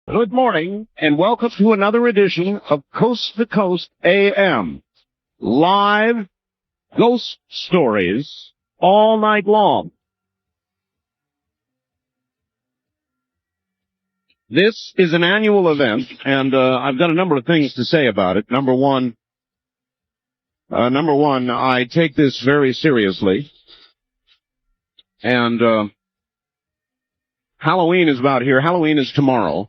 Good morning, and welcome to another edition of Coast to Coast AM. Live ghost stories all night long. This is an annual event, and I've got a number of things to say about it. Number one, I take this very seriously, and Halloween is about here. Halloween is tomorrow.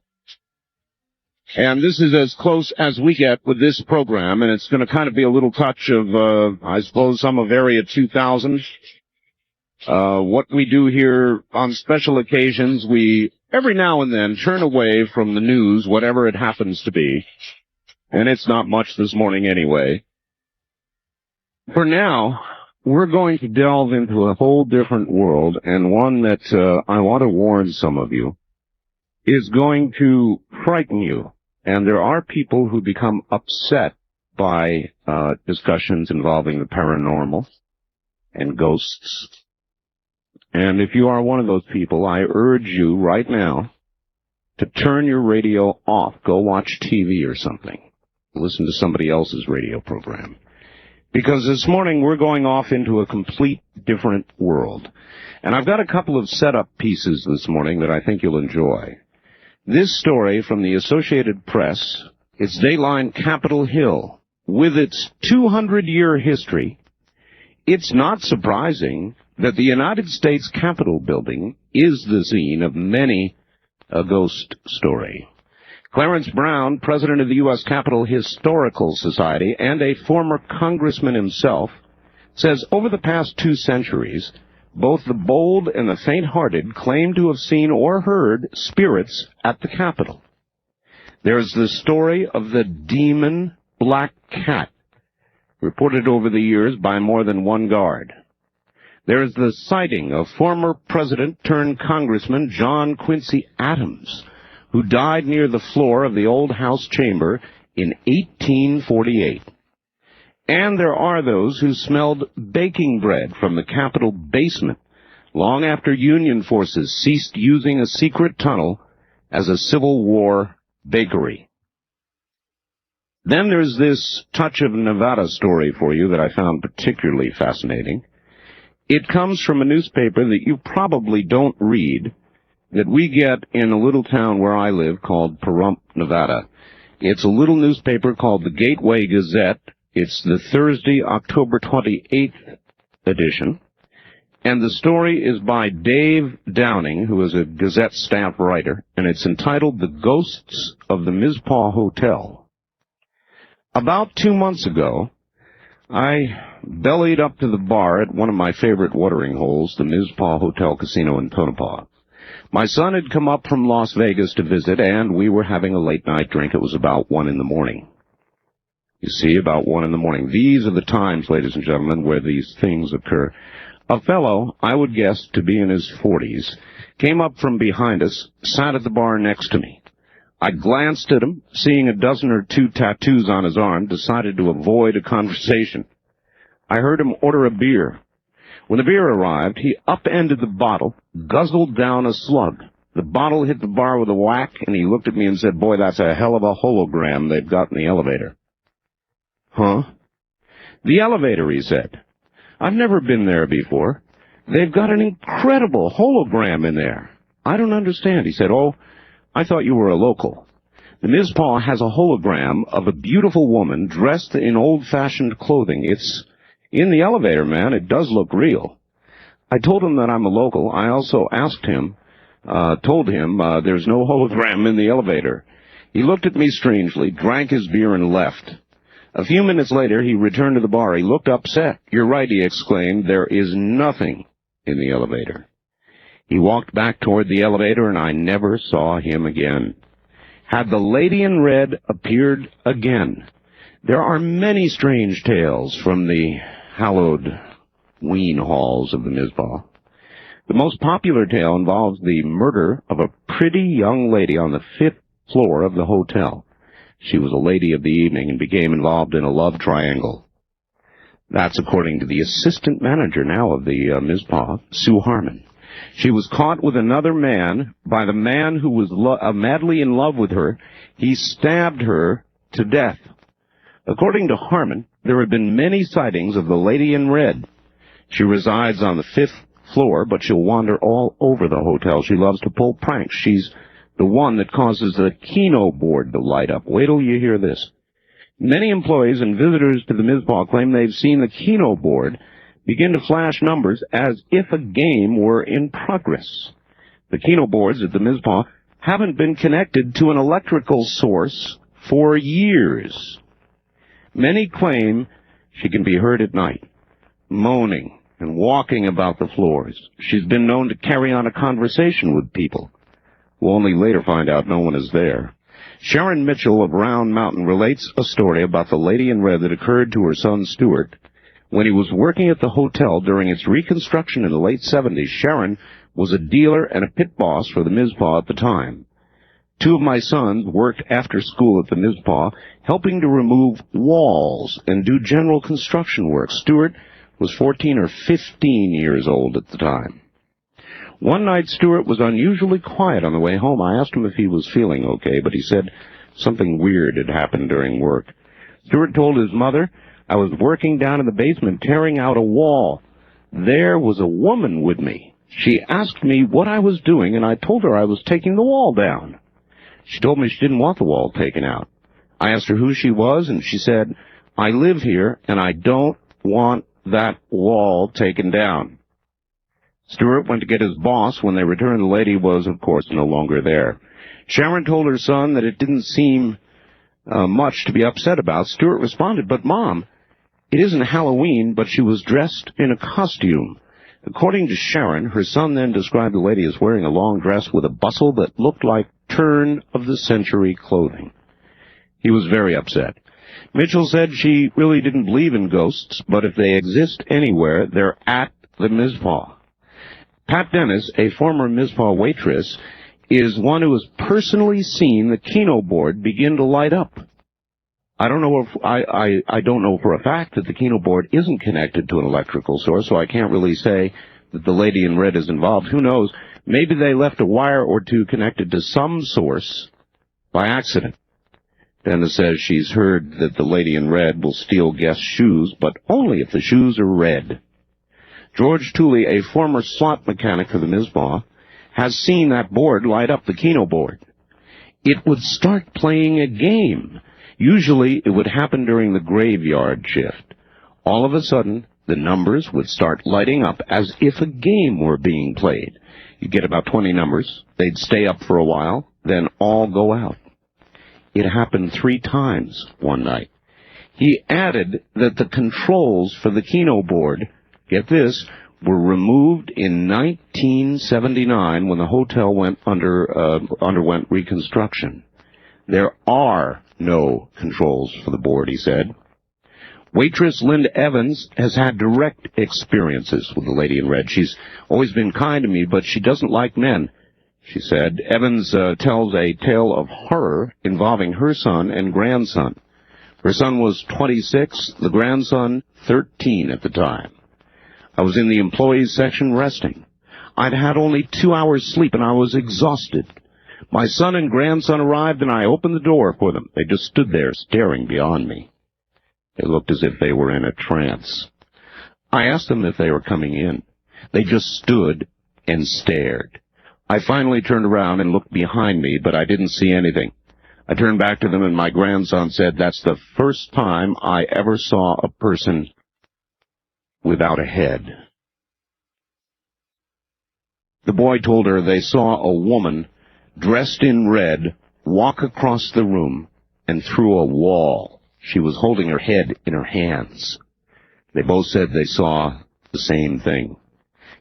And this is as close as we get with this program, and it's going to kind of be a little touch of, I suppose, some of Area 2000. What we do here on special occasions, we every now and then turn away from the news, whatever it happens to be. And it's not much this morning anyway. For now, we're going to delve into a whole different world, and one that I want to warn some of you is going to frighten you. And there are people who become upset by discussions involving the paranormal and ghosts. And if you are one of those people, I urge you right now to turn your radio off. Go watch TV or something. Listen to somebody else's radio program. Because this morning we're going off into a complete different world. And I've got a couple of setup pieces this morning that I think you'll enjoy. This story from the Associated Press, it's Dayline Capitol Hill. With its 200-year history, it's not surprising that the United States Capitol building is the scene of many a ghost story. Clarence Brown, president of the U.S. Capitol Historical Society and a former congressman himself, says over the past 2 centuries, both the bold and the faint-hearted claim to have seen or heard spirits at the Capitol. There's the story of the demon black cat, reported over the years by more than one guard. There is the sighting of former President-turned-Congressman John Quincy Adams, who died near the floor of the old House chamber in 1848. And there are those who smelled baking bread from the Capitol basement long after Union forces ceased using a secret tunnel as a Civil War bakery. Then there's this touch of Nevada story for you that I found particularly fascinating. It comes from a newspaper that you probably don't read, that we get in a little town where I live called Pahrump, Nevada. It's a little newspaper called the Gateway Gazette. It's the Thursday, October 28th edition, and the story is by Dave Downing, who is a Gazette staff writer, and it's entitled The Ghosts of the Mizpah Hotel. About 2 months ago, I bellied up to the bar at one of my favorite watering holes, the Mizpah Hotel Casino in Tonopah. My son had come up from Las Vegas to visit, and we were having a late-night drink. It was about 1 in the morning. You see, about 1 in the morning. These are the times, ladies and gentlemen, where these things occur. A fellow, I would guess to be in his 40s, came up from behind us, sat at the bar next to me. I glanced at him, seeing a dozen or 2 tattoos on his arm, decided to avoid a conversation. I heard him order a beer. When the beer arrived, he upended the bottle, guzzled down a slug. The bottle hit the bar with a whack, and he looked at me and said, "Boy, that's a hell of a hologram they've got in the elevator." "Huh?" "The elevator," he said. "I've never been there before. They've got an incredible hologram in there." "I don't understand." He said, "Oh, I thought you were a local. The Mizpah has a hologram of a beautiful woman dressed in old-fashioned clothing. It's in the elevator, man. It does look real." I told him that I'm a local. I also told him there's no hologram in the elevator. He looked at me strangely, drank his beer, and left. A few minutes later, he returned to the bar. He looked upset. "You're right," he exclaimed. "There is nothing in the elevator." He walked back toward the elevator, and I never saw him again. Had the lady in red appeared again? There are many strange tales from the hallowed ween halls of the Mizpah. The most popular tale involves the murder of a pretty young lady on the 5th floor of the hotel. She was a lady of the evening and became involved in a love triangle. That's according to the assistant manager now of the Mizpah, Sue Harmon. She was caught with another man by the man who was madly in love with her. He stabbed her to death. According to Harmon, there have been many sightings of the lady in red. She resides on the 5th floor, but she'll wander all over the hotel. She loves to pull pranks. She's the one that causes the Keno board to light up. Wait till you hear this. Many employees and visitors to the Mizpah claim they've seen the Keno board begin to flash numbers as if a game were in progress. The Keno boards at the Mizpah haven't been connected to an electrical source for years. Many claim she can be heard at night, moaning and walking about the floors. She's been known to carry on a conversation with people. We'll only later find out no one is there. Sharon Mitchell of Round Mountain relates a story about the lady in red that occurred to her son Stuart when he was working at the hotel during its reconstruction in the late 70s. Sharon was a dealer and a pit boss for the Mizpah at the time. 2 of my sons worked after school at the Mizpah, helping to remove walls and do general construction work. Stuart was 14 or 15 years old at the time. One night, Stuart was unusually quiet on the way home. I asked him if he was feeling okay, but he said something weird had happened during work. Stuart told his mother, "I was working down in the basement tearing out a wall. There was a woman with me. She asked me what I was doing, and I told her I was taking the wall down. She told me she didn't want the wall taken out. I asked her who she was, and she said, 'I live here, and I don't want that wall taken down.'" Stuart went to get his boss. When they returned, the lady was, of course, no longer there. Sharon told her son that it didn't seem much to be upset about. Stuart responded, "But, Mom, it isn't Halloween, but she was dressed in a costume." According to Sharon, her son then described the lady as wearing a long dress with a bustle that looked like turn-of-the-century clothing. He was very upset. Mitchell said she really didn't believe in ghosts, but if they exist anywhere, they're at the Mizpah. Pat Dennis, a former Mizpah waitress, is one who has personally seen the Keno board begin to light up. I don't know if I don't know for a fact that the Keno board isn't connected to an electrical source, so I can't really say that the lady in red is involved. Who knows? Maybe they left a wire or two connected to some source by accident. Dennis says she's heard that the lady in red will steal guests' shoes, but only if the shoes are red. George Tooley, a former slot mechanic for the Mizpah, has seen that board light up, the Keno board. It would start playing a game. Usually it would happen during the graveyard shift. All of a sudden, the numbers would start lighting up as if a game were being played. You'd get about 20 numbers. They'd stay up for a while, then all go out. It happened 3 times one night. He added that the controls for the Keno board, get this, were removed in 1979 when the hotel underwent reconstruction. There are no controls for the board, he said. Waitress Linda Evans has had direct experiences with the lady in red. She's always been kind to me, but she doesn't like men, she said. Evans tells a tale of horror involving her son and grandson. Her son was 26, the grandson 13 at the time. "I was in the employees section resting. I'd had only 2 hours sleep and I was exhausted. My son and grandson arrived and I opened the door for them. They just stood there staring beyond me. They looked as if they were in a trance. I asked them if they were coming in. They just stood and stared. I finally turned around and looked behind me, but I didn't see anything. I turned back to them and my grandson said, 'That's the first time I ever saw a person without a head.'" The boy told her they saw a woman dressed in red walk across the room and through a wall. She was holding her head in her hands. They both said they saw the same thing.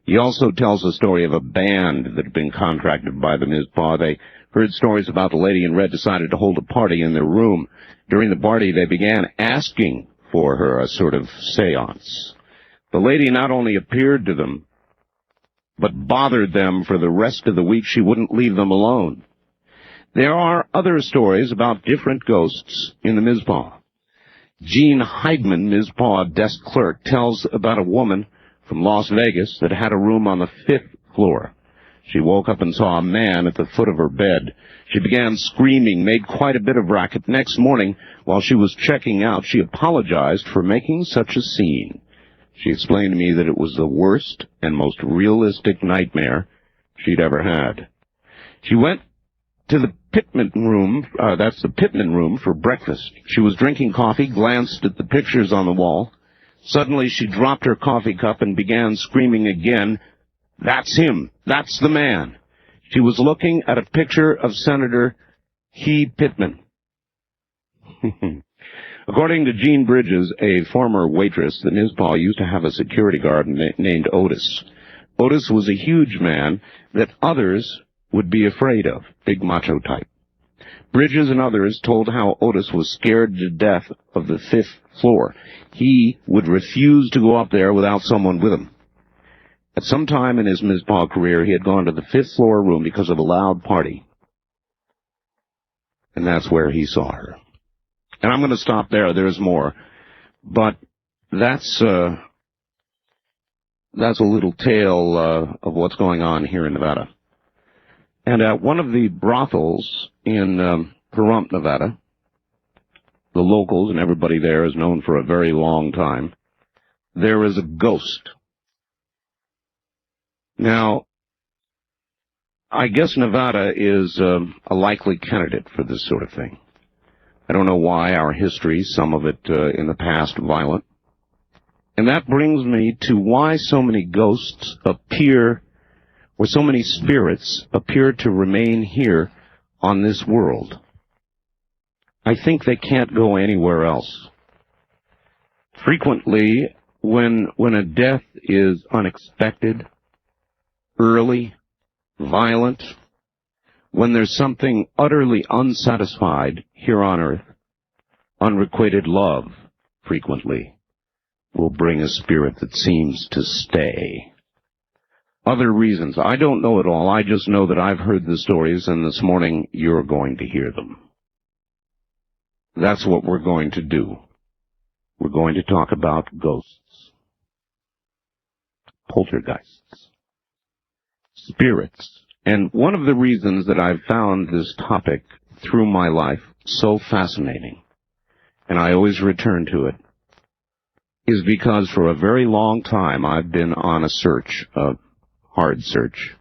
He also tells a story of a band that had been contracted by the Mizpah. They heard stories about the lady in red decided to hold a party in their room. During the party, they began asking for her, a sort of seance. The lady not only appeared to them, but bothered them for the rest of the week. She wouldn't leave them alone. There are other stories about different ghosts in the Mizpah. Gene Heidman, Mizpah desk clerk, tells about a woman from Las Vegas that had a room on the 5th floor. She woke up and saw a man at the foot of her bed. She began screaming, made quite a bit of racket. Next morning, while she was checking out, she apologized for making such a scene. She explained to me that it was the worst and most realistic nightmare she'd ever had. She went to the Pittman room, that's the Pittman room, for breakfast. She was drinking coffee, glanced at the pictures on the wall. Suddenly she dropped her coffee cup and began screaming again, "That's him! That's the man!" She was looking at a picture of Senator Pittman. According to Jean Bridges, a former waitress, the Nizpaw used to have a security guard named Otis. Otis was a huge man that others would be afraid of, big macho type. Bridges and others told how Otis was scared to death of the 5th floor. He would refuse to go up there without someone with him. At some time in his Nizpaw career, he had gone to the 5th floor room because of a loud party. And that's where he saw her. And I'm going to stop there. There's more. But that's a little tale of what's going on here in Nevada. And at one of the brothels in Pahrump, Nevada, the locals and everybody there is known for a very long time, there is a ghost. Now, I guess Nevada is a likely candidate for this sort of thing. I don't know why. Our history, some of it in the past, violent. And that brings me to why so many ghosts appear, or so many spirits appear to remain here on this world. I think they can't go anywhere else. Frequently, when a death is unexpected, early, violent, when there's something utterly unsatisfied here on earth, unrequited love, frequently, will bring a spirit that seems to stay. Other reasons, I don't know it all. I just know that I've heard the stories, and this morning you're going to hear them. That's what we're going to do. We're going to talk about ghosts, poltergeists, spirits. And one of the reasons that I've found this topic through my life so fascinating, and I always return to it, is because for a very long time I've been on a search, a hard search,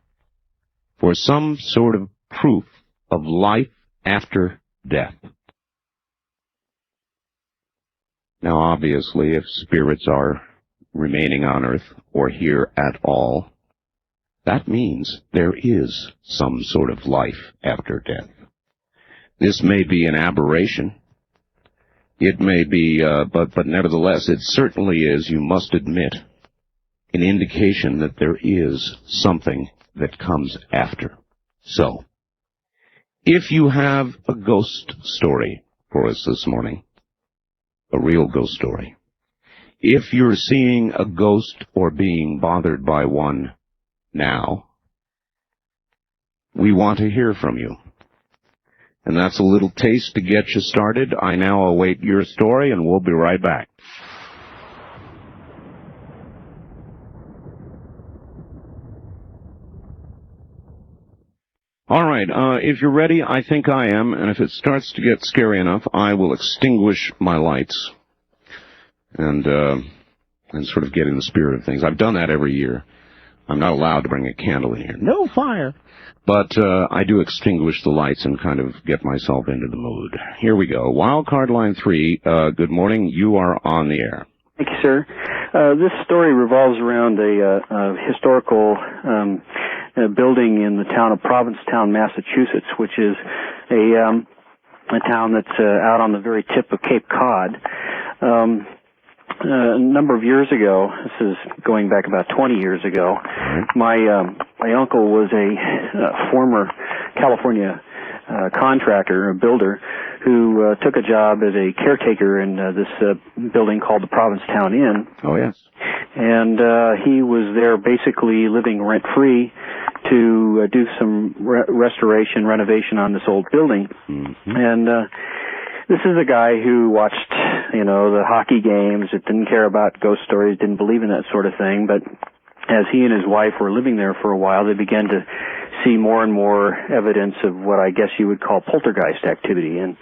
for some sort of proof of life after death. Now, obviously, if spirits are remaining on earth or here at all, that means there is some sort of life after death. This may be an aberration. It may be, but nevertheless, it certainly is, you must admit, an indication that there is something that comes after. So, if you have a ghost story for us this morning, a real ghost story, if you're seeing a ghost or being bothered by one now, we want to hear from you. And that's a little taste to get you started. I now await your story, and we'll be right back. All right, if you're ready, I think I am, and if it starts to get scary enough, I will extinguish my lights and sort of get in the spirit of things. I've done that every year. I'm not allowed to bring a candle in here. No fire. But I do extinguish the lights and kind of get myself into the mood. Here we go. Wildcard line 3, good morning. You are on the air. Thank you, sir. This story revolves around a historical building in the town of Provincetown, Massachusetts, which is a town that's out on the very tip of Cape Cod. A number of years ago, this is going back about 20 years ago, my uncle was a former California contractor, a builder, who took a job as a caretaker in this building called the Provincetown Inn. Oh, yes. And he was there basically living rent-free to do some restoration, renovation on this old building. Mm-hmm. And this is a guy who watched, the hockey games, that didn't care about ghost stories, didn't believe in that sort of thing, but as he and his wife were living there for a while, they began to see more and more evidence of what I guess you would call poltergeist activity. And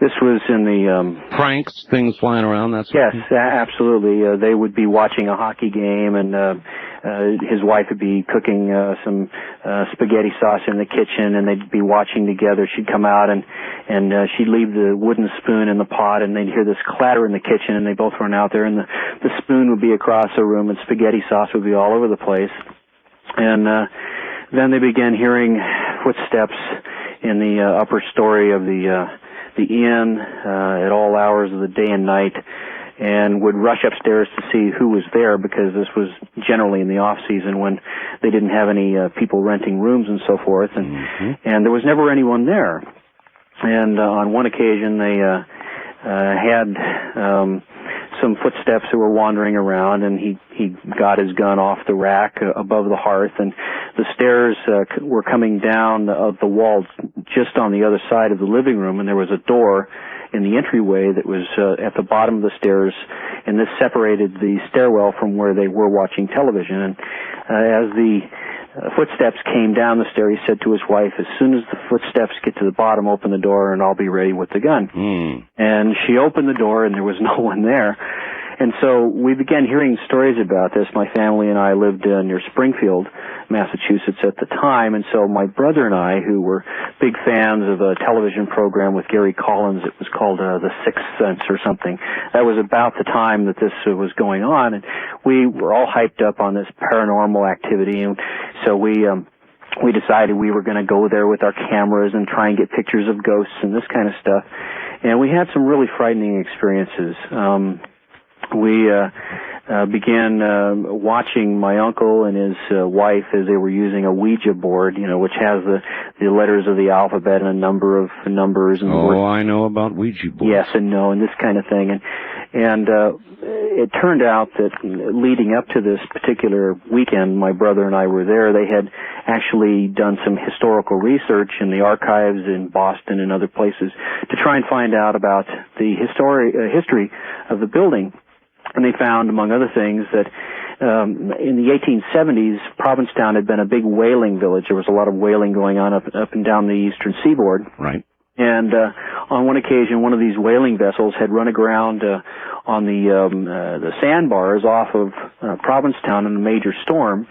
this was in the... pranks, things flying around, that's Yes, absolutely. They would be watching a hockey game, and his wife would be cooking some spaghetti sauce in the kitchen, and they'd be watching together. She'd come out, and she'd leave the wooden spoon in the pot, and they'd hear this clatter in the kitchen, and they both run out there, and the spoon would be across the room, and spaghetti sauce would be all over the place. And then they began hearing footsteps in the upper story of the inn at all hours of the day and night, and would rush upstairs to see who was there, because this was generally in the off season when they didn't have any people renting rooms and so forth, and there was never anyone there. And on one occasion they had some footsteps who were wandering around, and he got his gun off the rack above the hearth, and the stairs were coming down the wall just on the other side of the living room, and there was a door in the entryway that was at the bottom of the stairs, and this separated the stairwell from where they were watching television. And as the footsteps came down the stair, he said to his wife, "As soon as the footsteps get to the bottom, open the door and I'll be ready with the gun." And she opened the door and there was no one there. And so we began hearing stories about this. My family and I lived near Springfield, Massachusetts at the time, and so my brother and I, who were big fans of a television program with Gary Collins, it was called The Sixth Sense or something. That was about the time that this was going on, and we were all hyped up on this paranormal activity, and so we decided we were going to go there with our cameras and try and get pictures of ghosts and this kind of stuff. And we had some really frightening experiences. We began watching my uncle and his wife as they were using a Ouija board, which has the letters of the alphabet and a number of numbers. And I know about Ouija boards. Yes and no and this kind of thing. And it turned out that leading up to this particular weekend, my brother and I were there. They had actually done some historical research in the archives in Boston and other places to try and find out about the history of the building. And they found, among other things, that in the 1870s, Provincetown had been a big whaling village. There was a lot of whaling going on up and down the eastern seaboard. Right. And on one occasion, one of these whaling vessels had run aground on the sandbars off of Provincetown in a major storm,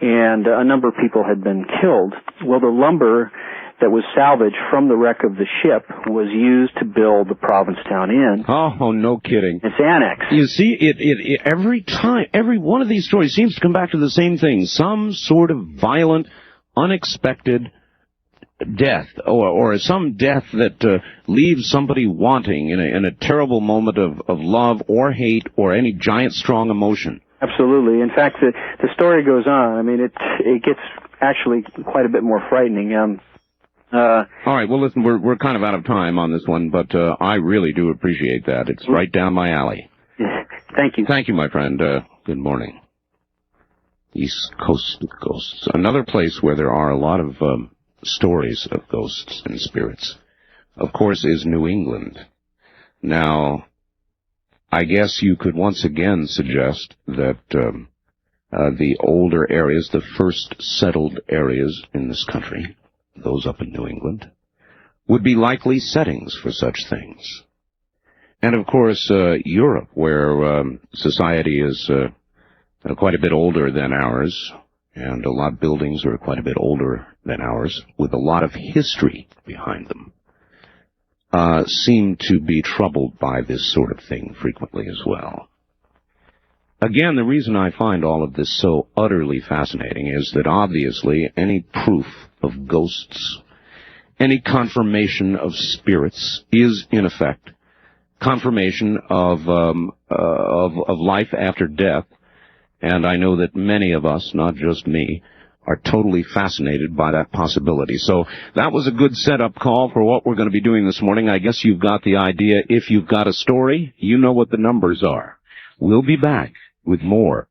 and a number of people had been killed. Well, the lumber that was salvaged from the wreck of the ship was used to build the Provincetown Inn. Oh, no kidding. It's annex. You see, it every time, every one of these stories seems to come back to the same thing. Some sort of violent, unexpected death, or some death that leaves somebody wanting in a terrible moment of love or hate or any giant strong emotion. Absolutely. In fact, the story goes on. I mean, it gets actually quite a bit more frightening. All right, well, listen, we're kind of out of time on this one, but I really do appreciate that. It's right down my alley. Thank you. Thank you, my friend. Good morning. East Coast Ghosts. Another place where there are a lot of stories of ghosts and spirits, of course, is New England. Now, I guess you could once again suggest that the older areas, the first settled areas in this country, those up in New England, would be likely settings for such things. And, of course, Europe, where society is quite a bit older than ours, and a lot of buildings are quite a bit older than ours, with a lot of history behind them, seem to be troubled by this sort of thing frequently as well. Again, the reason I find all of this so utterly fascinating is that obviously any proof of ghosts, any confirmation of spirits is, in effect, confirmation of life after death. And I know that many of us, not just me, are totally fascinated by that possibility. So that was a good setup call for what we're going to be doing this morning. I guess you've got the idea. If you've got a story, you know what the numbers are. We'll be back with more.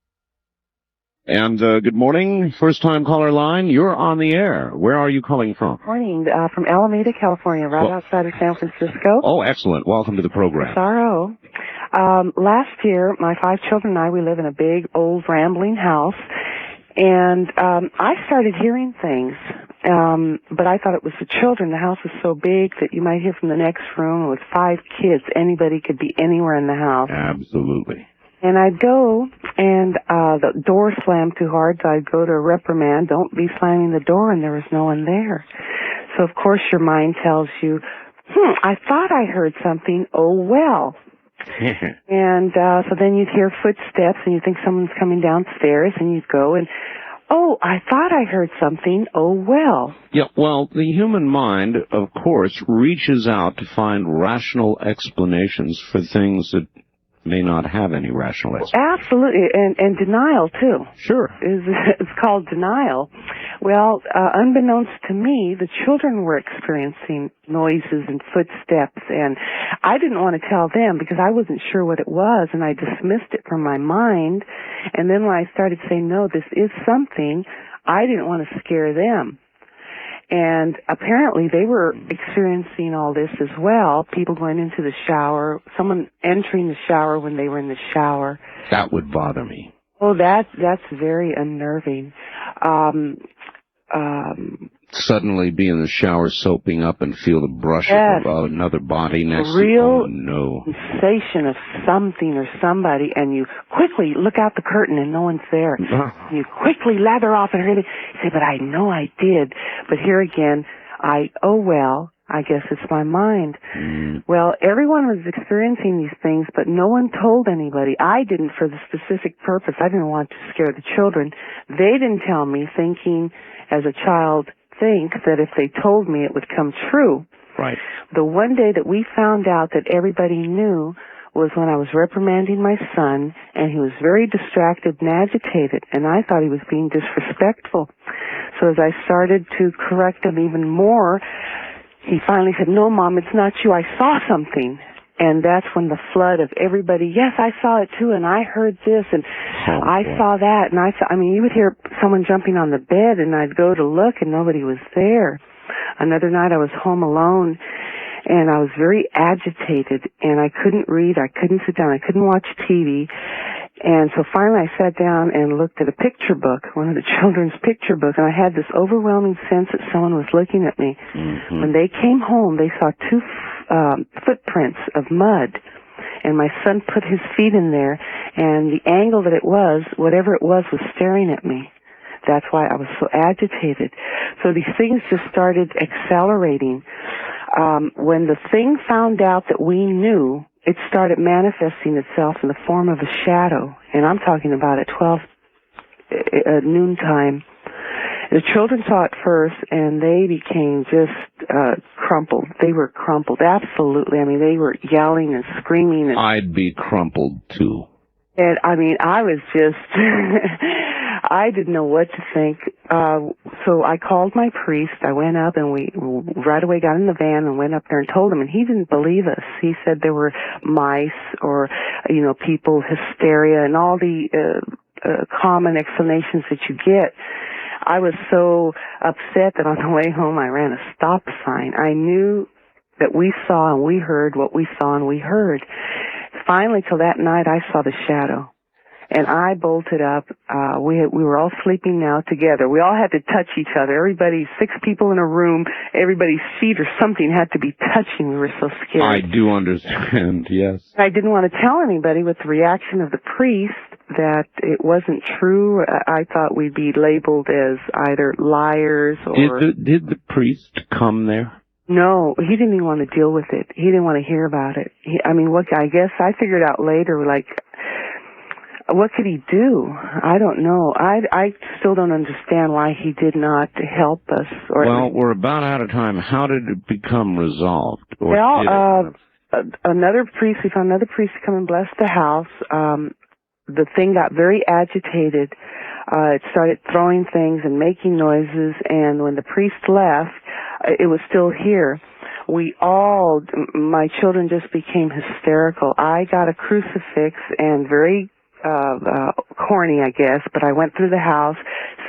And good morning, first-time caller line. You're on the air. Where are you calling from? Morning, from Alameda, California, outside of San Francisco. Oh, excellent. Welcome to the program. SRO. Last year, my 5 children and I, we live in a big, old, rambling house, And I started hearing things, but I thought it was the children. The house was so big that you might hear from the next room. With 5 kids, anybody could be anywhere in the house. Absolutely. And I'd go, and the door slammed too hard, so I'd go to a reprimand, don't be slamming the door, and there was no one there. So, of course, your mind tells you, I thought I heard something, oh well. And so then you'd hear footsteps, and you'd think someone's coming downstairs, and you'd go, and, oh, I thought I heard something, oh well. Yeah, well, the human mind, of course, reaches out to find rational explanations for things that may not have any rational explanation. Absolutely, and denial, too. Sure. It's called denial. Well, unbeknownst to me, the children were experiencing noises and footsteps, and I didn't want to tell them because I wasn't sure what it was, and I dismissed it from my mind. And then when I started saying, no, this is something, I didn't want to scare them. And apparently they were experiencing all this as well. People going into the shower, someone entering the shower when they were in the shower. That would bother me. Oh, that's very unnerving. Suddenly be in the shower soaping up and feel the brush Yes. of another body next to you. Real Oh, no. sensation of something or somebody, and you quickly look out the curtain and no one's there. You quickly lather off and you say, but I know I did. But here again, oh well, I guess it's my mind. Well, everyone was experiencing these things, but no one told anybody. I didn't for the specific purpose. I didn't want to scare the children. They didn't tell me, thinking as a child, think that if they told me it would come true. Right. The one day that we found out that everybody knew was when I was reprimanding my son, and he was very distracted and agitated, and I thought he was being disrespectful. So as I started to correct him even more, he finally said, no, Mom, it's not you. I saw something. And that's when the flood of everybody, yes, I saw it too, and I heard this, and I saw that, and I mean, you would hear someone jumping on the bed, and I'd go to look, and nobody was there. Another night I was home alone, and I was very agitated, and I couldn't read, I couldn't sit down, I couldn't watch TV. And so finally I sat down and looked at a picture book, one of the children's picture books, and I had this overwhelming sense that someone was looking at me. When they came home, they saw 2 footprints of mud, and my son put his feet in there, and the angle that it was, whatever it was staring at me. That's why I was so agitated. So these things just started accelerating. When the thing found out that we knew, it started manifesting itself in the form of a shadow, and I'm talking about at noontime. The children saw it first, and they became just crumpled. They were crumpled, absolutely. I mean, they were yelling and screaming. I'd be crumpled, too. And, I mean, I was just, I didn't know what to think. So I called my priest. I went up, and we right away got in the van and went up there and told him, and he didn't believe us. He said there were mice or, people, hysteria, and all the common explanations that you get. I was so upset that on the way home I ran a stop sign. I knew that we saw and we heard what we saw and we heard. Finally, till that night, I saw the shadow. And I bolted up. We were all sleeping now together. We all had to touch each other. Everybody, 6 people in a room, everybody's feet or something had to be touching. We were so scared. I do understand, yes. I didn't want to tell anybody with the reaction of the priest that it wasn't true. I thought we'd be labeled as either liars or... Did the priest come there? No, he didn't even want to deal with it. He didn't want to hear about it. I guess I figured out later, what could he do? I don't know. I still don't understand why he did not help us. Well, we're about out of time. How did it become resolved? We found another priest to come and bless the house. The thing got very agitated. It started throwing things and making noises, and when the priest left, it was still here. My children just became hysterical. I got a crucifix and very corny, I guess, but I went through the house,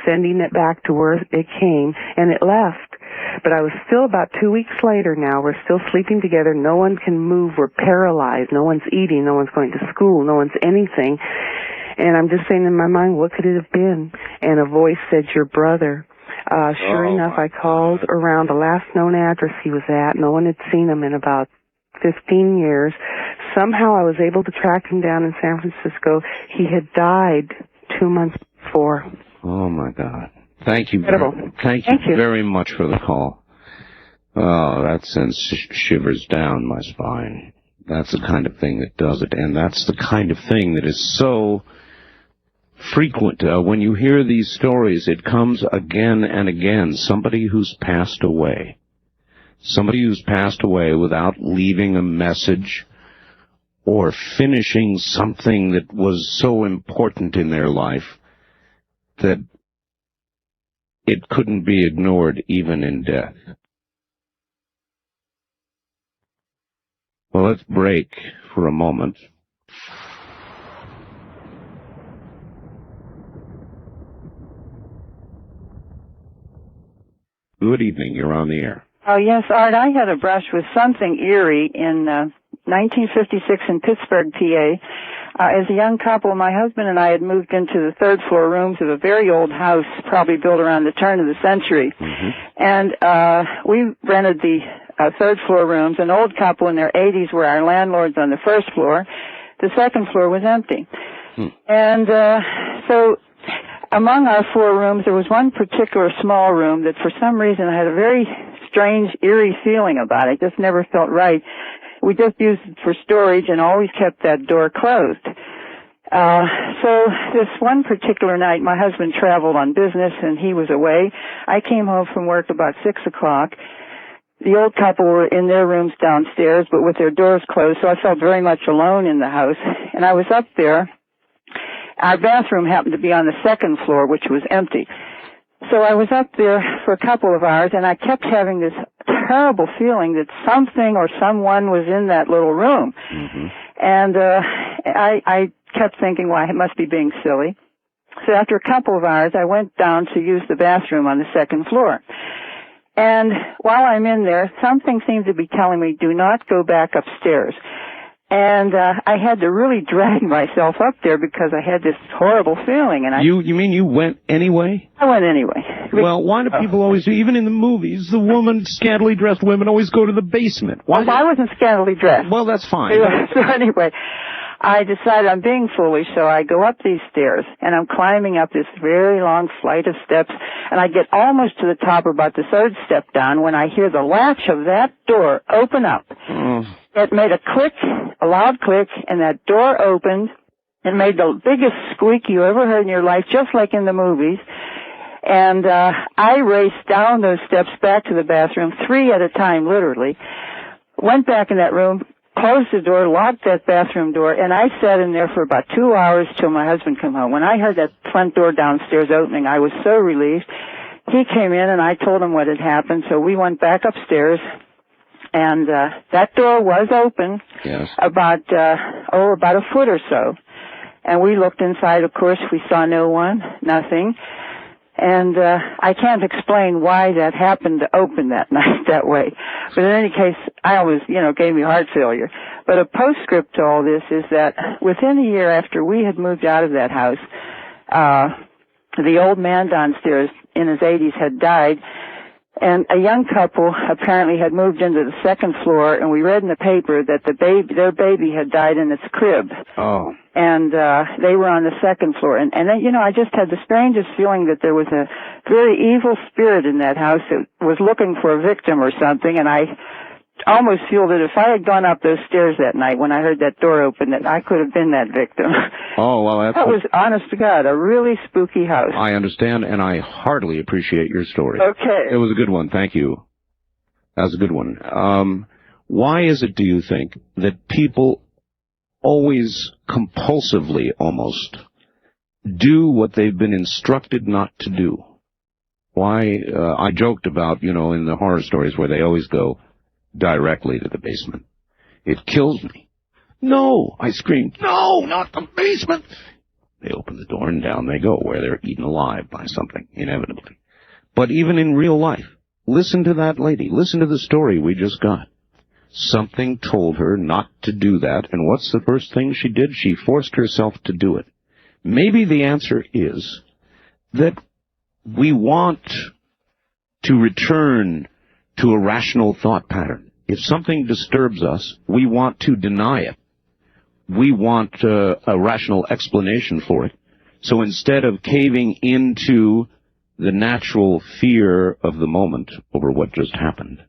sending it back to where it came, and it left. But I was still about 2 weeks later now. We're still sleeping together. No one can move. We're paralyzed. No one's eating. No one's going to school. No one's anything. And I'm just saying in my mind, what could it have been? And a voice said, your brother. Sure enough, I called around the last known address he was at. No one had seen him in about 15 years. Somehow I was able to track him down in San Francisco. He had died 2 months before. Oh, my God. Thank you. Incredible. Thank you very much for the call. Oh, that sends shivers down my spine. That's the kind of thing that does it. And that's the kind of thing that is so frequent. When you hear these stories, it comes again and again. Somebody who's passed away. Somebody who's passed away without leaving a message or finishing something that was so important in their life that it couldn't be ignored even in death. Well, let's break for a moment. Good evening. You're on the air. Oh, yes, Art, I had a brush with something eerie in 1956 in Pittsburgh, PA. As a young couple, my husband and I had moved into the third-floor rooms of a very old house, probably built around the turn of the century. Mm-hmm. And we rented the third-floor rooms. An old couple in their 80s were our landlords on the first floor. The second floor was empty. And so among our 4 rooms, there was one particular small room that for some reason I had a very strange, eerie feeling about it. It just never felt right. We just used it for storage and always kept that door closed. So this one particular night, my husband traveled on business and he was away. I came home from work about 6 o'clock. The old couple were in their rooms downstairs, but with their doors closed, so I felt very much alone in the house. And I was up there. Our bathroom happened to be on the second floor, which was empty. So I was up there for a couple of hours, and I kept having this terrible feeling that something or someone was in that little room. Mm-hmm. And I kept thinking, well, I must be being silly. So after a couple of hours, I went down to use the bathroom on the second floor. And while I'm in there, something seemed to be telling me, do not go back upstairs. And I had to really drag myself up there because I had this horrible feeling. And You mean you went anyway? I went anyway. Well, why do people always do, even in the movies, the scantily dressed women always go to the basement? Well, I wasn't scantily dressed. Well, that's fine. So anyway, I decided I'm being foolish, so I go up these stairs, and I'm climbing up this very long flight of steps, and I get almost to the top, about the third step down, when I hear the latch of that door open up. It made a click, a loud click, and that door opened. It made the biggest squeak you ever heard in your life, just like in the movies. And I raced down those steps back to the bathroom, 3 at a time, literally. Went back in that room, closed the door, locked that bathroom door, and I sat in there for about 2 hours till my husband came home. When I heard that front door downstairs opening, I was so relieved. He came in, and I told him what had happened, so we went back upstairs. And that door was open, yes, about a foot or so. And we looked inside. Of course, we saw no one, nothing. And I can't explain why that happened to open that night that way. But in any case, I always, gave me heart failure. But a postscript to all this is that within a year after we had moved out of that house, the old man downstairs in his 80s had died. And a young couple apparently had moved into the second floor, and we read in the paper that their baby had died in its crib. Oh. And they were on the second floor. And I just had the strangest feeling that there was a very evil spirit in that house that was looking for a victim or something, and I almost feel that if I had gone up those stairs that night when I heard that door open, that I could have been that victim. Oh, well, that was, honest to God, a really spooky house. I understand, and I heartily appreciate your story. Okay. It was a good one. Thank you. That was a good one. Why is it, do you think, that people always compulsively almost do what they've been instructed not to do? Why, I joked about, in the horror stories where they always go directly to the basement. It kills me. No, I screamed, no, not the basement. They open the door and down they go, where they're eaten alive by something, inevitably. But even in real life, listen to that lady. Listen to the story we just got. Something told her not to do that, and what's the first thing she did? She forced herself to do it. Maybe the answer is that we want to return to a rational thought pattern. If something disturbs us, we want to deny it. We want a rational explanation for it. So instead of caving into the natural fear of the moment over what just happened,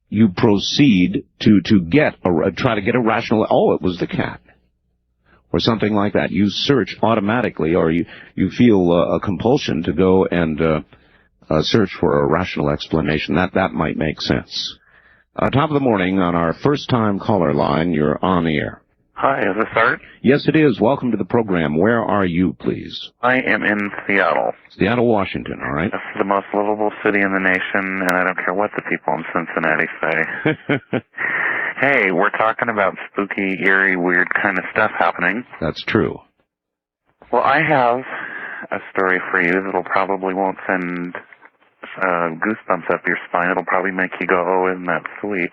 you proceed to try to get a rational, oh, it was the cat, or something like that. You search automatically, or you feel a compulsion to go and search for a rational explanation. That might make sense. Top of the morning on our first-time caller line. You're on the air. Hi, is this Art? Yes, it is. Welcome to the program. Where are you, please? I am in Seattle. Seattle, Washington, all right. This is the most livable city in the nation, and I don't care what the people in Cincinnati say. Hey, we're talking about spooky, eerie, weird kind of stuff happening. That's true. Well, I have a story for you that'll probably won't send goosebumps up your spine. It'll probably make you go, oh, isn't that sweet?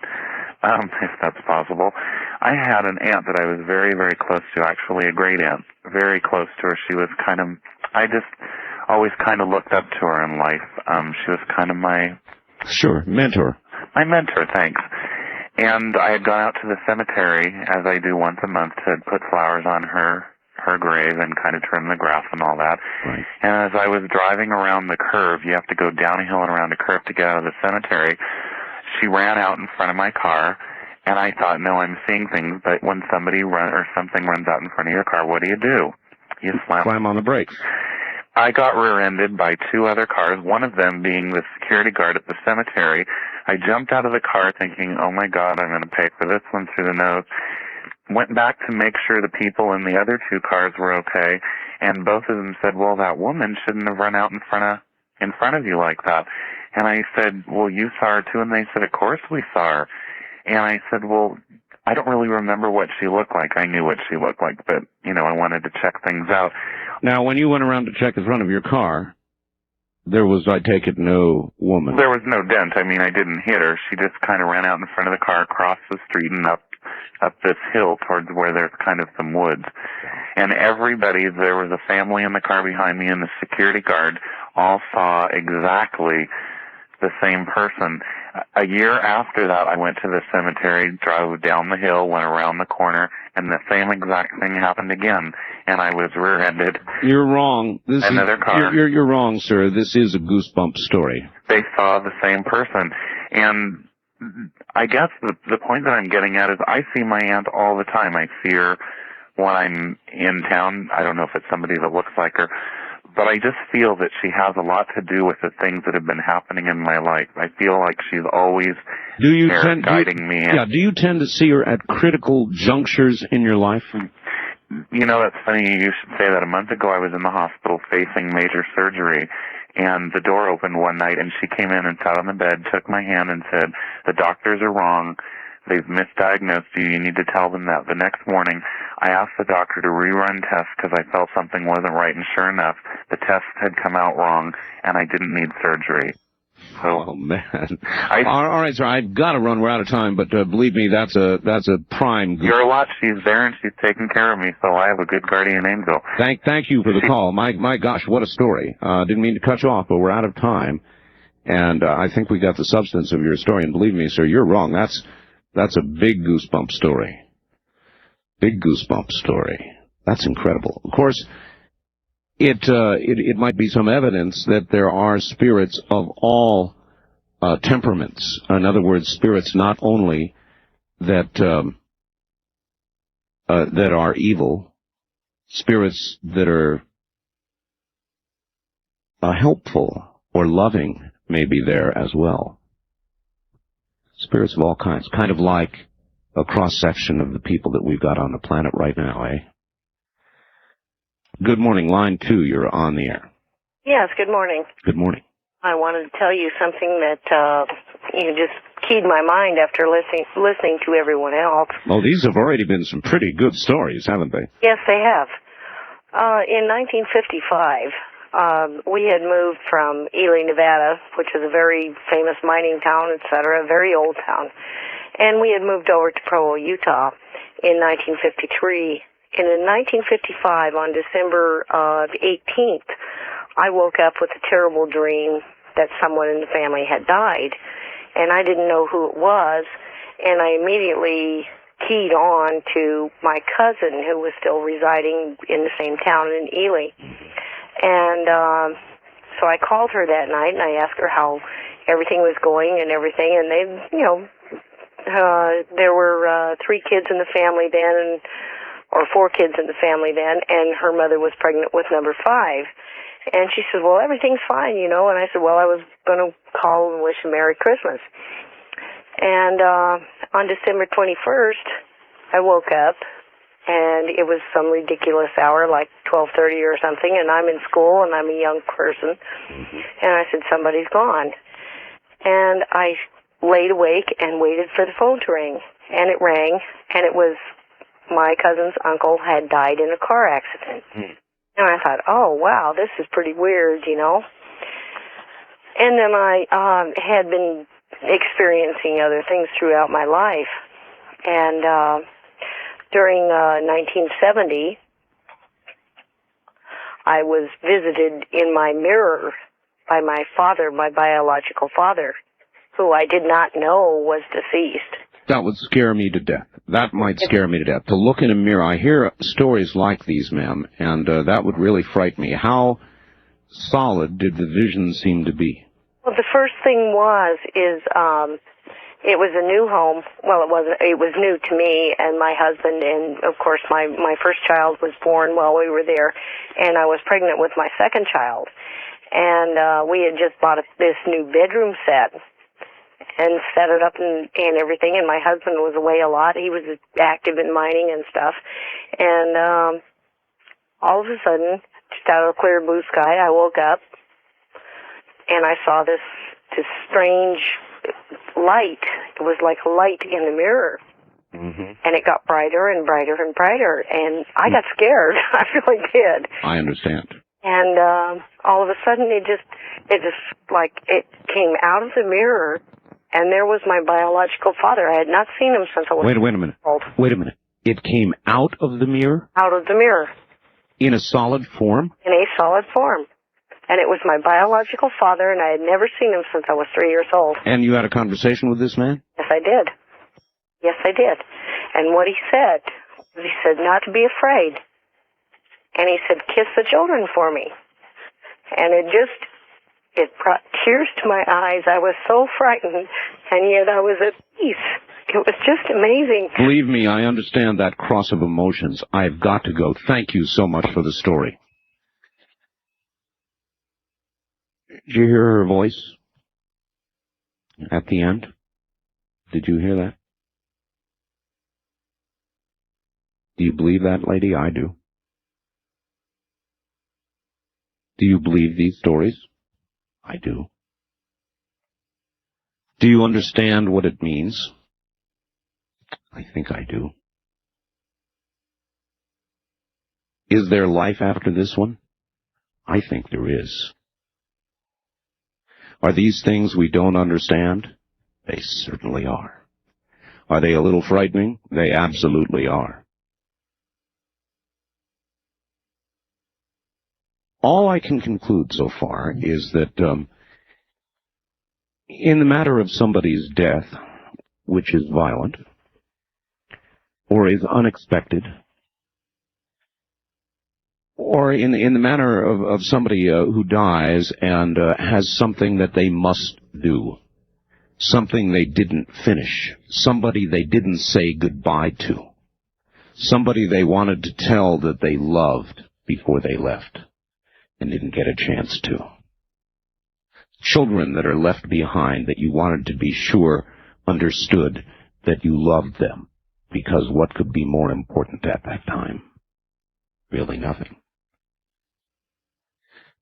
If that's possible. I had an aunt that I was very, very close to, actually a great aunt, very close to her. She was kind of, I just always kind of looked up to her in life. She was kind of my... Sure, mentor. My mentor, thanks. And I had gone out to the cemetery, as I do once a month, to put flowers on her grave and kind of trim the grass and all that. Right. And as I was driving around the curve, you have to go down a hill and around a curve to get out of the cemetery, she ran out in front of my car, and I thought, no, I'm seeing things, but when something runs out in front of your car, what do? You slam on the brakes. I got rear-ended by two other cars, one of them being the security guard at the cemetery. I jumped out of the car thinking, oh my God, I'm going to pay for this one through the nose. Went back to make sure the people in the other two cars were okay, and both of them said, well, that woman shouldn't have run out in front of you like that. And I said, well, you saw her too? And they said, of course we saw her. And I said, well, I don't really remember what she looked like. I knew what she looked like, but, I wanted to check things out. Now, when you went around to check the front of your car, there was, I take it, no woman. There was no dent. I mean, I didn't hit her. She just kind of ran out in front of the car, across the street, and up this hill towards where there's kind of some woods. And everybody, there was a family in the car behind me and the security guard, all saw exactly the same person. A year after that, I went to the cemetery, drove down the hill, went around the corner, and the same exact thing happened again. And I was rear-ended. You're wrong. Another car. You're wrong, sir. This is a goosebump story. They saw the same person. And I guess the point that I'm getting at is I see my aunt all the time. I see her when I'm in town. I don't know if it's somebody that looks like her, but I just feel that she has a lot to do with the things that have been happening in my life. I feel like she's always guiding me. Yeah, do you tend to see her at critical junctures in your life? That's funny. You should say that. A month ago, I was in the hospital facing major surgery, and the door opened one night, and she came in and sat on the bed, took my hand, and said, the doctors are wrong. They've misdiagnosed you. You need to tell them that. The next morning, I asked the doctor to rerun tests because I felt something wasn't right, and sure enough, the tests had come out wrong, and I didn't need surgery. So, oh, man. All right, sir, I've got to run. We're out of time, but believe me, that's a prime... You're a lot. She's there, and she's taking care of me, so I have a good guardian angel. Thank you for the call. My gosh, what a story. Didn't mean to cut you off, but we're out of time, and I think we got the substance of your story, and believe me, sir, you're wrong. That's a big goosebump story. Big goosebump story. That's incredible. Of course, it might be some evidence that there are spirits of all temperaments. In other words, spirits not only that are evil, spirits that are helpful or loving may be there as well. Spirits of all kinds, kind of like a cross-section of the people that we've got on the planet right now, eh? Good morning, line 2, you're on the air. Yes, good morning. Good morning. I wanted to tell you something that just keyed my mind after listening to everyone else. Well, these have already been some pretty good stories, haven't they? Yes, they have. In 1955, we had moved from Ely, Nevada, which is a very famous mining town, etc., a very old town. And we had moved over to Provo, Utah in 1953. in 1955, on December 18th, I woke up with a terrible dream that someone in the family had died, and I didn't know who it was, and I immediately keyed on to my cousin who was still residing in the same town in Ely. And so I called her that night, and I asked her how everything was going and everything, and they, there were 3 kids in the family then, or 4 kids in the family then, and her mother was pregnant with number 5. And she said, well, everything's fine, and I said, well, I was going to call and wish a Merry Christmas. And on December 21st, I woke up, and it was some ridiculous hour, like 12:30 or something, and I'm in school, and I'm a young person, and I said, somebody's gone. And I laid awake and waited for the phone to ring, and it rang, and it was my cousin's uncle had died in a car accident. And I thought, oh, wow, this is pretty weird, And then I had been experiencing other things throughout my life. And during 1970, I was visited in my mirror by my father, my biological father, who I did not know was deceased. That would scare me to death. That might scare me to death. To look in a mirror, I hear stories like these, ma'am, and that would really frighten me. How solid did the vision seem to be? Well, the first thing is it was a new home. Well, it was new to me and my husband, and of course my first child was born while we were there, and I was pregnant with my second child. And we had just bought this new bedroom set and set it up and everything, and my husband was away a lot. He was active in mining and stuff. And all of a sudden, just out of a clear blue sky, I woke up, and I saw this strange light. It was like a light in the mirror. And it got brighter and brighter and brighter, and I got scared. I really did. I understand. And all of a sudden, it came out of the mirror, and there was my biological father. I had not seen him since I was Wait a minute. old. Wait a minute. It came out of the mirror? Out of the mirror. In a solid form? In a solid form. And it was my biological father, and I had never seen him since I was 3 years old. And you had a conversation with this man? Yes, I did. Yes, I did. And what he said not to be afraid. And he said, kiss the children for me. And it brought tears to my eyes. I was so frightened, and yet I was at peace. It was just amazing. Believe me, I understand that cross of emotions. I've got to go. Thank you so much for the story. Did you hear her voice at the end? Did you hear that? Do you believe that, lady? I do. Do you believe these stories? I do. Do you understand what it means? I think I do. Is there life after this one? I think there is. Are these things we don't understand? They certainly are. Are they a little frightening? They absolutely are. All I can conclude so far is that in the matter of somebody's death, which is violent, or is unexpected, or in the manner of somebody who dies and has something that they must do, something they didn't finish, somebody they didn't say goodbye to, somebody they wanted to tell that they loved before they left and didn't get a chance to. Children that are left behind that you wanted to be sure understood that you loved them, because what could be more important at that time? Really nothing.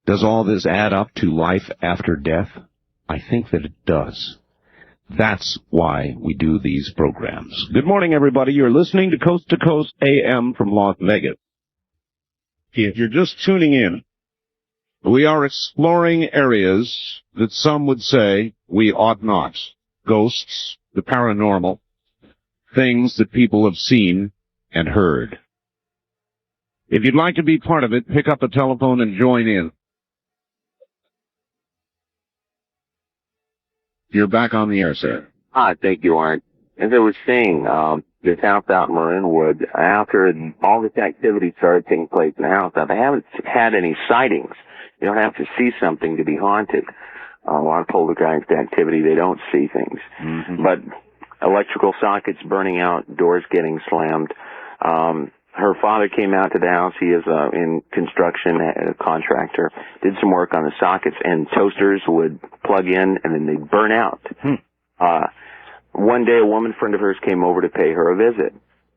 Does all this add up to life after death? I think that it does. That's why we do these programs. Good morning, everybody. You're listening to Coast to Coast AM from Las Vegas. If you're just tuning in, we are exploring areas that some would say we ought not. Ghosts, the paranormal, things that people have seen and heard. If you'd like to be part of it, pick up the telephone and join in. You're back on the air, sir. Hi, thank you, Art. As I was saying, this house out in Marinwood, after all this activity started taking place in the house, now they haven't had any sightings. You don't have to see something to be haunted. A lot of poltergeist activity, they don't see things. Mm-hmm. But electrical sockets burning out, doors getting slammed. Her father came out to the house. He is in construction, a contractor, did some work on the sockets, and toasters would plug in, and then they'd burn out. One day, a woman friend of hers came over to pay her a visit.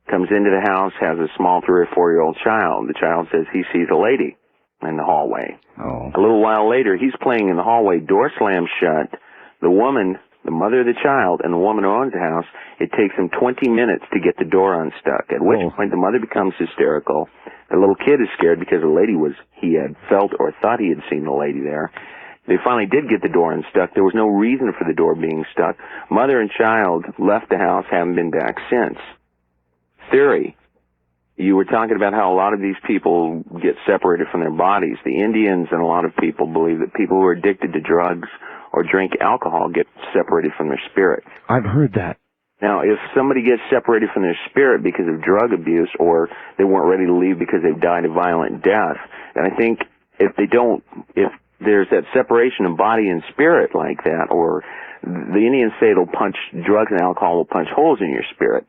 Comes into the house, has a small 3 or 4-year-old child. The child says he sees a lady in the hallway. Oh. A little while later, he's playing in the hallway, door slams shut. The woman, the mother of the child, and the woman who owns the house, it takes them 20 minutes to get the door unstuck, at which point the mother becomes hysterical. The little kid is scared because the lady he had felt or thought he had seen the lady there. They finally did get the door unstuck. There was no reason for the door being stuck. Mother and child left the house, haven't been back since. Theory. You were talking about how a lot of these people get separated from their bodies. The Indians and a lot of people believe that people who are addicted to drugs or drink alcohol get separated from their spirit. I've heard that. Now, if somebody gets separated from their spirit because of drug abuse or they weren't ready to leave because they've died a violent death, then I think if there's that separation of body and spirit like that, or the Indians say drugs and alcohol will punch holes in your spirit.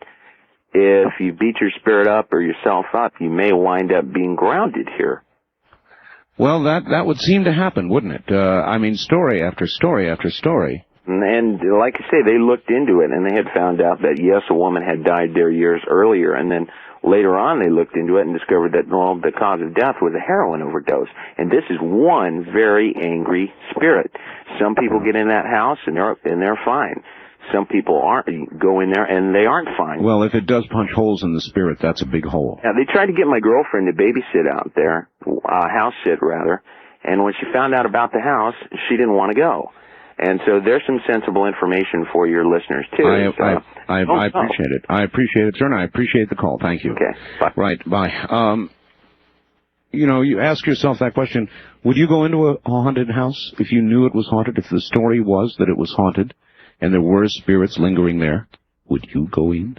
If you beat your spirit up or yourself up, you may wind up being grounded here. Well, that would seem to happen, wouldn't it? Story after story after story. And like I say, they looked into it, and they had found out that, yes, a woman had died there years earlier, and then later on they looked into it and discovered that, the cause of death was a heroin overdose. And this is one very angry spirit. Some people get in that house, and they're fine. Some people go in there, and they aren't fine. Well, if it does punch holes in the spirit, that's a big hole. Yeah, they tried to get my girlfriend to babysit out there, house sit rather, and when she found out about the house, she didn't want to go. And so there's some sensible information for your listeners, too. I appreciate it. I appreciate it, sir, and I appreciate the call. Thank you. Okay, bye. Right, bye. You ask yourself that question, would you go into a haunted house if you knew it was haunted, if the story was that it was haunted and there were spirits lingering there? Would you go in?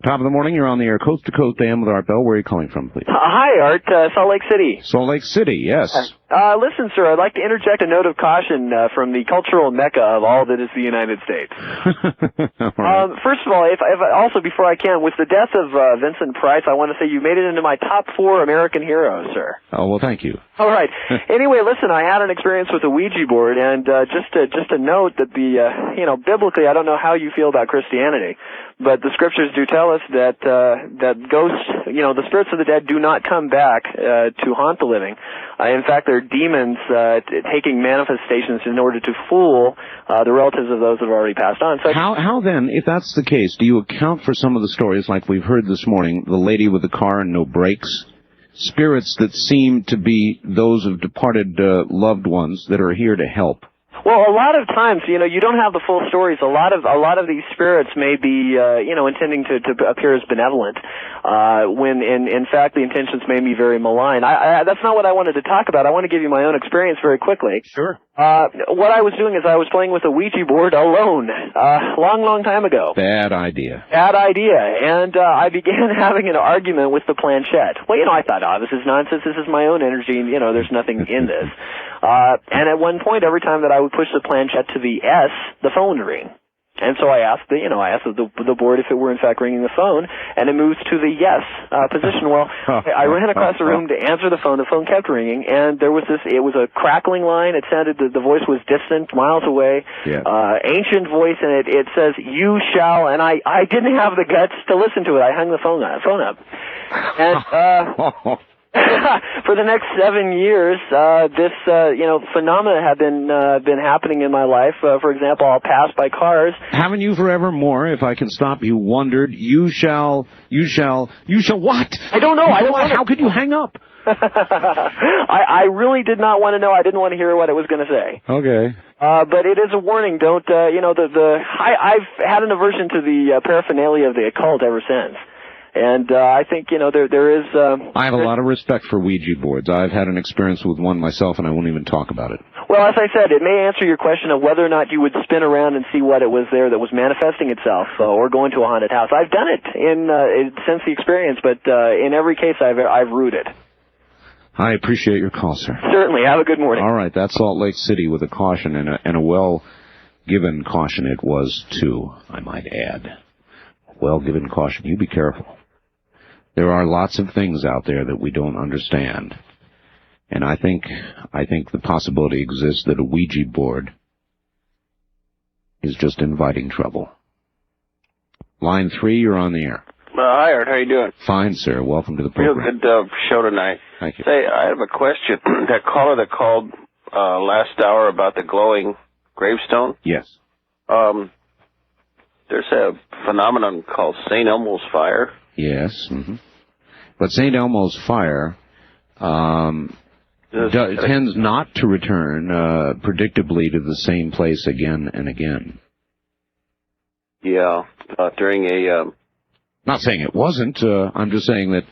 Top of the morning, you're on the air, coast to coast AM with Art Bell. Where are you calling from, please? Hi, Art. Salt Lake City. Salt Lake City, yes. Listen, sir, I'd like to interject a note of caution from the cultural mecca of all that is the United States. Right. First of all, also before I can, with the death of Vincent Price, I want to say you made it into my top 4 American heroes, sir. Oh, well, thank you. All right. Anyway, listen, I had an experience with the Ouija board, and just to note that biblically, I don't know how you feel about Christianity, but the scriptures do tell us that ghosts, the spirits of the dead do not come back to haunt the living. In fact, they're demons taking manifestations in order to fool the relatives of those that have already passed on. So how then, if that's the case, do you account for some of the stories like we've heard this morning, the lady with the car and no brakes, spirits that seem to be those of departed loved ones that are here to help? Well, a lot of times, you don't have the full stories. A lot of these spirits may be, intending to appear as benevolent, when in fact the intentions may be very malign. That's not what I wanted to talk about. I want to give you my own experience very quickly. Sure. What I was doing is I was playing with a Ouija board alone, long time ago. Bad idea. And I began having an argument with the planchette. Well, I thought, this is nonsense. This is my own energy, and, there's nothing in this. And at one point, every time that I would push the planchette to the S, the phone would ring. And so I asked the board if it were in fact ringing the phone, and it moves to the yes position. Well, I ran across the room to answer the phone. The phone kept ringing, and it was a crackling line. It sounded, the voice was distant, miles away, ancient voice, and it says, "You shall," and I didn't have the guts to listen to it. I hung the phone up. And, for the next 7 years, this phenomena have been happening in my life. For example, I'll pass by cars. Haven't you forevermore, if I can stop you, wondered, you shall what? I don't know. How could you hang up? I really did not want to know. I didn't want to hear what it was going to say. Okay. But it is a warning. Don't, I've had an aversion to the paraphernalia of the occult ever since. And I think, there is... I have a lot of respect for Ouija boards. I've had an experience with one myself, and I won't even talk about it. Well, as I said, it may answer your question of whether or not you would spin around and see what it was there that was manifesting itself, or go into a haunted house. I've done it since the experience, but in every case I've rooted. I appreciate your call, sir. Certainly. Have a good morning. All right, that's Salt Lake City with a caution, and a well-given caution it was, too, I might add. Well-given caution. You be careful. There are lots of things out there that we don't understand. And I think the possibility exists that a Ouija board is just inviting trouble. Line 3, you're on the air. Hi, Art. How you doing? Fine, sir. Welcome to the program. Real good show tonight. Thank you. Say, I have a question. That caller that called last hour about the glowing gravestone? Yes. There's a phenomenon called St. Elmo's fire. Yes. Mm-hmm. But St. Elmo's fire tends not to return predictably to the same place again and again. Yeah. During a... Not saying it wasn't. I'm just saying that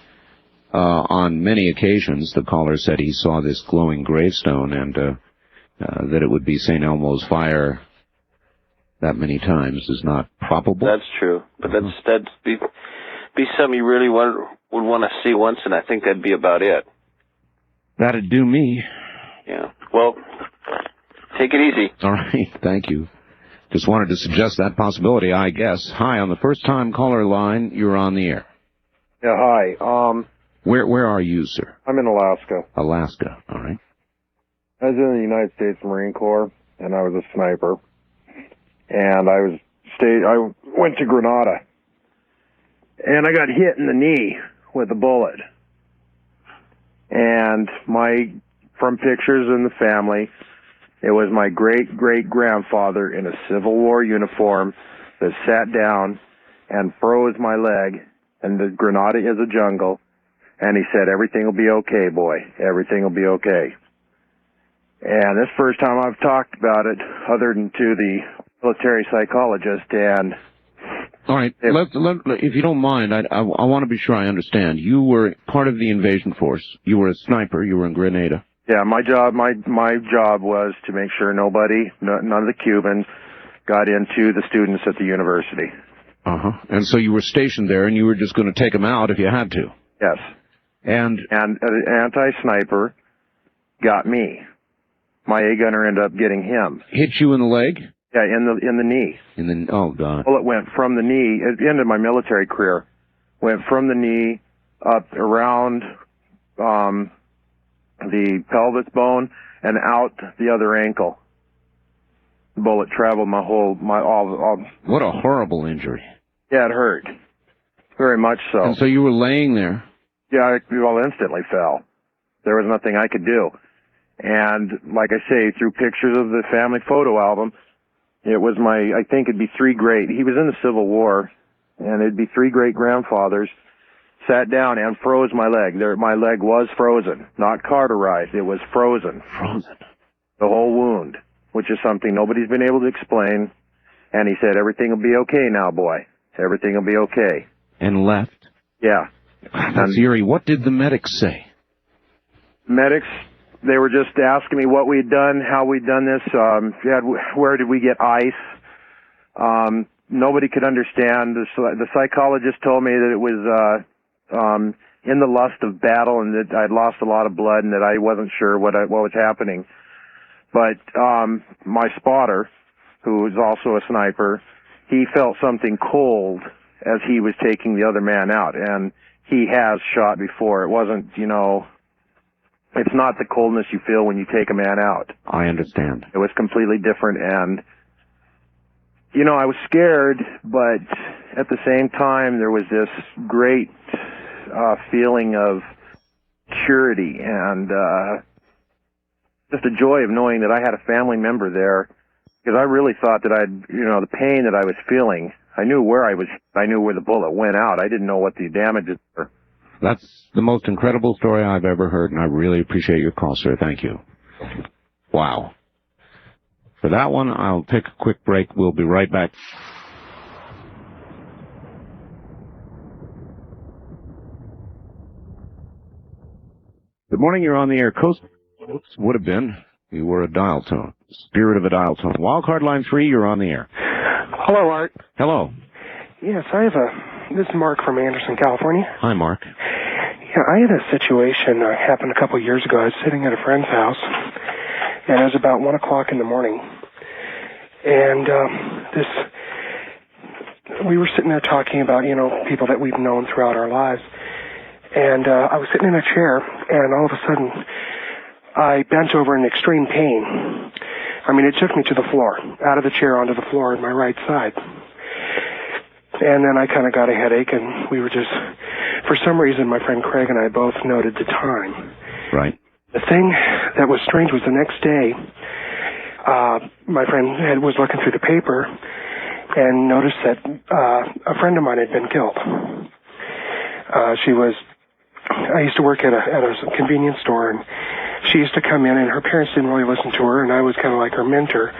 on many occasions the caller said he saw this glowing gravestone and that it would be St. Elmo's fire that many times is not probable. That's true. But that'd be something you really would want to see once, and I think that'd be about it. That'd do me. Yeah. Well, take it easy. All right. Thank you. Just wanted to suggest that possibility, I guess. Hi, on the first-time caller line, you're on the air. Yeah, hi. Where are you, sir? I'm in Alaska. Alaska. All right. I was in the United States Marine Corps, and I was a sniper. And I went to Grenada, and I got hit in the knee with a bullet. And from pictures in the family, it was my great-great-grandfather in a Civil War uniform that sat down and froze my leg. And the Grenada is a jungle. And he said, "Everything will be okay, boy. Everything will be okay." And this is the first time I've talked about it other than to the military psychologist. And all right, if you don't mind, I want to be sure I understand. You were part of the invasion force. You were a sniper. You were in Grenada. Yeah, my job was to make sure none of the Cubans got into the students at the university. Uh-huh. And so you were stationed there, and you were just going to take them out if you had to. Yes. And an anti-sniper got me. My A-gunner ended up getting him. Hit you in the leg? Yeah, in the knee. Oh, God. Well, it went from the knee, at the end of my military career, went from the knee up around the pelvis bone and out the other ankle. The bullet traveled all. What a horrible injury. Yeah, it hurt. Very much so. And so you were laying there? Yeah, I instantly fell. There was nothing I could do. And like I say, through pictures of the family photo album, it was I think it'd be he was in the Civil War, and it'd be 3 great-grandfathers sat down and froze my leg. My leg was frozen, not cauterized. It was frozen. Frozen. The whole wound, which is something nobody's been able to explain. And he said, "Everything will be okay now, boy. Everything will be okay." And left? Yeah. That's eerie. What did the medics say? Medics, they were just asking me what we'd done, how we'd done this, where did we get ice. Nobody could understand. The psychologist told me that it was in the lust of battle and that I'd lost a lot of blood and that I wasn't sure what was happening. But my spotter, who was also a sniper, he felt something cold as he was taking the other man out. And he has shot before. It wasn't, it's not the coldness you feel when you take a man out. I understand. It was completely different. And, I was scared, but at the same time, there was this great feeling of purity and just a joy of knowing that I had a family member there, because I really thought that the pain that I was feeling, I knew where the bullet went out. I didn't know what the damages were. That's the most incredible story I've ever heard, and I really appreciate your call, sir. Thank you. Wow. For that one, I'll take a quick break. We'll be right back. Good morning, you're on the air. Coast would have been. You were a dial tone. Spirit of a dial tone. Wildcard line 3, you're on the air. Hello, Art. Hello. Yes, this is Mark from Anderson, California. Hi, Mark. Yeah, I had a situation that happened a couple of years ago. I was sitting at a friend's house, and it was about 1 o'clock in the morning. And we were sitting there talking about, people that we've known throughout our lives. And I was sitting in a chair, and all of a sudden, I bent over in extreme pain. I mean, it took me to the floor, out of the chair onto the floor on my right side. And then I kind of got a headache, and we were just, for some reason, my friend Craig and I both noted the time. Right. The thing that was strange was the next day, my friend was looking through the paper and noticed that a friend of mine had been killed. I used to work at a convenience store, and she used to come in, and her parents didn't really listen to her, and I was kind of like her mentor.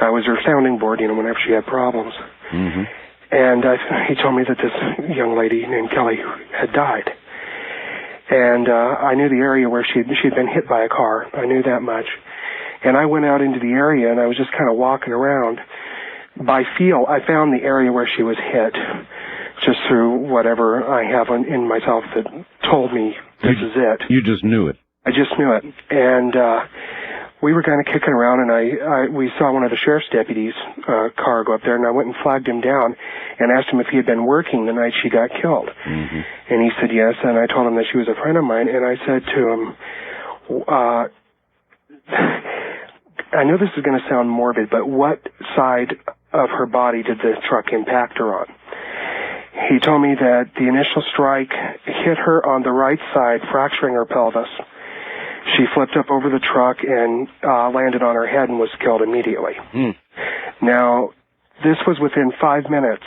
I was her sounding board, whenever she had problems. Mm-hmm. And he told me that this young lady named Kelly had died. And I knew the area where she'd been hit by a car. I knew that much. And I went out into the area, and I was just kind of walking around. By feel, I found the area where she was hit, just through whatever I have in myself that told me this is it. You just knew it. I just knew it. And we were kind of kicking around, and we saw one of the sheriff's deputies' car go up there, and I went and flagged him down and asked him if he had been working the night she got killed. Mm-hmm. And he said yes, and I told him that she was a friend of mine, and I said to him, I know this is going to sound morbid, but what side of her body did the truck impact her on? He told me that the initial strike hit her on the right side, fracturing her pelvis. She flipped up over the truck and landed on her head and was killed immediately. Mm. Now, this was within 5 minutes.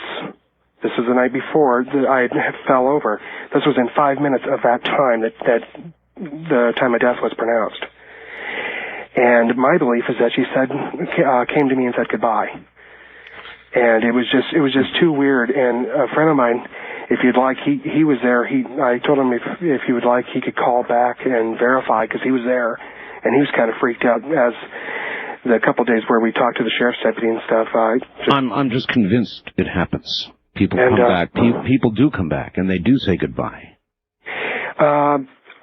This was the night before that I fell over. This was in 5 minutes of that time that the time of death was pronounced. And my belief is that she came to me and said goodbye. And it was just too weird. And a friend of mine, if you'd like, he was there. I told him if he would like, he could call back and verify, because he was there, and he was kind of freaked out. As the couple of days where we talked to the sheriff's deputy and stuff, I'm just convinced it happens. People come back. People do come back, and they do say goodbye.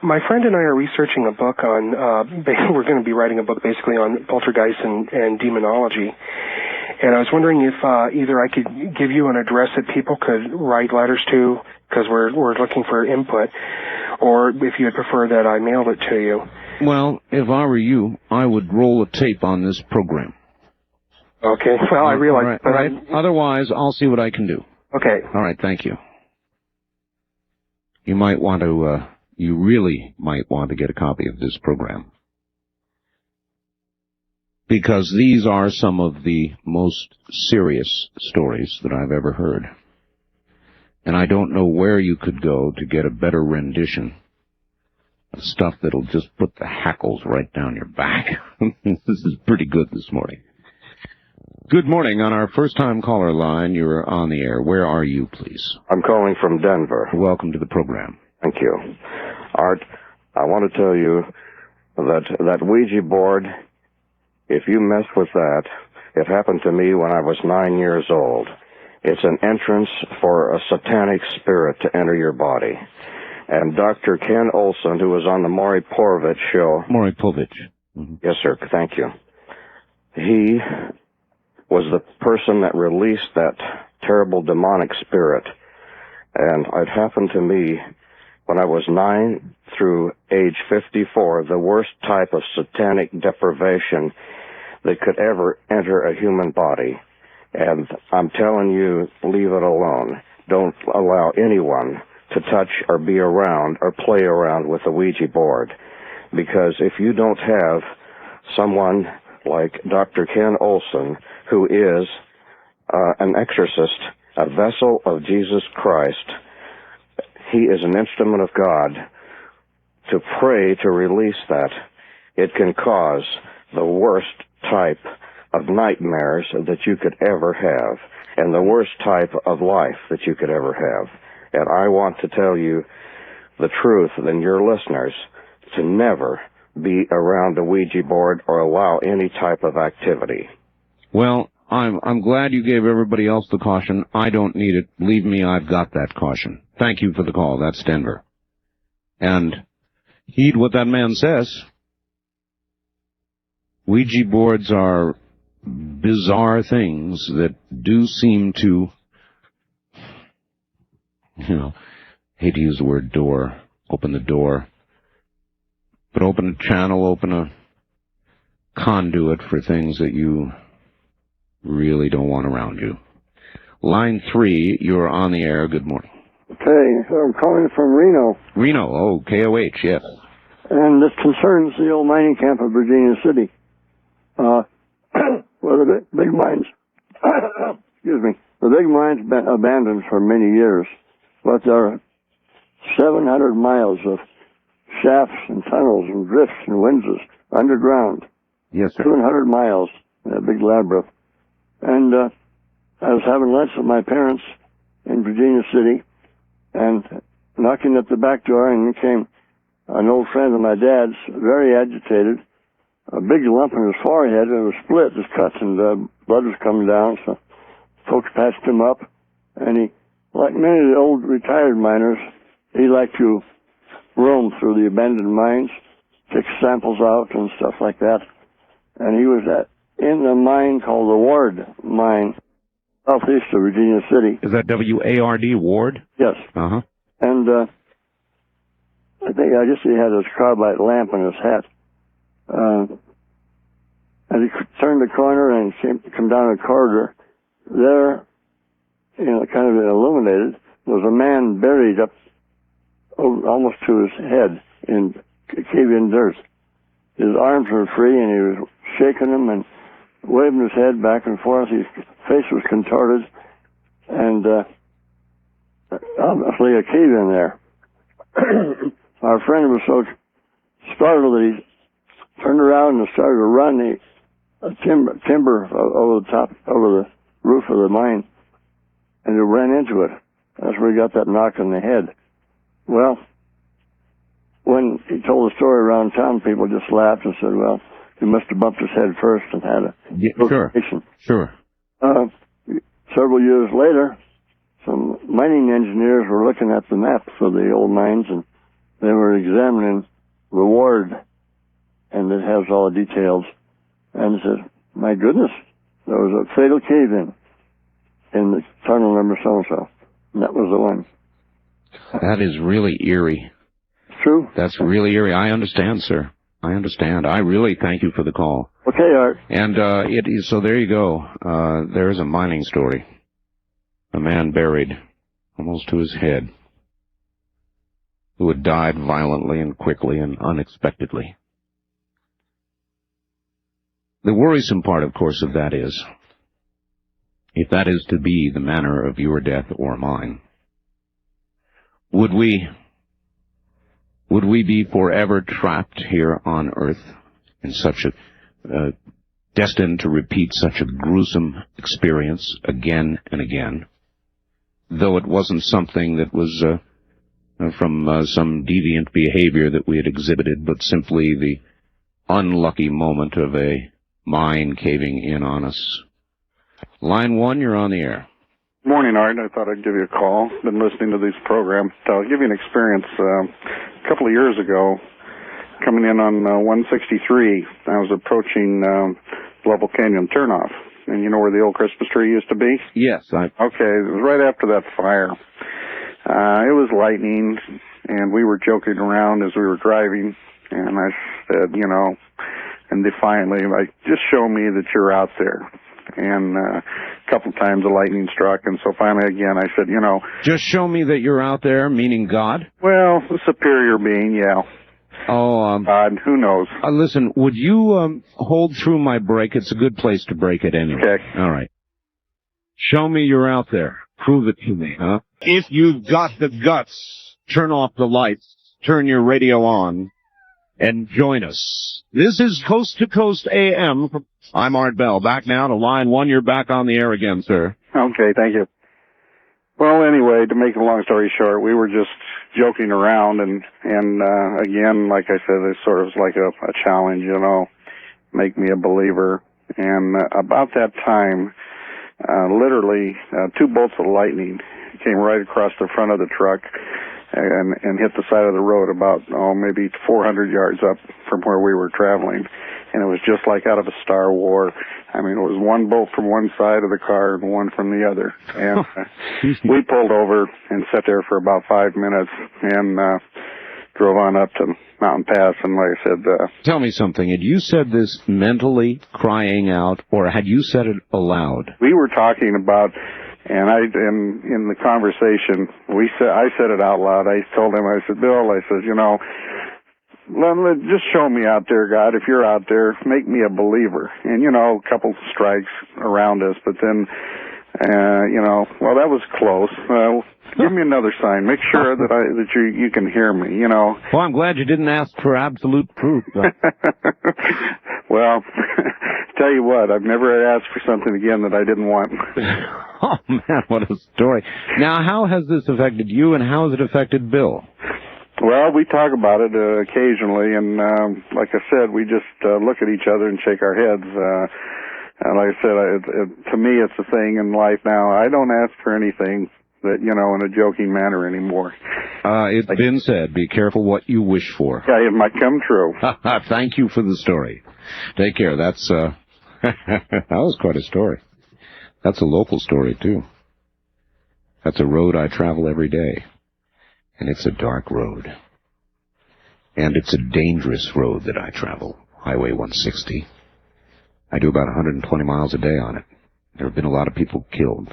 My friend and I are researching a book on. We're going to be writing a book basically on poltergeists and demonology. And I was wondering if either I could give you an address that people could write letters to, because we're looking for input, or if you would prefer that I mailed it to you. Well, if I were you, I would roll a tape on this program. Okay. Well, I realize. All right. Otherwise, I'll see what I can do. Okay. All right. Thank you. You might want to. You really might want to get a copy of this program, because these are some of the most serious stories that I've ever heard. And I don't know where you could go to get a better rendition of stuff that'll just put the hackles right down your back. This is pretty good this morning. Good morning. On our first-time caller line, you're on the air. Where are you, please? I'm calling from Denver. Welcome to the program. Thank you. Art, I want to tell you that Ouija board, if you mess with that, it happened to me when I was 9 years old. It's an entrance for a satanic spirit to enter your body. And Dr. Ken Olson, who was on the Maury Povich show... Maury Povich. Mm-hmm. Yes, sir. Thank you. He was the person that released that terrible demonic spirit. And it happened to me when I was 9 through age 54, the worst type of satanic deprivation that could ever enter a human body. And I'm telling you, leave it alone. Don't allow anyone to touch or be around or play around with a Ouija board. Because if you don't have someone like Dr. Ken Olson, who is an exorcist, a vessel of Jesus Christ, he is an instrument of God, to pray to release that, it can cause the worst type of nightmares that you could ever have, and the worst type of life that you could ever have. And I want to tell you the truth, and your listeners, to never be around the Ouija board or allow any type of activity. Well, I'm glad you gave everybody else the caution. I don't need it. Believe me, I've got that caution. Thank you for the call. That's Denver. And heed what that man says. Ouija boards are bizarre things that do seem to, hate to use the word door, open the door, but open a channel, open a conduit for things that you really don't want around you. Line 3, you're on the air. Good morning. Okay, so I'm calling from Reno. Reno, oh, KOH, yes. And this concerns the old mining camp of Virginia City. Where the big mines, excuse me, the big mines been abandoned for many years, but there are 700 miles of shafts and tunnels and drifts and winzes underground. Yes, sir. 200 miles, a big labyrinth. And I was having lunch with my parents in Virginia City, and knocking at the back door, and in came an old friend of my dad's, very agitated, a big lump in his forehead, and it was split, his cuts, and blood was coming down, so folks patched him up, and he, like many of the old retired miners, he liked to roam through the abandoned mines, pick samples out and stuff like that, and he was in a mine called the Ward Mine, southeast of Virginia City. Is that W-A-R-D, Ward? Yes. Uh-huh. And I guess he had his carbide lamp in his hat. And he turned the corner and come down a corridor. There, kind of illuminated, was a man buried up almost to his head in cave-in dirt. His arms were free, and he was shaking them and waving his head back and forth. His face was contorted, and obviously a cave in there. Our friend was so startled that he turned around and started to run timber over the roof of the mine, and he ran into it. That's where he got that knock on the head. Well, when he told the story around town, people just laughed and said, well, he must have bumped his head first and had a location. Sure. Several years later, some mining engineers were looking at the maps of the old mines, and they were examining the Ward, and it has all the details. And they said, my goodness, there was a fatal cave-in the tunnel number so-and-so. And that was the one. That is really eerie. True. That's really eerie. I understand, sir. I understand. I really thank you for the call. Okay, Art. And so there you go. There's a mining story. A man buried almost to his head, who had died violently and quickly and unexpectedly. The worrisome part, of course, of that is, if that is to be the manner of your death or mine, would we be forever trapped here on Earth in such a, destined to repeat such a gruesome experience again and again, though it wasn't something that was from some deviant behavior that we had exhibited, but simply the unlucky moment of a mine caving in on us? Line 1, you're on the air. Morning, Art. I thought I'd give you a call. Been listening to these programs. I'll give you an experience. A couple of years ago, coming in on 163, I was approaching Level Canyon turnoff. And you know where the old Christmas tree used to be? Yes. Okay, it was right after that fire. It was lightning, and we were joking around as we were driving, and I said, and defiantly, like, just show me that you're out there. And a couple times the lightning struck, and so finally again I said, Just show me that you're out there, meaning God? Well, the superior being, yeah. Oh, God, who knows? Listen, would you hold through my break? It's a good place to break it anyway. Okay. All right. Show me you're out there. Prove it to me, huh? If you've got the guts, turn off the lights, turn your radio on, and join us. This is Coast to Coast AM. I'm Art Bell. Back now to line 1. You're back on the air again, sir. Okay, thank you. Well, anyway, to make a long story short, we were just joking around, and again, like I said, it sort of was like a challenge, you know, make me a believer. And about that time, literally, 2 bolts of lightning came right across the front of the truck and hit the side of the road about, maybe 400 yards up from where we were traveling. And it was just like out of a Star Wars. I mean, it was 1 bolt from one side of the car and 1 from the other. And we pulled over and sat there for about 5 minutes and drove on up to Mountain Pass. And like I said... Tell me something. Had you said this mentally, crying out, or had you said it aloud? We were talking about... And in the conversation, I said it out loud. I told him, I said, Bill, I said, you know, just show me out there, God. If you're out there, make me a believer. And, you know, a couple strikes around us, but then, you know, well, that was close. Give me another sign. Make sure that you can hear me, you know. Well, I'm glad you didn't ask for absolute proof. Well, tell you what, I've never asked for something again that I didn't want. Oh, man, what a story. Now, how has this affected you, and how has it affected Bill? Well, we talk about it occasionally, and like I said, we just look at each other and shake our heads. And like I said, to me, it's a thing in life now. I don't ask for anything that, you know, in a joking manner anymore. It's been said, be careful what you wish for. Yeah, it might come true. Thank you for the story. Take care. That's, that was quite a story. That's a local story, too. That's a road I travel every day. And it's a dark road. And it's a dangerous road that I travel, Highway 160. I do about 120 miles a day on it. There have been a lot of people killed.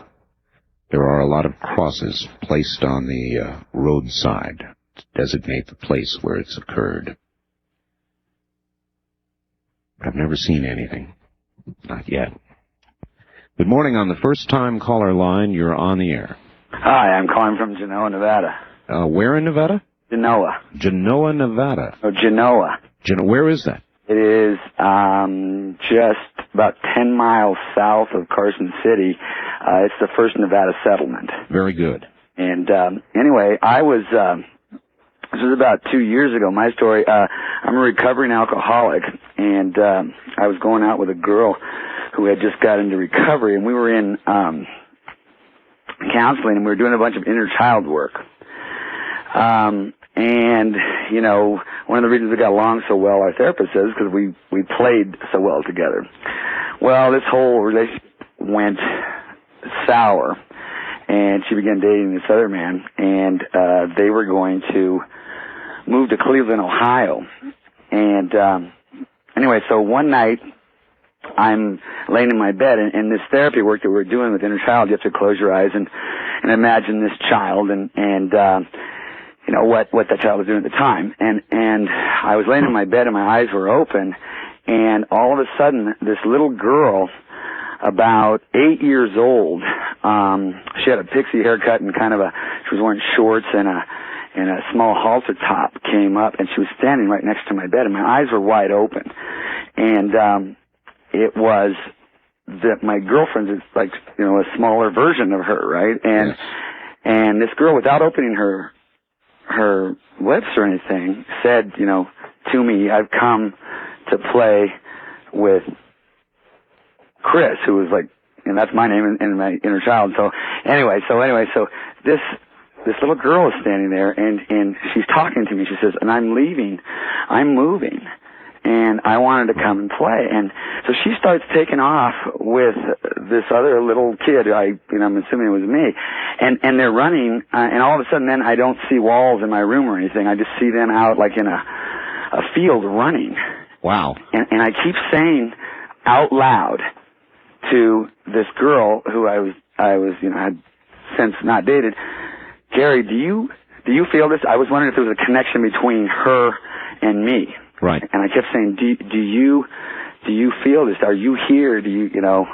There are a lot of crosses placed on the roadside to designate the place where it's occurred. But I've never seen anything. Not yet. Good morning. On the first-time caller line, you're on the air. Hi, I'm calling from Genoa, Nevada. Where in Nevada? Genoa. Genoa, Nevada. Oh, Genoa. Where is that? It is just about 10 miles south of Carson City. It's the first Nevada settlement. Very good. And anyway, this was about 2 years ago. My story, I'm a recovering alcoholic, and I was going out with a girl who had just got into recovery, and we were in counseling, and we were doing a bunch of inner child work. And, you know, one of the reasons we got along so well, our therapist says, because we played so well together. Well, this whole relationship went sour, and she began dating this other man, and they were going to move to Cleveland, Ohio. And anyway, so one night, I'm laying in my bed, and this therapy work that we're doing with inner child, you have to close your eyes and imagine this child and you know, what that child was doing at the time. And I was laying in my bed and my eyes were open, and all of a sudden, this little girl, about 8 years old, she had a pixie haircut and she was wearing shorts and a small halter top, came up, and she was standing right next to my bed, and my eyes were wide open. And it was that my girlfriend is like, you know, a smaller version of her, right? And yes. And this girl, without opening her lips or anything, said, you know, to me, I've come to play with Chris, who was like, and that's my name in my inner child. So anyway, this little girl is standing there, and she's talking to me. She says, and I'm leaving. I'm moving. And I wanted to come and play. And so she starts taking off with this other little kid. I'm assuming it was me. And they're running, and all of a sudden then I don't see walls in my room or anything. I just see them out like in a field running. Wow. And I keep saying out loud to this girl who I was, you know, had since not dated, Gary, do you feel this? I was wondering if there was a connection between her and me. Right. And I kept saying, do you feel this? Are you here? Do you know,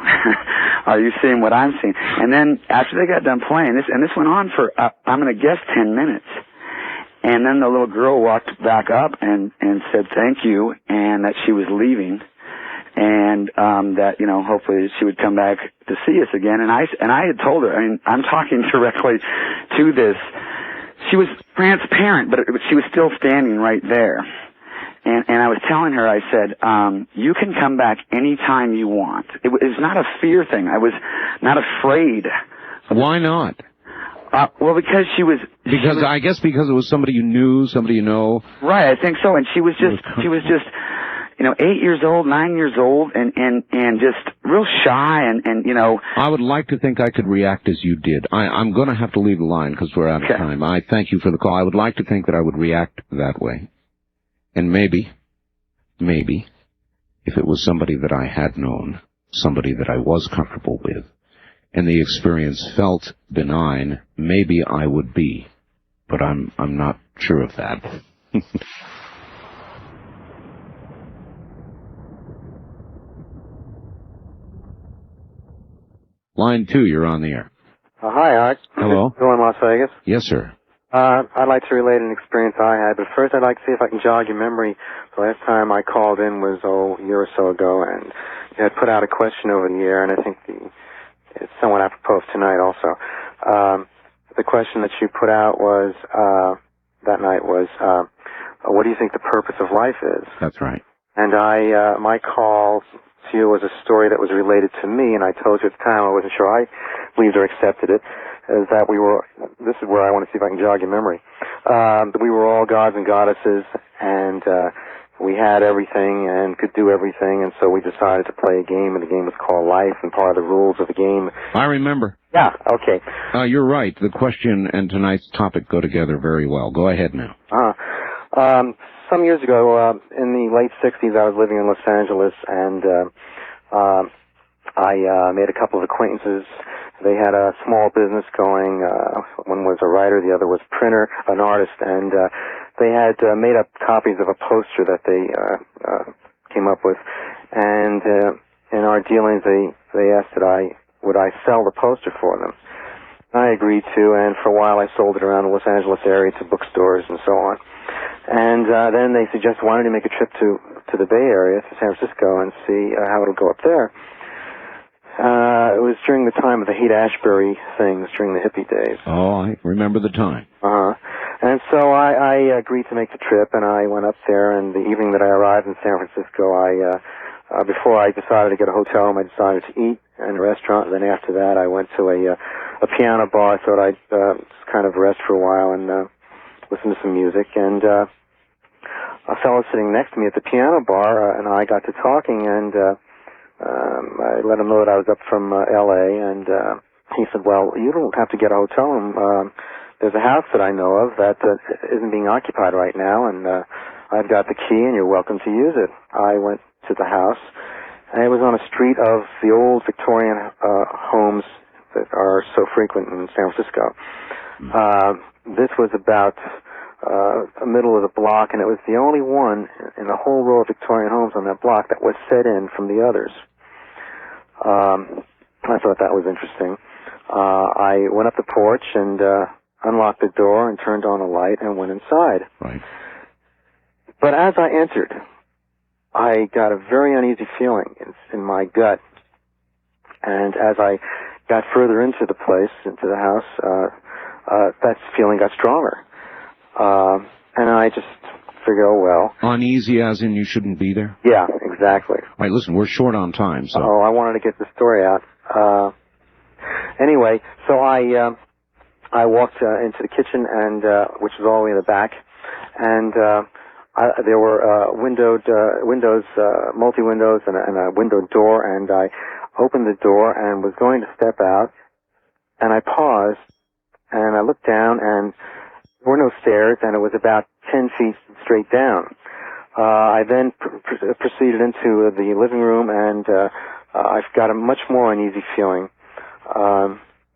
are you seeing what I'm seeing? And then after they got done playing this, and this went on for, I'm going to guess 10 minutes. And then the little girl walked back up and said thank you, and that she was leaving. and that, you know, hopefully she would come back to see us again. And I had told her, I mean, I'm talking directly to this. She was transparent, but she was still standing right there. And I was telling her, I said, you can come back anytime you want. It was not a fear thing. I was not afraid. Why not? Well, because I guess because it was somebody you knew, somebody you know. Right, I think so. And she was just, you know, 8 years old, 9 years old, and just real shy, and you know. I would like to think I could react as you did. I'm going to have to leave the line because we're out of time. I thank you for the call. I would like to think that I would react that way. And maybe, if it was somebody that I had known, somebody that I was comfortable with, and the experience felt benign, maybe I would be. But I'm not sure of that. Line 2, you're on the air. Hi, Art. Hello. Hello in Las Vegas. Yes, sir. I'd like to relate an experience I had, but first I'd like to see if I can jog your memory. The last time I called in was, a year or so ago, and you had put out a question over the air, and I think it's somewhat apropos of tonight also. The question that you put out was, that night was, what do you think the purpose of life is? That's right. And my call to you was a story that was related to me, and I told you at the time I wasn't sure I believed or accepted it, is that this is where I want to see if I can jog your memory, that we were all gods and goddesses, and we had everything and could do everything, and so we decided to play a game, and the game was called life, and part of the rules of the game. I remember. Yeah, okay. You're right. The question and tonight's topic go together very well. Go ahead now. Some years ago, in the late 60s, I was living in Los Angeles, and I made a couple of acquaintances. They had a small business going. One was a writer, the other was a printer, an artist, and they had made up copies of a poster that they came up with. And in our dealings, they asked would I sell the poster for them. I agreed to, and for a while I sold it around the Los Angeles area to bookstores and so on. And then they suggested, why don't you make a trip to the Bay Area, to San Francisco, and see how it'll go up there. It was during the time of the Haight-Ashbury things, during the hippie days. Oh, I remember the time. And so I agreed to make the trip, and I went up there, and the evening that I arrived in San Francisco, before I decided to get a hotel room, I decided to eat in a restaurant, and then after that I went to a piano bar. I thought I'd just kind of rest for a while and listen to some music, and a fellow sitting next to me at the piano bar, and I got to talking, and I let him know that I was up from L.A., and he said, well, you don't have to get a hotel room. There's a house that I know of that isn't being occupied right now, and I've got the key, and you're welcome to use it. I went to the house, and it was on a street of the old Victorian homes that are so frequent in San Francisco. This was about the middle of the block, and it was the only one in the whole row of Victorian homes on that block that was set in from the others. I thought that was interesting. I went up the porch and unlocked the door and turned on a light and went inside. Right. But as I entered, I got a very uneasy feeling in my gut. And as I got further into the place, into the house, that feeling got stronger. And I just figured, oh, well. Uneasy as in you shouldn't be there? Yeah, exactly. All right, listen, we're short on time, so. Oh, I wanted to get the story out. Anyway, so I walked into the kitchen, and which was all the way in the back, and there were windows, multi-windows, and a window door, and I opened the door and was going to step out, and I paused, and I looked down, and there were no stairs, and it was about 10 feet straight down. I then proceeded into the living room, and I've got a much more uneasy feeling.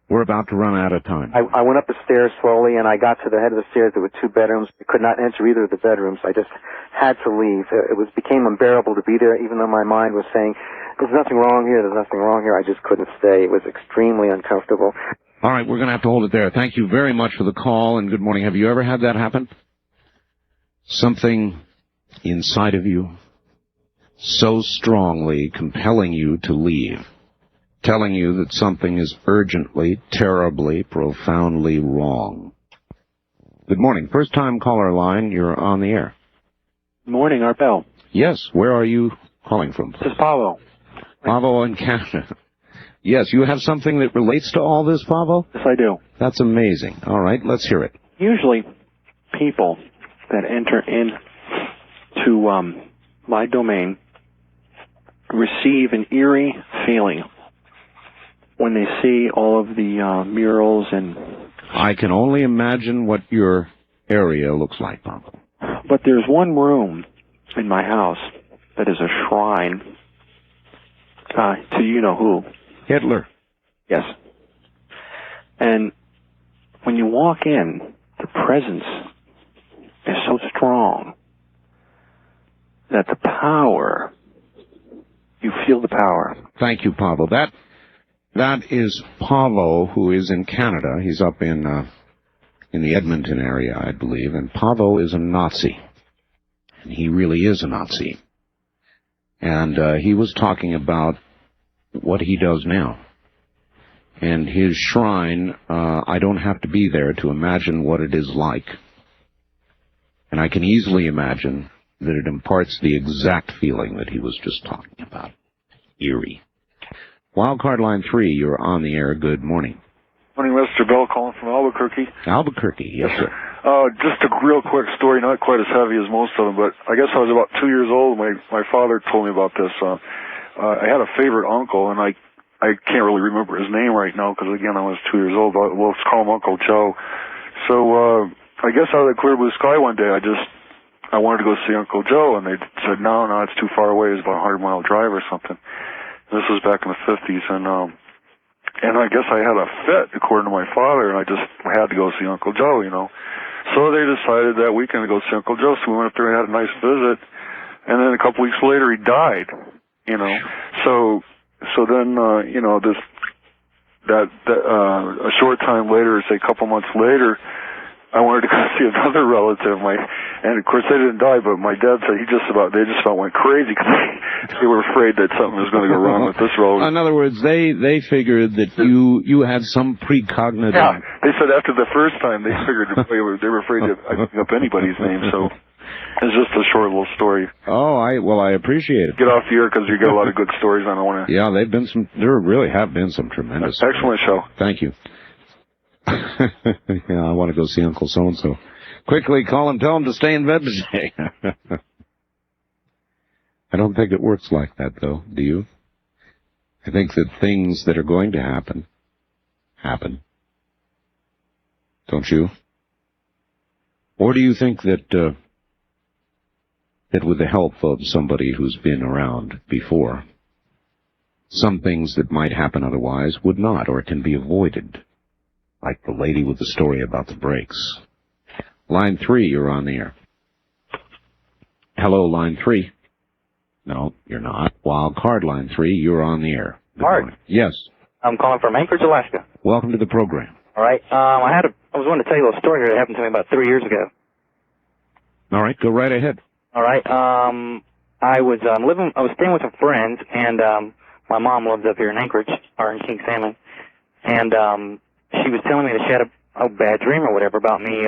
We're about to run out of time. I went up the stairs slowly, and I got to the head of the stairs. There were 2 bedrooms. I could not enter either of the bedrooms. I just had to leave. It became unbearable to be there, even though my mind was saying, there's nothing wrong here, there's nothing wrong here. I just couldn't stay. It was extremely uncomfortable. All right, we're going to have to hold it there. Thank you very much for the call, and good morning. Have you ever had that happen? Something inside of you so strongly compelling you to leave, telling you that something is urgently, terribly, profoundly wrong. Good morning. First-time caller line, you're on the air. Morning, Art Bell. Yes, where are you calling from? This is Pavo. Pavo in Canada. Yes, you have something that relates to all this, Pavo? Yes, I do. That's amazing. All right, let's hear it. Usually, people that enter into my domain receive an eerie feeling when they see all of the murals and... I can only imagine what your area looks like, Pavo. But there's one room in my house that is a shrine to you-know-who. Hitler. Yes. And when you walk in, the presence is so strong that the power, you feel the power. Thank you, Pavo. That is Pavo, who is in Canada. He's up in the Edmonton area, I believe. And Pavo is a Nazi. And he really is a Nazi. And he was talking about what he does now. And his shrine, I don't have to be there to imagine what it is like. And I can easily imagine that it imparts the exact feeling that he was just talking about. Eerie. Wildcard line 3, you're on the air. Good morning. Morning, Mr. Bell, calling from Albuquerque. Albuquerque, yes, sir. Just a real quick story, not quite as heavy as most of them, but I guess I was about 2 years old. My father told me about this. I had a favorite uncle, and I can't really remember his name right now because, again, I was 2 years old. But let's call him Uncle Joe. So I guess out of the clear blue sky one day, I wanted to go see Uncle Joe, and they said, no, it's too far away. It's about a 100-mile drive or something. This was back in the 50s, and I guess I had a fit, according to my father, and I just had to go see Uncle Joe, you know. So they decided that weekend to go see Uncle Joe, so we went up there and had a nice visit, and then a couple weeks later he died, you know. So then, you know, a short time later, say a couple months later, I wanted to go see another relative, and of course they didn't die, but my dad said they just about went crazy because they were afraid that something was going to go wrong with this relative. In other words, they figured that you had some precognitive. Yeah, they said after the first time they figured they were afraid to bring up anybody's name. So it's just a short little story. Oh, I appreciate it. Get off the air because you get a lot of good stories. I don't want to. Yeah, there really have been some tremendous. Excellent show. Thank you. Yeah, I want to go see Uncle So-and-so. Quickly call him, tell him to stay in bed today. I don't think it works like that, though, do you? I think that things that are going to happen. Don't you? Or do you think that with the help of somebody who's been around before, some things that might happen otherwise would not, or can be avoided? Like the lady with the story about the brakes. Line 3, you're on the air. Hello, line 3. No, you're not. Wild card line 3, you're on the air. Art. Yes. I'm calling from Anchorage, Alaska. Welcome to the program. All right. I was wanting to tell you a little story here that happened to me about 3 years ago. All right, go right ahead. All right. I was staying with a friend, and my mom lives up here in Anchorage, or in King Salmon, and she was telling me that she had a bad dream or whatever about me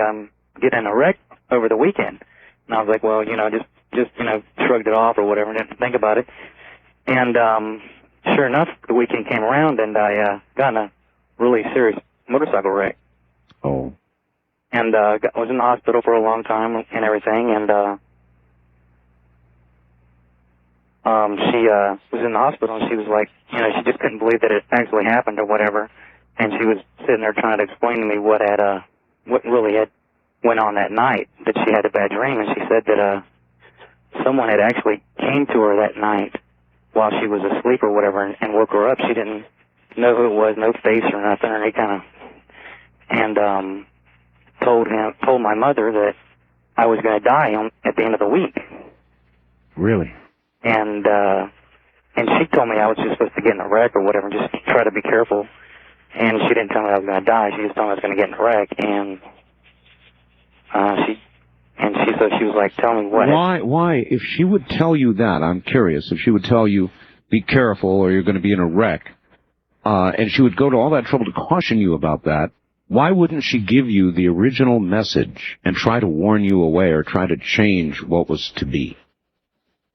getting in a wreck over the weekend. And I was like, well, just shrugged it off or whatever, didn't think about it. And sure enough, the weekend came around, and I got in a really serious motorcycle wreck. Oh. And was in the hospital for a long time and everything, and she was in the hospital, and she was like, she just couldn't believe that it actually happened or whatever. And she was sitting there trying to explain to me what really had went on that night, that she had a bad dream. And she said that someone had actually came to her that night while she was asleep or whatever and woke her up. She didn't know who it was, no face or nothing, or any kind of, and told my mother that I was going to die at the end of the week. Really? And she told me I was just supposed to get in a wreck or whatever, and just try to be careful. And she didn't tell me I was going to die. She just told me I was going to get in a wreck. And she And she was like, tell me what. Why, if she would tell you that, I'm curious, if she would tell you, be careful or you're going to be in a wreck, and she would go to all that trouble to caution you about that, why wouldn't she give you the original message and try to warn you away or try to change what was to be?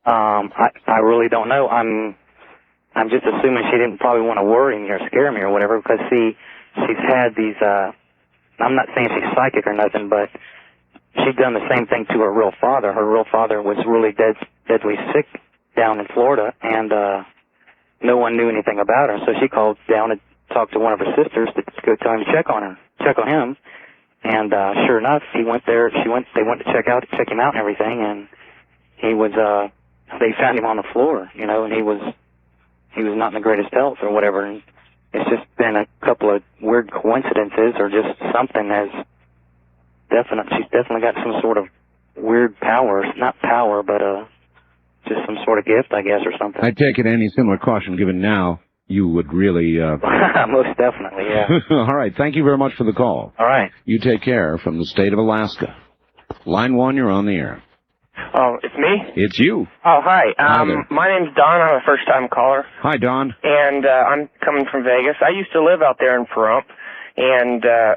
I really don't know. I'm just assuming she didn't probably want to worry me or scare me or whatever, because she's had these, I'm not saying she's psychic or nothing, but she'd done the same thing to her real father. Her real father was really deadly sick down in Florida, and no one knew anything about her. So she called down and talked to one of her sisters to go tell him to check on him. And sure enough, he went there. They went to check him out and everything, and he was. They found him on the floor, you know, and he was not in the greatest health or whatever. And it's just been a couple of weird coincidences or just something has she's definitely got some sort of weird powers, not power, but just some sort of gift, I guess, or something. I take it any similar caution given now, you would really... Most definitely, yeah. All right, thank you very much for the call. All right. You take care from the state of Alaska. Line 1, you're on the air. Oh, it's me? It's you. Oh, hi. Hi there. My name's Don. I'm a first-time caller. Hi, Don. And I'm coming from Vegas. I used to live out there in Pahrump, and I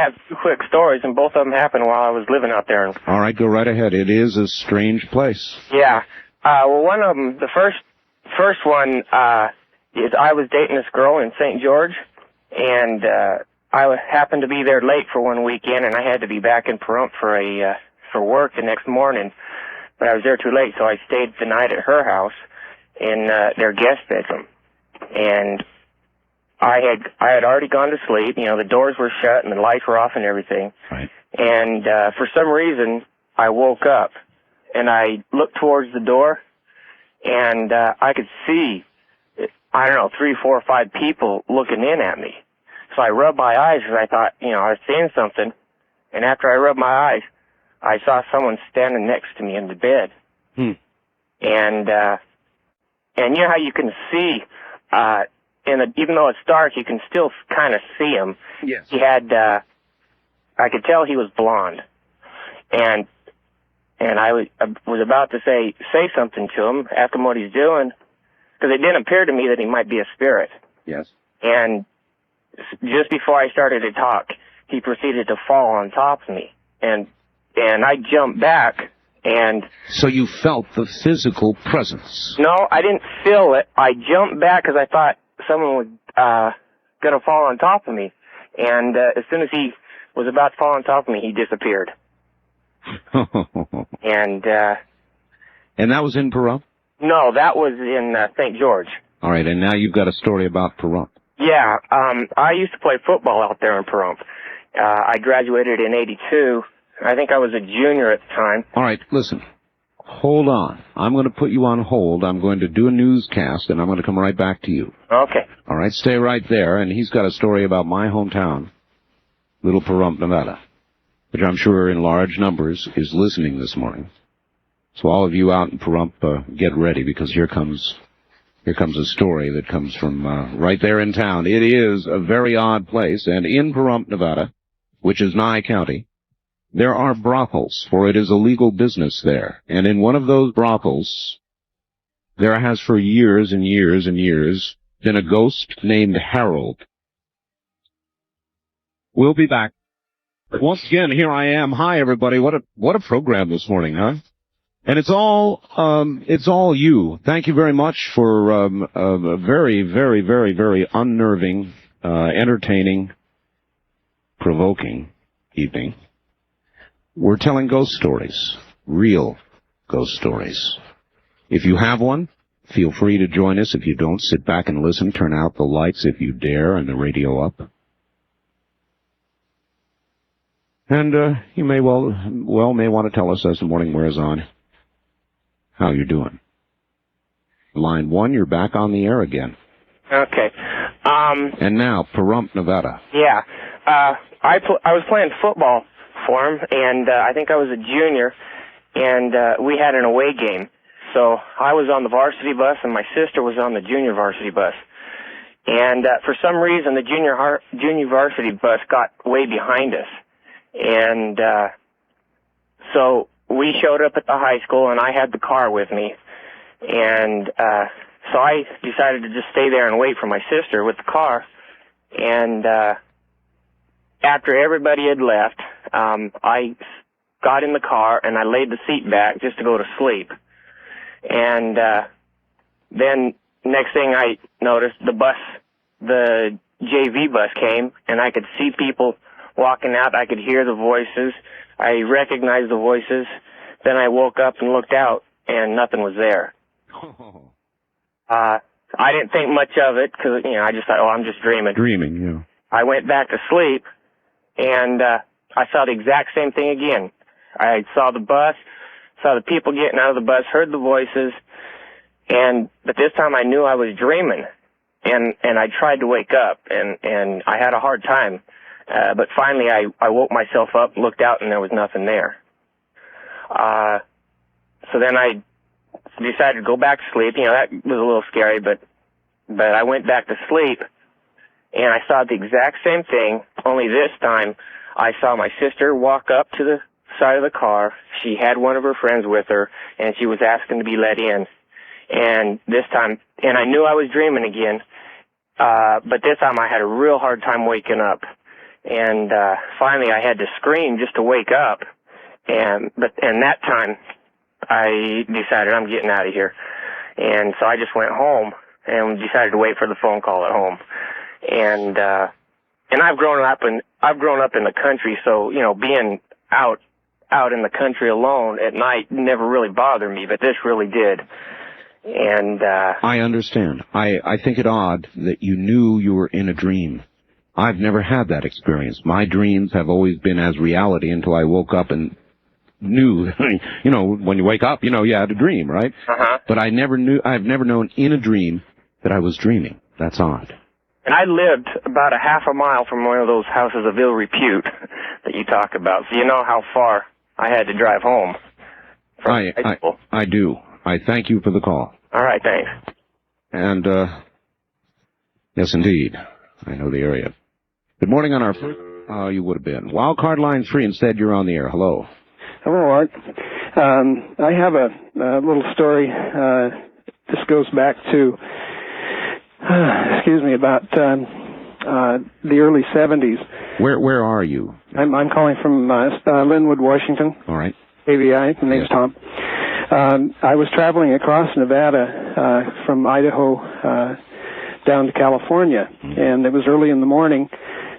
have 2 quick stories, and both of them happened while I was living out there. All right, go right ahead. It is a strange place. Yeah. Well, one of them, the first one is I was dating this girl in St. George, and I happened to be there late for one weekend, and I had to be back in Pahrump for work the next morning, but I was there too late, so I stayed the night at her house in their guest bedroom. And I had already gone to sleep. You know, the doors were shut and the lights were off and everything. Right. And for some reason, I woke up and I looked towards the door, and I could see, I don't know, 3, 4, 5 people looking in at me. So I rubbed my eyes because I thought, you know, I was seeing something. And after I rubbed my eyes, I saw someone standing next to me in the bed. And you know how you can see, even though it's dark, you can still kind of see him. Yes. He had, I could tell he was blonde. And I was about to say something to him, ask him what he's doing, because it didn't appear to me that he might be a spirit. Yes. And just before I started to talk, he proceeded to fall on top of me. And I jumped back, and... So you felt the physical presence? No, I didn't feel it. I jumped back because I thought someone was going to fall on top of me. And as soon as he was about to fall on top of me, he disappeared. And that was in Pahrump? No, that was in St. George. All right, and now you've got a story about Pahrump. Yeah, I used to play football out there in Pahrump. I graduated in '82. I think I was a junior at the time. All right, listen. Hold on. I'm going to put you on hold. I'm going to do a newscast, and I'm going to come right back to you. Okay. All right, stay right there. And he's got a story about my hometown, Little Pahrump, Nevada, which I'm sure in large numbers is listening this morning. So all of you out in Pahrump, get ready, because here comes a story that comes from right there in town. It is a very odd place, and in Pahrump, Nevada, which is Nye County, there are brothels, for it is a legal business there. And in one of those brothels, there has for years and years and years been a ghost named Harold. We'll be back. Once again, here I am. Hi, everybody. What a program this morning, huh? And it's all you. Thank you very much for a very, very, very, very unnerving, entertaining, provoking evening. We're telling ghost stories, real ghost stories. If you have one, feel free to join us. If you don't, sit back and listen. Turn out the lights if you dare and the radio up. And you may want to tell us as the morning wears on how you're doing. Line 1, you're back on the air again. Okay. And now, Pahrump, Nevada. Yeah. I was playing football for him, and I think I was a junior, and we had an away game. So I was on the varsity bus, and my sister was on the junior varsity bus. And for some reason, the junior varsity bus got way behind us. And So we showed up at the high school, and I had the car with me. And so I decided to just stay there and wait for my sister with the car. And after everybody had left, I got in the car, and I laid the seat back just to go to sleep. And then next thing I noticed, the JV bus came, and I could see people walking out. I could hear the voices. I recognized the voices. Then I woke up and looked out, and nothing was there. I didn't think much of it because, I just thought, I'm just dreaming. Dreaming, yeah. I went back to sleep, and I saw the exact same thing again. I saw the bus, saw the people getting out of the bus, heard the voices, but this time I knew I was dreaming, and I tried to wake up, and I had a hard time. But finally I woke myself up, looked out, and there was nothing there. So then I decided to go back to sleep. That was a little scary, but I went back to sleep, and I saw the exact same thing, only this time I saw my sister walk up to the side of the car. She had one of her friends with her, and she was asking to be let in. And this time, and I knew I was dreaming again, but this time I had a real hard time waking up. And finally I had to scream just to wake up. And that time I decided I'm getting out of here. And so I just went home and decided to wait for the phone call at home. And I've grown up in the country, so being out in the country alone at night never really bothered me, but this really did. And I understand. I think it odd that you knew you were in a dream. I've never had that experience. My dreams have always been as reality until I woke up and knew, when you wake up, you had a dream, right? Uh-huh. But I've never known in a dream that I was dreaming. That's odd. And I lived about a half a mile from one of those houses of ill repute that you talk about, so you know how far I had to drive home from high school. I do. I thank you for the call. All right, thanks. And, yes, indeed. I know the area. Good morning on our first... you would have been. Wildcard line 3, instead you're on the air. Hello. Hello, Art. I have a little story. This goes back to, about the early 70s. Where are you? I'm calling from Linwood, Washington. All right. AVI. My name's Tom. I was traveling across Nevada from Idaho down to California, and it was early in the morning,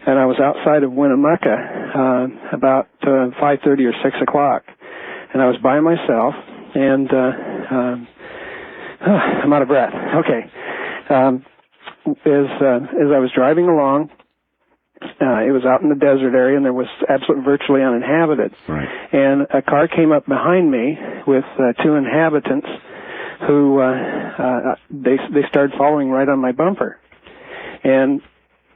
and I was outside of Winnemucca about 5:30 or 6 o'clock, and I was by myself, and I'm out of breath. Okay. As I was driving along, it was out in the desert area, and there was virtually uninhabited. Right. And a car came up behind me with two inhabitants who they started following right on my bumper. And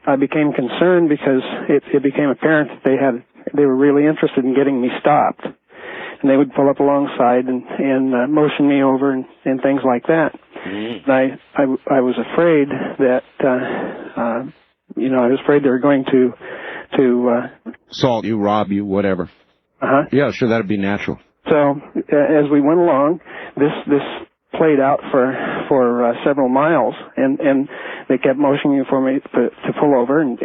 I became concerned because it became apparent that they were really interested in getting me stopped. And they would pull up alongside and motion me over and things like that. Mm-hmm. And I was afraid that I was afraid they were going to assault you, rob you, whatever. Uh-huh. Yeah, sure, that'd be natural. So as we went along, this played out for several miles, and they kept motioning for me to pull over, and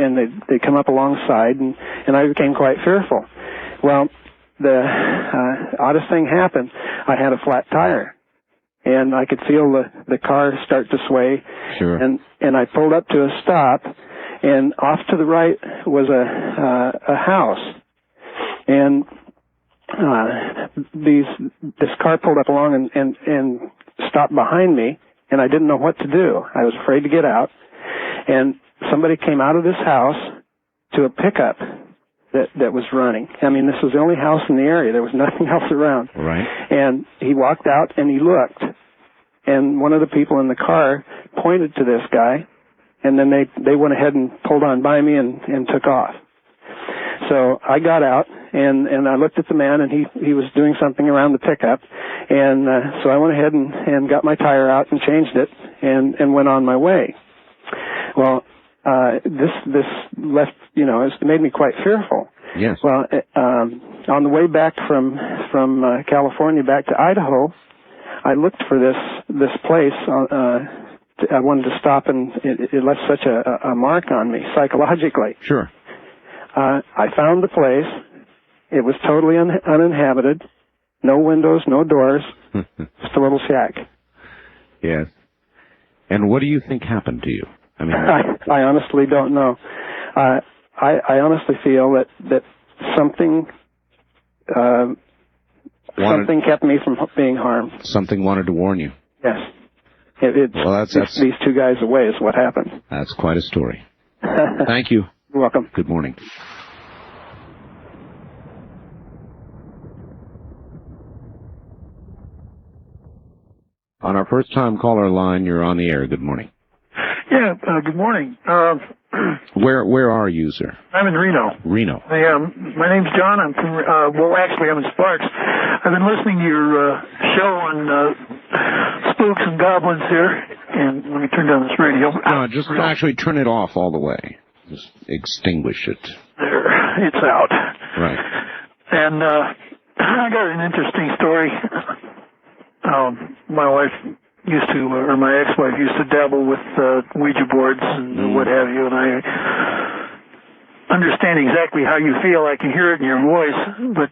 they come up alongside, and I became quite fearful. Well, the oddest thing happened. I had a flat tire, and I could feel the car start to sway. Sure. And I pulled up to a stop, and off to the right was a house, and this car pulled up along and stopped behind me, and I didn't know what to do. I was afraid to get out, and somebody came out of this house to a pickup that was running. I mean, this was the only house in the area. There was nothing else around. Right. And he walked out and he looked, and one of the people in the car pointed to this guy, and then they went ahead and pulled on by me and took off. So I got out, and I looked at the man, and he was doing something around the pickup, and so I went ahead and got my tire out and changed it and went on my way. Well, this left, it made me quite fearful. Yes. Well, on the way back from California back to Idaho, I looked for this place. I wanted to stop, and it left such a mark on me psychologically. Sure. I found the place. It was totally uninhabited. No windows, no doors. Just a little shack. Yes. And what do you think happened to you? I mean, I honestly don't know. I honestly feel that something something kept me from being harmed. Something wanted to warn you. Yes. It's these two guys away is what happened. That's quite a story. Thank you. You're welcome. Good morning. On our first-time caller line, you're on the air. Good morning. Yeah, good morning. Where are you, sir? I'm in Reno. Reno. My name's John. I'm from, I'm in Sparks. I've been listening to your show on spooks and goblins here, and let me turn down this radio. No, just actually turn it off all the way. Just extinguish it. There, it's out. Right. And I got an interesting story. My wife used to, or my ex-wife used to dabble with Ouija boards and what have you, and I understand exactly how you feel. I can hear it in your voice, but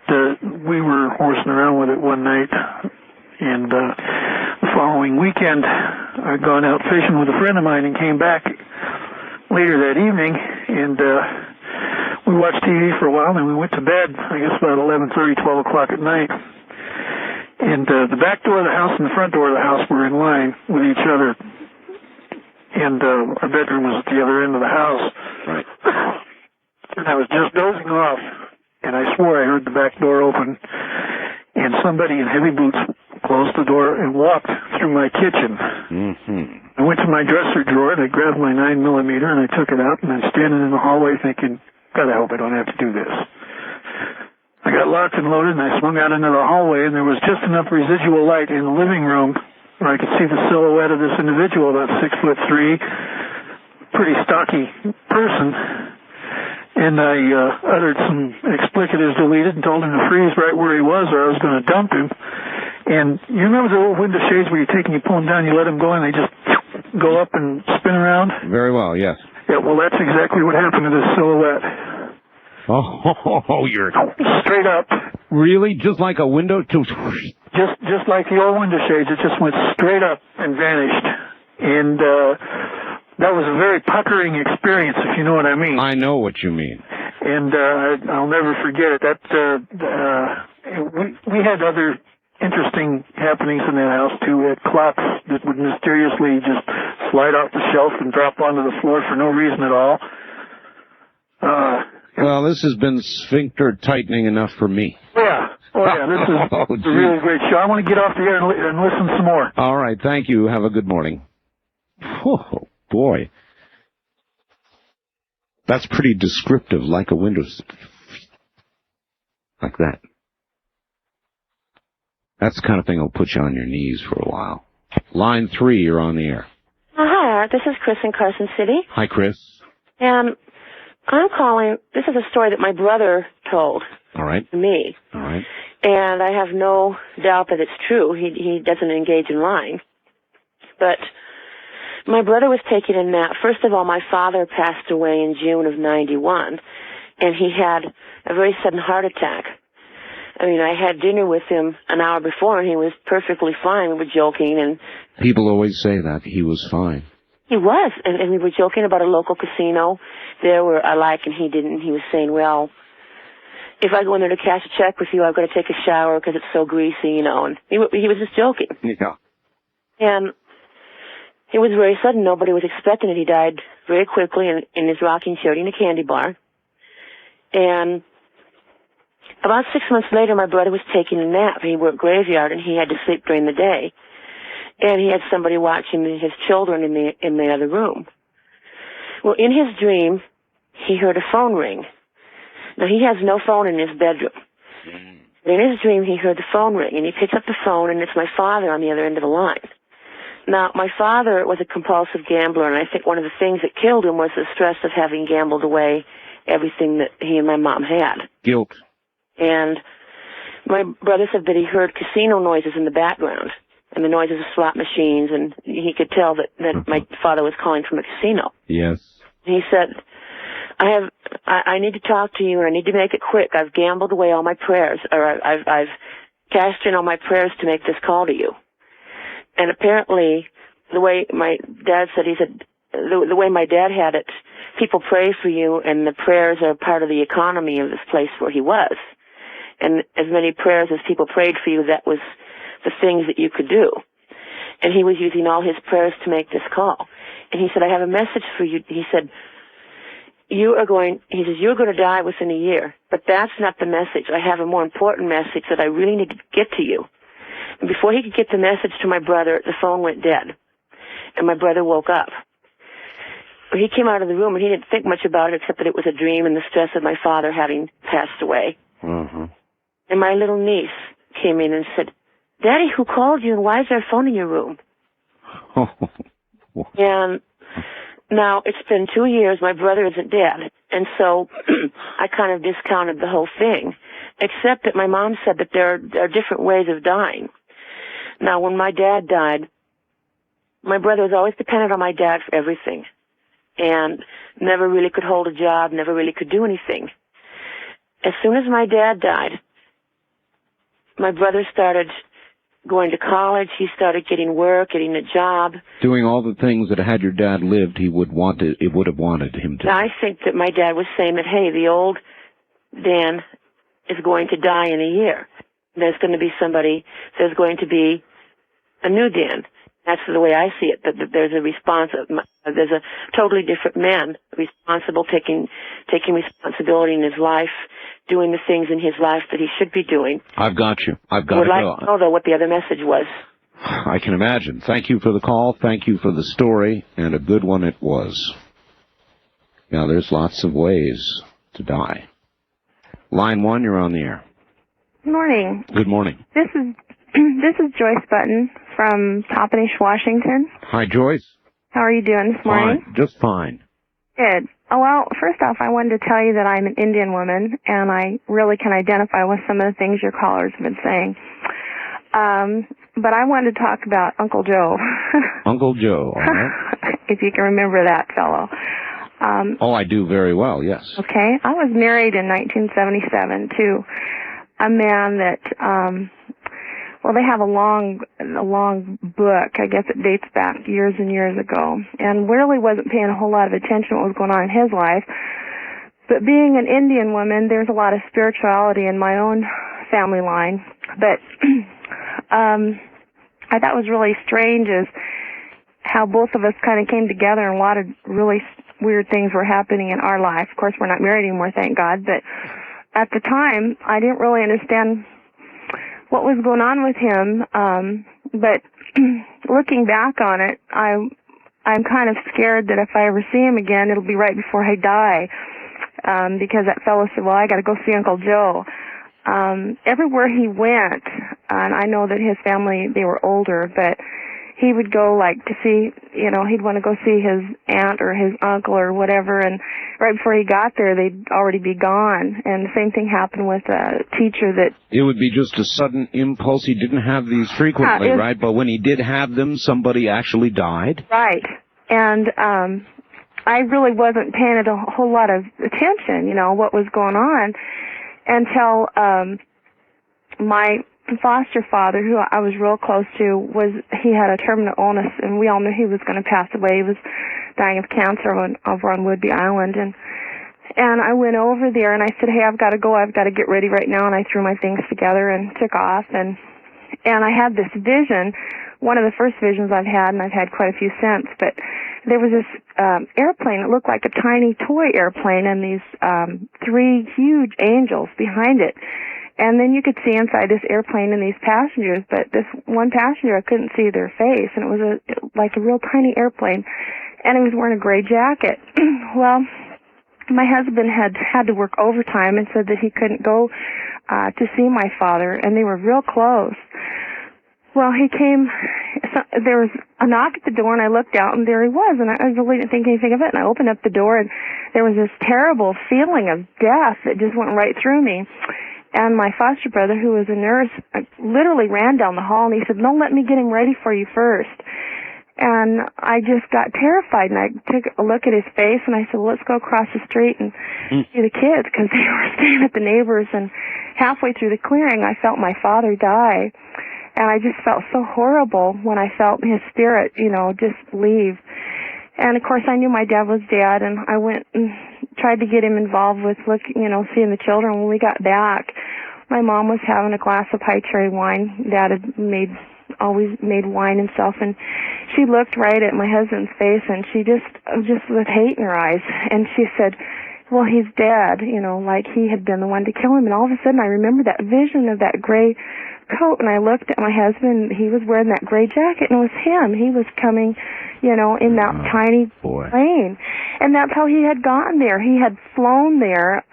we were horsing around with it one night, and the following weekend I'd gone out fishing with a friend of mine and came back later that evening, and we watched TV for a while, and we went to bed, I guess about 11:30, 12 o'clock at night. And the back door of the house and the front door of the house were in line with each other. And our bedroom was at the other end of the house. Right. And I was just dozing off, and I swore I heard the back door open. And somebody in heavy boots closed the door and walked through my kitchen. Mm-hmm. I went to my dresser drawer, and I grabbed my 9mm, and I took it out, and I'm standing in the hallway thinking, God, I hope I don't have to do this. I got locked and loaded, and I swung out into the hallway, and there was just enough residual light in the living room where I could see the silhouette of this individual, about 6'3", pretty stocky person. And I uttered some explicatives deleted and told him to freeze right where he was, or I was going to dump him. And you remember the old window shades where you take and you pull them down, you let them go, and they just go up and spin around? Very well, yes. Yeah, well, that's exactly what happened to this silhouette. Oh, you're straight up. Really? Just like a window? Just like the old window shades. It just went straight up and vanished. And that was a very puckering experience, if you know what I mean. I know what you mean. And I'll never forget it. We had other interesting happenings in that house, too. We had clocks that would mysteriously just slide off the shelf and drop onto the floor for no reason at all. Well, this has been sphincter tightening enough for me. Yeah. Oh, yeah. This is a really great show. I want to get off the air and listen some more. All right. Thank you. Have a good morning. Oh, boy. That's pretty descriptive, like a window. Like that. That's the kind of thing that'll put you on your knees for a while. Line 3, you're on the air. Hi, Art. This is Chris in Carson City. Hi, Chris. And I'm calling. This is a story that my brother told. All right. To me. All right. And I have no doubt that it's true. He doesn't engage in lying. But my brother was taking a nap. First of all, my father passed away in June of 91, and he had a very sudden heart attack. I mean, I had dinner with him an hour before, and he was perfectly fine. We were joking, and people always say that he was fine. He was, and we were joking about a local casino there where I like and he didn't. He was saying, well, if I go in there to cash a check with you, I've got to take a shower because it's so greasy, you know. And he was just joking. Yeah. And it was very sudden. Nobody was expecting it. He died very quickly in his rocking chair eating a candy bar. And about 6 months later, my brother was taking a nap. He worked graveyard, and he had to sleep during the day. And he had somebody watching his children in the other room. Well, in his dream, he heard a phone ring. Now, he has no phone in his bedroom. But in his dream, he heard the phone ring, and he picked up the phone, and it's my father on the other end of the line. Now, my father was a compulsive gambler, and I think one of the things that killed him was the stress of having gambled away everything that he and my mom had. Guilt. And my brother said that he heard casino noises in the background, and the noises of slot machines, and he could tell that my father was calling from a casino. Yes. He said, I need to talk to you, and I need to make it quick. I've gambled away all my prayers, or I've cashed in all my prayers to make this call to you. And apparently, the way my dad said, he said, the way my dad had it, people pray for you, and the prayers are part of the economy of this place where he was. And as many prayers as people prayed for you, that was the things that you could do. And he was using all his prayers to make this call. And he said, I have a message for you. He said, you're going to die within a year, but that's not the message. I have a more important message that I really need to get to you. And before he could get the message to my brother, the phone went dead, and my brother woke up. But he came out of the room, and he didn't think much about it except that it was a dream and the stress of my father having passed away. Mm-hmm. And my little niece came in and said, Daddy, who called you, and why is there a phone in your room? And now, it's been 2 years, my brother isn't dead, and so I kind of discounted the whole thing, except that my mom said that there are different ways of dying. Now, when my dad died, my brother was always dependent on my dad for everything, and never really could hold a job, never really could do anything. As soon as my dad died, my brother started going to college, he started getting work, getting a job. Doing all the things that had your dad lived, it would have wanted him to. I think that my dad was saying that, hey, the old Dan is going to die in a year. There's going to be a new Dan. That's the way I see it, that there's there's a totally different man, responsible, taking responsibility in his life, doing the things in his life that he should be doing. I've got you. I've got Would to like go. to know, though, what the other message was. I can imagine. Thank you for the call. Thank you for the story, and a good one it was. Now, there's lots of ways to die. Line 1, you're on the air. Good morning. Good morning. This is Joyce Button from Toppenish, Washington. Hi, Joyce. How are you doing this morning? Fine. Just fine. Good. Oh, well, first off, I wanted to tell you that I'm an Indian woman, and I really can identify with some of the things your callers have been saying. But I wanted to talk about Uncle Joe. Uncle Joe, all right. If you can remember that fellow. Oh, I do very well, yes. Okay. I was married in 1977 to a man that, they have a long book. I guess it dates back years and years ago, and really wasn't paying a whole lot of attention to what was going on in his life. But being an Indian woman, there's a lot of spirituality in my own family line. But I thought was really strange is how both of us kind of came together, and a lot of really weird things were happening in our life. Of course, we're not married anymore, thank God. But at the time, I didn't really understand what was going on with him. But looking back on it, I'm kind of scared that if I ever see him again, it'll be right before I die. Because that fellow said, well, I got to go see Uncle Joe. Everywhere he went, and I know that his family, they were older, but he would go to see, he'd want to go see his aunt or his uncle or whatever, and right before he got there, they'd already be gone. And the same thing happened with a teacher that... It would be just a sudden impulse. He didn't have these frequently, right? But when he did have them, somebody actually died? Right. And I really wasn't paying it a whole lot of attention, what was going on, until my foster father, who I was real close to, he had a terminal illness, and we all knew he was going to pass away. He was dying of cancer over on Whidbey Island, and I went over there, and I said, hey, I've got to go, I've got to get ready right now, and I threw my things together and took off, and I had this vision, one of the first visions I've had, and I've had quite a few since, but there was this airplane. It looked like a tiny toy airplane, and these 3 huge angels behind it. And then you could see inside this airplane and these passengers, but this one passenger, I couldn't see their face, and it was like a real tiny airplane, and he was wearing a gray jacket. Well, my husband had to work overtime and said that he couldn't go to see my father, and they were real close. Well, he came, there was a knock at the door, and I looked out, and there he was, and I really didn't think anything of it, and I opened up the door, and there was this terrible feeling of death that just went right through me. And my foster brother, who was a nurse, literally ran down the hall, and he said, "No, let me get him ready for you first." And I just got terrified, and I took a look at his face, and I said, "Well, let's go across the street and see the kids," because they were staying at the neighbors. And halfway through the clearing, I felt my father die. And I just felt so horrible when I felt his spirit, just leave. And, of course, I knew my dad was dead, and I went and tried to get him involved with, seeing the children. When we got back, my mom was having a glass of high cherry wine. Dad had always made wine and stuff, and she looked right at my husband's face, and she just with hate in her eyes, and she said, "Well, he's dead," like he had been the one to kill him. And all of a sudden I remember that vision of that gray coat, and I looked at my husband. He was wearing that gray jacket, and it was him. He was coming, in that tiny plane. And that's how he had gotten there. He had flown there,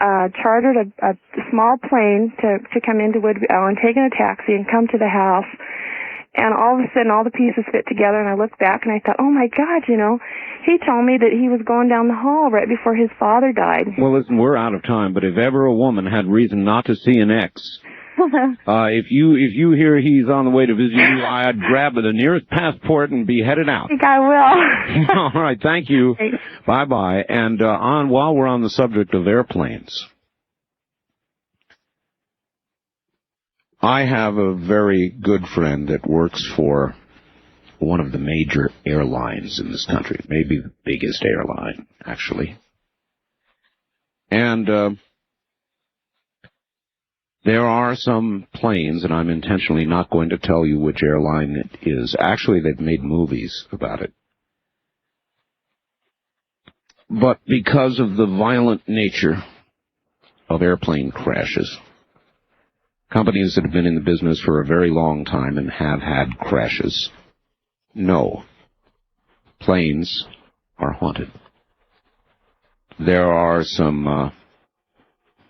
chartered a small plane to come into Woodview and taken a taxi and come to the house. And all of a sudden, all the pieces fit together, and I looked back, and I thought, oh, my God, he told me that he was going down the hall right before his father died. Well, listen, we're out of time, but if ever a woman had reason not to see an ex, if you hear he's on the way to visit you, I'd grab the nearest passport and be headed out. I think I will. All right, thank you. Thanks. Bye-bye. And while we're on the subject of airplanes, I have a very good friend that works for one of the major airlines in this country, maybe the biggest airline, actually. And there are some planes, and I'm intentionally not going to tell you which airline it is. Actually, they've made movies about it. But because of the violent nature of airplane crashes, companies that have been in the business for a very long time and have had crashes know planes are haunted. There are some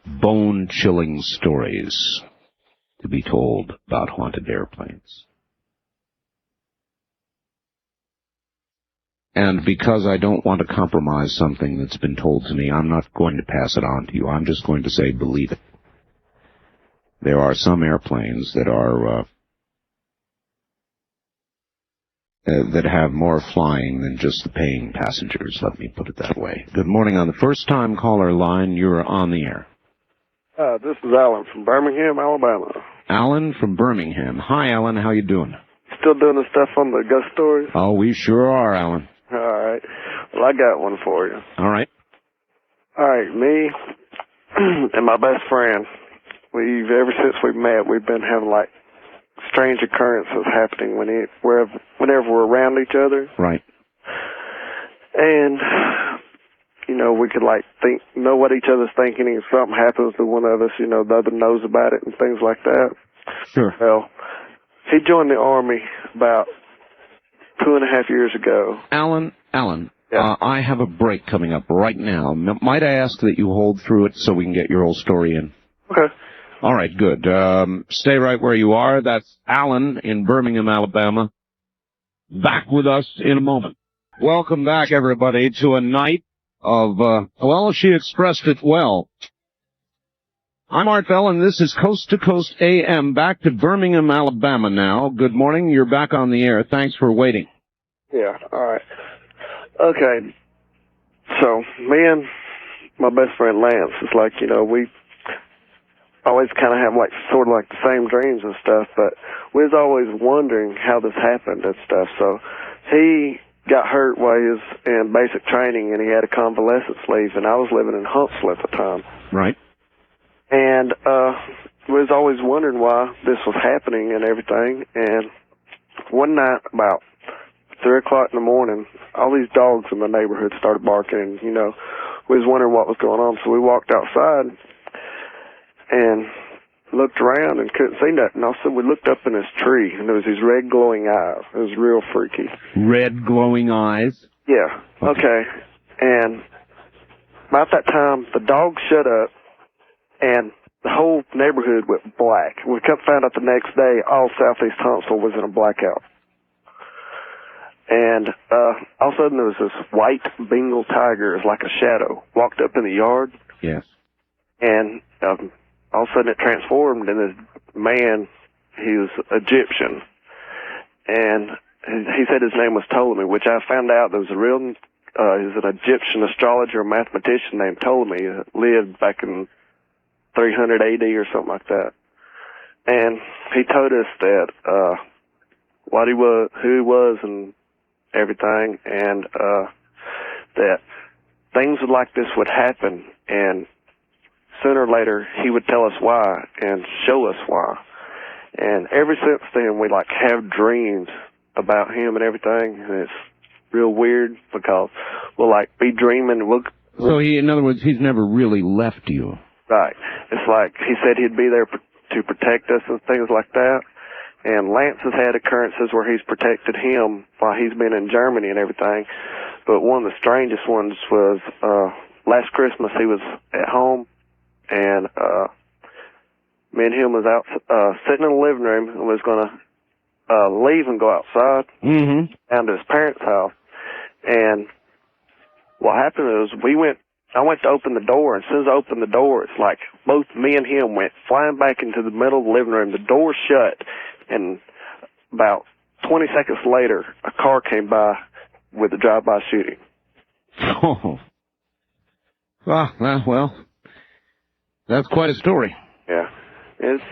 bone-chilling stories to be told about haunted airplanes. And because I don't want to compromise something that's been told to me, I'm not going to pass it on to you. I'm just going to say, believe it. There are some airplanes that are that have more flying than just the paying passengers, let me put it that way. Good morning. On the first-time caller line, you're on the air. This is Alan from Birmingham, Alabama. Alan from Birmingham. Hi, Alan. How you doing? Still doing the stuff on the ghost stories? Oh, we sure are, Alan. All right. Well, I got one for you. All right. All right, me and my best friend, ever since we met, we've been having, strange occurrences happening whenever we're around each other. Right. And, we could, know what each other's thinking, and if something happens to one of us, the other knows about it and things like that. Sure. Well, he joined the Army about 2.5 years ago. Alan, yeah. I have a break coming up right now. Might I ask that you hold through it so we can get your whole story in? Okay. All right, good. Stay right where you are. That's Alan in Birmingham, Alabama. Back with us in a moment. Welcome back, everybody, to a night of, she expressed it well. I'm Art Bell, and this is Coast to Coast AM. Back to Birmingham, Alabama now. Good morning. You're back on the air. Thanks for waiting. Yeah, all right. Okay. So, me and my best friend Lance, it's we always kind of have sort of the same dreams and stuff, but we was always wondering how this happened and stuff. So he got hurt while he was in basic training, and he had a convalescence leave, and I was living in Huntsville at the time. Right. And we was always wondering why this was happening and everything. And one night, about 3 o'clock in the morning, all these dogs in the neighborhood started barking, and we was wondering what was going on. So we walked outside and looked around and couldn't see nothing. All of a sudden, we looked up in this tree, and there was these red glowing eyes. It was real freaky. Red glowing eyes? Yeah. Okay. And about that time, the dogs shut up, and the whole neighborhood went black. We found out the next day, all southeast Huntsville was in a blackout. And all of a sudden, there was this white Bengal tiger, as like a shadow, walked up in the yard. Yes. And all of a sudden it transformed, and this man, he was Egyptian, and he said his name was Ptolemy, which I found out there was a real, he was an Egyptian astrologer or mathematician named Ptolemy that lived back in 300 AD or something like that. And he told us that, what he was, who he was and everything, and, that things like this would happen, and sooner or later he would tell us why and show us why. And ever since then we like have dreams about him and everything, and it's real weird because we'll like be dreaming. So he, in other words, he's never really left you. Right. It's like he said he'd be there to protect us and things like that. And Lance has had occurrences where he's protected him while he's been in Germany and everything. But one of the strangest ones was last Christmas he was at home, and me and him was out sitting in the living room and was going to leave and go outside down to his parents' house. And what happened was I went to open the door, and as soon as I opened the door, it's like both me and him went flying back into the middle of the living room. The door shut, and about 20 seconds later, a car came by with a drive-by shooting. Oh. Well, that's quite a story. Yeah. It's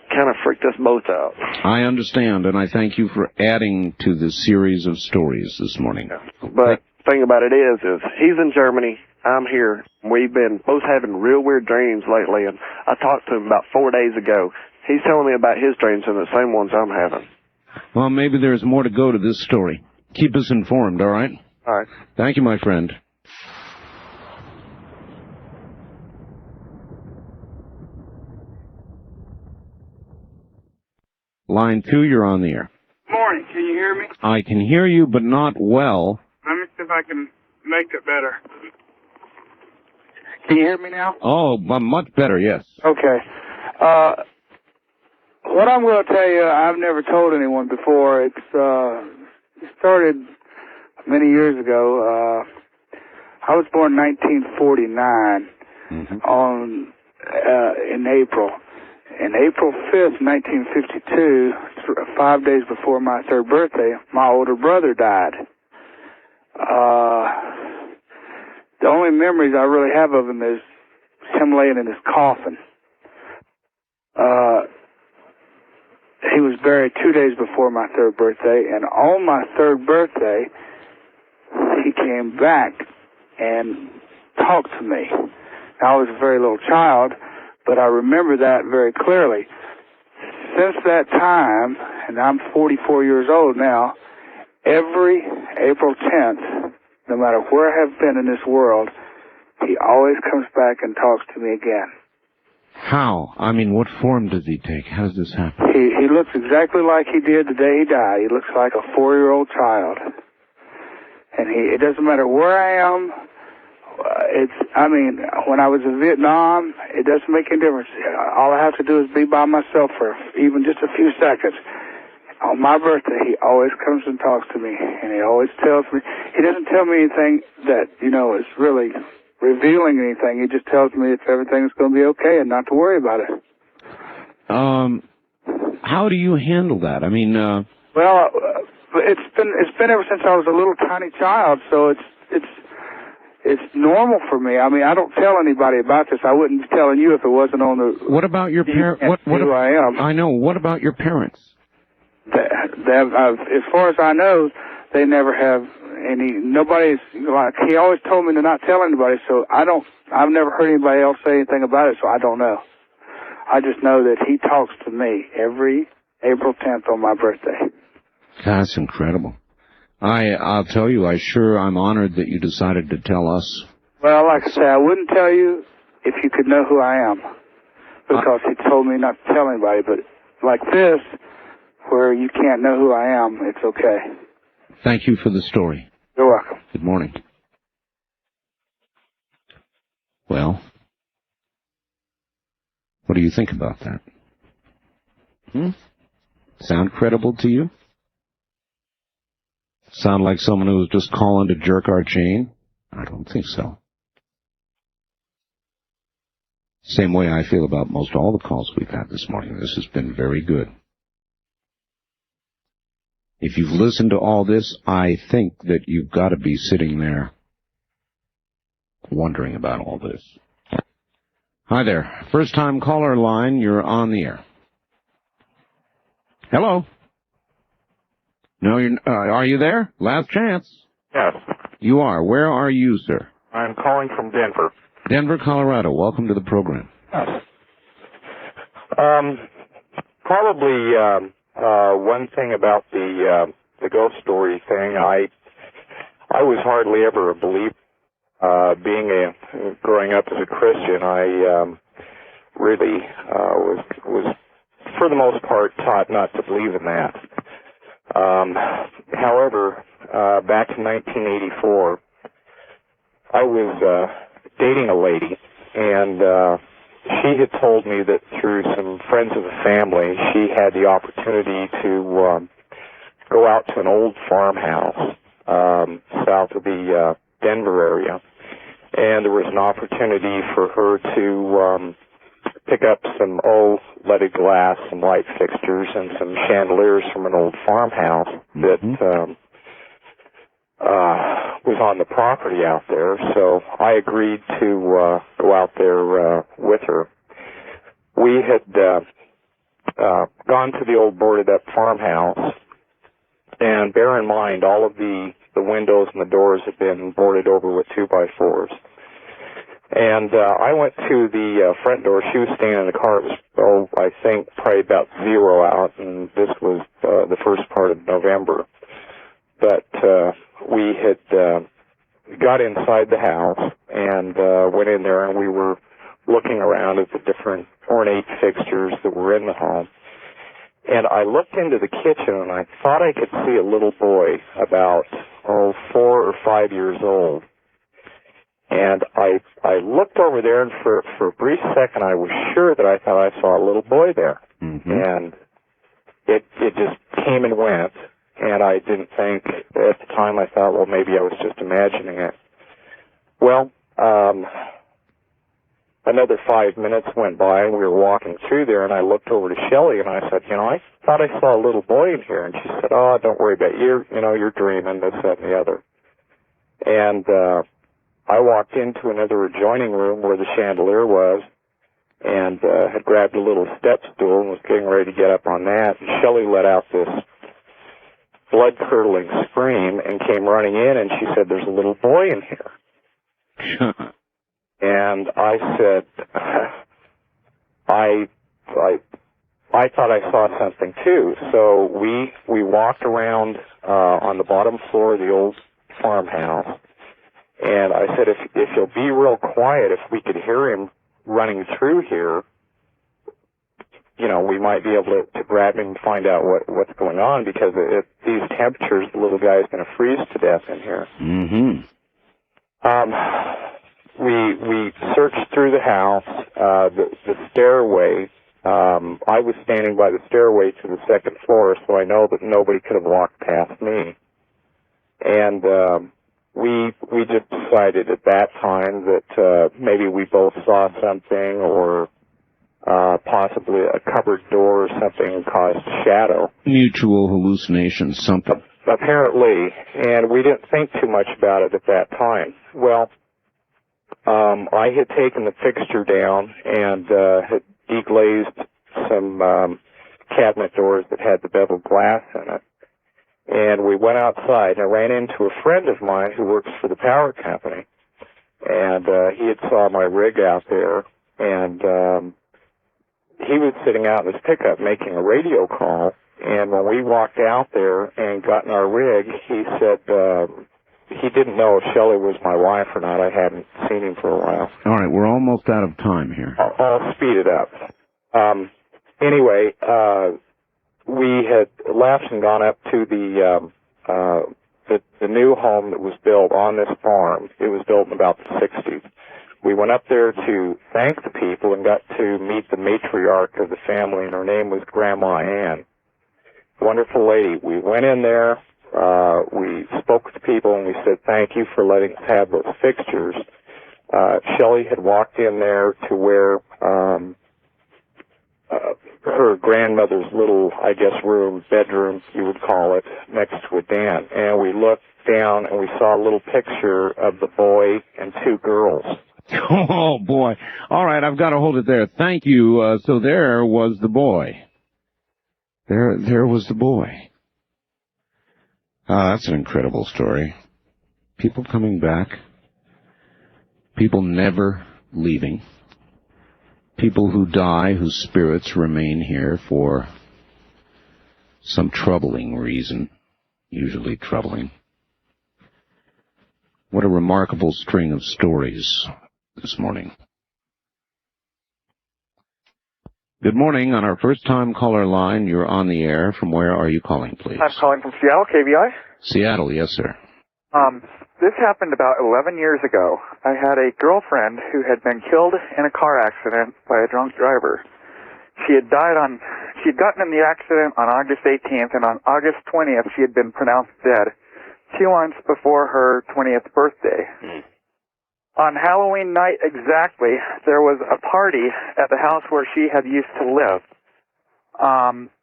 kind of freaked us both out. I understand, and I thank you for adding to the series of stories this morning. Yeah. But the thing about it is he's in Germany, I'm here. We've been both having real weird dreams lately, and I talked to him about 4 days ago. He's telling me about his dreams and the same ones I'm having. Well, maybe there's more to go to this story. Keep us informed, all right? All right. Thank you, my friend. Line 2, you're on the air. Morning. Can you hear me? I can hear you, but not well. Let me see if I can make it better. Can you hear me now? Oh, much better, yes. Okay. What I'm going to tell you, I've never told anyone before. It started many years ago. I was born in 1949 in April. And April 5th, 1952, 5 days before my third birthday, my older brother died. The only memories I really have of him is him laying in his coffin. He was buried 2 days before my third birthday, and on my third birthday, he came back and talked to me. Now, I was a very little child, but I remember that very clearly. Since that time, and I'm 44 years old now, every April 10th, no matter where I have been in this world, he always comes back and talks to me again. How? I mean, what form does he take? How does this happen? He looks exactly like he did the day he died. He looks like a 4-year-old child. And it doesn't matter where I am. When I was in Vietnam, it doesn't make any difference. All I have to do is be by myself for even just a few seconds. On my birthday, he always comes and talks to me, and he always tells me. He doesn't tell me anything that, is really revealing anything. He just tells me if everything's going to be okay and not to worry about it. How do you handle that? I mean, well, it's been ever since I was a little tiny child, so it's normal for me. I mean, I don't tell anybody about this. I wouldn't be telling you if it wasn't on the. What about your parents? Who I am? I know. What about your parents? As far as I know, they never have any. Nobody's like. He always told me to not tell anybody. So I've never heard anybody else say anything about it. So I don't know. I just know that he talks to me every April 10th on my birthday. That's incredible. I'll tell you, I'm honored that you decided to tell us. Well, like I say, I wouldn't tell you if you could know who I am, because he told me not to tell anybody. But like this, where you can't know who I am, it's okay. Thank you for the story. You're welcome. Good morning. Well, what do you think about that? Sound credible to you? Sound like someone who was just calling to jerk our chain? I don't think so. Same way I feel about most all the calls we've had this morning. This has been very good. If you've listened to all this, I think that you've got to be sitting there wondering about all this. Hi there. First time caller line, you're on the air. Hello? No, are you there? Last chance. Yes. You are. Where are you, sir? I'm calling from Denver. Denver, Colorado. Welcome to the program. Yes. Probably one thing about the ghost story thing, I was hardly ever a believer. Growing up as a Christian, I really was for the most part taught not to believe in that. However, back in 1984, I was dating a lady, and she had told me that through some friends of the family, she had the opportunity to go out to an old farmhouse south of the Denver area, and there was an opportunity for her to pick up some old leaded glass, some light fixtures, and some chandeliers from an old farmhouse that was on the property out there. So I agreed to go out there with her. We had gone to the old boarded-up farmhouse, and bear in mind, all of the windows and the doors had been boarded over with 2x4s. And I went to the front door. She was staying in the car. It was, I think, probably about 0 out, and this was the first part of November. But we had got inside the house and went in there, and we were looking around at the different ornate fixtures that were in the home. And I looked into the kitchen, and I thought I could see a little boy about, 4 or 5 years old. And I looked over there, and for a brief second, I was sure that I thought I saw a little boy there. Mm-hmm. And it just came and went, and I didn't think, at the time I thought, well, maybe I was just imagining it. Well, another 5 minutes went by, and we were walking through there, and I looked over to Shelley, and I said, I thought I saw a little boy in here. And she said, oh, don't worry about it. You're dreaming, this, that, and the other. And I walked into another adjoining room where the chandelier was, and had grabbed a little step stool and was getting ready to get up on that. And Shelley let out this blood-curdling scream and came running in, and she said, there's a little boy in here. And I said, I thought I saw something too. So we walked around on the bottom floor of the old farmhouse, and I said, if you'll be real quiet, if we could hear him running through here, we might be able to grab him and find out what's going on, because at these temperatures, the little guy's going to freeze to death in here. Mm-hmm. We searched through the house, the stairway. I was standing by the stairway to the second floor, so I know that nobody could have walked past me. And we just decided at that time that maybe we both saw something, or possibly a cupboard door or something caused a shadow. Mutual hallucination, something. Apparently, and we didn't think too much about it at that time. Well, I had taken the fixture down and had deglazed some cabinet doors that had the beveled glass in it. And we went outside, and I ran into a friend of mine who works for the power company. And he had saw my rig out there, and he was sitting out in his pickup making a radio call. And when we walked out there and got in our rig, he said he didn't know if Shelley was my wife or not. I hadn't seen him for a while. All right, we're almost out of time here. I'll speed it up. Anyway, we had left and gone up to the new home that was built on this farm. It was built in about the 60s. We went up there to thank the people and got to meet the matriarch of the family, and her name was Grandma Ann. Wonderful lady. We went in there, we spoke with the people, and we said, thank you for letting us have those fixtures. Shelley had walked in there to where her grandmother's little, I guess, room, bedroom, you would call it, next to a den. And we looked down and we saw a little picture of the boy and two girls. Oh, boy. All right, I've got to hold it there. Thank you. So there was the boy. There was the boy. That's an incredible story. People coming back. People never leaving. People who die, whose spirits remain here for some troubling reason. Usually troubling. What a remarkable string of stories this morning. Good morning. On our first-time caller line, you're on the air. From where are you calling, please? I'm calling from Seattle, KBI. Seattle, yes, sir. This happened about 11 years ago. I had a girlfriend who had been killed in a car accident by a drunk driver. She'd gotten in the accident on August 18th, and on August 20th, she had been pronounced dead 2 months before her 20th birthday. On Halloween night exactly, there was a party at the house where she had used to live.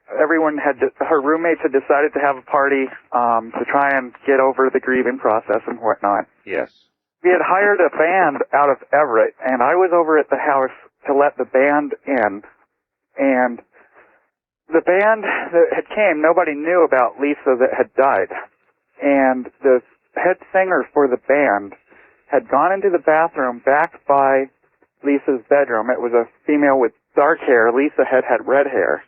Her roommates had decided to have a party to try and get over the grieving process and whatnot. Yes. We had hired a band out of Everett, and I was over at the house to let the band in. And the band that had came, nobody knew about Lisa that had died. And the head singer for the band had gone into the bathroom back by Lisa's bedroom. It was a female with dark hair. Lisa had red hair.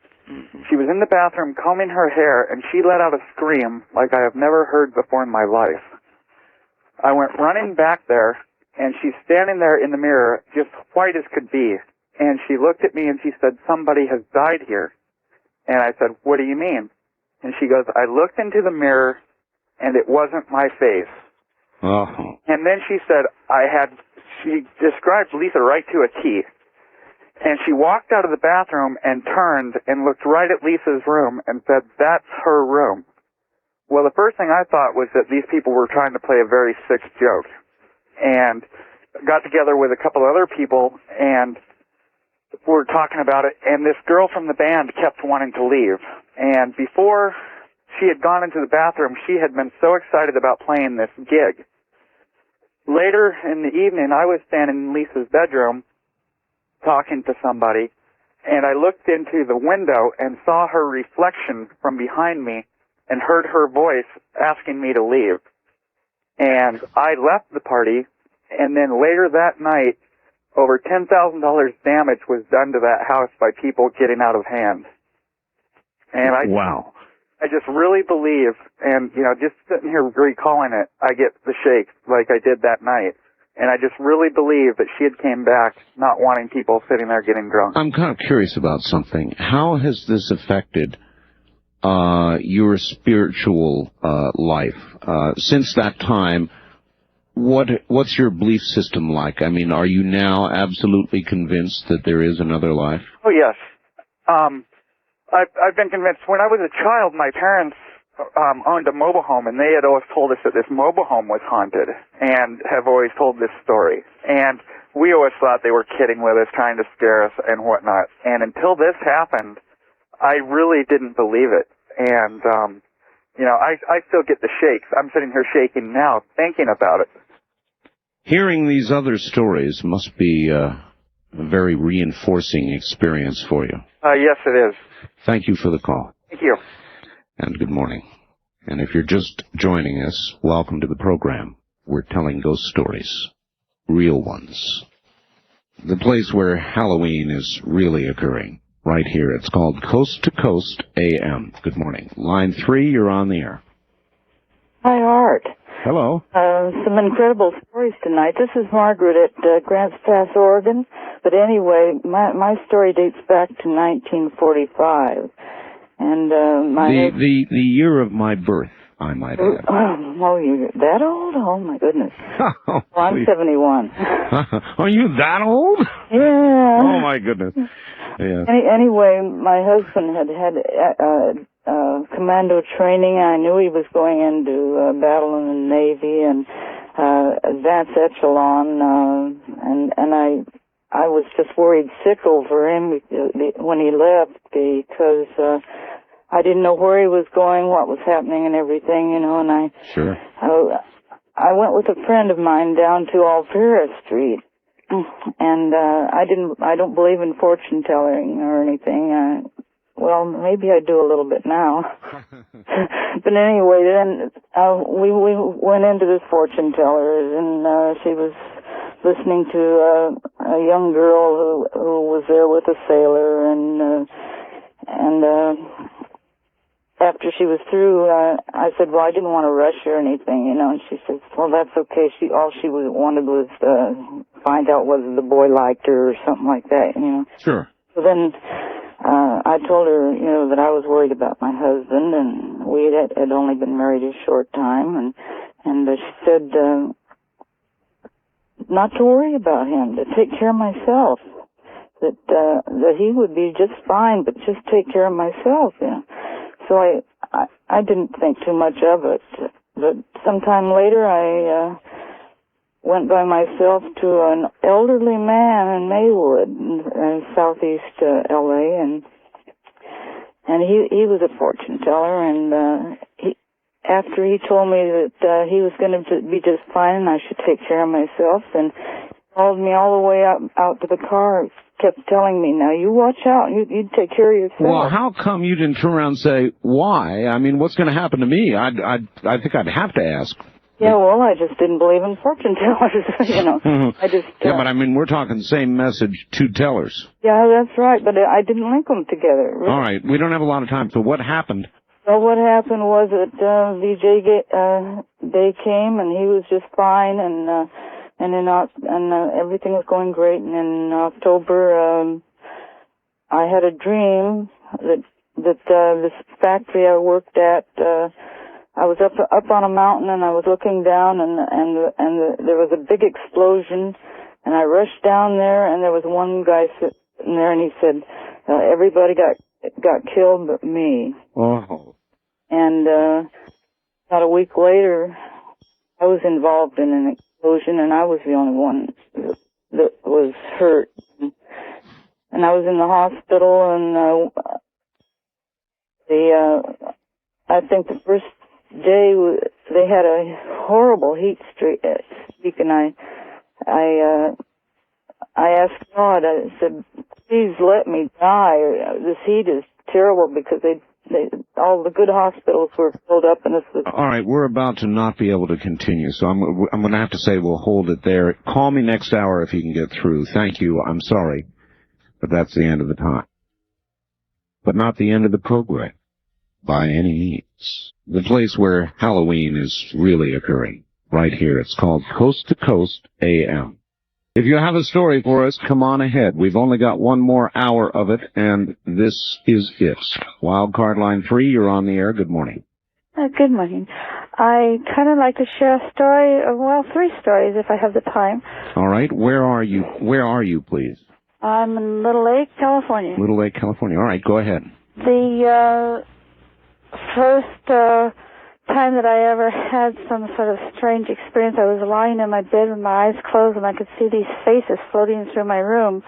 She was in the bathroom combing her hair, and she let out a scream like I have never heard before in my life. I went running back there, and she's standing there in the mirror, just white as could be. And she looked at me and she said, "Somebody has died here." And I said, "What do you mean?" And she goes, "I looked into the mirror, and it wasn't my face." Oh. And then she said, she described Lisa right to a T. And she walked out of the bathroom and turned and looked right at Lisa's room and said, "That's her room." Well, the first thing I thought was that these people were trying to play a very sick joke. And got together with a couple other people and were talking about it. And this girl from the band kept wanting to leave. And before she had gone into the bathroom, she had been so excited about playing this gig. Later in the evening, I was standing in Lisa's bedroom talking to somebody, and I looked into the window and saw her reflection from behind me and heard her voice asking me to leave. And I left the party, and then later that night, over $10,000 damage was done to that house by people getting out of hand. And Wow. I just really believe, and, just sitting here recalling it, I get the shakes like I did that night. And I just really believe that she had came back not wanting people sitting there getting drunk. I'm kind of curious about something. How has this affected your spiritual life? Since that time, what's your belief system like? I mean, are you now absolutely convinced that there is another life? Oh, yes. I've been convinced. When I was a child, my parents owned a mobile home, and they had always told us that this mobile home was haunted, and have always told this story. And we always thought they were kidding with us, trying to scare us and whatnot. And until this happened, I really didn't believe it. And, I still get the shakes. I'm sitting here shaking now, thinking about it. Hearing these other stories must be a very reinforcing experience for you. Yes, it is. Thank you for the call. Thank you. And good morning. And if you're just joining us, welcome to the program. We're telling ghost stories. Real ones. The place where Halloween is really occurring. Right here. It's called Coast to Coast AM. Good morning. Line 3, you're on the air. Hi, Art. Hello. Some incredible stories tonight. This is Margaret at Grants Pass, Oregon. But anyway, my story dates back to 1945. And the year of my birth, I might add. Oh, you're that old? Oh, my goodness. Well, I'm 71. Are you that old? Yeah. Oh, my goodness. Yeah. Anyway, my husband had commando training. I knew he was going into battle in the Navy, and advanced echelon, and I was just worried sick over him when he left because I didn't know where he was going, what was happening, and everything, and Sure. I went with a friend of mine down to Alvera Street, and I don't believe in fortune telling or anything. Well, maybe I do a little bit now. But anyway, then we went into this fortune teller, and she was listening to a young girl who was there with a sailor, and after she was through, I said, well, I didn't want to rush or anything, and she said, well, that's okay. All she wanted was find out whether the boy liked her or something like that, Sure. So then I told her, that I was worried about my husband, and we had only been married a short time, and she said not to worry about him, to take care of myself, that he would be just fine, but just take care of myself, So I didn't think too much of it, but sometime later I went by myself to an elderly man in Maywood, in southeast L.A., and he was a fortune teller, and after he told me that he was going to be just fine and I should take care of myself, and called me all the way out to the car, kept telling me, now you watch out, you take care of yourself. Well, how come you didn't turn around and say, why? I mean, what's going to happen to me? I think I'd have to ask. Yeah, well, I just didn't believe in fortune tellers, I just... Yeah, but I mean, we're talking the same message, two tellers. Yeah, that's right, but I didn't link them together. Really. All right, we don't have a lot of time, so what happened? Well, what happened was that VJ day came, and he was just fine, and everything was going great, and in October, I had a dream that this factory I worked at, I was up on a mountain, and I was looking down, and there was a big explosion, and I rushed down there, and there was one guy sitting there, and he said, everybody got killed but me. Oh. And about a week later, I was involved in an explosion, and I was the only one that was hurt. And I was in the hospital, and I think the first day they had a horrible heat streak, and I asked God, I said, please let me die. This heat is terrible, because all the good hospitals were filled up, and this was... All right, we're about to not be able to continue, so I'm going to have to say we'll hold it there. Call me next hour if you can get through. Thank you. I'm sorry, but that's the end of the time. But not the end of the program, by any means. The place where Halloween is really occurring, right here. It's called Coast to Coast AM. If you have a story for us, come on ahead. We've only got one more hour of it, and this is it. Wildcard line 3, you're on the air. Good morning. Good morning. I kind of like to share a story, well, 3 stories if I have the time. All right. Where are you? Where are you, please? I'm in Little Lake, California. Little Lake, California. All right, go ahead. The first time that I ever had some sort of strange experience, I was lying in my bed with my eyes closed, and I could see these faces floating through my room,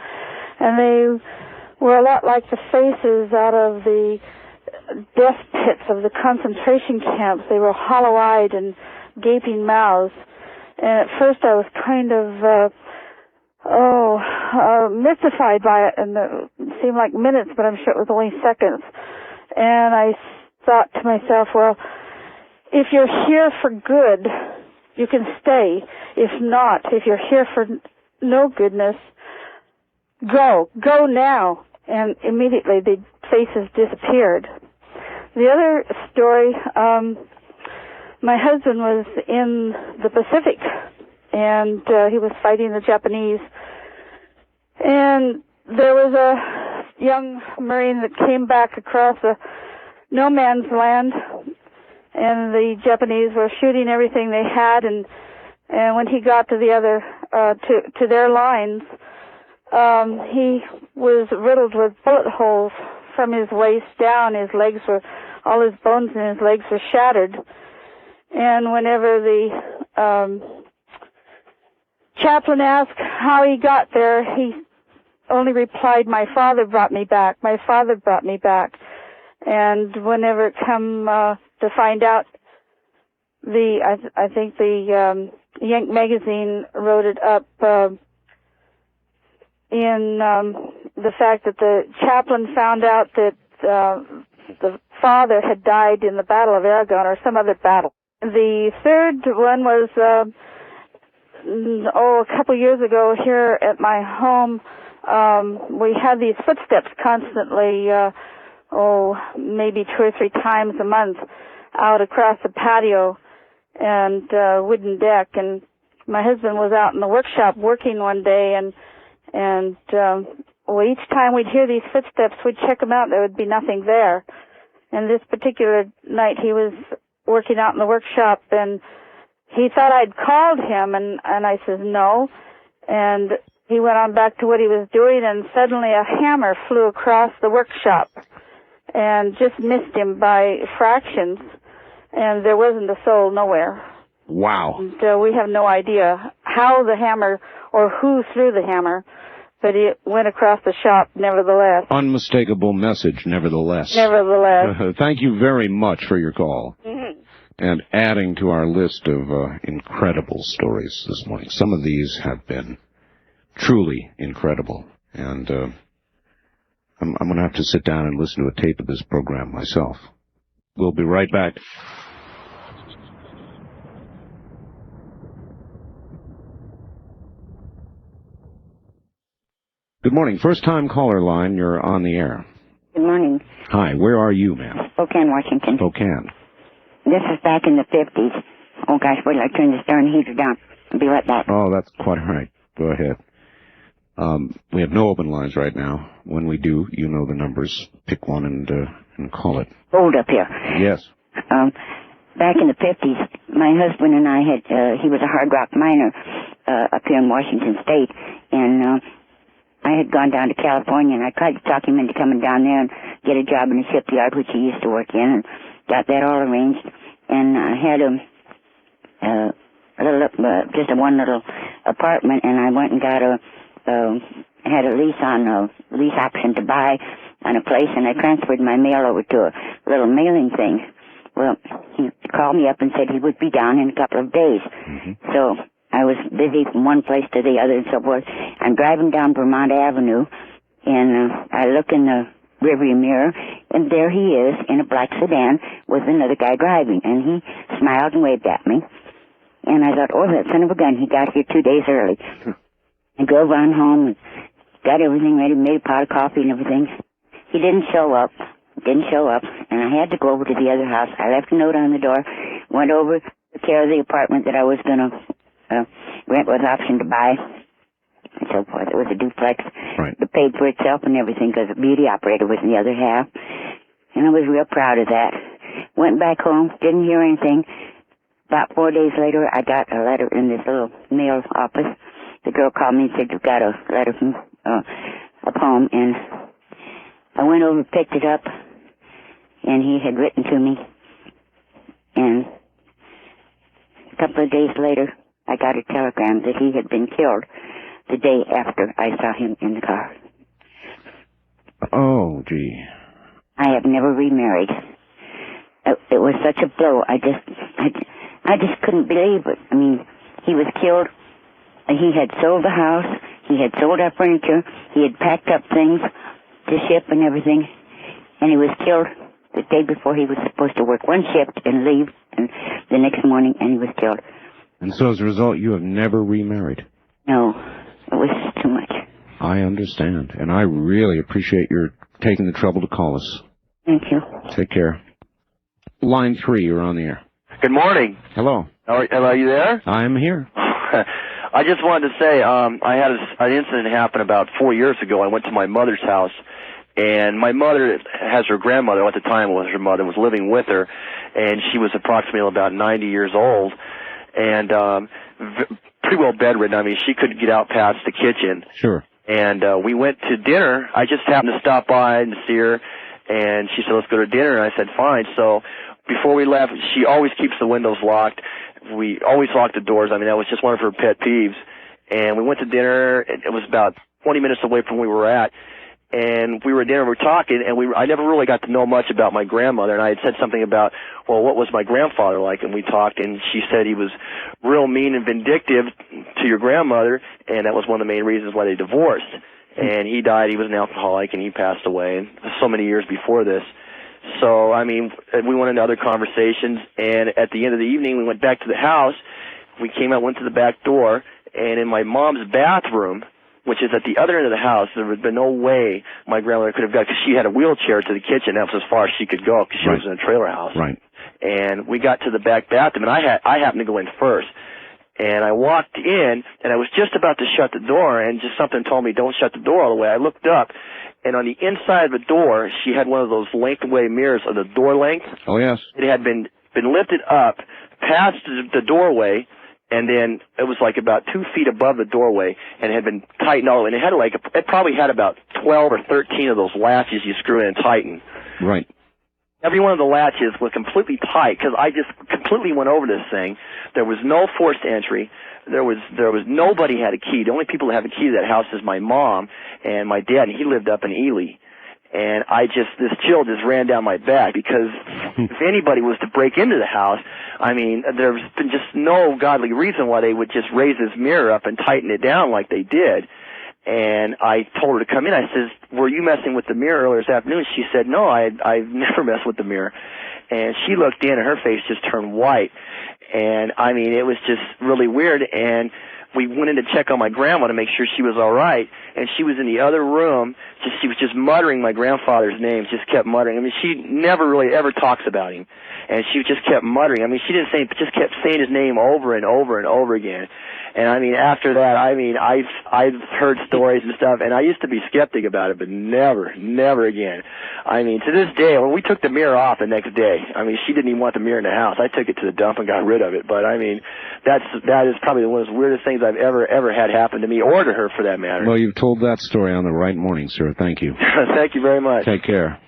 and they were a lot like the faces out of the death pits of the concentration camps. They were hollow-eyed and gaping mouths, and at first I was kind of mystified by it, and it seemed like minutes, but I'm sure it was only seconds. And I thought to myself, well, if you're here for good, you can stay. If not, if you're here for no goodness, go now. And immediately the faces disappeared. The other story, my husband was in the Pacific, and he was fighting the Japanese. And there was a young Marine that came back across a no man's land, and the Japanese were shooting everything they had, and when he got to the other to their lines, he was riddled with bullet holes from his waist down. His legs were, all his bones in his legs were shattered. And whenever the chaplain asked how he got there, he only replied, "My father brought me back. My father brought me back." And whenever it come to find out, I think the Yank magazine wrote it up in the fact that the chaplain found out that the father had died in the Battle of Aragon or some other battle. The third one was a couple years ago here at my home. We had these footsteps constantly, maybe 2 or 3 times a month out across the patio and wooden deck. And my husband was out in the workshop working one day, and each time we'd hear these footsteps, we'd check them out. There would be nothing there. And this particular night, he was working out in the workshop, and he thought I'd called him, and I said no. And he went on back to what he was doing, and suddenly a hammer flew across the workshop and just missed him by fractions, and there wasn't a soul nowhere. Wow. And we have no idea how the hammer or who threw the hammer, but it went across the shop nevertheless. Unmistakable message, nevertheless. Nevertheless. Thank you very much for your call. Mm-hmm. And adding to our list of incredible stories this morning. Some of these have been truly incredible. And I'm going to have to sit down and listen to a tape of this program myself. We'll be right back. Good morning. First-time caller line. You're on the air. Good morning. Hi. Where are you, ma'am? Spokane, Washington. Spokane. This is back in the 50s. Oh, gosh, wait till I turn the darn heater down. I'll be right back. Oh, that's quite all right. Go ahead. We have no open lines right now. When we do, you know the numbers. Pick one and call it. Hold up here. Yes. Back in the 50s, my husband and I had, he was a hard rock miner up here in Washington State, and I had gone down to California, and I tried to talk him into coming down there and get a job in the shipyard, which he used to work in, and got that all arranged. And I had just a one little apartment, and I went and got had a lease option to buy on a place, and I transferred my mail over to a little mailing thing. Well, he called me up and said he would be down in a couple of days. Mm-hmm. So I was busy from one place to the other and so forth. I'm driving down Vermont Avenue, and I look in the rearview mirror, and there he is in a black sedan with another guy driving, and he smiled and waved at me. And I thought, oh, that son of a gun, he got here 2 days early. I drove on home and got everything ready, made a pot of coffee and everything. He didn't show up, and I had to go over to the other house. I left a note on the door, went over, took care of the apartment that I was going to rent with option to buy, and so forth. It was a duplex. Right. It paid for itself and everything because the beauty operator was in the other half, and I was real proud of that. Went back home, didn't hear anything. About 4 days later, I got a letter in this little mail office. The girl called me and said, "You've got a letter from a poem," and I went over, picked it up, and he had written to me. And a couple of days later, I got a telegram that he had been killed the day after I saw him in the car. Oh, gee. I have never remarried. It was such a blow. I just couldn't believe it. I mean, he was killed. He had sold the house. He had sold our furniture. He had packed up things to ship and everything. And he was killed the day before he was supposed to work one shift and leave, and the next morning, and he was killed. And so as a result, you have never remarried? No, it was too much. I understand, and I really appreciate your taking the trouble to call us. Thank you. Take care. Line 3, you're on the air. Good morning. Hello. Are you there? I'm here. I just wanted to say I had an incident happen about 4 years ago. I went to my mother's house, and my mother has her grandmother, at the time was her mother, was living with her, and she was approximately about 90 years old, and pretty well bedridden. I mean, she couldn't get out past the kitchen. Sure. And we went to dinner. I just happened to stop by and see her, and she said, "Let's go to dinner." And I said, "Fine." So before we left, she always keeps the windows locked. We always lock the doors. I mean, that was just one of her pet peeves. and we went to dinner. It was about 20 minutes away from where we were at. And we were at dinner, we were talking, and I never really got to know much about my grandmother. And I had said something about, well, what was my grandfather like? And we talked, and she said he was real mean and vindictive to your grandmother, and that was one of the main reasons why they divorced. And he died, he was an alcoholic, and he passed away so many years before this. So, I mean, we went into other conversations, and at the end of the evening, we went back to the house. We came out, went to the back door, and in my mom's bathroom, which is at the other end of the house, there would have been no way my grandmother could have got, because she had a wheelchair to the kitchen. That was as far as she could go, because she was in a trailer house. Right. And we got to the back bathroom, and I happened to go in first. And I walked in, and I was just about to shut the door, and just something told me, don't shut the door all the way. I looked up, and on the inside of the door, she had one of those lengthway mirrors of the door length. Oh, yes. It had been lifted up past the doorway, and then it was like about 2 feet above the doorway, and it had been tightened all the way. And it had it probably had about 12 or 13 of those latches you screw in and tighten. Right. Every one of the latches was completely tight, because I just completely went over this thing. There was no forced entry. There was nobody had a key. The only people that have a key to that house is my mom and my dad, and he lived up in Ely. And this chill just ran down my back, because if anybody was to break into the house, I mean, there's been just no godly reason why they would just raise this mirror up and tighten it down like they did. And I told her to come in. I says, were you messing with the mirror earlier this afternoon? She said, no, I've never messed with the mirror. And she looked in, and her face just turned white. And, I mean, it was just really weird. And we went in to check on my grandma to make sure she was all right. And she was in the other room. She was just muttering my grandfather's name, just kept muttering. I mean, she never really ever talks about him. And she just kept muttering. I mean, she didn't say, but just kept saying his name over and over and over again. And, I mean, after that, I mean, I've heard stories and stuff, and I used to be skeptic about it, but never again. I mean, to this day, when we took the mirror off the next day, I mean, she didn't even want the mirror in the house. I took it to the dump and got rid of it. But, I mean, that is probably one of the weirdest things I've ever had happen to me, or to her for that matter. Well, you've told that story on the right morning, sir. Thank you. Thank you very much. Take care.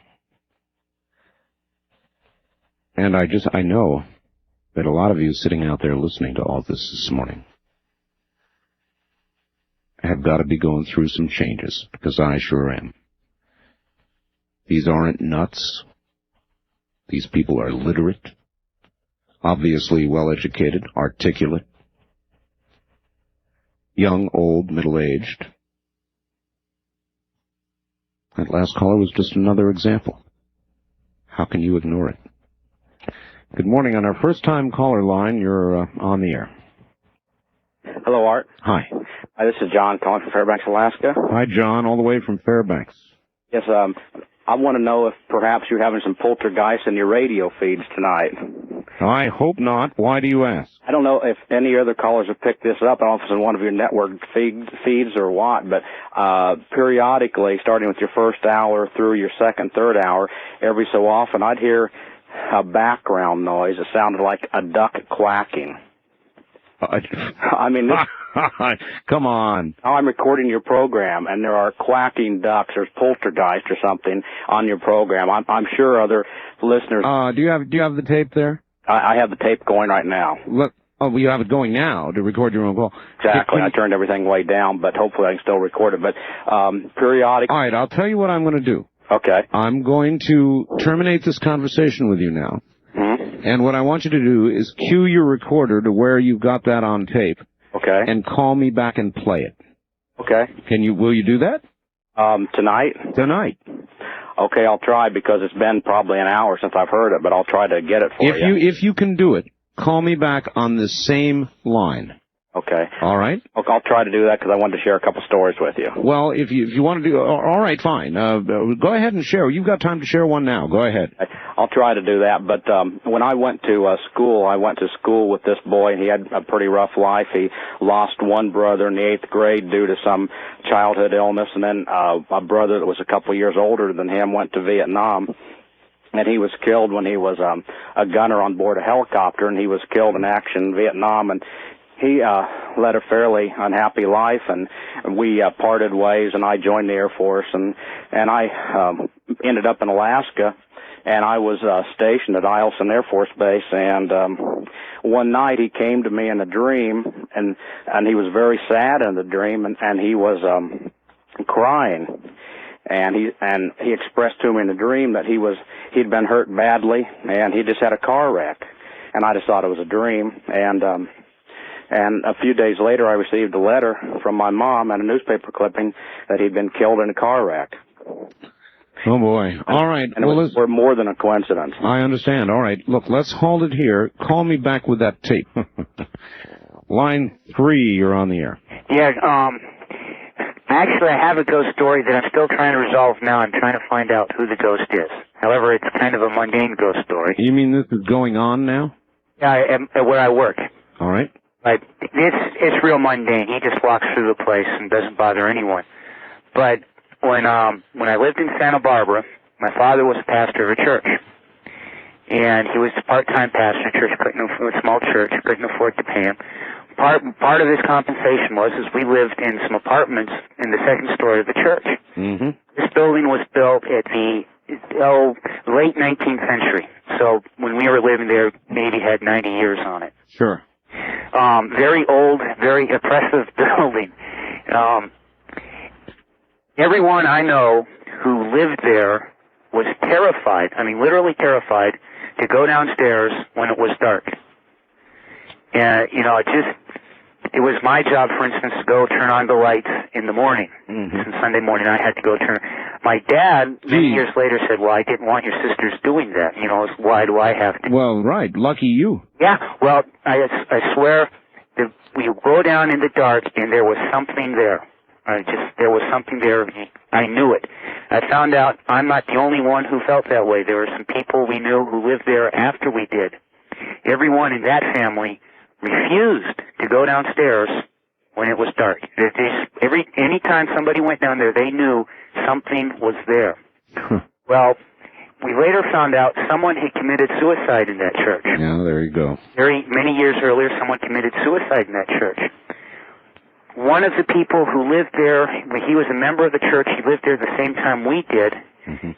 And I know that a lot of you sitting out there listening to all this morning have got to be going through some changes, because I sure am. These aren't nuts. These people are literate, obviously well-educated, articulate, young, old, middle-aged. That last caller was just another example. How can you ignore it? Good morning. On our first-time caller line, you're on the air. Hello, Art. Hi. Hi, this is John calling from Fairbanks, Alaska. Hi, John, all the way from Fairbanks. Yes, I want to know if perhaps you're having some poltergeists in your radio feeds tonight. I hope not. Why do you ask? I don't know if any other callers have picked this up. I don't know if it's in one of your network feeds or what, but periodically, starting with your first hour through your second, third hour, every so often, I'd hear a background noise. It sounded like a duck quacking. I mean, come on. Now I'm recording your program, and there are quacking ducks or poltergeist or something on your program. I'm sure other listeners. Do you have the tape there? I have the tape going right now. Look. Oh, well, you have it going now to record your own call. Exactly. I turned everything way down, but hopefully I can still record it. But periodically. All right, I'll tell you what I'm going to do. Okay. I'm going to terminate this conversation with you now. Mm-hmm. And what I want you to do is cue your recorder to where you've got that on tape. Okay. And call me back and play it. Okay. Will you do that? Tonight? Tonight. Okay, I'll try, because it's been probably an hour since I've heard it, but I'll try to get it for you. If you can do it, call me back on the same line. Okay. All right? Okay, I'll try to do that, because I wanted to share a couple stories with you. Well, if you want to do, all right, fine. Go ahead and share. You've got time to share one now. Go ahead. I'll try to do that, but when I went to school with this boy, and he had a pretty rough life. He lost one brother in the 8th grade due to some childhood illness, and then a brother that was a couple years older than him went to Vietnam. And he was killed when he was a gunner on board a helicopter, and he was killed in action in Vietnam. And he led a fairly unhappy life, and we parted ways, and I joined the Air Force, and I ended up in Alaska and I was stationed at Eielson Air Force Base, and one night he came to me in a dream, and he was very sad in the dream, and he was crying, and he expressed to me in the dream that he'd been hurt badly, and he just had a car wreck, and I just thought it was a dream, and a few days later I received a letter from my mom and a newspaper clipping that he'd been killed in a car wreck. Oh, boy. All right. And it was more than a coincidence. I understand. All right. Look, let's hold it here. Call me back with that tape. Line 3, you're on the air. Yeah, actually, I have a ghost story that I'm still trying to resolve now. I'm trying to find out who the ghost is. However, it's kind of a mundane ghost story. You mean this is going on now? Yeah, where I work. All right. But it's real mundane. He just walks through the place and doesn't bother anyone. But when I lived in Santa Barbara, my father was a pastor of a church, and he was a part-time pastor of a church, a small church, couldn't afford to pay him. Part of his compensation was we lived in some apartments in the second story of the church. Mm-hmm. This building was built at the late 19th century. So when we were living there, maybe had 90 years on it. Sure. Very old, very oppressive building. Everyone I know who lived there was terrified, I mean literally terrified, to go downstairs when it was dark. And, it was my job, for instance, to go turn on the lights in the morning. Mm-hmm. Sunday morning I had to go turn. My dad, many years later, said, well, I didn't want your sisters doing that. Why do I have to? Well, right. Lucky you. Yeah, well, I swear that we go down in the dark and there was something there. There was something there. I knew it. I found out I'm not the only one who felt that way. There were some people we knew who lived there after we did. Everyone in that family refused to go downstairs when it was dark. Any time somebody went down there, they knew something was there. Well, we later found out someone had committed suicide in that church. Yeah, there you go. Many years earlier, someone committed suicide in that church. One of the people who lived there, he was a member of the church, he lived there the same time we did. Mm-hmm.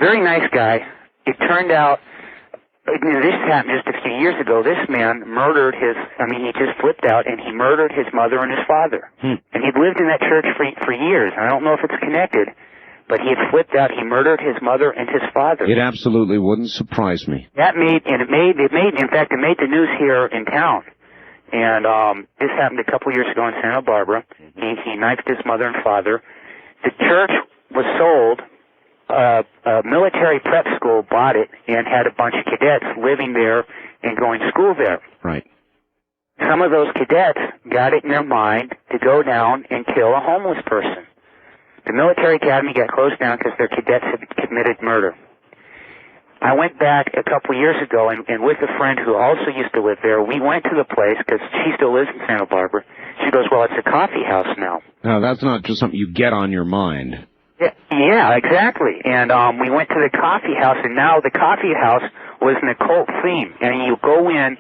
Very nice guy. It turned out, this happened just a few years ago, this man murdered he just flipped out and he murdered his mother and his father. And he'd lived in that church for years. I don't know if it's connected, but he had flipped out, he murdered his mother and his father. It absolutely wouldn't surprise me. It made the news here in town. And this happened a couple years ago in Santa Barbara. He knifed his mother and father. The church was sold. A military prep school bought it and had a bunch of cadets living there and going to school there. Right. Some of those cadets got it in their mind to go down and kill a homeless person. The military academy got closed down because their cadets had committed murder. I went back a couple years ago, and with a friend who also used to live there, we went to the place because she still lives in Santa Barbara. She goes, well, it's a coffee house now. Now, that's not just something you get on your mind. Yeah, exactly. And we went to the coffee house, and now the coffee house was an occult theme. And you go in,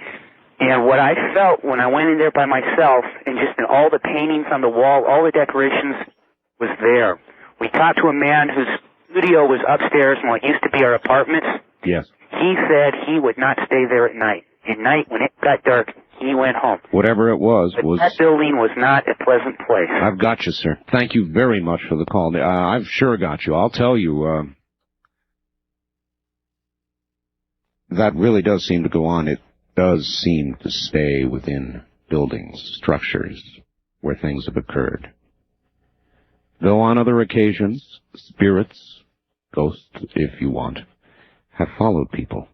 and what I felt when I went in there by myself, and just in all the paintings on the wall, all the decorations was there. We talked to a man whose studio was upstairs in what used to be our apartments. Yes. He said he would not stay there at night. At night, when it got dark, he went home. Whatever it was. That building was not a pleasant place. I've got you, sir. Thank you very much for the call. I've sure got you. I'll tell you, that really does seem to go on. It does seem to stay within buildings, structures, where things have occurred. Though on other occasions, spirits, ghosts, if you want, have followed people.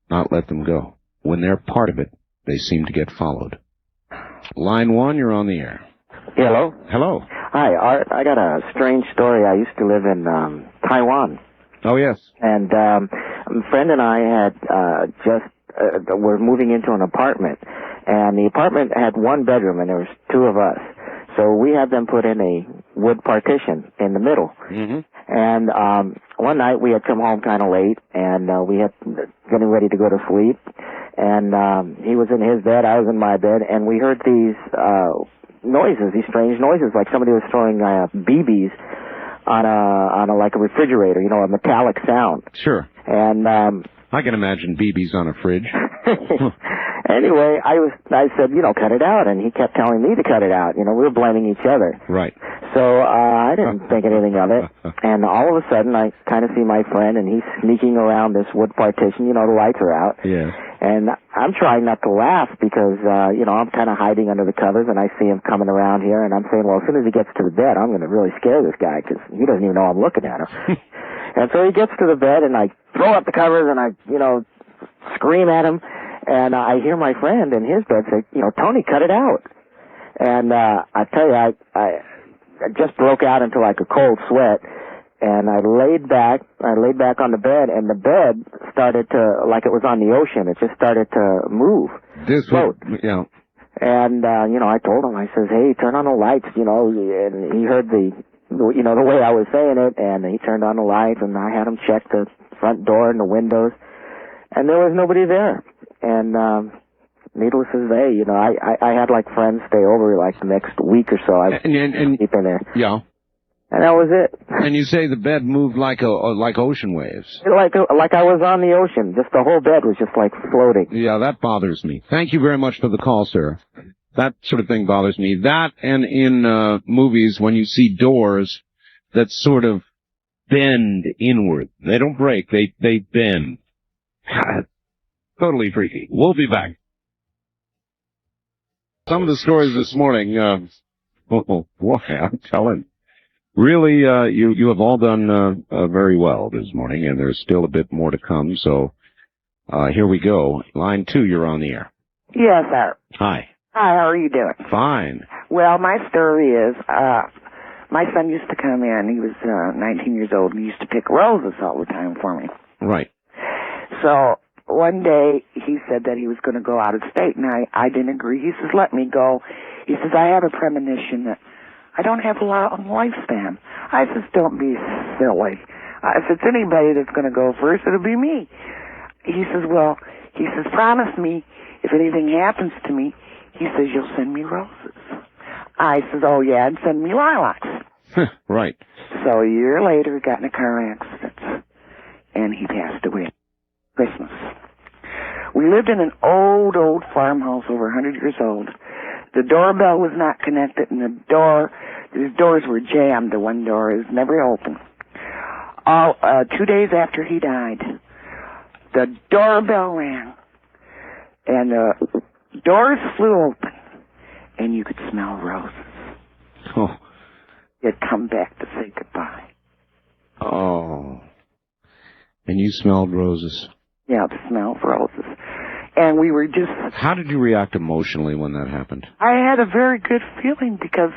Not let them go. When they're part of it, they seem to get followed. Line 1, you're on the air. Hello? Hello. Hi, Art. I got a strange story. I used to live in Taiwan. Oh, yes. And a friend and I had were moving into an apartment. And the apartment had one bedroom, and there was two of us. So we had them put in a wood partition in the middle. Mm-hmm. And one night we had come home kind of late, and we had getting ready to go to sleep. And he was in his bed, I was in my bed, and we heard these noises, these strange noises, like somebody was throwing BBs on a like a refrigerator, you know, a metallic sound. Sure. And I can imagine BBs on a fridge. anyway, I said, you know, cut it out, and he kept telling me to cut it out. You know, we were blaming each other. Right. So I didn't think anything of it, and all of a sudden I kind of see my friend, and he's sneaking around this wood partition. You know, the lights are out. Yeah. And I'm trying not to laugh because, you know, I'm kind of hiding under the covers, and I see him coming around here, and I'm saying, well, as soon as he gets to the bed, I'm going to really scare this guy because he doesn't even know I'm looking at him. And so he gets to the bed, and I throw up the covers, and I, you know, scream at him, and I hear my friend in his bed say, you know, Tony, cut it out. And I tell you, I just broke out into like a cold sweat. And I laid back on the bed, and the bed started to, like it was on the ocean, it just started to move. Float. Yeah. And, you know, I told him, I says, hey, turn on the lights, you know, and he heard the way I was saying it, and he turned on the lights, and I had him check the front door and the windows, and there was nobody there. And, needless to say, you know, I had like friends stay over like the next week or so. I was sleeping there. Yeah. And that was it. And you say the bed moved like ocean waves. Like I was on the ocean. Just the whole bed was just like floating. Yeah, that bothers me. Thank you very much for the call, sir. That sort of thing bothers me. That and in movies when you see doors that sort of bend inward. They don't break, they bend. Totally freaky. We'll be back. Some of the stories this morning, boy, I'm telling. Really, you have all done very well this morning, and there's still a bit more to come, so here we go. Line 2, you're on the air. Yes, sir. Hi. Hi, how are you doing? Fine. Well, my story is, my son used to come in, he was 19 years old, and he used to pick roses all the time for me. Right. So, one day, he said that he was going to go out of state, and I didn't agree. He says, let me go. He says, I have a premonition that I don't have a long lifespan. I says, don't be silly. If it's anybody that's going to go first, it'll be me. He says, promise me if anything happens to me, he says, you'll send me roses. I says, oh yeah, and send me lilacs. Right. So a year later, he got in a car accident, and he passed away. Christmas. We lived in an old farmhouse over 100 years old. The doorbell was not connected, and the doors were jammed. The one door is never open. 2 days after he died, the doorbell rang, and the doors flew open, and you could smell roses. Oh. He had come back to say goodbye. Oh. And you smelled roses. Yeah, the smell of roses. And we were just... How did you react emotionally when that happened? I had a very good feeling because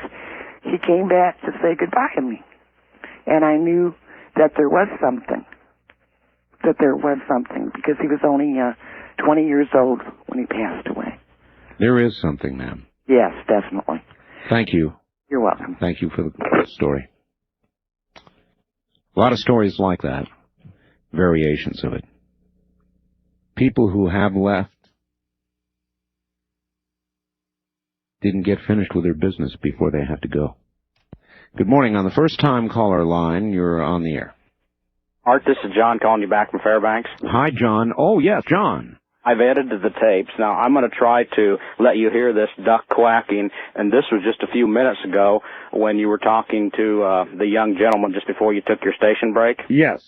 he came back to say goodbye to me. And I knew that there was something. Because he was only 20 years old when he passed away. There is something, ma'am. Yes, definitely. Thank you. You're welcome. Thank you for the story. A lot of stories like that. Variations of it. People who have left didn't get finished with their business before they had to go. Good morning. On the first-time caller line, you're on the air. Art, this is John calling you back from Fairbanks. Hi, John. Oh, yes, John. I've edited the tapes. Now, I'm going to try to let you hear this duck quacking, and this was just a few minutes ago when you were talking to the young gentleman just before you took your station break. Yes.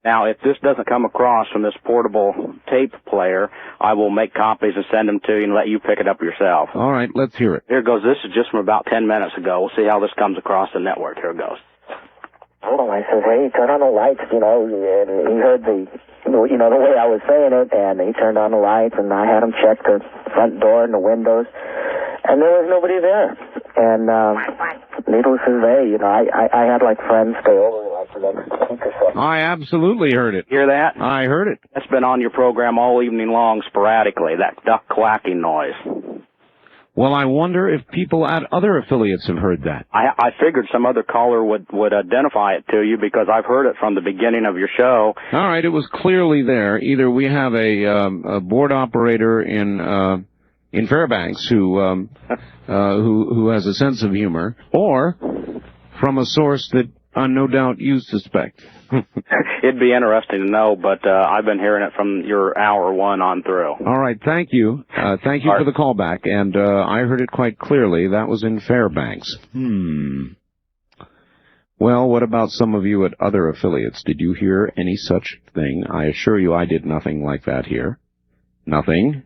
Now, if this doesn't come across from this portable tape player, I will make copies and send them to you and let you pick it up yourself. All right, let's hear it. Here goes. This is just from about 10 minutes ago. We'll see how this comes across the network. Here it goes. Oh, I said, hey, turn on the lights, you know, and he heard the way I was saying it, and he turned on the lights, and I had him check the front door and the windows, and there was nobody there. And needless to say, you know, I had like friends stay over like the next week or so. I absolutely heard it. Hear that? I heard it. That's been on your program all evening long sporadically, that duck quacking noise. Well, I wonder if people at other affiliates have heard that. I figured some other caller would identify it to you because I've heard it from the beginning of your show. All right, it was clearly there. Either we have a board operator in Fairbanks who has a sense of humor, or from a source that No doubt you suspect. It'd be interesting to know, but I've been hearing it from your hour one on through. All right, thank you. Thank you for the call back, and I heard it quite clearly. That was in Fairbanks. Well, what about some of you at other affiliates? Did you hear any such thing? I assure you I did nothing like that here. Nothing.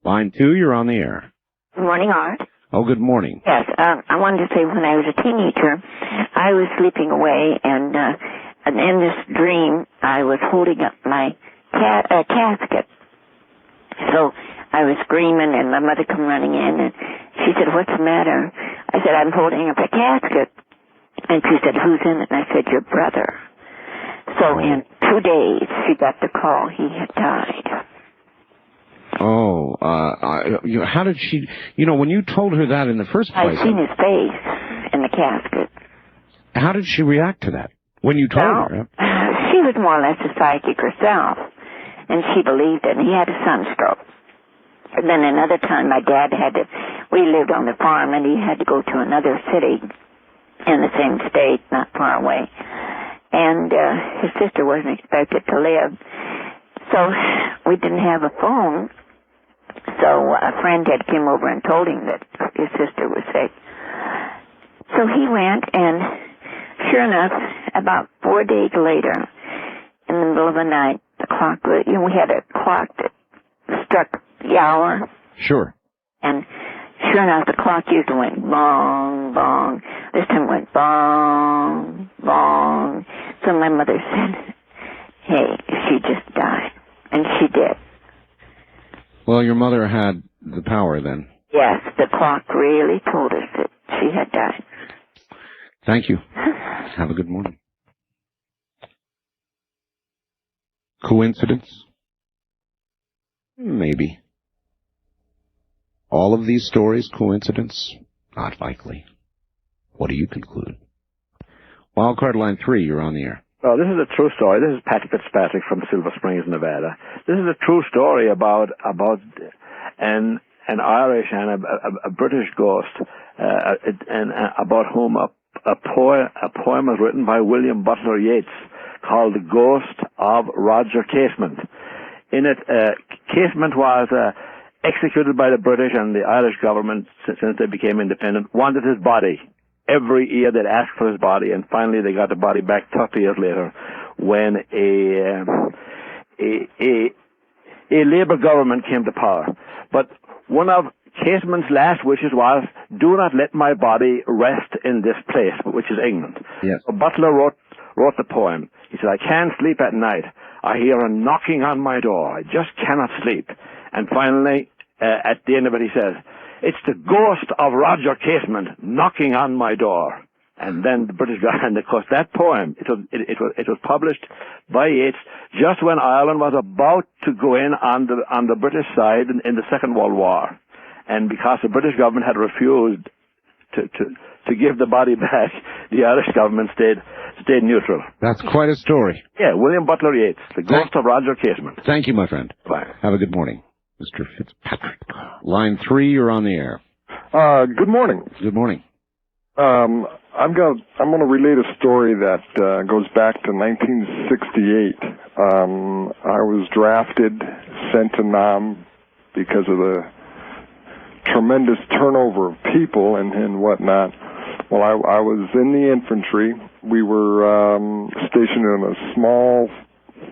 Line 2, you're on the air. Good morning, Art. Oh, good morning. Yes, I wanted to say when I was a teenager, I was sleeping away, and in this dream, I was holding up my casket. So I was screaming, and my mother come running in, and she said, "What's the matter?" I said, "I'm holding up a casket." And she said, "Who's in it?" And I said, "Your brother." So in 2 days, she got the call he had died. Oh, how did she, when you told her that in the first place... I'd seen his face in the casket. How did she react to that when you told her? She was more or less a psychic herself, and she believed it, and he had a sunstroke. And then another time, my dad we lived on the farm, and he had to go to another city in the same state, not far away. And his sister wasn't expected to live. So we didn't have a phone. So a friend had come over and told him that his sister was sick. So he went, and sure enough, about 4 days later, in the middle of the night, the clock, we had a clock that struck the hour. Sure. And sure enough, the clock usually went bong, bong. This time it went bong, bong. So my mother said, "Hey, she just died." And she did. Well, your mother had the power then. Yes, the clock really told us that she had died. Thank you. Have a good morning. Coincidence? Maybe. All of these stories, coincidence? Not likely. What do you conclude? Wildcard line 3, you're on the air. Well, this is a true story. This is Patrick Fitzpatrick from Silver Springs, Nevada. This is a true story about an Irish and a British ghost, and about whom a poem was written by William Butler Yeats called "The Ghost of Roger Casement." In it, Casement was executed by the British, and the Irish government, since they became independent, wanted his body. Every year they'd ask for his body, and finally they got the body back 30 years later when a Labour government came to power. But one of Casement's last wishes was, "Do not let my body rest in this place," which is England. Yes. So Butler wrote the poem. He said, "I can't sleep at night. I hear a knocking on my door. I just cannot sleep." And finally, at the end of it, he says, "It's the ghost of Roger Casement knocking on my door." And then the British got, and of course that poem, it was published by Yeats just when Ireland was about to go in on the British side in the Second World War, and because the British government had refused to give the body back, the Irish government stayed neutral. That's quite a story. Yeah, William Butler Yeats, The Ghost of Roger Casement. Thank you, my friend. Bye. Have a good morning, Mr. Fitzpatrick. Line 3, you're on the air. Good morning. Good morning. I'm gonna relate a story that goes back to 1968. I was drafted, sent to Nam because of the tremendous turnover of people and whatnot. Well, I was in the infantry. We were stationed in a small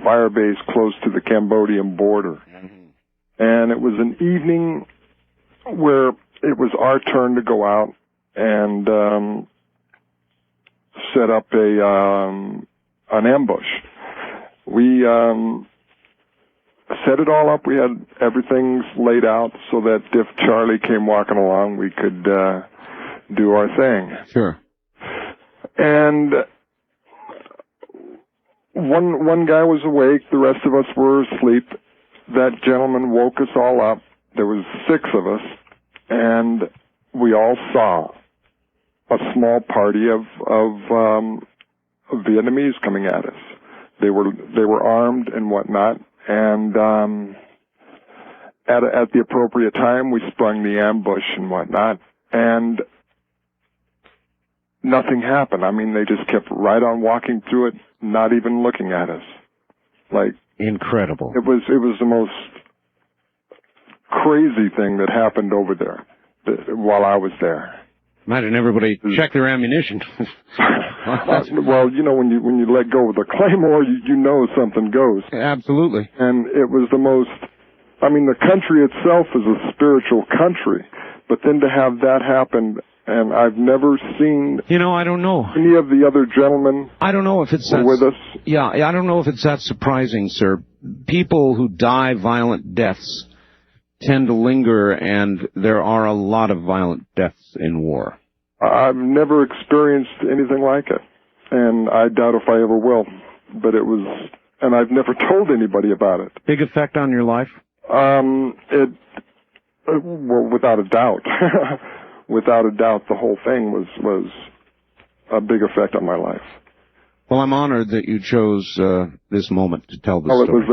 fire base close to the Cambodian border. And it was an evening where it was our turn to go out and set up an ambush. We set it all up. We had everything laid out so that if Charlie came walking along, we could do our thing. Sure. And one guy was awake. The rest of us were asleep. That gentleman woke us all up. There was 6 of us, and we all saw a small party of Vietnamese coming at us. They were armed and whatnot, and at the appropriate time, we sprung the ambush and whatnot, and nothing happened. I mean, they just kept right on walking through it, not even looking at us. Like, incredible. It was the most crazy thing that happened over there while I was there. Imagine everybody check their ammunition. Well, you know, when you let go of the claymore, you know something goes. Absolutely. And it was the most. I mean, the country itself is a spiritual country, but then to have that happen, and I've never seen. You know, I don't know. Any of the other gentlemen. I don't know if it's with us. Yeah, I don't know if it's that surprising, sir. People who die violent deaths tend to linger, and there are a lot of violent deaths in war. I've never experienced anything like it, and I doubt if I ever will. But it was, and I've never told anybody about it. Big effect on your life? Well, without a doubt. Without a doubt, the whole thing was a big effect on my life. Well, I'm honored that you chose this moment to tell the story.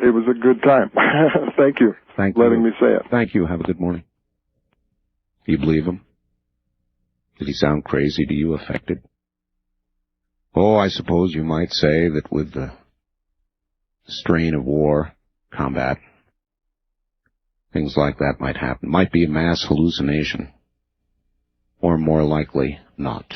It was a good time. Thank you. Thank you. for Letting me say it. Thank you. Have a good morning. Do you believe him? Did he sound crazy to you, affected? Oh, I suppose you might say that with the strain of war, combat, things like that might happen. Might be a mass hallucination. Or more likely, not.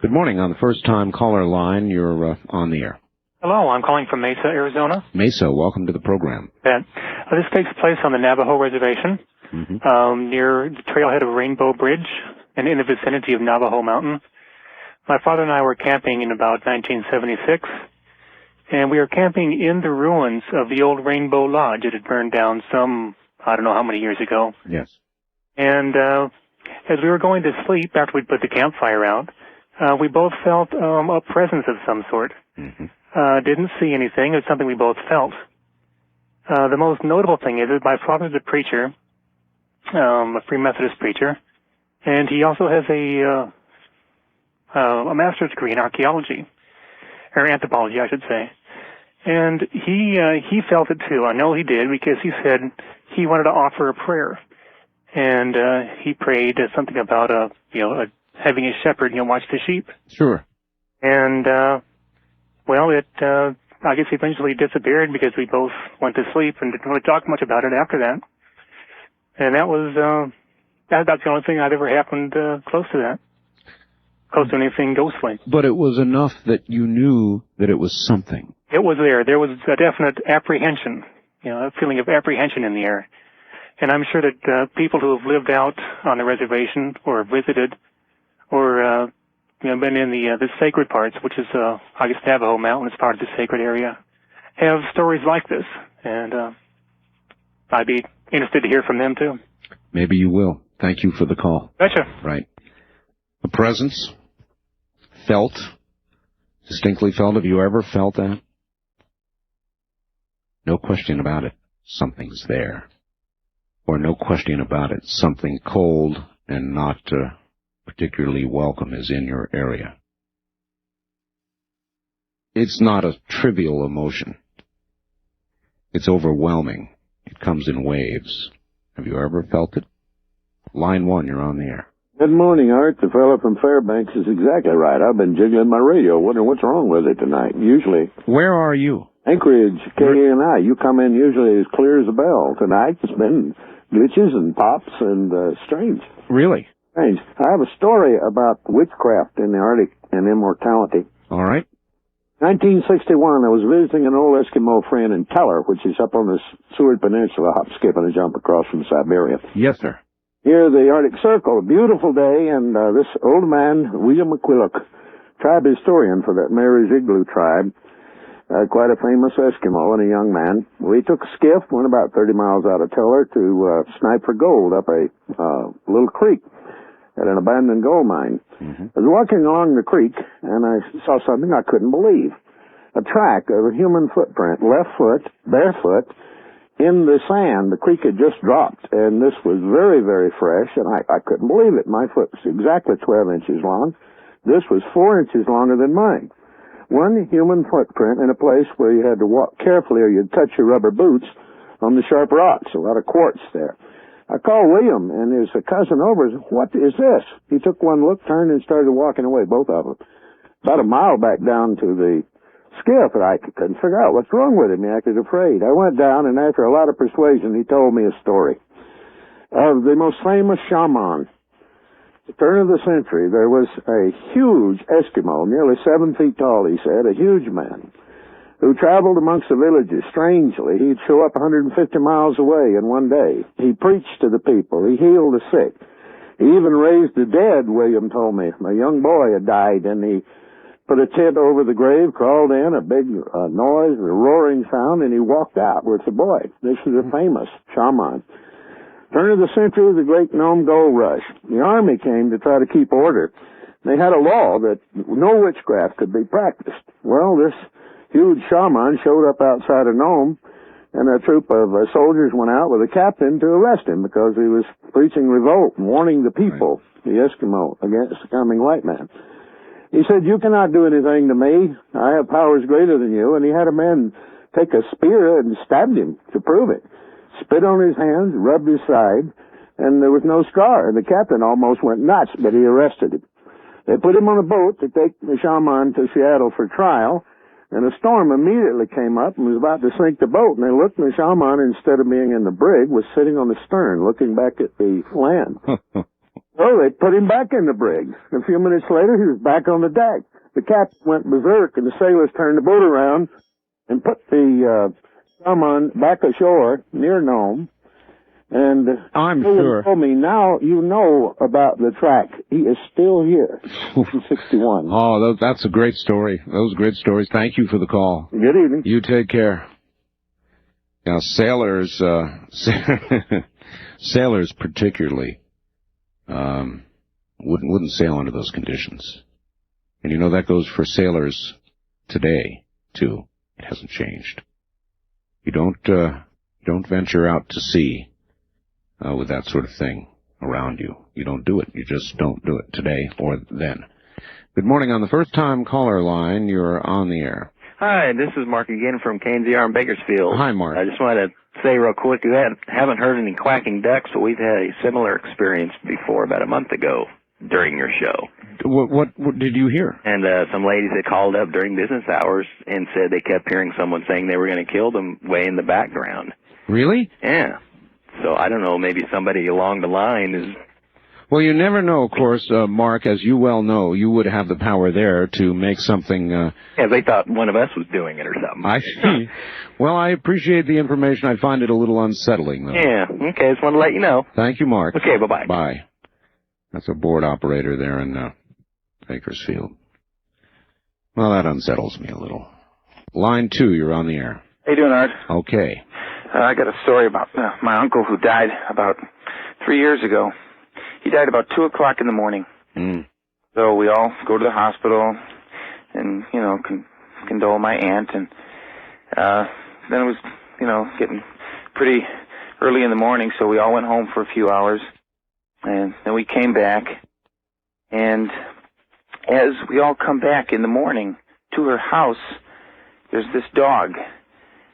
Good morning. On the first-time caller line, you're on the air. Hello, I'm calling from Mesa, Arizona. Mesa, welcome to the program. This takes place on the Navajo Reservation, near the trailhead of Rainbow Bridge, and in the vicinity of Navajo Mountain. My father and I were camping in about 1976, and we were camping in the ruins of the old Rainbow Lodge. It had burned down I don't know how many years ago. Yes. And as we were going to sleep, after we'd put the campfire out, we both felt a presence of some sort. Didn't see anything. It was something we both felt. The most notable thing is that my father's a preacher, a Free Methodist preacher, and he also has a master's degree in archaeology, or anthropology, I should say. And he felt it too. I know he did, because he said he wanted to offer a prayer, and he prayed something about having a shepherd, watch the sheep. Sure. And well, I guess eventually disappeared because we both went to sleep and didn't really talk much about it after that. And that was that's the only thing I'd ever happened close to that. Close to anything ghostly. But it was enough that you knew that it was something. It was there. There was a definite apprehension, a feeling of apprehension in the air. And I'm sure that people who have lived out on the reservation or visited or been in the sacred parts, which is, I guess, Navajo Mountain is part of the sacred area, have stories like this. And I'd be interested to hear from them, too. Maybe you will. Thank you for the call. Gotcha. Right. A presence, felt, distinctly felt. Have you ever felt that? No question about it. Something's there. Or no question about it. Something cold and not particularly welcome is in your area. It's not a trivial emotion. It's overwhelming. It comes in waves. Have you ever felt it? Line 1, you're on the air. Good morning, Art. The fellow from Fairbanks is exactly right. I've been jiggling my radio, wondering what's wrong with it tonight. Usually. Where are you? Anchorage, KANI. You come in usually as clear as a bell. Tonight it's been glitches and pops and strange. Really? Strange. I have a story about witchcraft in the Arctic and immortality. All right. 1961, I was visiting an old Eskimo friend in Teller, which is up on the Seward Peninsula, hop, skip, and a jump across from Siberia. Yes, sir. Here, the Arctic Circle, a beautiful day, and this old man, William McQuillock, tribe historian for that Mary's Igloo tribe, quite a famous Eskimo and a young man. We took a skiff, went about 30 miles out of Teller to snipe for gold up a little creek at an abandoned gold mine. I was walking along the creek, and I saw something I couldn't believe. A track of a human footprint, left foot, barefoot, in the sand. The creek had just dropped, and this was very, very fresh, and I couldn't believe it. My foot was exactly 12 inches long. This was 4 inches longer than mine. one human footprint in a place where you had to walk carefully or you'd touch your rubber boots on the sharp rocks, a lot of quartz there. I called William, and his cousin over, said, "What is this?" He took one look, turned, and started walking away, both of them. About a mile back down to the skiff, and I couldn't figure out what's wrong with him. He acted afraid. I went down, and after a lot of persuasion, he told me a story of the most famous shaman. At the turn of the century, there was a huge Eskimo, nearly 7 feet tall, he said, a huge man, who traveled amongst the villages. Strangely, he'd show up 150 miles away in one day. He preached to the people. He healed the sick. He even raised the dead, William told me. A young boy had died, and he put a tent over the grave, crawled in, a big noise, a roaring sound, and he walked out with the boy. This is a famous shaman. Turn of the century, the Great Nome Gold Rush. The Army came to try to keep order. They had a law that no witchcraft could be practiced. Well, this huge shaman showed up outside of Nome, and a troop of soldiers went out with a captain to arrest him because he was preaching revolt and warning the people, the Eskimo, against the coming white man. He said, "You cannot do anything to me. I have powers greater than you." And he had a man take a spear and stabbed him to prove it. Spit on his hands, rubbed his side, and there was no scar. And the captain almost went nuts, but he arrested him. They put him on a boat to take the shaman to Seattle for trial, and a storm immediately came up and was about to sink the boat. And they looked, and the shaman, instead of being in the brig, was sitting on the stern looking back at the land. So they put him back in the brig. A few minutes later, he was back on the deck. The captain went berserk, and the sailors turned the boat around and put the shaman back ashore near Nome. And I'm William sure. told me, now you know about the track. He is still here. 61. Oh, that's a great story. Those are great stories. Thank you for the call. Good evening. You take care. Now, sailors, sailors particularly, wouldn't sail under those conditions. And you know that goes for sailors today, too. It hasn't changed. You don't venture out to sea with that sort of thing around you. You don't do it. You just don't do it today or then. Good morning. On the first-time caller line, you're on the air. Hi, this is Mark again from KNZR in Bakersfield. Hi, Mark. I just wanted to say real quick, we haven't heard any quacking ducks, but we've had a similar experience before about a month ago during your show. What did you hear? And some ladies had called up during business hours and said they kept hearing someone saying they were going to kill them way in the background. Really? Yeah. So I don't know, maybe somebody along the line is... Well, you never know, of course, Mark, as you well know, you would have the power there to make something... Yeah, they thought one of us was doing it or something. I see. Well, I appreciate the information. I find it a little unsettling, though. Yeah, okay, just want to let you know. Thank you, Mark. Okay, bye-bye. Bye. That's a board operator there in Bakersfield. Well, that unsettles me a little. Line 2, you're on the air. How you doing, Art? Okay. I got a story about my uncle who died about 3 years ago. He died about 2 o'clock in the morning. So we all go to the hospital and, condole my aunt. And then it was, getting pretty early in the morning, so we all went home for a few hours. And then we came back. And as we all come back in the morning to her house, there's this dog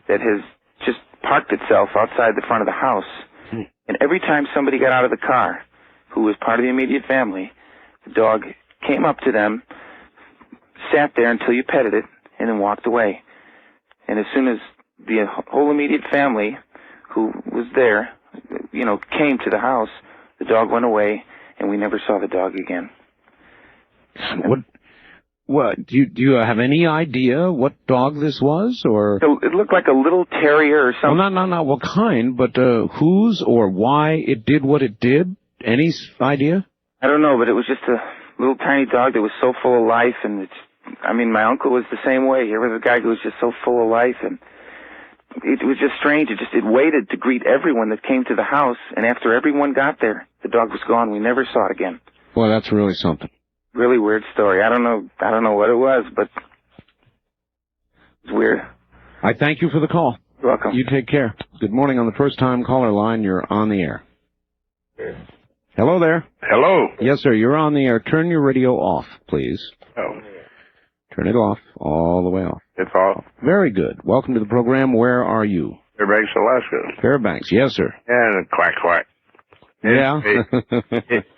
that has just parked itself outside the front of the house. And every time somebody got out of the car who was part of the immediate family, the dog came up to them, sat there until you petted it, and then walked away. And as soon as the whole immediate family who was there, came to the house, the dog went away, and we never saw the dog again. What? Do you have any idea what dog this was, or? It looked like a little terrier or something. Well, not what kind, but whose or why it did what it did? Any idea? I don't know, but it was just a little tiny dog that was so full of life, and my uncle was the same way. Here was a guy who was just so full of life, and it was just strange. It waited to greet everyone that came to the house, and after everyone got there, the dog was gone. We never saw it again. Well, that's really something. Really weird story. I don't know what it was, but it's weird. I thank you for the call. You're welcome. You take care. Good morning. On the first-time caller line, you're on the air. Hello there. Hello. Yes, sir. You're on the air. Turn your radio off, please. Oh. Turn it off, all the way off. It's off. Very good. Welcome to the program. Where are you? Fairbanks, Alaska. Fairbanks, yes, sir. And quack, quack. Yeah.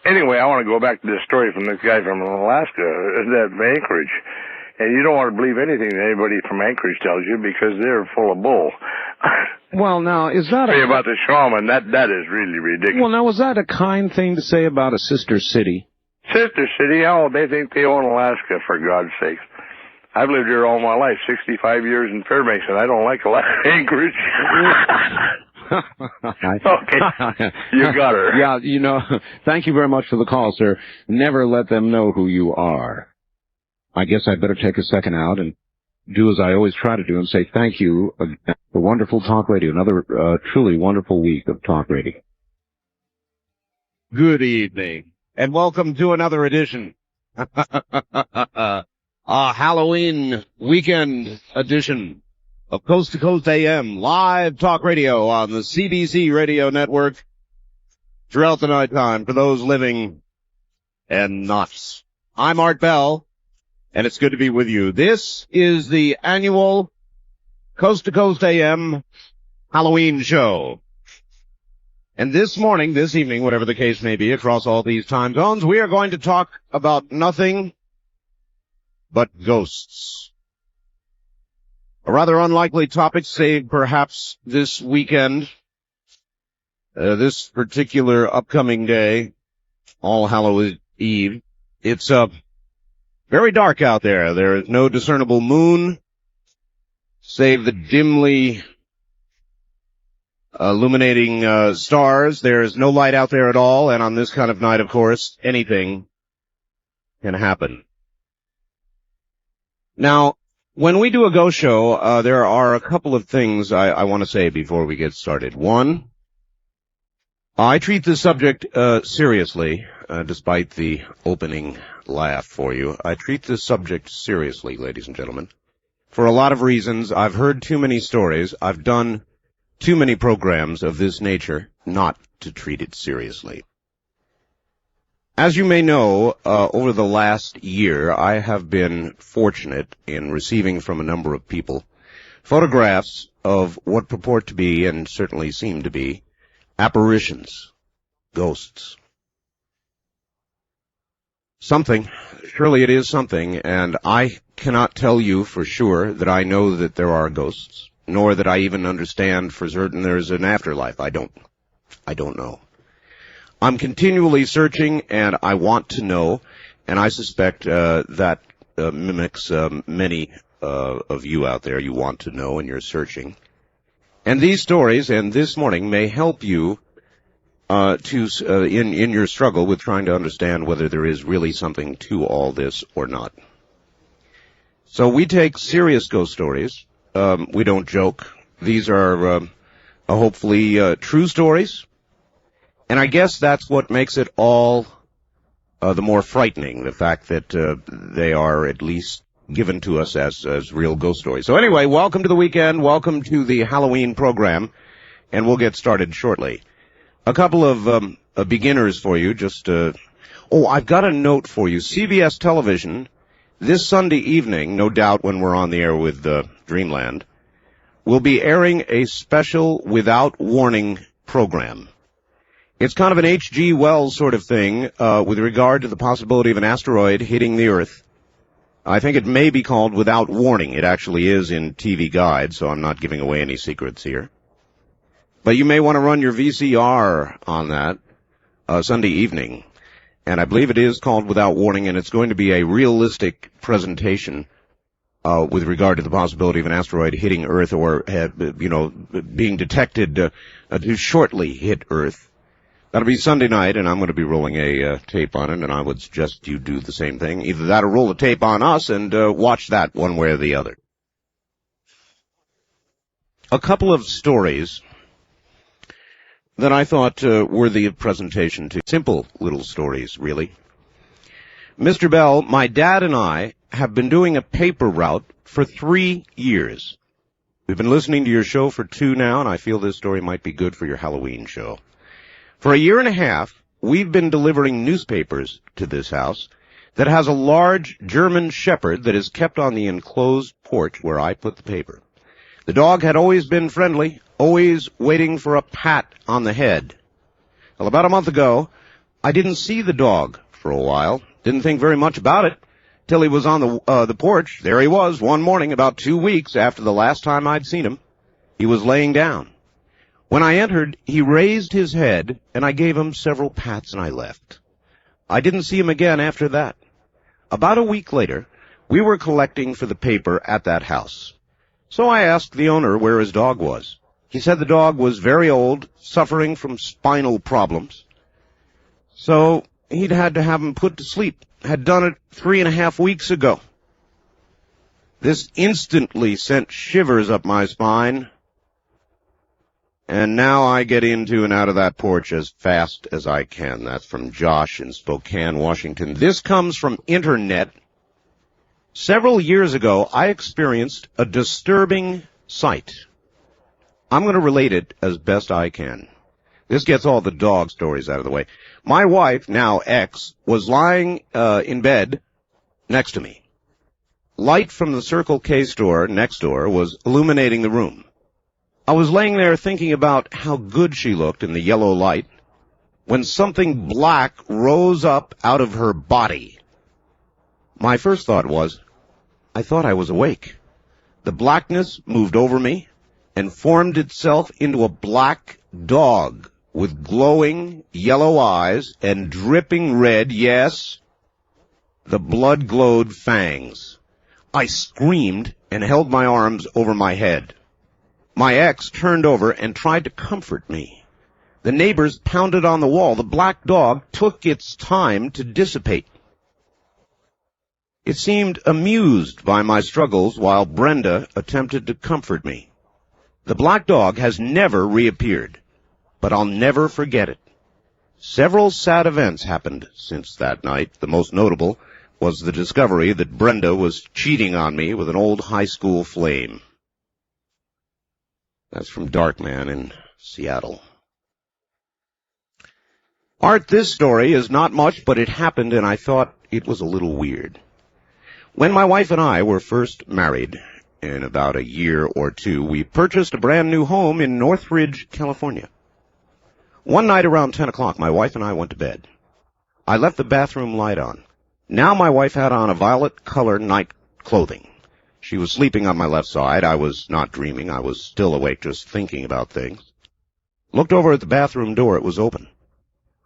Anyway, I want to go back to this story from this guy from Alaska, that Anchorage. And you don't want to believe anything that anybody from Anchorage tells you because they're full of bull. Well, now, is that Say about the shaman, that is really ridiculous. Well, now, is that a kind thing to say about a sister city? Sister city, oh, they think they own Alaska, for God's sakes. I've lived here all my life, 65 years in Fairbanks, and I don't like Anchorage. Okay, you got her. Yeah, you know, thank you very much for the call, sir. Never let them know who you are. I guess I'd better take a second out and do as I always try to do and say thank you for wonderful talk radio. Another truly wonderful week of talk radio. Good evening, and welcome to another edition. Halloween weekend edition of Coast to Coast AM live talk radio on the CBC radio network throughout the nighttime for those living and not. I'm Art Bell, and it's good to be with you. This is the annual Coast to Coast AM Halloween show. And this morning, this evening, whatever the case may be, across all these time zones, we are going to talk about nothing but ghosts. A rather unlikely topic, save perhaps this weekend, this particular upcoming day, All Hallows Eve. It's very dark out there. There is no discernible moon, save the dimly illuminating stars. There is no light out there at all, and on this kind of night, of course, anything can happen. Now, when we do a ghost show, there are a couple of things I want to say before we get started. One, I treat this subject seriously, despite the opening laugh for you. I treat this subject seriously, ladies and gentlemen, for a lot of reasons. I've heard too many stories. I've done too many programs of this nature not to treat it seriously. As you may know, over the last year, I have been fortunate in receiving from a number of people photographs of what purport to be, and certainly seem to be, apparitions, ghosts. Something. Surely it is something, and I cannot tell you for sure that I know that there are ghosts, nor that I even understand for certain there's an afterlife. I don't know. I'm continually searching, and I want to know, and I suspect that mimics many of you out there. You want to know, and you're searching. And these stories, and this morning, may help you in your struggle with trying to understand whether there is really something to all this or not. So we take serious ghost stories. We don't joke. These are hopefully true stories. And I guess that's what makes it all the more frightening, the fact that they are at least given to us as real ghost stories. So anyway, welcome to the weekend, welcome to the Halloween program, and we'll get started shortly. A couple of beginners for you, I've got a note for you. CBS Television, this Sunday evening, no doubt when we're on the air with Dreamland, will be airing a special Without Warning program. It's kind of an H.G. Wells sort of thing with regard to the possibility of an asteroid hitting the Earth. I think it may be called Without Warning. It actually is in TV Guide, so I'm not giving away any secrets here. But you may want to run your VCR on that Sunday evening. And I believe it is called Without Warning, and it's going to be a realistic presentation with regard to the possibility of an asteroid hitting Earth or, being detected to shortly hit Earth. That'll be Sunday night, and I'm going to be rolling a tape on it, and I would suggest you do the same thing. Either that or roll a tape on us and watch that one way or the other. A couple of stories that I thought worthy of presentation to. Simple little stories, really. Mr. Bell, my dad and I have been doing a paper route for 3 years. We've been listening to your show for 2 now, and I feel this story might be good for your Halloween show. For 1.5 years, we've been delivering newspapers to this house. that has a large German shepherd that is kept on the enclosed porch where I put the paper. The dog had always been friendly, always waiting for a pat on the head. Well, about a month ago, I didn't see the dog for a while. Didn't think very much about it till he was on the porch. There he was one morning about 2 weeks after the last time I'd seen him. He was laying down. When I entered, he raised his head, and I gave him several pats, and I left. I didn't see him again after that. About a week later, we were collecting for the paper at that house. So I asked the owner where his dog was. He said the dog was very old, suffering from spinal problems. So he'd had to have him put to sleep. Had done it 3.5 weeks ago. This instantly sent shivers up my spine. And now I get into and out of that porch as fast as I can. That's from Josh in Spokane, Washington. This comes from Internet. Several years ago, I experienced a disturbing sight. I'm going to relate it as best I can. This gets all the dog stories out of the way. My wife, now ex, was lying in bed next to me. Light from the Circle K store next door was illuminating the room. I was laying there thinking about how good she looked in the yellow light when something black rose up out of her body. My first thought was, I thought I was awake. The blackness moved over me and formed itself into a black dog with glowing yellow eyes and dripping red, yes, the blood-glowed fangs. I screamed and held my arms over my head. My ex turned over and tried to comfort me. The neighbors pounded on the wall. The black dog took its time to dissipate. It seemed amused by my struggles while Brenda attempted to comfort me. The black dog has never reappeared, but I'll never forget it. Several sad events happened since that night. The most notable was the discovery that Brenda was cheating on me with an old high school flame. That's from Darkman in Seattle. Art, this story is not much, but it happened, and I thought it was a little weird. When my wife and I were first married, in about a year or two, we purchased a brand new home in Northridge, California. One night around 10 o'clock, my wife and I went to bed. I left the bathroom light on. Now my wife had on a violet-color night clothing. She was sleeping on my left side. I was not dreaming. I was still awake, just thinking about things. Looked over at the bathroom door. It was open.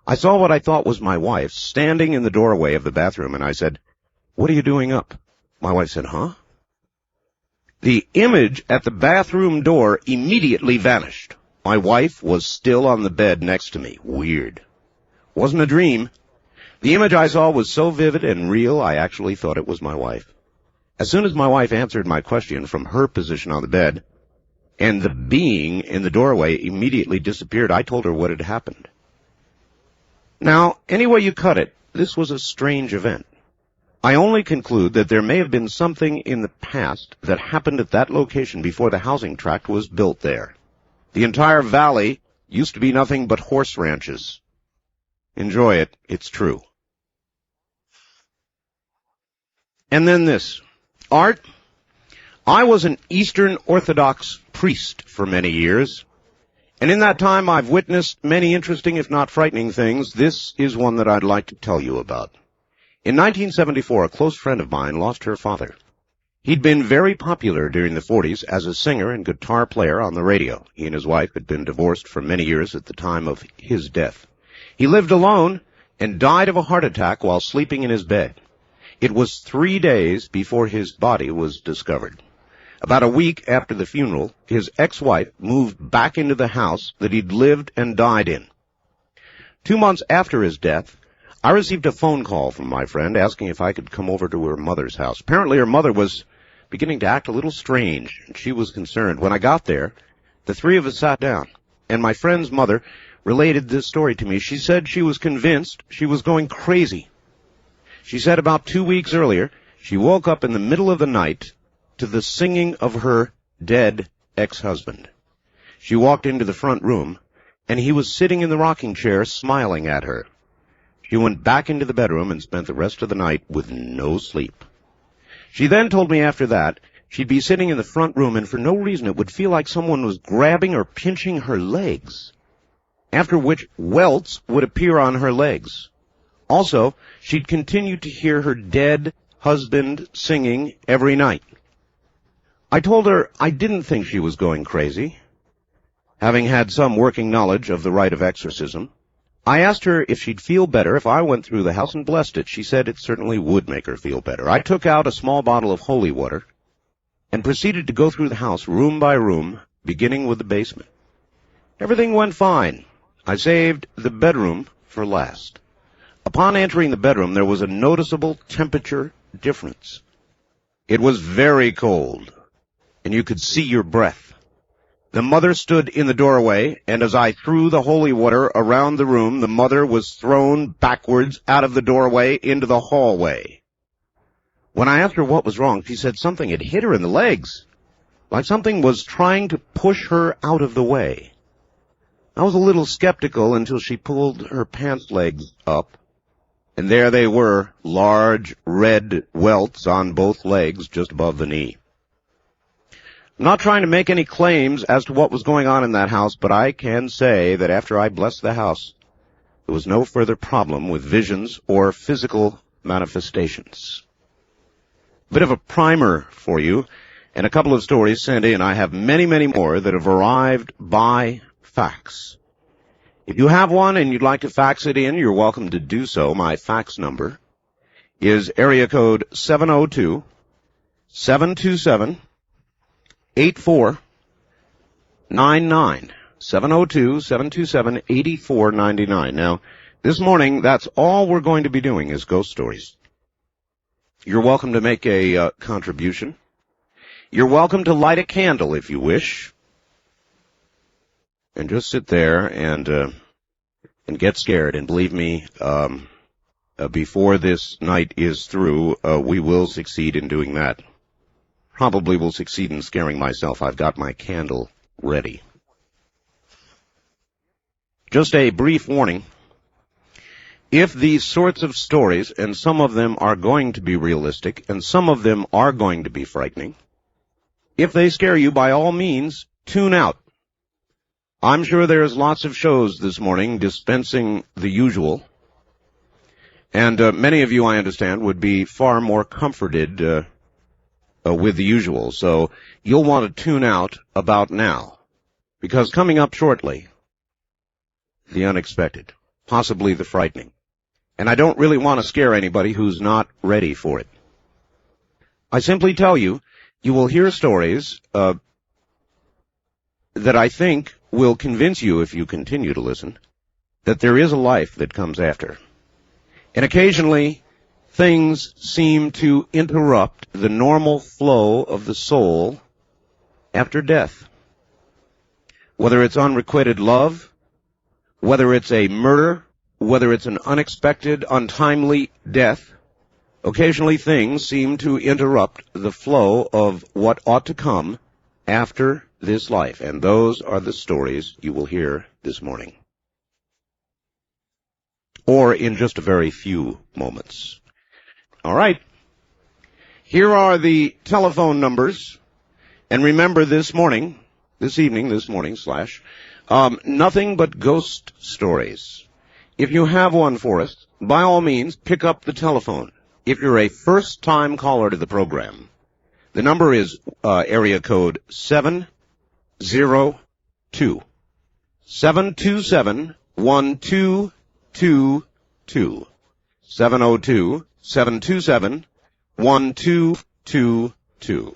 I saw what I thought was my wife standing in the doorway of the bathroom, and I said, "What are you doing up?" My wife said, "Huh?" The image at the bathroom door immediately vanished. My wife was still on the bed next to me. Weird. Wasn't a dream. The image I saw was so vivid and real, I actually thought it was my wife. As soon as my wife answered my question from her position on the bed, and the being in the doorway immediately disappeared, I told her what had happened. Now, any way you cut it, this was a strange event. I only conclude that there may have been something in the past that happened at that location before the housing tract was built there. The entire valley used to be nothing but horse ranches. Enjoy it. It's true. And then this. Art, I was an Eastern Orthodox priest for many years, and in that time I've witnessed many interesting, if not frightening things. This is one that I'd like to tell you about. In 1974, a close friend of mine lost her father. He'd been very popular during the 40s as a singer and guitar player on the radio. He and his wife had been divorced for many years at the time of his death. He lived alone and died of a heart attack while sleeping in his bed. It was 3 days before his body was discovered. About a week after the funeral, his ex-wife moved back into the house that he'd lived and died in. 2 months after his death, I received a phone call from my friend asking if I could come over to her mother's house. Apparently her mother was beginning to act a little strange, and she was concerned. When I got there, the three of us sat down, and my friend's mother related this story to me. She said she was convinced she was going crazy. She said about 2 weeks earlier, she woke up in the middle of the night to the singing of her dead ex-husband. She walked into the front room, and he was sitting in the rocking chair smiling at her. She went back into the bedroom and spent the rest of the night with no sleep. She then told me after that she'd be sitting in the front room, and for no reason it would feel like someone was grabbing or pinching her legs, after which welts would appear on her legs. Also, she'd continue to hear her dead husband singing every night. I told her I didn't think she was going crazy, having had some working knowledge of the rite of exorcism. I asked her if she'd feel better if I went through the house and blessed it. She said it certainly would make her feel better. I took out a small bottle of holy water and proceeded to go through the house room by room, beginning with the basement. Everything went fine. I saved the bedroom for last. Upon entering the bedroom, there was a noticeable temperature difference. It was very cold, and you could see your breath. The mother stood in the doorway, and as I threw the holy water around the room, the mother was thrown backwards out of the doorway into the hallway. When I asked her what was wrong, she said something had hit her in the legs, like something was trying to push her out of the way. I was a little skeptical until she pulled her pants legs up, and there they were, large red welts on both legs just above the knee. I'm not trying to make any claims as to what was going on in that house, but I can say that after I blessed the house, there was no further problem with visions or physical manifestations. A bit of a primer for you, and a couple of stories sent in. I have many, many more that have arrived by fax. If you have one and you'd like to fax it in, you're welcome to do so. My fax number is area code 702-727-8499. 702-727-8499. Now, this morning, that's all we're going to be doing is ghost stories. You're welcome to make a contribution. You're welcome to light a candle if you wish, and just sit there and get scared. And believe me, before this night is through, we will succeed in doing that. Probably will succeed in scaring myself. I've got my candle ready. Just a brief warning. If these sorts of stories, and some of them are going to be realistic, and some of them are going to be frightening, if they scare you, by all means, tune out. I'm sure there's lots of shows this morning dispensing the usual, and many of you, I understand, would be far more comforted with the usual, so you'll want to tune out about now, because coming up shortly, the unexpected, possibly the frightening, and I don't really want to scare anybody who's not ready for it. I simply tell you, you will hear stories that I think will convince you, if you continue to listen, that there is a life that comes after. And occasionally, things seem to interrupt the normal flow of the soul after death. Whether it's unrequited love, whether it's a murder, whether it's an unexpected, untimely death, occasionally things seem to interrupt the flow of what ought to come after this life. And those are the stories you will hear this morning, or in just a very few moments. All right. Here are the telephone numbers. And remember this evening, nothing but ghost stories. If you have one for us, by all means, pick up the telephone. If you're a first-time caller to the program, the number is area code 702 727-1222. 702-727-1222.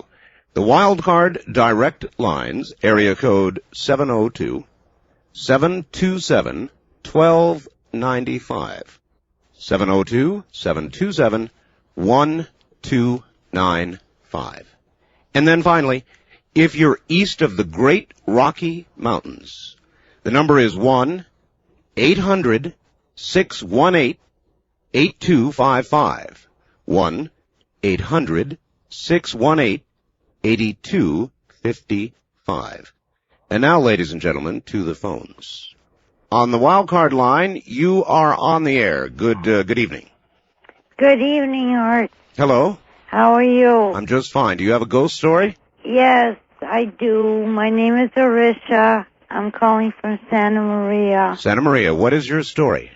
The wildcard direct lines, area code 702-727-1295. 702-727-1295. And then finally, if you're east of the Great Rocky Mountains, the number is 1-800-618-8255. 1-800-618-8255. And now, ladies and gentlemen, to the phones. On the wild card line, you are on the air. Good evening. Good evening, Art. Hello. How are you? I'm just fine. Do you have a ghost story? Yes, I do. My name is Arisha. I'm calling from Santa Maria. Santa Maria, what is your story?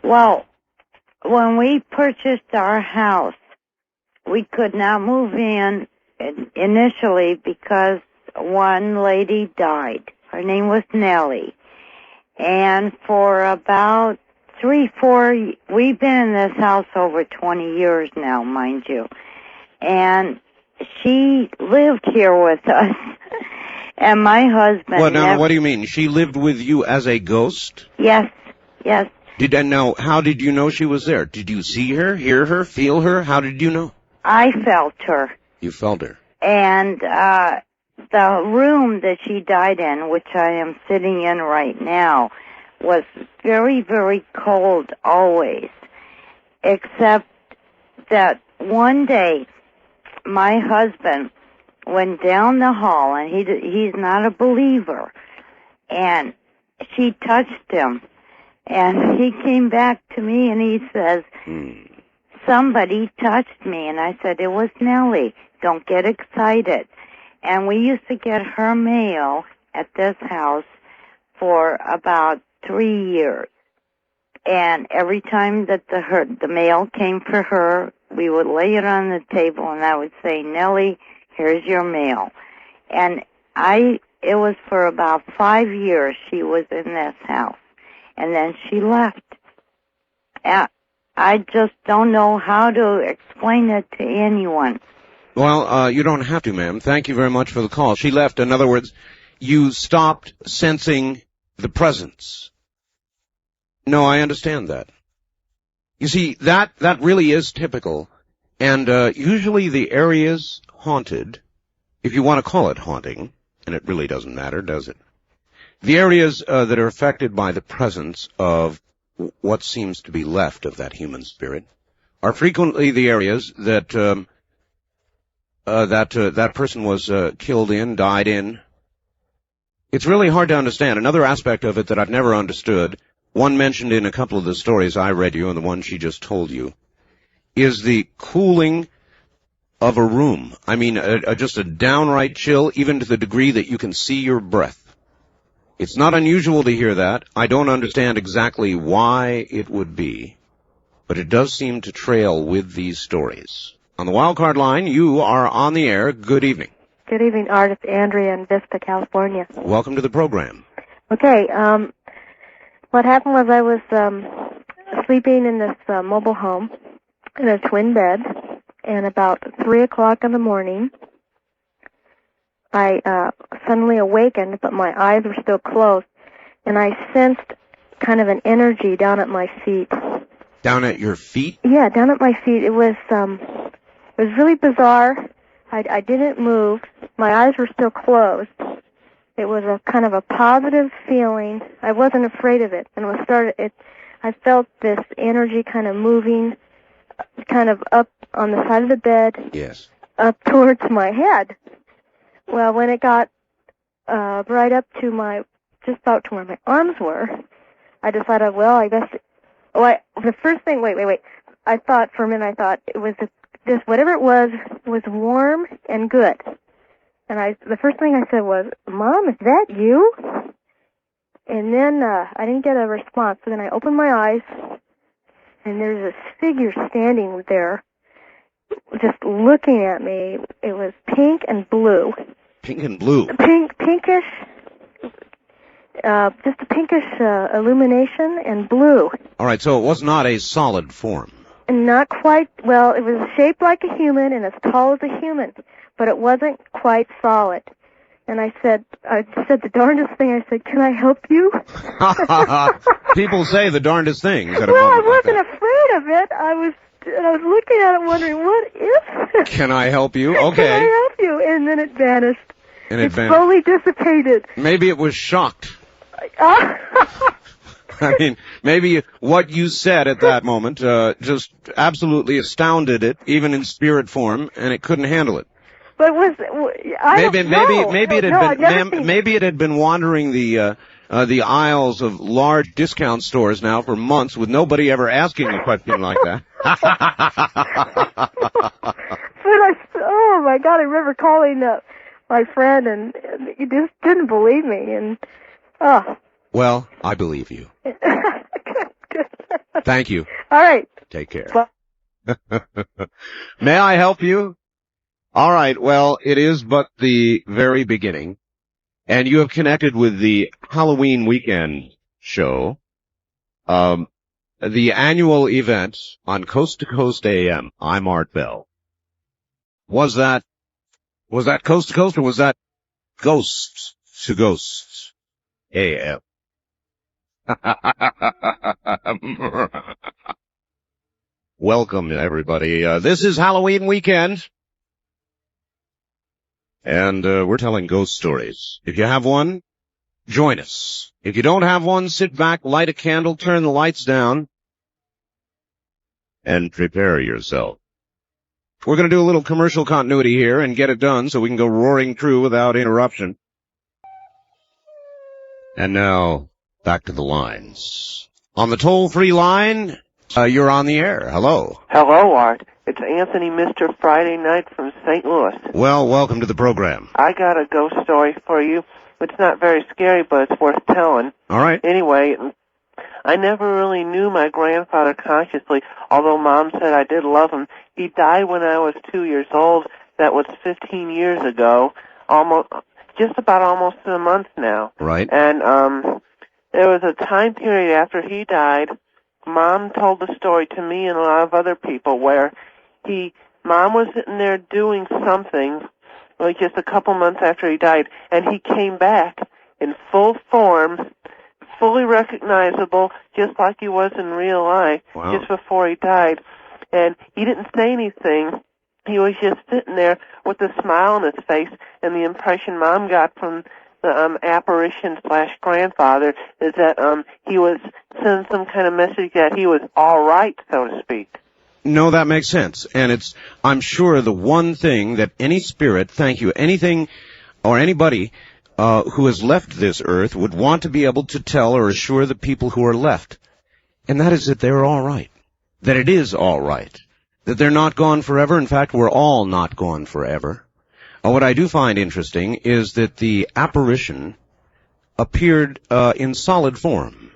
Well, when we purchased our house, we could not move in initially because one lady died. Her name was Nellie. And for about 3-4, we've been in this house over 20 years now, mind you. And she lived here with us. And my husband... Well, now, what do you mean? She lived with you as a ghost? Yes, yes. How did you know she was there? Did you see her, hear her, feel her? How did you know? I felt her. You felt her. And the room that she died in, which I am sitting in right now, was very, very cold always. Except that one day, my husband went down the hall, and he's not a believer, and she touched him. And he came back to me and he says, somebody touched me. And I said, it was Nellie. Don't get excited. And we used to get her mail at this house for about 3 years. And every time that the mail came for her, we would lay it on the table and I would say, Nellie, here's your mail. And it was for about 5 years she was in this house. And then she left. I just don't know how to explain it to anyone. Well, you don't have to, ma'am. Thank you very much for the call. She left. In other words, you stopped sensing the presence. No, I understand that. You see, that really is typical. And usually the areas haunted, if you want to call it haunting, and it really doesn't matter, does it? The areas that are affected by the presence of what seems to be left of that human spirit are frequently the areas that that person was killed in, died in. It's really hard to understand. Another aspect of it that I've never understood, one mentioned in a couple of the stories I read you and the one she just told you, is the cooling of a room. I mean, just a downright chill, even to the degree that you can see your breath. It's not unusual to hear that. I don't understand exactly why it would be, but it does seem to trail with these stories. On the wildcard line, you are on the air. Good evening. Good evening, Art. It's Andrea in Vista, California. Welcome to the program. Okay, what happened was I was sleeping in this mobile home in a twin bed, and about 3 o'clock in the morning, I suddenly awakened, but my eyes were still closed, and I sensed kind of an energy down at my feet. Down at your feet? Yeah, down at my feet. It was really bizarre. I didn't move. My eyes were still closed. It was a kind of a positive feeling. I wasn't afraid of it, and I felt this energy kind of moving, kind of up on the side of the bed. Yes. Up towards my head. Well, when it got right up to just about to where my arms were, I decided, well, I guess. The first thing. Wait. I thought for a minute. It was this whatever it was warm and good. And the first thing I said was, "Mom, is that you?" And then I didn't get a response. So then I opened my eyes, and there's this figure standing there, just looking at me. It was pink and blue. Pink and blue. Pinkish, just a pinkish illumination and blue. All right, so it was not a solid form. And not quite. Well, it was shaped like a human and as tall as a human, but it wasn't quite solid. And I said the darndest thing. I said, "Can I help you?" People say the darndest things. Well, I wasn't afraid of it. I was looking at it wondering, what is this? Can I help you? Okay. Can I help you? And then it vanished. And it vanished. Slowly dissipated. Maybe it was shocked. I mean, maybe what you said at that moment just absolutely astounded it, even in spirit form, and it couldn't handle it. But maybe it had been wandering the the aisles of large discount stores now for months with nobody ever asking a question like that. Oh my God, I remember calling my friend and he just didn't believe me and, oh. Well, I believe you. Good. Thank you. All right. Take care. May I help you? All right, well, it is but the very beginning, and you have connected with the Halloween weekend show, the annual event on Coast to Coast AM. I'm Art Bell. Was that Coast to Coast or was that Ghost to Ghost AM? Welcome, everybody. This is Halloween weekend. And we're telling ghost stories. If you have one, join us. If you don't have one, sit back, light a candle, turn the lights down, and prepare yourself. We're going to do a little commercial continuity here and get it done so we can go roaring through without interruption. And now, back to the lines. On the toll-free line, you're on the air. Hello. Hello, Art. It's Anthony, Mr. Friday Night from St. Louis. Well, welcome to the program. I got a ghost story for you. It's not very scary, but it's worth telling. All right. Anyway, I never really knew my grandfather consciously, although Mom said I did love him. He died when I was 2 years old. That was 15 years ago. Just about almost a month now. Right. And there was a time period after he died. Mom told the story to me and a lot of other people where Mom was sitting there doing something, like just a couple months after he died, and he came back in full form, fully recognizable, just like he was in real life, just before he died. And he didn't say anything. He was just sitting there with a smile on his face, and the impression Mom got from the apparition/grandfather is that he was sending some kind of message that he was all right, so to speak. No, that makes sense. And I'm sure the one thing that any spirit, anything or anybody who has left this earth would want to be able to tell or assure the people who are left. And that is that they're all right. That it is all right. That they're not gone forever. In fact, we're all not gone forever. What I do find interesting is that the apparition appeared in solid form.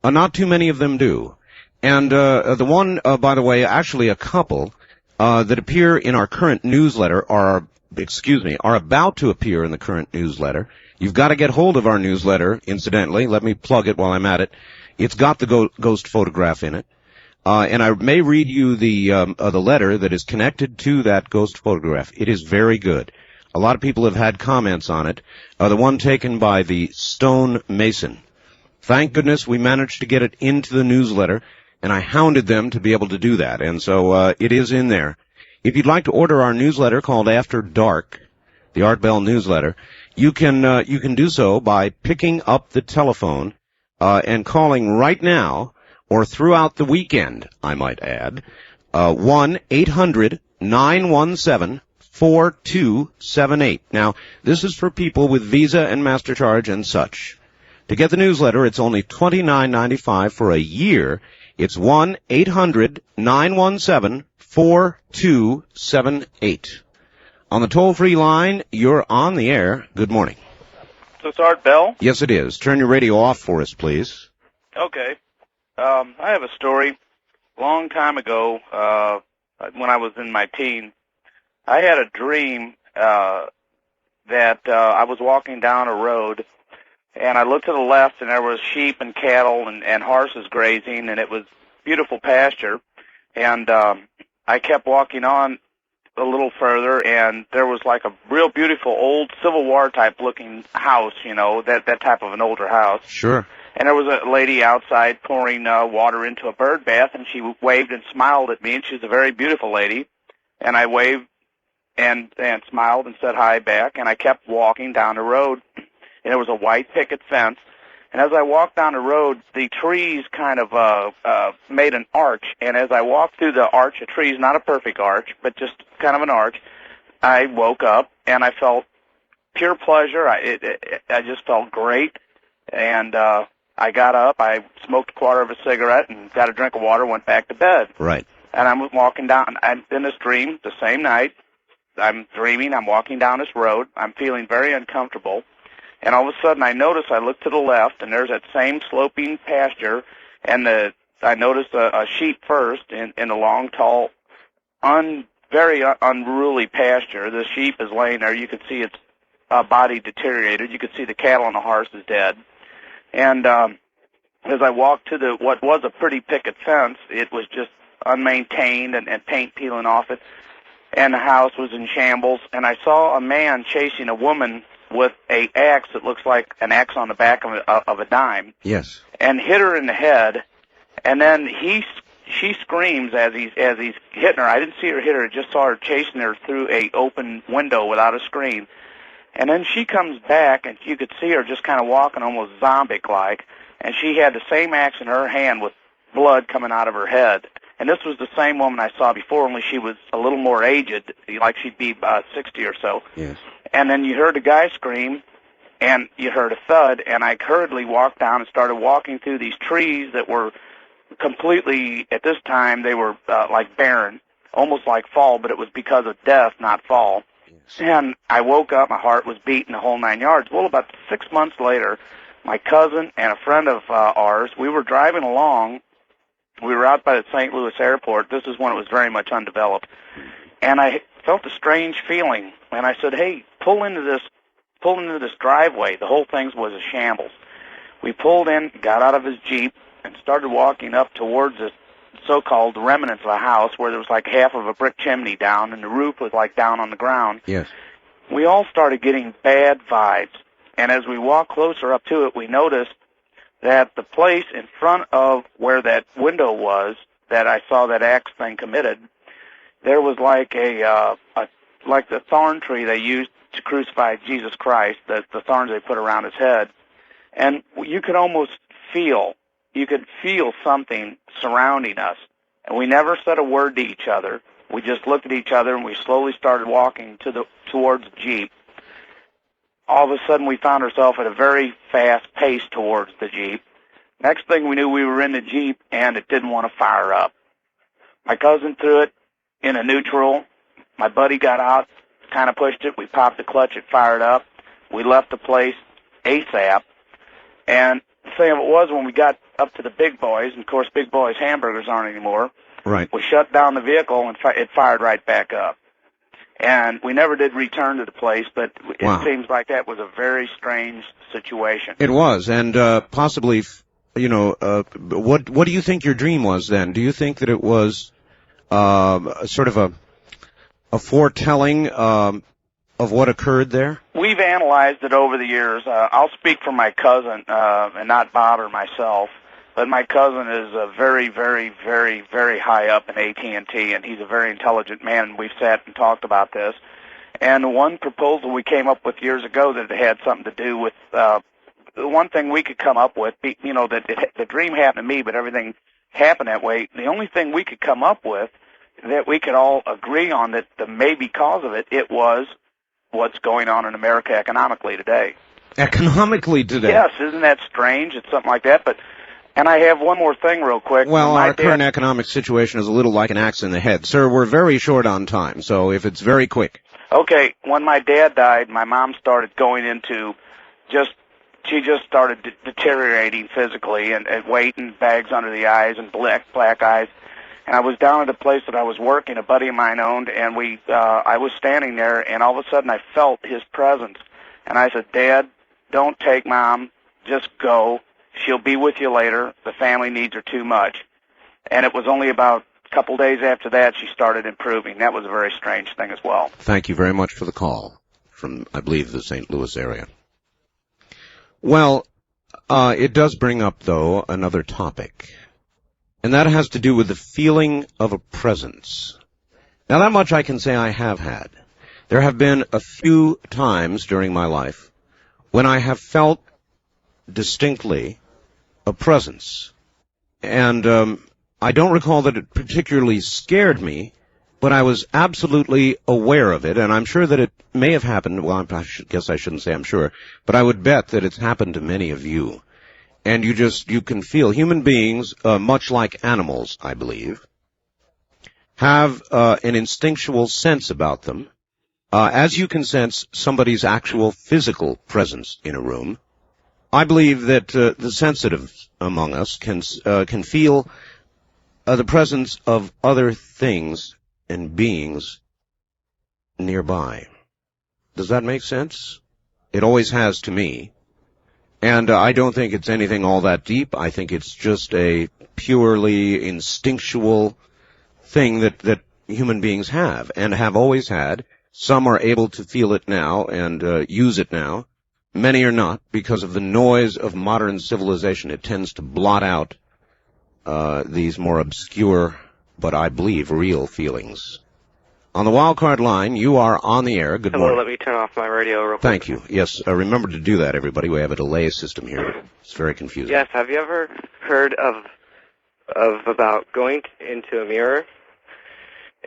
Not too many of them do. And the one, by the way, actually a couple that appear in our current newsletter are about to appear in the current newsletter. You've got to get hold of our newsletter, incidentally. Let me plug it while I'm at it. It's got the ghost photograph in it. And I may read you the letter that is connected to that ghost photograph. It is very good. A lot of people have had comments on it. The one taken by the Stone Mason. Thank goodness we managed to get it into the newsletter, and I hounded them to be able to do that. And so it is in there. If you'd like to order our newsletter called After Dark, the Art Bell newsletter, you can do so by picking up the telephone and calling right now, or throughout the weekend, I might add, 1-800-917-4278. Now, this is for people with Visa and MasterCharge and such. To get the newsletter, it's only $29.95 for a year. It's 1-800-917-4278. On the toll-free line, you're on the air. Good morning. So it's Art Bell? Yes, it is. Turn your radio off for us, please. Okay. I have a story. A long time ago, when I was in my teens, I had a dream that I was walking down a road, and I looked to the left, and there was sheep and cattle and horses grazing, and it was beautiful pasture. And I kept walking on a little further, and there was like a real beautiful old Civil War type looking house, that type of an older house. Sure. And there was a lady outside pouring water into a bird bath, and she waved and smiled at me, and she was a very beautiful lady. And I waved and smiled and said hi back, and I kept walking down the road, and there was a white picket fence. And as I walked down the road, the trees kind of made an arch, and as I walked through the arch of trees, not a perfect arch, but just kind of an arch, I woke up, and I felt pure pleasure. I just felt great. And I got up, I smoked a quarter of a cigarette, and got a drink of water, went back to bed. Right. And I'm walking down, I'm in this dream the same night. I'm dreaming, I'm walking down this road. I'm feeling very uncomfortable. And all of a sudden I notice, I look to the left, and there's that same sloping pasture, and I noticed a sheep first in a long, tall, very unruly pasture. The sheep is laying there. You could see its body deteriorated. You could see the cattle and the horse is dead. And as I walked to what was a pretty picket fence, it was just unmaintained and paint peeling off it, and the house was in shambles. And I saw a man chasing a woman with a axe that looks like an axe on the back of a dime. Yes. And hit her in the head. And then she screams as he's hitting her. I didn't see her hit her; I just saw her chasing her through a open window without a screen. And then she comes back, and you could see her just kind of walking almost zombie-like. And she had the same axe in her hand with blood coming out of her head. And this was the same woman I saw before, only she was a little more aged, like she'd be 60 or so. Yes. And then you heard a guy scream, and you heard a thud, and I hurriedly walked down and started walking through these trees that were completely, at this time, they were like barren, almost like fall, but it was because of death, not fall. Yes. And I woke up, my heart was beating the whole 9 yards. Well, about 6 months later, my cousin and a friend of ours, we were driving along. We were out by the St. Louis airport. This is when it was very much undeveloped. And I felt a strange feeling. And I said, hey, pull into this driveway. The whole thing was a shambles. We pulled in, got out of his Jeep, and started walking up towards this so-called remnants of a house where there was like half of a brick chimney down, and the roof was like down on the ground. Yes. We all started getting bad vibes. And as we walked closer up to it, we noticed that the place in front of where that window was that I saw that axe thing committed, there was like like the thorn tree they used to crucify Jesus Christ, the thorns they put around his head. And you could almost feel something surrounding us. And we never said a word to each other. We just looked at each other, and we slowly started walking towards the Jeep. All of a sudden, we found ourselves at a very fast pace towards the Jeep. Next thing we knew, we were in the Jeep, and it didn't want to fire up. My cousin threw it in a neutral. My buddy got out, kind of pushed it. We popped the clutch. It fired up. We left the place ASAP. And the thing of it was, when we got up to the Big Boys, and of course, Big Boys hamburgers aren't anymore, right. We shut down the vehicle, and it fired right back up. And we never did return to the place, but it seems like that was a very strange situation. It was, and possibly, what do you think your dream was then? Do you think that it was sort of a foretelling of what occurred there? We've analyzed it over the years. I'll speak for my cousin, and not Bob or myself. But my cousin is very, very, very, very high up in AT&T, and he's a very intelligent man, and we've sat and talked about this. And one proposal we came up with years ago that it had something to do with the one thing we could come up with, that the dream happened to me, but everything happened that way. The only thing we could come up with that we could all agree on that the maybe cause of it was what's going on in America economically today. Economically today? Yes, isn't that strange? It's something like that, but... And I have one more thing real quick. Well, our current economic situation is a little like an axe in the head. Sir, we're very short on time, so if it's very quick. Okay, when my dad died, my mom started going into she just started deteriorating physically and weight and bags under the eyes and black eyes. And I was down at a place that I was working, a buddy of mine owned, and I was standing there, and all of a sudden I felt his presence. And I said, Dad, don't take Mom, just go. She'll be with you later. The family needs her too much. And it was only about a couple days after that she started improving. That was a very strange thing as well. Thank you very much for the call from, I believe, the St. Louis area. Well, it does bring up, though, another topic. And that has to do with the feeling of a presence. Now, that much I can say I have had. There have been a few times during my life when I have felt distinctly a presence. And I don't recall that it particularly scared me, but I was absolutely aware of it, and I'm sure that it may have happened. Well, guess I shouldn't say I'm sure, but I would bet that it's happened to many of you. And you can feel human beings, much like animals, I believe, have an instinctual sense about them. As you can sense somebody's actual physical presence in a room, I believe that the sensitive among us can feel the presence of other things and beings nearby. Does that make sense? It always has to me. And I don't think it's anything all that deep. I think it's just a purely instinctual thing that human beings have and have always had. Some are able to feel it now and use it now. Many are not because of the noise of modern civilization. It tends to blot out these more obscure, but I believe real feelings. On the wildcard line, you are on the air. Good morning. Hello, let me turn off my radio real quick. Thank you. Yes, remember to do that, everybody. We have a delay system here. It's very confusing. Yes, have you ever heard of about going into a mirror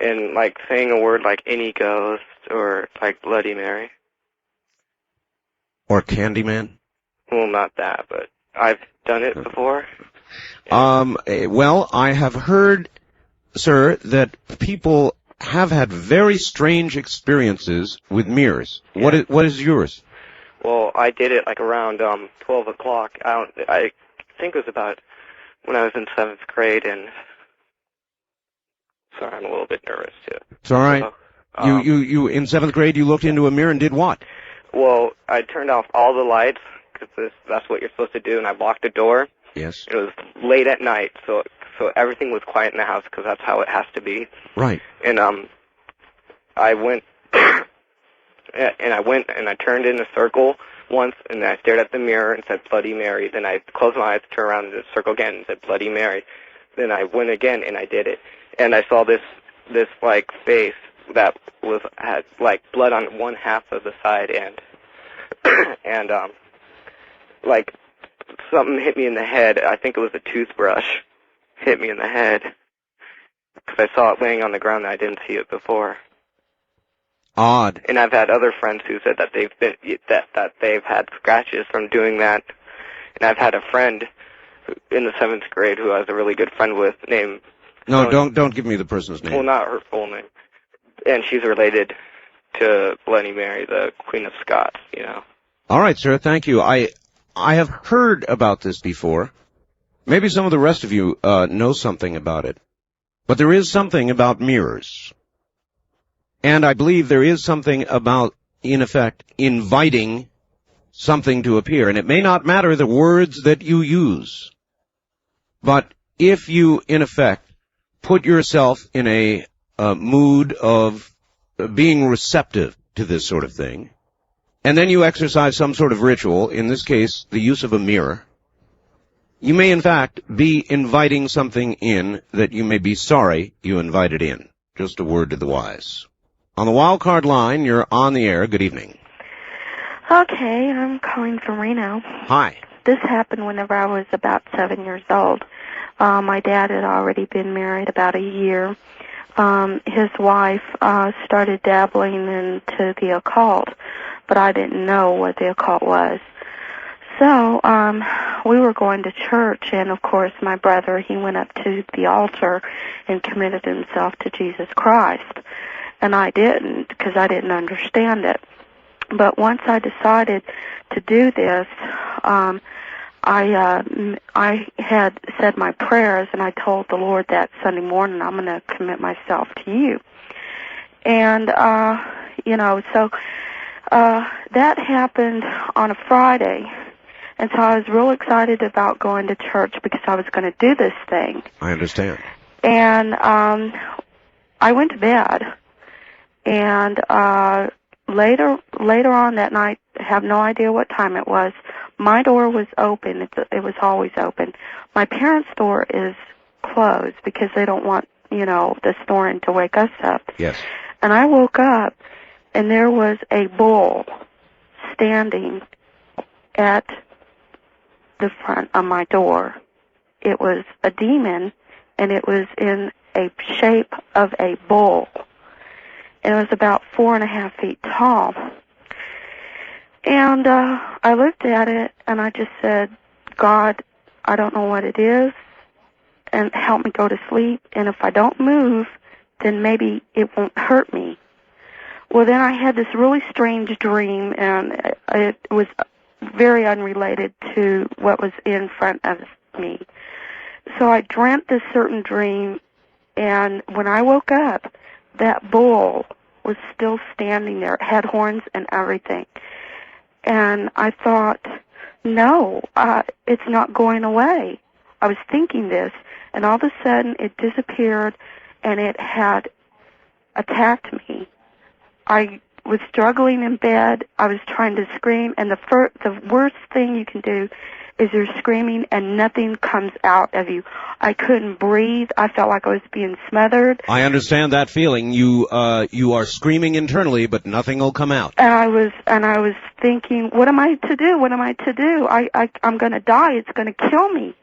and, like, saying a word like any ghost or, like, Bloody Mary? Or Candyman? Well, not that, but I've done it before. Well, I have heard, sir, that people have had very strange experiences with mirrors. Yeah. What is yours? Well, I did it like around 12 o'clock. I think it was about when I was in 7th grade, and sorry, I'm a little bit nervous too. It's all right. So, you in 7th grade, you looked into a mirror and did what? Well, I turned off all the lights because that's what you're supposed to do, and I locked the door. Yes. It was late at night, so everything was quiet in the house because that's how it has to be. Right. And I went, and I turned in a circle once, and I stared at the mirror and said Bloody Mary. Then I closed my eyes, turned around in the circle again, and said Bloody Mary. Then I went again, and I did it. And I saw this like face that had like blood on one half of the side end, and like something hit me in the head. I think it was a toothbrush hit me in the head because I saw it laying on the ground and I didn't see it before. Odd. And I've had other friends who said that they've had scratches from doing that. And I've had a friend in the 7th grade who I was a really good friend with named... No, don't give me the person's name. Well, not her full name. And she's related to Bloody Mary, the Queen of Scots, you know. All right, sir, thank you. I have heard about this before. Maybe some of the rest of you know something about it. But there is something about mirrors. And I believe there is something about, in effect, inviting something to appear. And it may not matter the words that you use. But if you, in effect, put yourself in a mood of being receptive to this sort of thing, and then you exercise some sort of ritual, in this case, the use of a mirror, you may, in fact, be inviting something in that you may be sorry you invited in. Just a word to the wise. On the wildcard line, you're on the air. Good evening. Okay, I'm calling from Reno. Hi. This happened whenever I was about 7 years old. My dad had already been married about a year. His wife started dabbling into the occult, but I didn't know what the occult was. So we were going to church, and of course my brother, he went up to the altar and committed himself to Jesus Christ. And I didn't, because I didn't understand it. But once I decided to do this, I had said my prayers, and I told the Lord that Sunday morning, I'm going to commit myself to you. And, so that happened on a Friday. And so I was real excited about going to church because I was going to do this thing. I understand. And I went to bed. And later on that night, I have no idea what time it was, my door was open. It was always open. My parents' door is closed because they don't want, the snoring to wake us up. Yes. And I woke up, and there was a bull standing at the front of my door. It was a demon, and it was in a shape of a bull. And it was about 4.5 feet tall. And I looked at it, and I just said, God, I don't know what it is, and help me go to sleep. And if I don't move, then maybe it won't hurt me. Well, then I had this really strange dream, and it was very unrelated to what was in front of me. So I dreamt this certain dream, and when I woke up, that bull was still standing there. It had horns and everything. And I thought, no, it's not going away. I was thinking this, and all of a sudden it disappeared, and it had attacked me. I was struggling in bed. I was trying to scream, and the worst thing you can do is you're screaming and nothing comes out of you. I couldn't breathe. I felt like I was being smothered. I understand that feeling. You are screaming internally, but nothing will come out. And I was thinking, what am I to do? What am I to do? I'm going to die. It's going to kill me.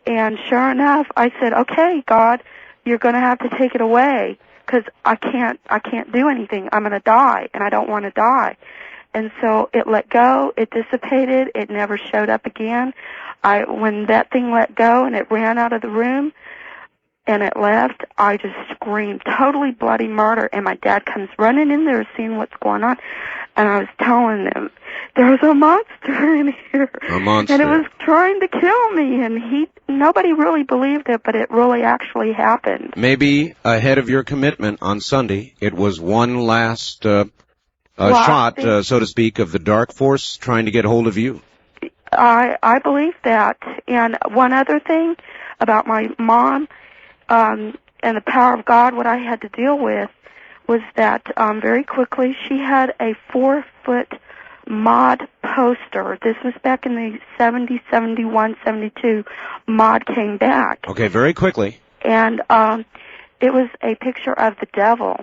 And sure enough, I said, okay, God, you're going to have to take it away, because I can't do anything. I'm going to die, and I don't want to die. And so it let go, it dissipated, it never showed up again. When that thing let go and it ran out of the room and it left, I just screamed, totally bloody murder. And my dad comes running in there seeing what's going on. And I was telling them, there's a monster in here. A monster. And it was trying to kill me. And nobody really believed it, but it really actually happened. Maybe ahead of your commitment on Sunday, it was one last shot, so to speak, of the dark force trying to get hold of you. I believe that. And one other thing about my mom and the power of God, what I had to deal with was that very quickly she had a 4-foot mod poster. This was back in the 70, 71, 72. Mod came back. Okay, very quickly. And it was a picture of the devil.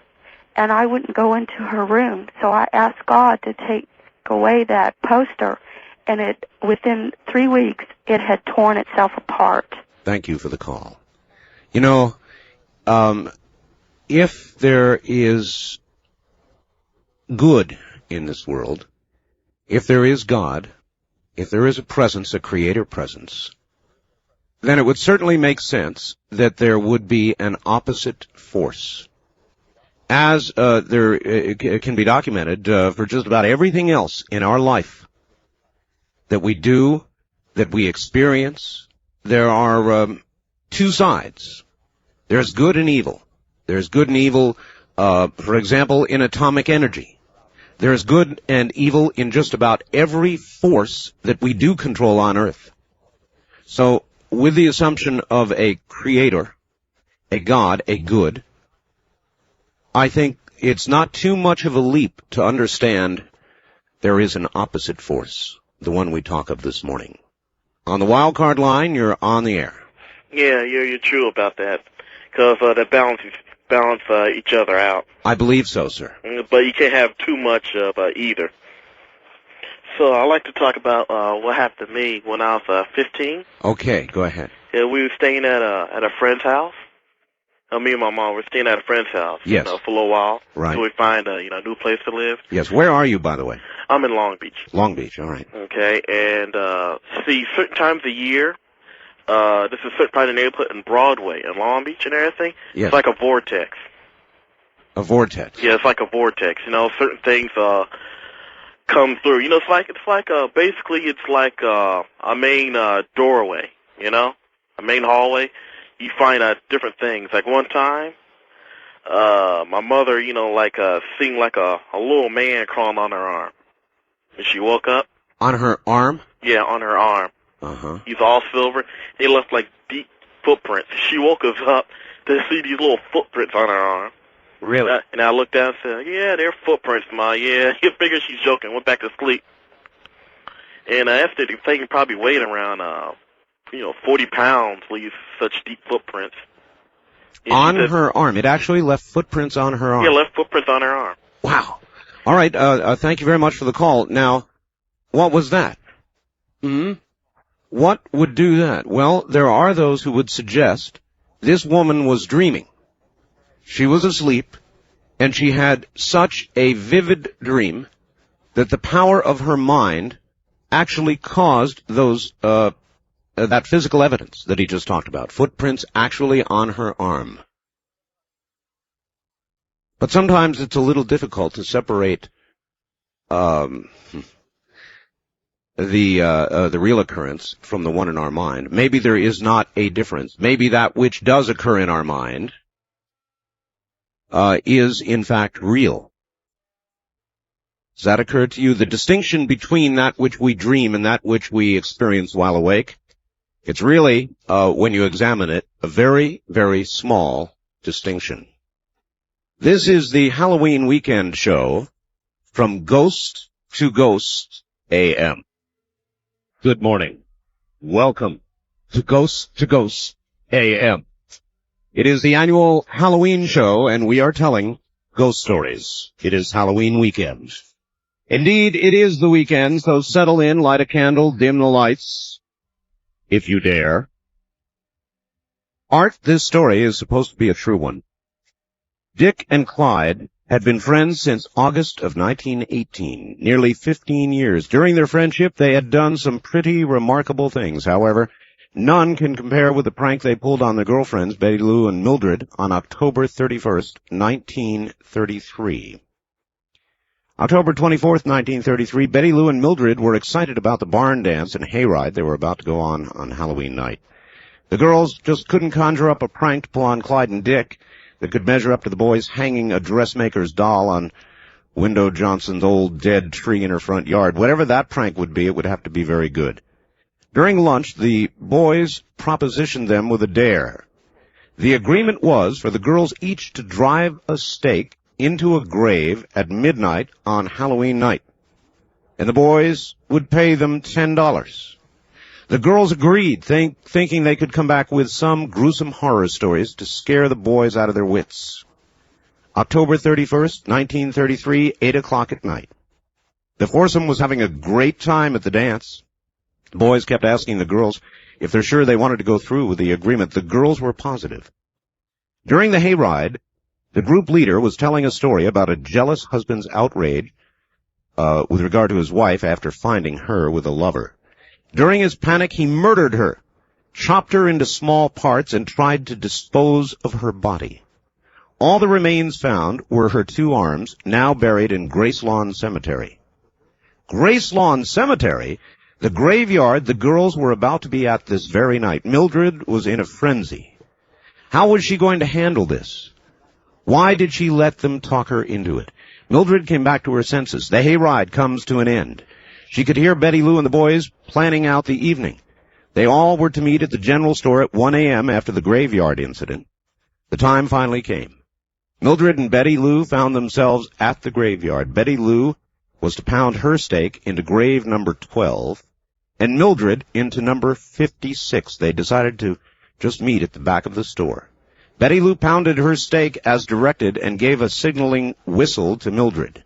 And I wouldn't go into her room. So I asked God to take away that poster. And within 3 weeks, it had torn itself apart. Thank you for the call. You know, if there is good in this world, if there is God, if there is a presence, a creator presence, then it would certainly make sense that there would be an opposite force. As it can be documented for just about everything else in our life that we do, that we experience, there are two sides. There's good and evil. There's good and evil, for example, in atomic energy. There's good and evil in just about every force that we do control on Earth. So, with the assumption of a creator, a God, a good, I think it's not too much of a leap to understand there is an opposite force, the one we talk of this morning. On the wild card line, you're on the air. Yeah, you're true about that, because they balance each other out. I believe so, sir. But you can't have too much of either. So I'd like to talk about what happened to me when I was 15. Okay, go ahead. Yeah, we were staying at a friend's house. Me and my mom were staying at a friend's house. Yes. For a little while. Right. So we find a new place to live. Yes. Where are you, by the way? I'm in Long Beach. Long Beach. All right. Okay. And see, certain times of year, this is certain part of the neighborhood in Broadway and Long Beach and everything. Yes. It's like a vortex. A vortex. Yeah, it's like a vortex. Certain things come through. Basically it's like a main doorway. A main hallway. You find different things. Like one time, my mother, seemed like a little man crawling on her arm. And she woke up. On her arm? Yeah, on her arm. Uh-huh. He's all silver. He left like deep footprints. She woke us up to see these little footprints on her arm. Really? And I looked down and said, yeah, they're footprints, Ma. Yeah, you figure she's joking. Went back to sleep. And I estimated the thing probably weighed around 40 pounds, leaves such deep footprints. And on her arm. It actually left footprints on her arm. Yeah, left footprints on her arm. Wow. All right, thank you very much for the call. Now, what was that? What would do that? Well, there are those who would suggest this woman was dreaming. She was asleep, and she had such a vivid dream that the power of her mind actually caused those that physical evidence that he just talked about, footprints actually on her arm. But sometimes it's a little difficult to separate the real occurrence from the one in our mind. Maybe there is not a difference. Maybe that which does occur in our mind is in fact real. Does that occur to you? The distinction between that which we dream and that which we experience while awake, it's really, when you examine it, a very, very small distinction. This is the Halloween weekend show from Ghost to Ghost AM. Good morning. Welcome to Ghost AM. It is the annual Halloween show, and we are telling ghost stories. It is Halloween weekend. Indeed, it is the weekend, so settle in, light a candle, dim the lights, if you dare. Art, this story is supposed to be a true one. Dick and Clyde had been friends since August of 1918, nearly 15 years. During their friendship, they had done some pretty remarkable things. However, none can compare with the prank they pulled on their girlfriends, Betty Lou and Mildred, on October 31st, 1933. October 24th, 1933, Betty Lou and Mildred were excited about the barn dance and hayride they were about to go on Halloween night. The girls just couldn't conjure up a prank to pull on Clyde and Dick that could measure up to the boys hanging a dressmaker's doll on Window Johnson's old dead tree in her front yard. Whatever that prank would be, it would have to be very good. During lunch, the boys propositioned them with a dare. The agreement was for the girls each to drive a stake into a grave at midnight on Halloween night, and the boys would pay them $10. The girls agreed, thinking they could come back with some gruesome horror stories to scare the boys out of their wits. October 31st, 1933, 8 o'clock at night. The foursome was having a great time at the dance. The boys kept asking the girls if they're sure they wanted to go through with the agreement. The girls were positive. During the hayride, the group leader was telling a story about a jealous husband's outrage with regard to his wife after finding her with a lover. During his panic, he murdered her, chopped her into small parts, and tried to dispose of her body. All the remains found were her two arms, now buried in Grace Lawn Cemetery. Grace Lawn Cemetery? The graveyard the girls were about to be at this very night. Mildred was in a frenzy. How was she going to handle this? Why did she let them talk her into it? Mildred came back to her senses. The hayride comes to an end. She could hear Betty Lou and the boys planning out the evening. They all were to meet at the general store at 1 a.m. after the graveyard incident. The time finally came. Mildred and Betty Lou found themselves at the graveyard. Betty Lou was to pound her stake into grave number 12, and Mildred into number 56. They decided to just meet at the back of the store. Betty Lou pounded her stake as directed and gave a signaling whistle to Mildred.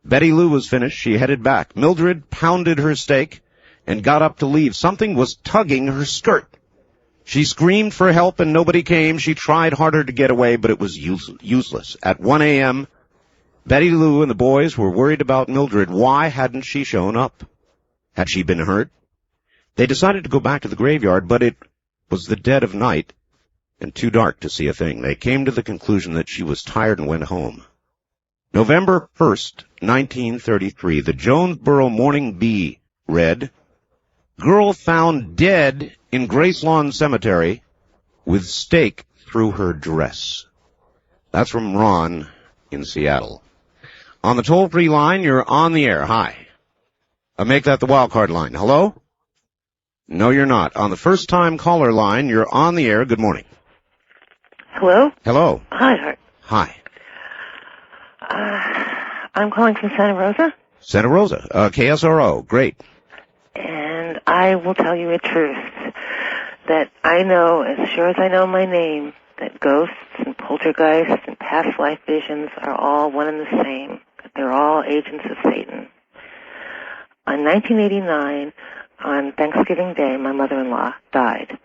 Betty Lou was finished. She headed back. Mildred pounded her stake and got up to leave. Something was tugging her skirt. She screamed for help and nobody came. She tried harder to get away, but it was useless. At 1 a.m., Betty Lou and the boys were worried about Mildred. Why hadn't she shown up? Had she been hurt? They decided to go back to the graveyard, but it was the dead of night and too dark to see a thing. They came to the conclusion that she was tired and went home. November 1st, 1933, the Jonesboro Morning Bee read, "Girl found dead in Grace Lawn Cemetery with stake through her dress." That's from Ron in Seattle. On the toll-free line, you're on the air. Hi. Make that the wildcard line. Hello? No, you're not. On the first-time caller line, you're on the air. Good morning. Hello? Hello. Hi, Art. Hi. I'm calling from Santa Rosa, Santa Rosa. KSRO. Great. and I will tell you a truth that I know, as sure as I know my name, that ghosts and poltergeists and past life visions are all one and the same. They're all agents of Satan. In 1989, on Thanksgiving Day, my mother-in-law died.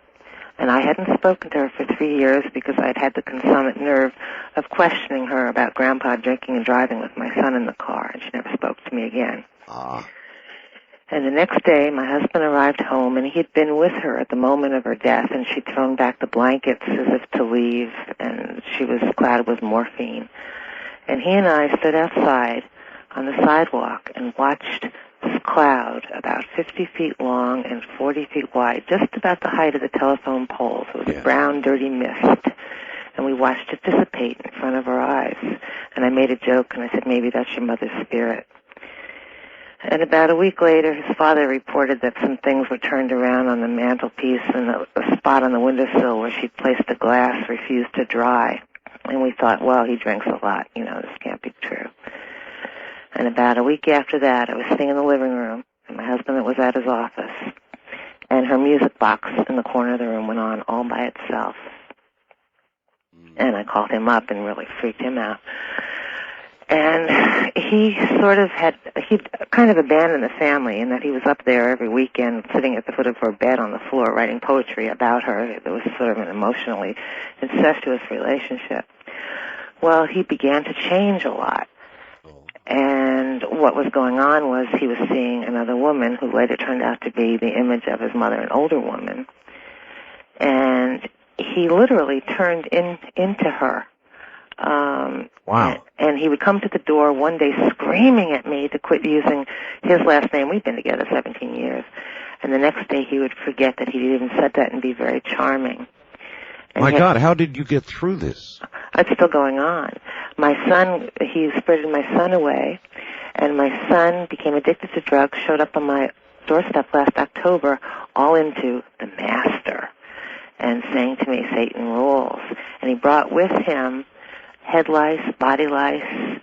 And I hadn't spoken to her for 3 years because I'd had the consummate nerve of questioning her about Grandpa drinking and driving with my son in the car, and she never spoke to me again. And the next day, my husband arrived home, and he'd been with her at the moment of her death, and she'd thrown back the blankets as if to leave, and she was clouded with morphine. And he and I stood outside on the sidewalk and watched this cloud about 50 feet long and 40 feet wide, just about the height of the telephone poles. It was a brown, dirty mist. And we watched it dissipate in front of our eyes. And I made a joke, and I said, maybe that's your mother's spirit. And about a week later, his father reported that some things were turned around on the mantelpiece, and a spot on the windowsill where she'd placed the glass refused to dry. And we thought, well, he drinks a lot. This can't be true. And about a week after that, I was sitting in the living room, and my husband was at his office, and her music box in the corner of the room went on all by itself. And I called him up and really freaked him out. And he'd kind of abandoned the family in that he was up there every weekend sitting at the foot of her bed on the floor writing poetry about her. It was sort of an emotionally incestuous relationship. Well, he began to change a lot. And what was going on was he was seeing another woman who later turned out to be the image of his mother, an older woman. And he literally turned into her. Wow. And he would come to the door one day screaming at me to quit using his last name. We've been together 17 years. And the next day he would forget that he'd even said that and be very charming. And God, how did you get through this? It's still going on. My son, he spirited my son away, and my son became addicted to drugs, showed up on my doorstep last October, all into the master, and saying to me, Satan rules. And he brought with him head lice, body lice,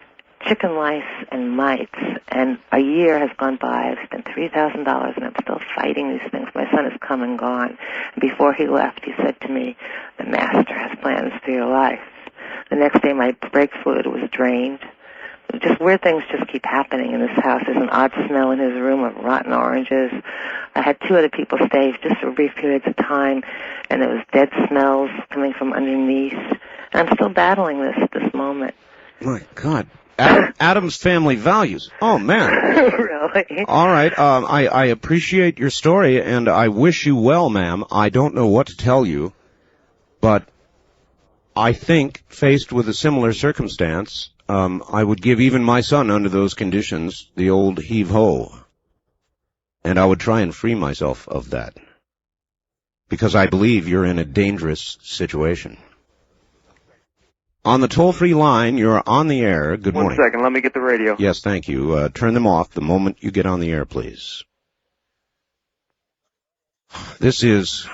chicken lice, and mites. And a year has gone by. I've spent $3,000, and I'm still fighting these things. My son has come and gone. And before he left, he said to me, the master has plans for your life. The next day, my brake fluid was drained. Just weird things just keep happening in this house. There's an odd smell in his room of rotten oranges. I had 2 other people stay just for brief periods of time, and there was dead smells coming from underneath. And I'm still battling this at this moment. My God. Adam's family values. Oh, man. Really? All right. I appreciate your story, and I wish you well, ma'am. I don't know what to tell you, but I think, faced with a similar circumstance, I would give even my son, under those conditions, the old heave-ho. And I would try and free myself of that. Because I believe you're in a dangerous situation. On the toll-free line, you're on the air. Good morning. 1 second, let me get the radio. Yes, thank you. Turn them off the moment you get on the air, please. This is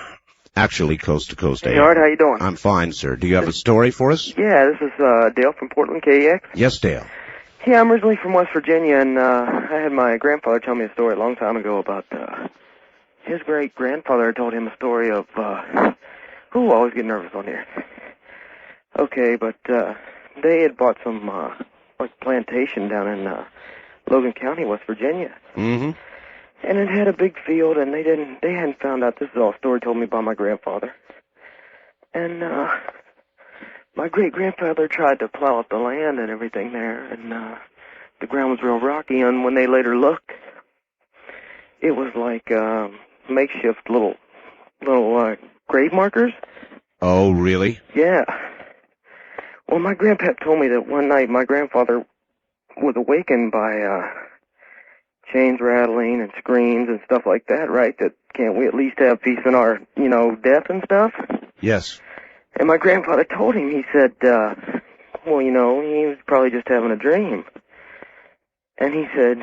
actually Coast to Coast Hey, AM. Art, how you doing? I'm fine, sir. Do you have a story for us? Yeah, this is Dale from Portland, KEX. Yes, Dale. Yeah, I'm originally from West Virginia, and I had my grandfather tell me a story a long time ago about his great-grandfather told him a story of, always get nervous on here. Okay, but they had bought some, plantation down in Logan County, West Virginia. Mm-hmm. And it had a big field, and they hadn't found out. This is all a story told me by my grandfather. And my great-grandfather tried to plow up the land and everything there, and the ground was real rocky, and when they later looked, it was like makeshift little grave markers. Oh, really? Yeah. Well, my grandpa told me that one night my grandfather was awakened by chains rattling and screams and stuff like that, right? That can't we at least have peace in our, death and stuff? Yes. And my grandfather told him, he said, he was probably just having a dream. And he said,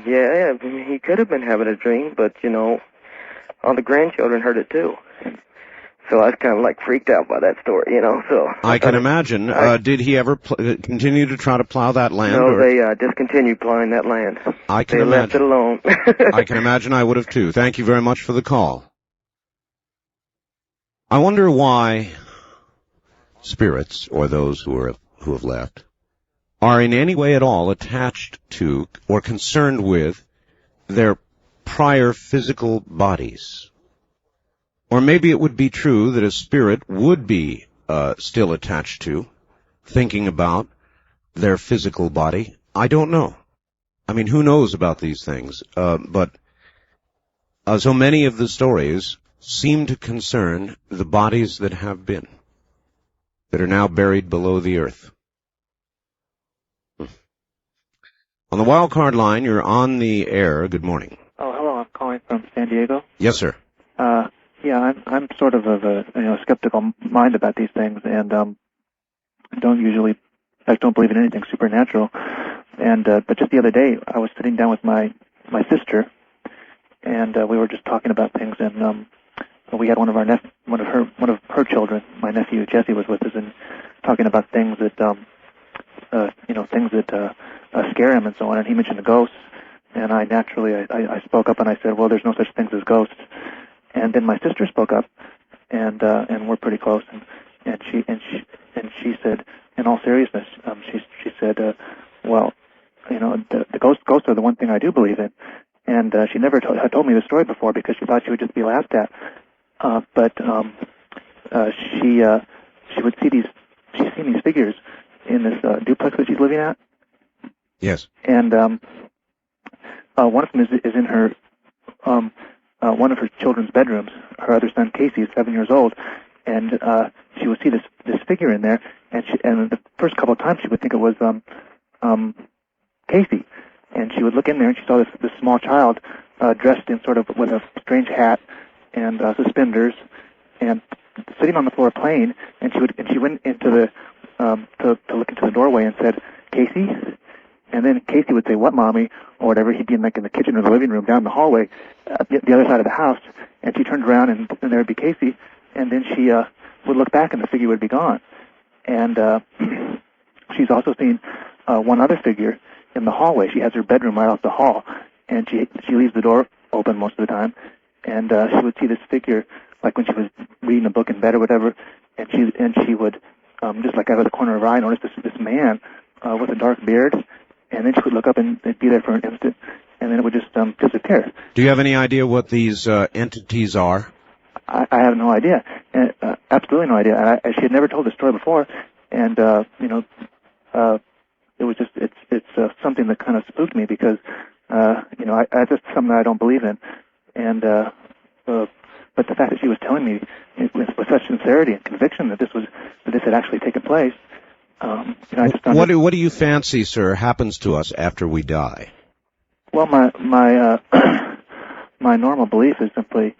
yeah, he could have been having a dream, but, all the grandchildren heard it too. So I was kind of like freaked out by that story, so. I can imagine. Did he ever continue to try to plow that land? No, they discontinued plowing that land. I can they imagine. left it alone. I can imagine I would have too. Thank you very much for the call. I wonder why spirits, or those who have left, are in any way at all attached to or concerned with their prior physical bodies. Or maybe it would be true that a spirit would be still attached to, thinking about their physical body. I don't know. I mean, who knows about these things? But so many of the stories seem to concern the bodies that have been, that are now buried below the earth. On the wild card line, you're on the air. Good morning. Oh, hello. I'm calling from San Diego. Yes, sir. Yeah, I'm sort of a skeptical mind about these things, and don't believe in anything supernatural. And but just the other day, I was sitting down with my sister, and we were just talking about things, and we had one of her children, my nephew Jesse, was with us, and talking about things that scare him and so on. And he mentioned the ghosts, and I naturally I spoke up and I said, well, there's no such things as ghosts. And then my sister spoke up, and we're pretty close, and she said, in all seriousness, she said, well, the ghosts are the one thing I do believe in. And she never had told me the story before because she thought she would just be laughed at. But she would see she's seen these figures in this duplex that she's living at. Yes. And one of them is in her one of her children's bedrooms. Her other son Casey is 7 years old, and she would see this figure in there, and the first couple of times she would think it was Casey, and she would look in there and she saw this small child dressed in sort of with a strange hat and suspenders, and sitting on the floor playing, and she went into the to look into the doorway and said, Casey? And then Casey would say, what, Mommy? Or whatever. He'd be in the kitchen or the living room down the hallway, the other side of the house. And she turned around and there would be Casey. And then she would look back and the figure would be gone. And she's also seen one other figure in the hallway. She has her bedroom right off the hall. And she leaves the door open most of the time. And she would see this figure like when she was reading a book in bed or whatever. And she would, just like out of the corner of her eye, notice this man with a dark beard. And then she would look up and it'd be there for an instant, and then it would just disappear. Do you have any idea what these entities are? I have no idea, absolutely no idea. She had never told the story before, and it was just it's something that kind of spooked me because I just something that I don't believe in, and but the fact that she was telling me with such sincerity and conviction that this had actually taken place. I just what do you fancy, sir, happens to us after we die? Well, my my normal belief is simply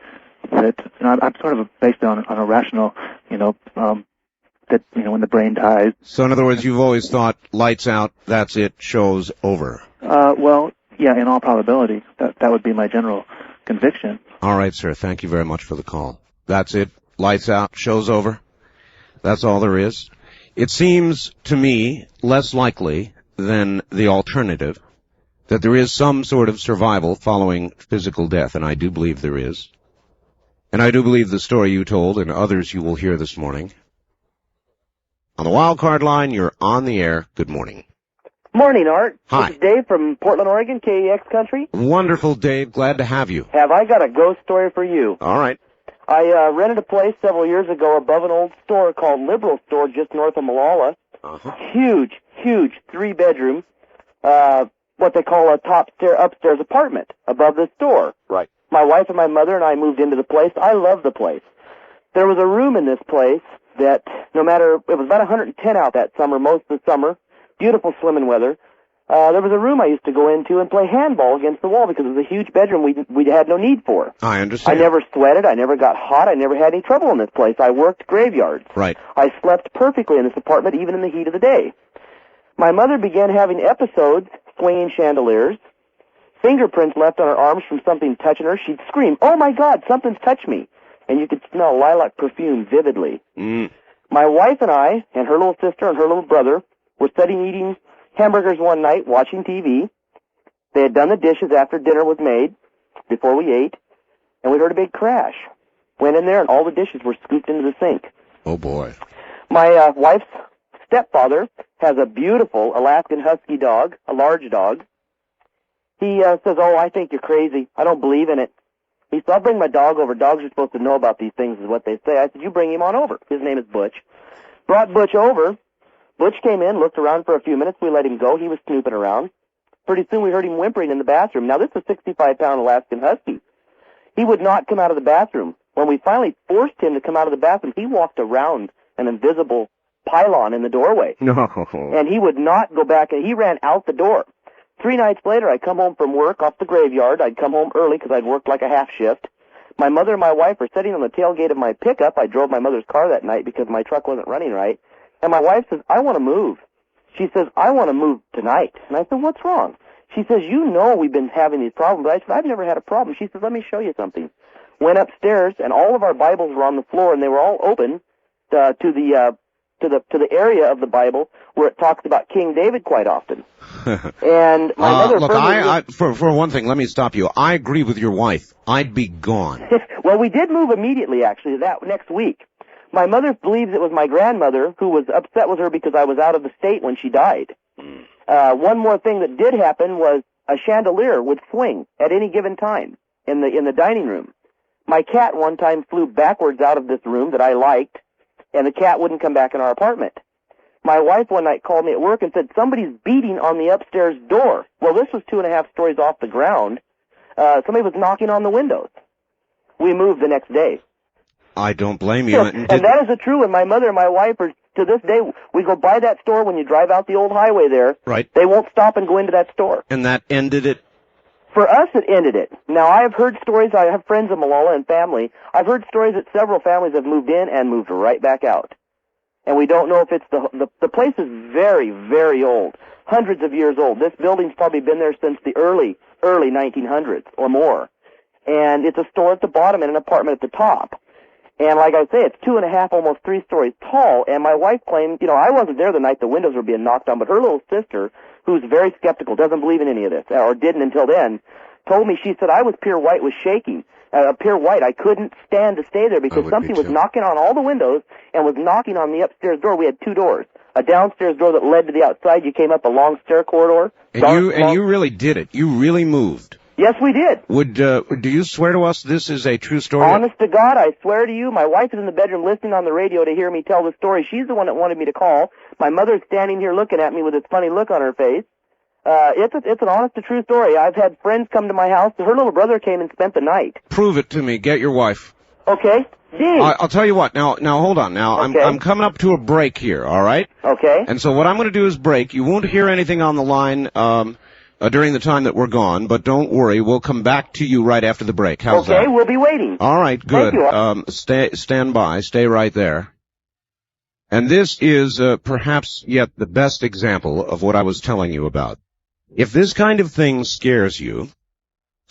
that I'm sort of based on a rational, that when the brain dies. So, in other words, you've always thought lights out, that's it, show's over. Well, yeah, in all probability, that would be my general conviction. All right, sir. Thank you very much for the call. That's it. Lights out, show's over. That's all there is. It seems to me less likely than the alternative that there is some sort of survival following physical death, and I do believe there is. And I do believe the story you told and others you will hear this morning. On the wild card line, you're on the air. Good morning. Morning, Art. Hi. This is Dave from Portland, Oregon, KEX Country. Wonderful, Dave. Glad to have you. Have I got a ghost story for you? All right. I rented a place several years ago above an old store called Liberal Store just north of Malala. Huge, 3-bedroom, what they call a upstairs apartment above the store. Right. My wife and my mother and I moved into the place. I love the place. There was a room in this place that it was about 110 out that summer, most of the summer, beautiful swimming weather. There was a room I used to go into and play handball against the wall because it was a huge bedroom we had no need for. I understand. I never sweated. I never got hot. I never had any trouble in this place. I worked graveyards. Right. I slept perfectly in this apartment, even in the heat of the day. My mother began having episodes, swinging chandeliers, fingerprints left on her arms from something touching her. She'd scream, "Oh my God, something's touched me." And you could smell lilac perfume vividly. My wife and I, and her little sister and her little brother, were sitting eating hamburgers one night, watching TV. They had done the dishes after dinner was made, before we ate, and we heard a big crash. Went in there, and all the dishes were scooped into the sink. Oh, boy. My wife's stepfather has a beautiful Alaskan Husky dog, a large dog. He says, "Oh, I think you're crazy. I don't believe in it." He said, I'll bring my dog over. Dogs are supposed to know about these things is what they say. I said, you bring him on over. His name is Butch. Brought Butch over. Butch came in, looked around for a few minutes. We let him go. He was snooping around. Pretty soon we heard him whimpering in the bathroom. Now, this is a 65-pound Alaskan Husky. He would not come out of the bathroom. When we finally forced him to come out of the bathroom, he walked around an invisible pylon in the doorway. No. And he would not go back, and he ran out the door. 3 nights later, I come home from work off the graveyard. I'd come home early because I'd worked like a half shift. My mother and my wife were sitting on the tailgate of my pickup. I drove my mother's car that night because my truck wasn't running right. And my wife says, I want to move. She says, I want to move tonight. And I said, what's wrong? She says, you know we've been having these problems. I said, I've never had a problem. She says, let me show you something. Went upstairs, and all of our Bibles were on the floor, and they were all open to the area of the Bible where it talks about King David quite often. And my mother... Look, for one thing, let me stop you. I agree with your wife. I'd be gone. Well, we did move immediately, actually, that next week. My mother believes it was my grandmother who was upset with her because I was out of the state when she died. One more thing that did happen was a chandelier would swing at any given time in the dining room. My cat one time flew backwards out of this room that I liked, and the cat wouldn't come back in our apartment. My wife one night called me at work and said, somebody's beating on the upstairs door. Well, this was 2.5 stories off the ground. Somebody was knocking on the windows. We moved the next day. I don't blame you. And that is the true, and my mother and my wife are, to this day, we go by that store when you drive out the old highway there. Right. They won't stop and go into that store. And that ended it? For us, it ended it. Now, I have heard stories, I have friends in Malala and family. I've heard stories that several families have moved in and moved right back out. And we don't know if it's the place is very, very old. Hundreds of years old. This building's probably been there since the early 1900s or more. And it's a store at the bottom and an apartment at the top. And like I say, it's 2.5, almost 3 stories tall. And my wife claimed, I wasn't there the night the windows were being knocked on, but her little sister, who's very skeptical, doesn't believe in any of this, or didn't until then, told me, she said, Pier White was shaking. Pier White, I couldn't stand to stay there because something was knocking on all the windows and was knocking on the upstairs door. We had 2 doors. A downstairs door that led to the outside. You came up a long stair corridor. And you really did it. You really moved. Yes, we did. Do you swear to us this is a true story? Honest to God, I swear to you, my wife is in the bedroom listening on the radio to hear me tell the story. She's the one that wanted me to call. My mother's standing here looking at me with this funny look on her face. It's an honest to true story. I've had friends come to my house. Her little brother came and spent the night. Prove it to me. Get your wife. Okay. I'll tell you what. Now hold on. Now okay. I'm coming up to a break here. All right. Okay. And so what I'm going to do is break. You won't hear anything on the line during the time that we're gone, but don't worry. We'll come back to you right after the break. How's that? Okay. We'll be waiting. All right. Good. Thank you. Stand by. Stay right there. And this is perhaps yet the best example of what I was telling you about. If this kind of thing scares you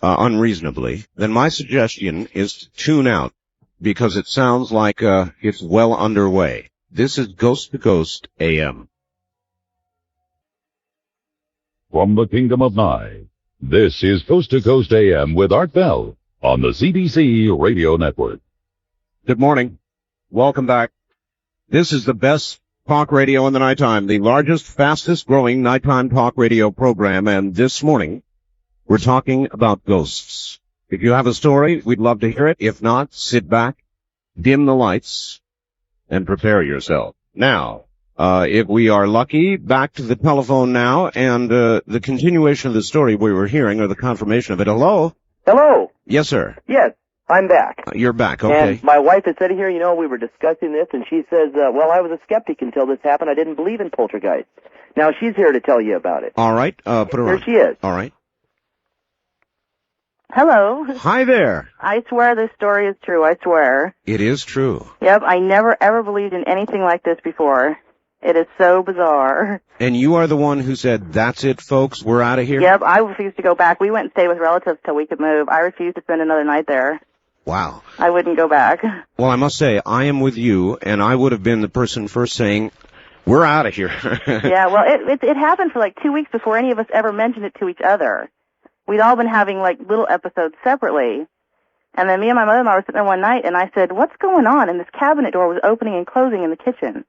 unreasonably, then my suggestion is to tune out, because it sounds like it's well underway. This is Ghost to Ghost AM. From the Kingdom of Nye, this is Coast to Coast AM with Art Bell on the CBC Radio Network. Good morning. Welcome back. This is the best talk radio in the nighttime, the largest, fastest-growing nighttime talk radio program, and this morning we're talking about ghosts. If you have a story, we'd love to hear it. If not, sit back, dim the lights, and prepare yourself. Now, if we are lucky, back to the telephone now, and the continuation of the story we were hearing, or the confirmation of it. Hello? Hello? Yes, sir. Yes, I'm back. You're back, okay. And my wife is sitting here, we were discussing this, and she says, well, I was a skeptic until this happened. I didn't believe in poltergeists. Now, she's here to tell you about it. All right, put her on. Here she is. All right. Hello. Hi there. I swear this story is true, I swear. It is true. Yep, I never ever believed in anything like this before. It is so bizarre. And you are the one who said, that's it, folks, we're out of here? Yep, I refused to go back. We went and stayed with relatives till we could move. I refused to spend another night there. Wow. I wouldn't go back. Well, I must say, I am with you, and I would have been the person first saying, we're out of here. Yeah, well, it happened for like 2 weeks before any of us ever mentioned it to each other. We'd all been having like little episodes separately. And then me and my mother-in-law were sitting there one night, and I said, what's going on? And this cabinet door was opening and closing in the kitchen.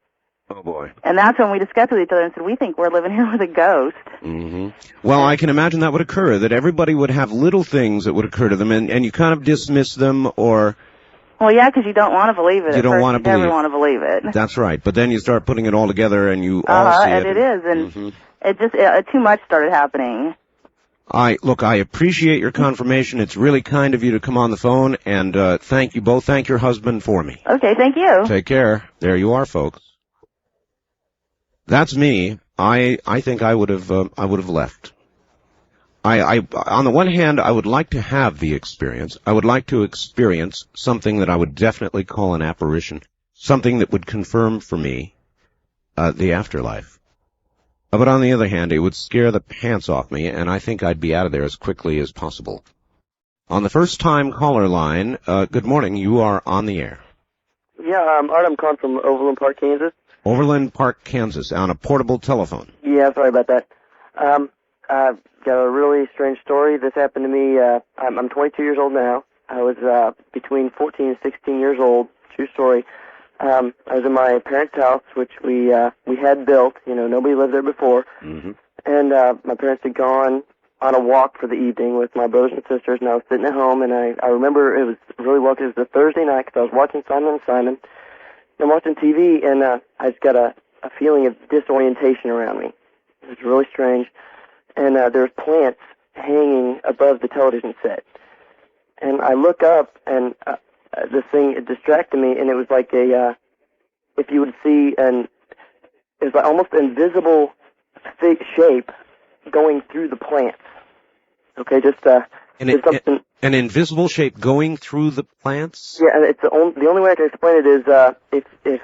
Oh, boy. And that's when we discussed with each other and said, we think we're living here with a ghost. Mm-hmm. Well, I can imagine that would occur, that everybody would have little things that would occur to them, and you kind of dismiss them, or... Well, yeah, because you don't want to believe it. You don't want to believe it. You never want to believe it. That's right. But then you start putting it all together, and you all see and it. it is, and Mm-hmm. it just, too much started happening. Look, I appreciate your confirmation. It's really kind of you to come on the phone, and thank you both. Thank your husband for me. Okay, thank you. Take care. There you are, folks. That's me. I think I would have left. On the one hand, I would like to have the experience. I would like to experience something that I would definitely call an apparition, something that would confirm for me the afterlife. But on the other hand, it would scare the pants off me, and I think I'd be out of there as quickly as possible. On the first-time caller line, good morning. You are on the air. Yeah, Art, I'm calling from Overland Park, Kansas. Overland Park, Kansas, on a portable telephone. Yeah, sorry about that. I've got a really strange story. This happened to me. I'm 22 years old now. I was between 14 and 16 years old. True story. I was in my parents' house, which we had built. You know, nobody lived there before. Mm-hmm. And my parents had gone on a walk for the evening with my brothers and sisters, and I was sitting at home, and I remember it was really well, 'cause it was a Thursday night, because I was watching Simon & Simon. I'm watching TV, and I just got a feeling of disorientation around me. It was really strange. And there's plants hanging above the television set. And I look up, and this thing, it distracted me, and it was like if you would see it was like almost invisible thick shape going through the plants. Okay, just something. An invisible shape going through the plants? Yeah, and it's the only way I can explain it is if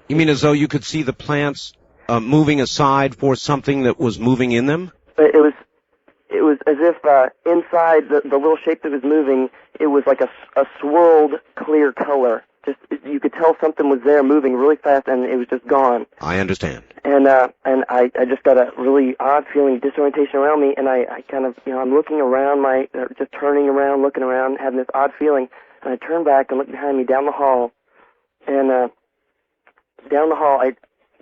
You mean as though you could see the plants moving aside for something that was moving in them? It was as if inside the little shape that was moving, it was like a swirled clear color. Just you could tell something was there moving really fast, and it was just gone. I understand. And I just got a really odd feeling, disorientation around me, and I kind of, I'm looking around just turning around, looking around, having this odd feeling, and I turn back and look behind me down the hall, and down the hall,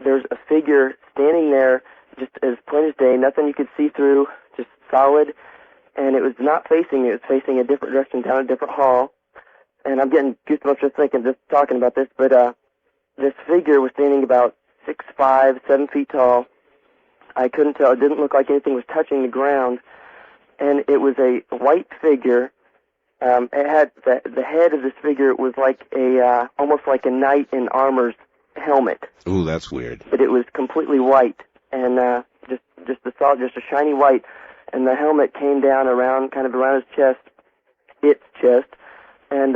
there's a figure standing there, just as plain as day, nothing you could see through, just solid, and it was not facing me, it was facing a different direction down a different hall, and I'm getting goosebumps just talking about this, but this figure was standing about 6'5", 7 feet tall. I couldn't tell, it didn't look like anything was touching the ground, and it was a white figure. It had the head of this figure was like almost like a knight in armor's helmet. Ooh, that's weird. But it was completely white, and just a shiny white, and the helmet came down around his chest, and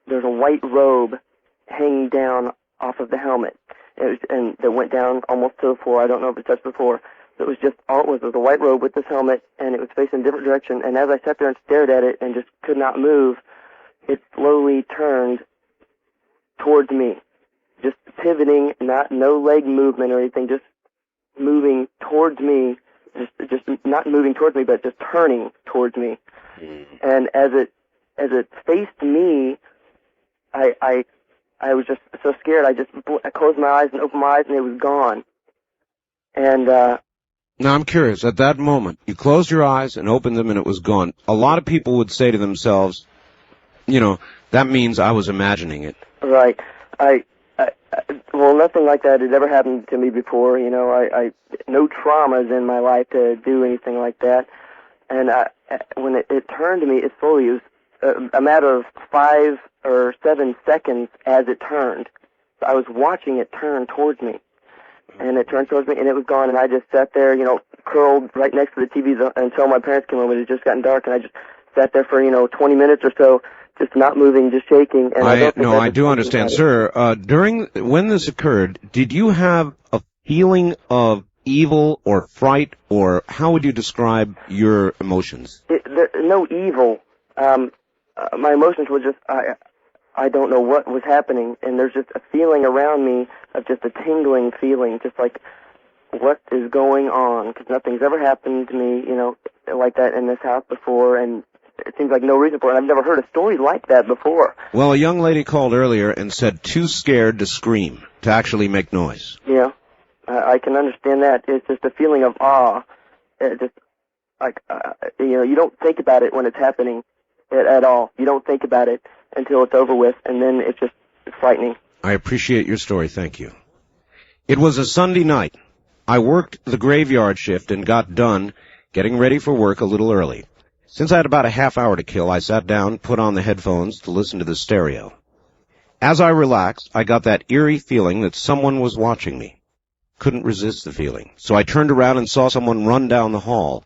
there's a white robe hanging down off of the helmet, and that went down almost to the floor. I don't know if it touched the floor. It was just all it was a white robe with this helmet, and it was facing a different direction. And as I sat there and stared at it and just could not move, it slowly turned towards me, just pivoting, no leg movement or anything, just moving towards me, just not moving towards me, but just turning towards me. And as it faced me, I was just so scared. I closed my eyes and opened my eyes, and it was gone. And now I'm curious. At that moment, you closed your eyes and opened them, and it was gone. A lot of people would say to themselves, that means I was imagining it. Right. Well, nothing like that had ever happened to me before. No traumas in my life to do anything like that. And when it turned to me, it was a matter of 5 or 7 seconds as it turned. I was watching it turn towards me, and it turned towards me, and it was gone. And I just sat there, curled right next to the TV until my parents came home. It had just gotten dark, and I just sat there for 20 minutes or so, just not moving, just shaking. And I do understand, sir. When this occurred, did you have a feeling of evil or fright, or how would you describe your emotions? No evil. My emotions were just I don't know what was happening, and there's just a feeling around me of just a tingling feeling, just like what is going on, because nothing's ever happened to me, like that in this house before, and it seems like no reason for it. I've never heard a story like that before. Well, a young lady called earlier and said too scared to scream, to actually make noise. Yeah, I can understand that. It's just a feeling of awe. It's just like, you don't think about it when it's happening at all. You don't think about it until it's over with, and then it's frightening. I appreciate your story, thank you. It was a Sunday night. I worked the graveyard shift and got done getting ready for work a little early. Since I had about a half hour to kill, I sat down, put on the headphones to listen to the stereo. As I relaxed, I got that eerie feeling that someone was watching me. Couldn't resist the feeling, so I turned around and saw someone run down the hall.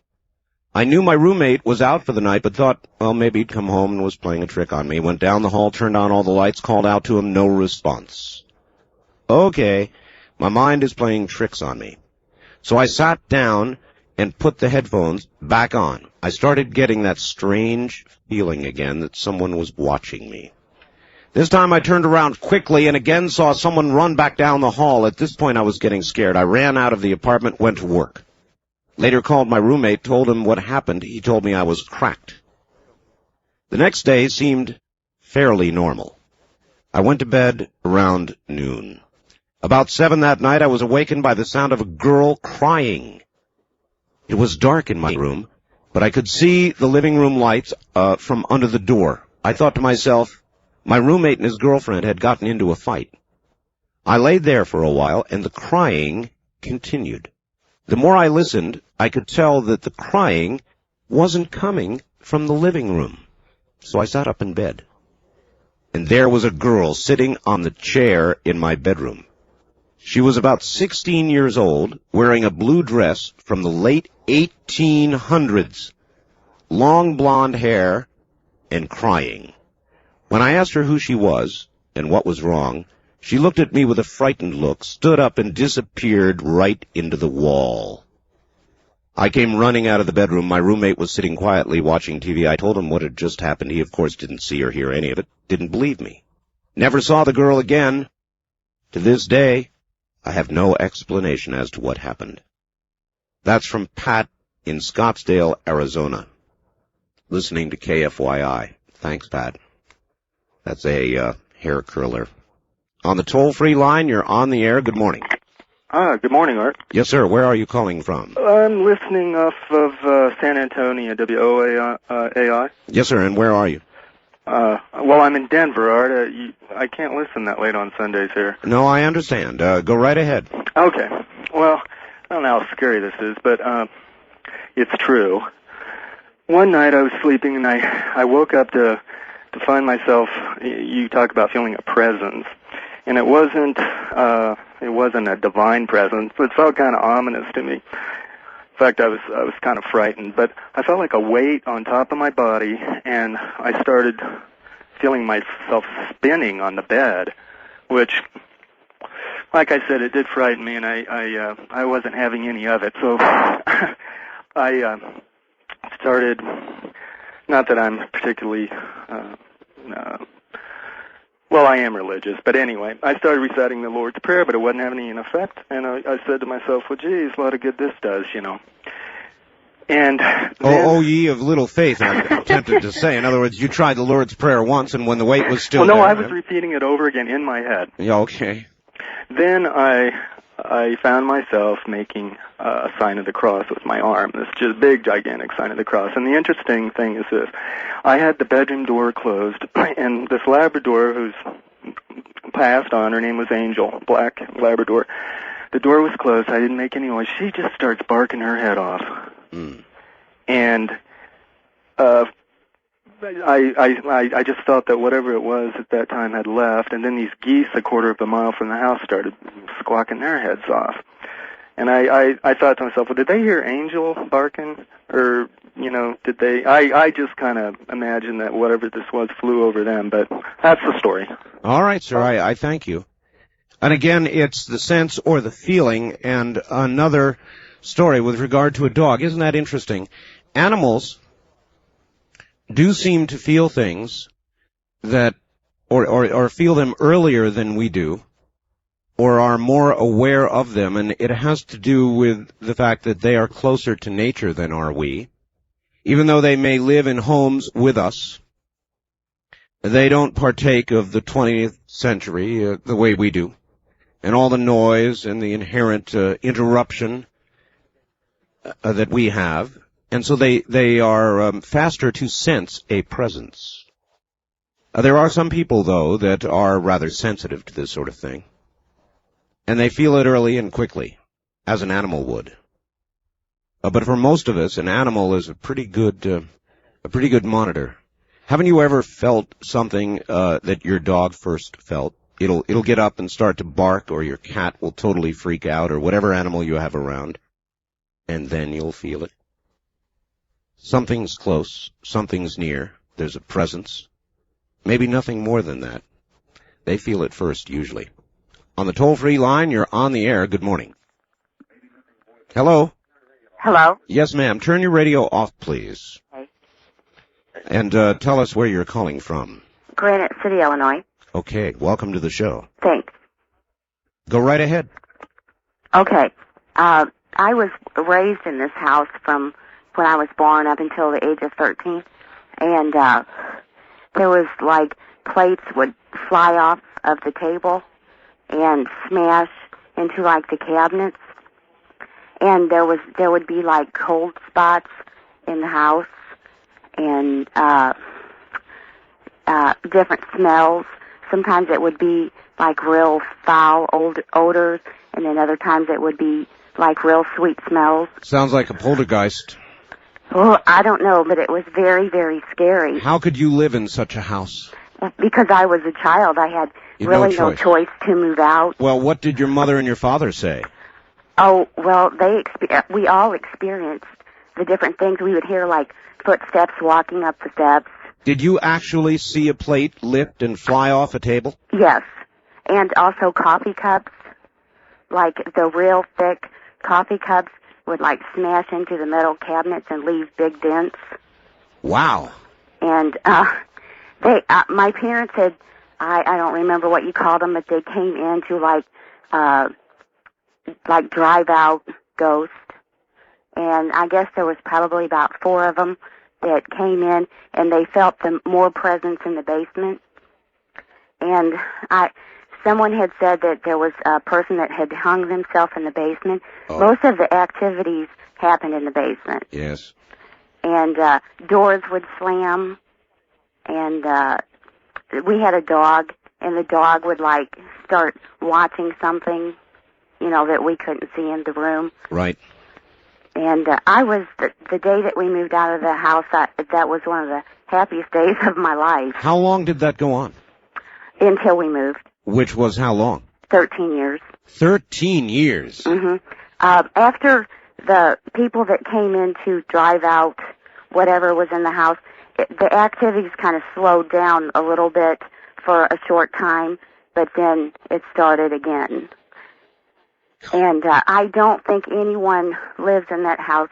I knew my roommate was out for the night, but thought, well, maybe he'd come home and was playing a trick on me. Went down the hall, turned on all the lights, called out to him, no response. Okay, my mind is playing tricks on me. So I sat down and put the headphones back on. I started getting that strange feeling again that someone was watching me. This time I turned around quickly and again saw someone run back down the hall. At this point I was getting scared. I ran out of the apartment, went to work. Later called my roommate, told him what happened. He told me I was cracked. The next day seemed fairly normal. I went to bed around noon. About 7 that night I was awakened by the sound of a girl crying. It was dark in my room, but I could see the living room lights from under the door. I thought to myself, my roommate and his girlfriend had gotten into a fight. I laid there for a while, and the crying continued. The more I listened, I could tell that the crying wasn't coming from the living room. So I sat up in bed. And there was a girl sitting on the chair in my bedroom. She was about 16 years old, wearing a blue dress from the late 1800s, long blonde hair, and crying. When I asked her who she was and what was wrong, she looked at me with a frightened look, stood up, and disappeared right into the wall. I came running out of the bedroom. My roommate was sitting quietly watching TV. I told him what had just happened. He, of course, didn't see or hear any of it, didn't believe me. Never saw the girl again. To this day, I have no explanation as to what happened. That's from Pat in Scottsdale, Arizona, listening to KFYI. Thanks, Pat. That's a hair curler. On the toll-free line, you're on the air. Good morning. Good morning, Art. Yes, sir. Where are you calling from? I'm listening off of San Antonio, WOAI. Yes, sir. And where are you? Well, I'm in Denver, Art. I can't listen that late on Sundays here. No, I understand. Go right ahead. Okay. Well, I don't know how scary this is, but it's true. One night I was sleeping and I woke up to find myself. You talk about feeling a presence, and it wasn't a divine presence. It felt kind of ominous to me. In fact, I was kind of frightened, but I felt like a weight on top of my body, and I started feeling myself spinning on the bed, which, like I said, it did frighten me, and I wasn't having any of it. So I started, not that I'm particularly, well, I am religious, but anyway, I started reciting the Lord's Prayer, but it wasn't having any effect, and I said to myself, well, geez, a lot of good this does, And then, oh, ye of little faith, I'm tempted to say. In other words, you tried the Lord's Prayer once, and when the weight was still well, no, there... I was repeating it over again in my head. Yeah, okay. Then I found myself making a sign of the cross with my arm, this just big, gigantic sign of the cross. And the interesting thing is this. I had the bedroom door closed, and this Labrador who's passed on, her name was Angel, black Labrador. The door was closed. I didn't make any noise. She just starts barking her head off. Mm. And I just felt that whatever it was at that time had left, and then these geese a quarter of a mile from the house started squawking their heads off. And I thought to myself, well, did they hear Angel barking? Or, did they? I just kind of imagined that whatever this was flew over them, but that's the story. All right, sir, I thank you. And again, it's the sense or the feeling, and another story with regard to a dog. Isn't that interesting? Animals do seem to feel things that, or feel them earlier than we do, or are more aware of them, and it has to do with the fact that they are closer to nature than are we. Even though they may live in homes with us, they don't partake of the 20th century the way we do, and all the noise and the inherent interruption that we have. And so they are faster to sense a presence. There are some people, though, that are rather sensitive to this sort of thing. And they feel it early and quickly, as an animal would. But for most of us, an animal is a pretty good monitor. Haven't you ever felt something that your dog first felt? It'll get up and start to bark, or your cat will totally freak out, or whatever animal you have around, and then you'll feel it. Something's close, something's near, there's a presence. Maybe nothing more than that. They feel it first, usually. On the toll-free line, you're on the air. Good morning. Hello? Hello? Yes, ma'am. Turn your radio off, please. Okay. And tell us where you're calling from. Granite City, Illinois. Okay, welcome to the show. Thanks. Go right ahead. Okay. I was raised in this house from when I was born up until the age of 13. And there was, like, plates would fly off of the table and smash into, like, the cabinets. And there would be, like, cold spots in the house and different smells. Sometimes it would be, like, real foul odors, and then other times it would be, like, real sweet smells. Sounds like a poltergeist. Well, I don't know, but it was very, very scary. How could you live in such a house? Because I was a child, I had really no choice to move out. Well, what did your mother and your father say? Oh, well, we all experienced the different things. We would hear, like, footsteps walking up the steps. Did you actually see a plate lift and fly off a table? Yes, and also coffee cups, like the real thick coffee cups would, like, smash into the metal cabinets and leave big dents. Wow. And my parents had, I don't remember what you called them, but they came in to, like drive-out ghosts. And I guess there was probably about 4 of them that came in, and they felt more presence in the basement. And someone had said that there was a person that had hung themselves in the basement. Oh. Most of the activities happened in the basement. Yes. And doors would slam, and we had a dog, and the dog would, like, start watching something, that we couldn't see in the room. Right. And I was, the day that we moved out of the house, that was one of the happiest days of my life. How long did that go on? Until we moved. Which was how long? 13 years. 13 years? Mm-hmm. After the people that came in to drive out whatever was in the house, the activities kind of slowed down a little bit for a short time, but then it started again. And I don't think anyone lives in that house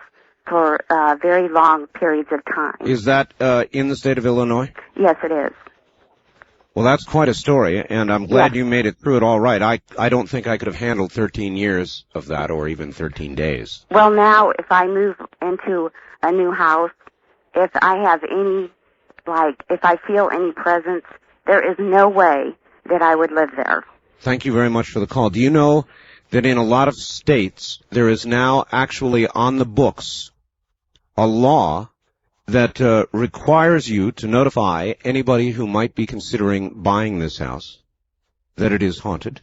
for very long periods of time. Is that in the state of Illinois? Yes, it is. Well, that's quite a story, and I'm glad you made it through it all right. I don't think I could have handled 13 years of that, or even 13 days. Well, now, if I move into a new house, if I have any, if I feel any presence, there is no way that I would live there. Thank you very much for the call. Do you know that in a lot of states, there is now actually on the books a law that requires you to notify anybody who might be considering buying this house that it is haunted?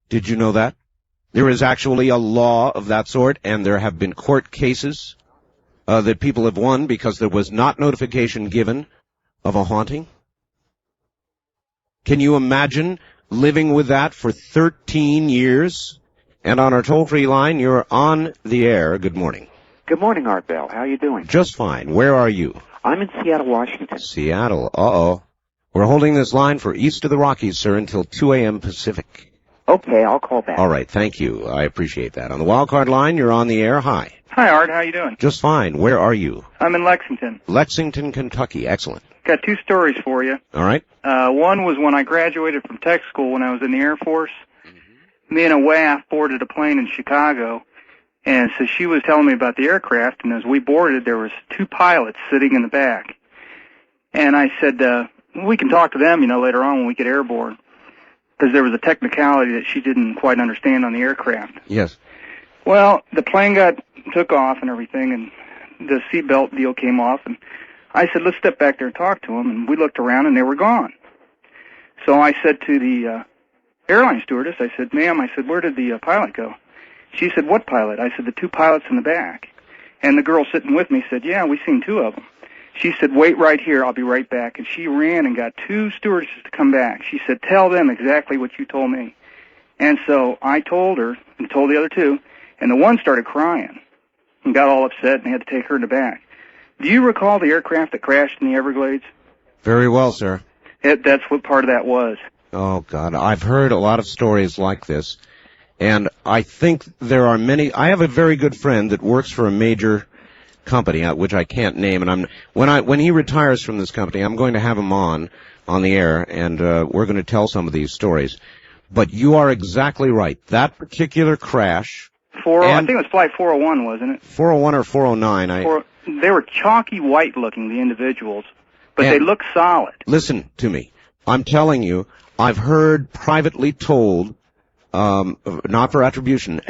Did you know that? There is actually a law of that sort, and there have been court cases that people have won because there was not notification given of a haunting. Can you imagine living with that for 13 years? And on our toll-free line, you're on the air. Good morning. Good morning, Art Bell. How are you doing? Just fine. Where are you? I'm in Seattle, Washington. Seattle. Uh-oh. We're holding this line for east of the Rockies, sir, until 2 a.m. Pacific. Okay, I'll call back. All right. Thank you. I appreciate that. On the wildcard line, you're on the air. Hi. Hi, Art. How you doing? Just fine. Where are you? I'm in Lexington. Lexington, Kentucky. Excellent. Got 2 stories for you. All right. One was when I graduated from tech school when I was in the Air Force. Me and a WAF boarded a plane in Chicago, And so she was telling me about the aircraft, and as we boarded, there was 2 pilots sitting in the back. And I said, we can talk to them, later on when we get airborne, because there was a technicality that she didn't quite understand on the aircraft. Yes. Well, the plane took off and everything, and the seatbelt deal came off, and I said, let's step back there and talk to them, and we looked around, and they were gone. So I said to the airline stewardess, I said, ma'am, I said, where did the pilot go? She said, what pilot? I said, the 2 pilots in the back. And the girl sitting with me said, yeah, we seen 2 of them. She said, wait right here, I'll be right back. And she ran and got 2 stewardesses to come back. She said, tell them exactly what you told me. And so I told her and told the other 2, and the one started crying and got all upset and had to take her in the back. Do you recall the aircraft that crashed in the Everglades? Very well, sir. That's what part of that was. Oh, God. I've heard a lot of stories like this, and I think there are many. I have a very good friend that works for a major company, which I can't name, and when he retires from this company, I'm going to have him on the air, and we're going to tell some of these stories. But you are exactly right. That particular crash... I think it was Flight 401, wasn't it? 401 or 409. They were chalky white looking, the individuals, but they looked solid. Listen to me. I'm telling you, I've heard privately told, not for attribution,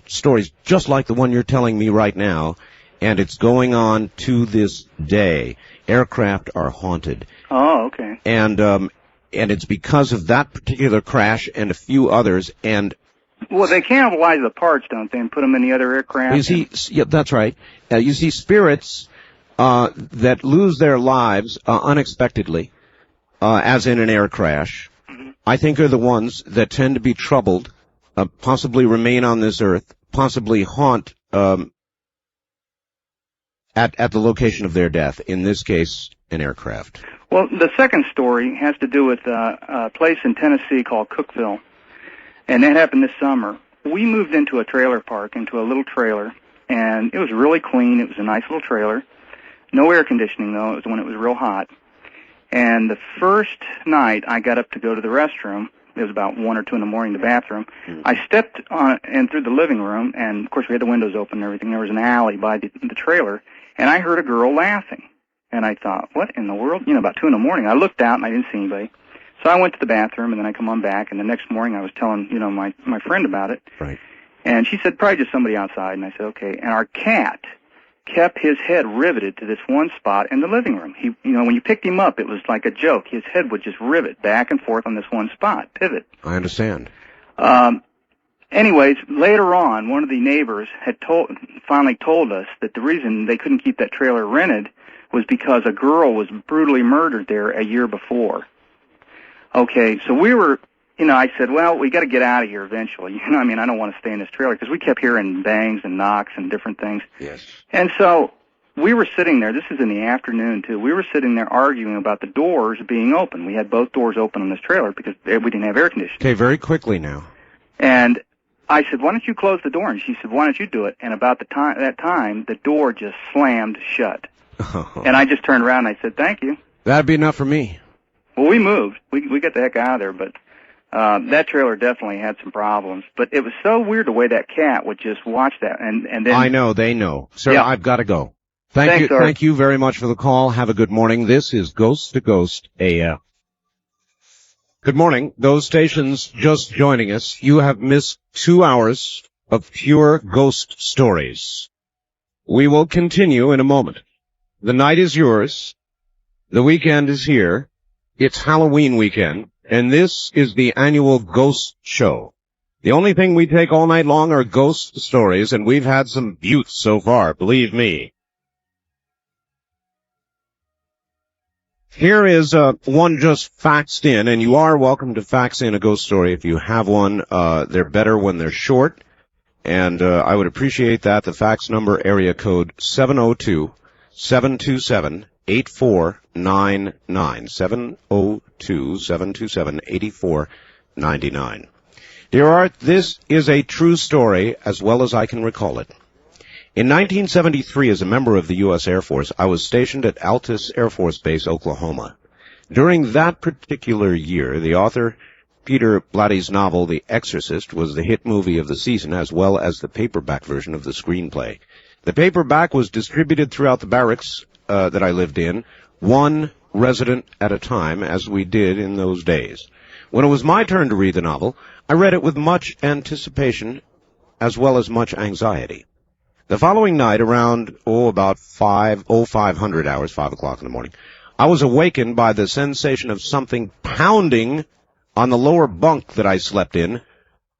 stories just like the one you're telling me right now, and it's going on to this day. Aircraft are haunted. Oh, okay. And it's because of that particular crash and a few others, and... Well, they cannibalize the parts, don't they, and put them in the other aircraft? You see, yeah, that's right. You see spirits that lose their lives unexpectedly, as in an air crash, I think are the ones that tend to be troubled, possibly remain on this earth, possibly haunt at the location of their death, in this case, an aircraft. Well, the second story has to do with a place in Tennessee called Cookville. And that happened this summer. We moved into a trailer park, into a little trailer, and it was really clean. It was a nice little trailer. No air conditioning, though. It was when it was real hot. And the first night I got up to go to the restroom, it was about 1 or 2 in the morning, the bathroom. I stepped on and through the living room, and, of course, we had the windows open and everything. There was an alley by the trailer, and I heard a girl laughing. And I thought, what in the world? About 2 in the morning. I looked out, and I didn't see anybody. So I went to the bathroom, and then I come on back, and the next morning I was telling, my friend about it. Right. And she said, probably just somebody outside. And I said, okay. And our cat kept his head riveted to this one spot in the living room. He, when you picked him up, it was like a joke. His head would just rivet back and forth on this one spot, pivot. I understand. Anyways, later on, one of the neighbors had finally told us that the reason they couldn't keep that trailer rented was because a girl was brutally murdered there a year before. Okay, so we were, I said, well, we got to get out of here eventually. I don't want to stay in this trailer because we kept hearing bangs and knocks and different things. Yes. And so we were sitting there. This is in the afternoon, too. We were sitting there arguing about the doors being open. We had both doors open on this trailer because we didn't have air conditioning. Okay, very quickly now. And I said, why don't you close the door? And she said, why don't you do it? And about that time, the door just slammed shut. And I just turned around and I said, thank you. That'd be enough for me. Well, we moved. We got the heck out of there, but that trailer definitely had some problems. But it was so weird the way that cat would just watch that, and then... I know, they know. Sir, yeah. I've got to go. Thanks, sir. Thank you very much for the call. Have a good morning. This is Ghost to Ghost AM. Good morning. Those stations just joining us, you have missed 2 hours of pure ghost stories. We will continue in a moment. The night is yours. The weekend is here. It's Halloween weekend, and this is the annual Ghost Show. The only thing we take all night long are ghost stories, and we've had some beauts so far, believe me. Here is one just faxed in, and you are welcome to fax in a ghost story if you have one. They're better when they're short, and I would appreciate that. The fax number, area code 702-727-8499, 702-727-8499. Dear Art, this is a true story as well as I can recall it. In 1973, as a member of the U.S. Air Force, I was stationed at Altus Air Force Base, Oklahoma. During that particular year, the author Peter Blatty's novel, The Exorcist, was the hit movie of the season, as well as the paperback version of the screenplay. The paperback was distributed throughout the barracks that I lived in, one resident at a time, as we did in those days. When it was my turn to read the novel, I read it with much anticipation as well as much anxiety. The following night, around, about 500 hours, 5 o'clock in the morning, I was awakened by the sensation of something pounding on the lower bunk that I slept in.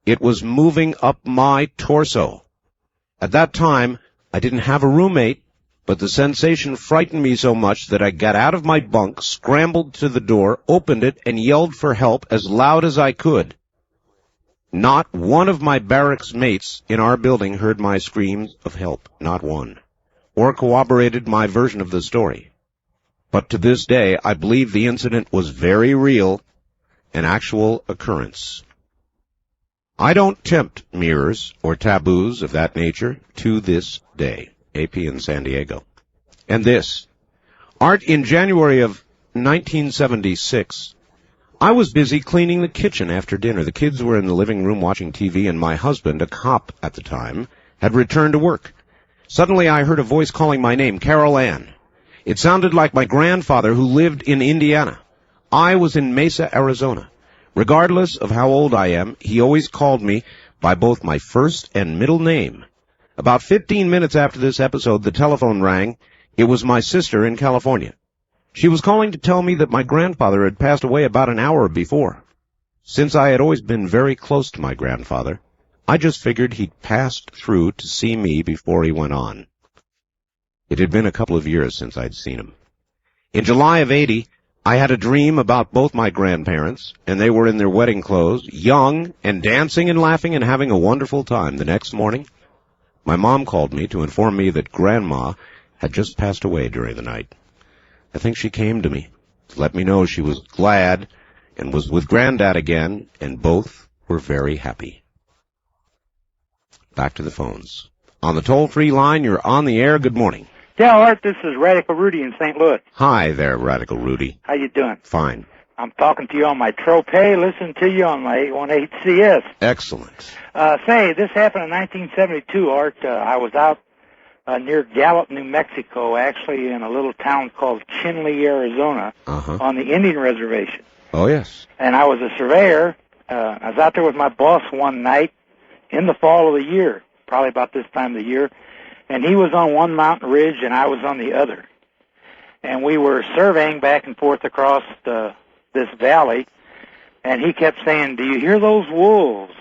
It was moving up my torso. At that time, I didn't have a roommate, but the sensation frightened me so much that I got out of my bunk, scrambled to the door, opened it, and yelled for help as loud as I could. Not one of my barracks mates in our building heard my screams of help, not one, or corroborated my version of the story. But to this day, I believe the incident was very real, an actual occurrence. I don't tempt mirrors or taboos of that nature to this day. AP in San Diego. And this. Art, in January of 1976, I was busy cleaning the kitchen after dinner. The kids were in the living room watching TV, and my husband, a cop at the time, had returned to work. Suddenly I heard a voice calling my name, Carol Ann. It sounded like my grandfather, who lived in Indiana. I was in Mesa, Arizona. Regardless of how old I am, he always called me by both my first and middle name. About 15 minutes after this episode, the telephone rang. It was my sister in California. She was calling to tell me that my grandfather had passed away about an hour before. Since I had always been very close to my grandfather, I just figured he'd passed through to see me before he went on. It had been a couple of years since I'd seen him. In July of '80, I had a dream about both my grandparents, and they were in their wedding clothes, young and dancing and laughing and having a wonderful time. The next morning, my mom called me to inform me that Grandma had just passed away during the night. I think she came to me to let me know she was glad and was with Granddad again, and both were very happy. Back to the phones. On the toll-free line, you're on the air. Good morning. Yeah, Art, this is Radical Rudy in St. Louis. Hi there, Radical Rudy. How you doing? Fine. I'm talking to you on my Trope, listening to you on my 818CS. Excellent. Say, this happened in 1972, Art. I was out near Gallup, New Mexico, actually in a little town called Chinle, Arizona, on the Indian Reservation. Oh, yes. And I was a surveyor. I was out there with my boss one night in the fall of the year, probably about this time of the year, and he was on one mountain ridge and I was on the other. And we were surveying back and forth across this valley, and he kept saying, "Do you hear those wolves?"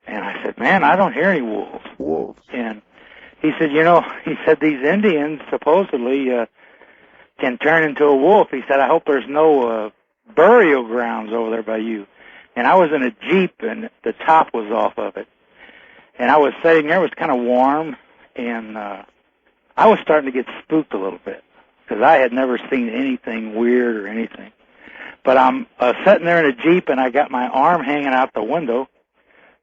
And I said, "Man, I don't hear any wolves." Wolves. And he said, these Indians supposedly can turn into a wolf. He said, "I hope there's no burial grounds over there by you." And I was in a Jeep, and the top was off of it. And I was sitting there, it was kind of warm, and I was starting to get spooked a little bit, because I had never seen anything weird or anything. But I'm sitting there in a Jeep, and I got my arm hanging out the window,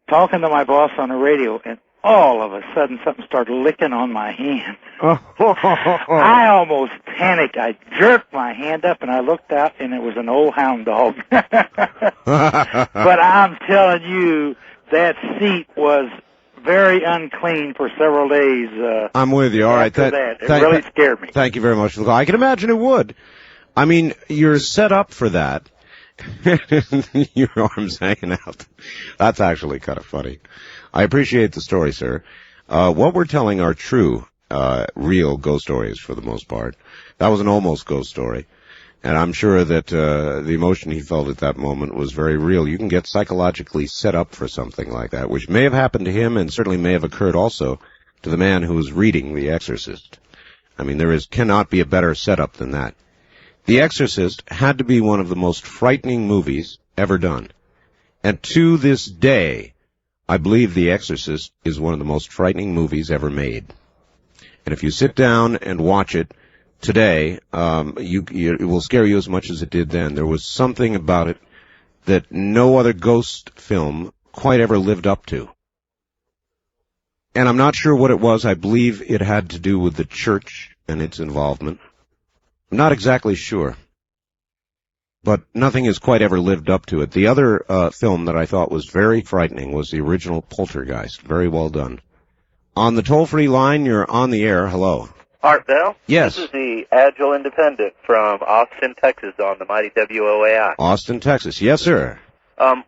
talking to my boss on the radio, and all of a sudden something started licking on my hand. I almost panicked. I jerked my hand up, and I looked out, and it was an old hound dog. But I'm telling you, that seat was very unclean for several days. I'm with you. All right. It really scared me. Thank you very much for the call. I can imagine it would. I mean, you're set up for that. Your arm's hanging out. That's actually kind of funny. I appreciate the story, sir. What we're telling are true, real ghost stories for the most part. That was an almost ghost story. And I'm sure that the emotion he felt at that moment was very real. You can get psychologically set up for something like that, which may have happened to him and certainly may have occurred also to the man who was reading The Exorcist. I mean, cannot be a better setup than that. The Exorcist had to be one of the most frightening movies ever done. And to this day, I believe The Exorcist is one of the most frightening movies ever made. And if you sit down and watch it today, it will scare you as much as it did then. There was something about it that no other ghost film quite ever lived up to. And I'm not sure what it was. I believe it had to do with the church and its involvement. I'm not exactly sure. but nothing has quite ever lived up to it. The other film that I thought was very frightening was the original Poltergeist. Very well done. On the toll-free line, you're on the air. Hello. Art Bell? Yes. This is the Agile Independent from Austin, Texas on the mighty WOAI. Austin, Texas. Yes, sir.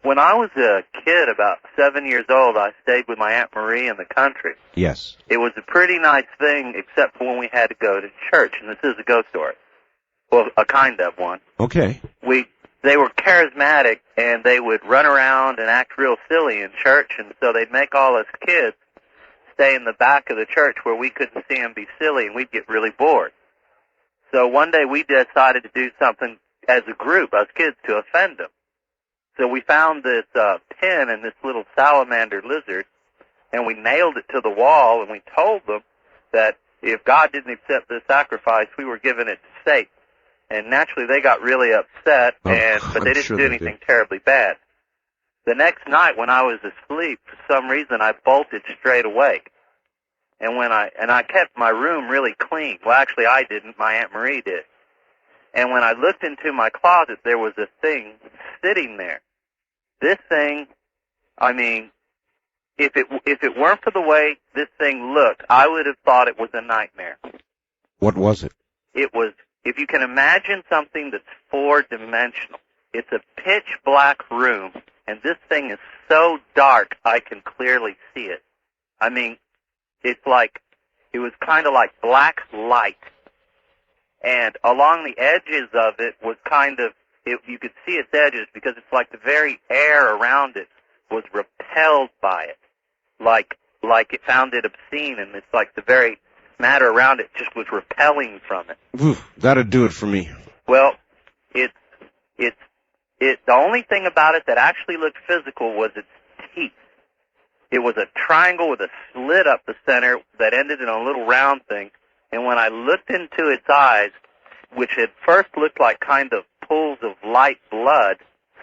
When I was a kid, about 7 years old, I stayed with my Aunt Marie in the country. Yes. It was a pretty nice thing, except for when we had to go to church, and this is a ghost story. Well, a kind of one. Okay. They were charismatic, and they would run around and act real silly in church, and so they'd make all us kids stay in the back of the church where we couldn't see them be silly, and we'd get really bored. So one day we decided to do something as a group, us kids, to offend them. So we found this pin and this little salamander lizard, and we nailed it to the wall, and we told them that if God didn't accept this sacrifice, we were giving it to Satan. And naturally, they got really upset, but they didn't do anything terribly bad. The next night, when I was asleep, for some reason, I bolted straight awake, and I kept my room really clean. Well, actually, I didn't. My Aunt Marie did. And when I looked into my closet, there was a thing sitting there. This thing, I mean, if it weren't for the way this thing looked, I would have thought it was a nightmare. What was it? It was, if you can imagine something that's four-dimensional, it's a pitch-black room, and this thing is so dark I can clearly see it. I mean, it was kind of like black light, and along the edges of it was kind of, you could see its edges because it's like the very air around it was repelled by it, like it found it obscene, and it's like the very matter around it just was repelling from it. Ooh, that'd do it for me. Well, the only thing about it that actually looked physical was its teeth. It was a triangle with a slit up the center that ended in a little round thing, and when I looked into its eyes, which at first looked like kind of pools of light blood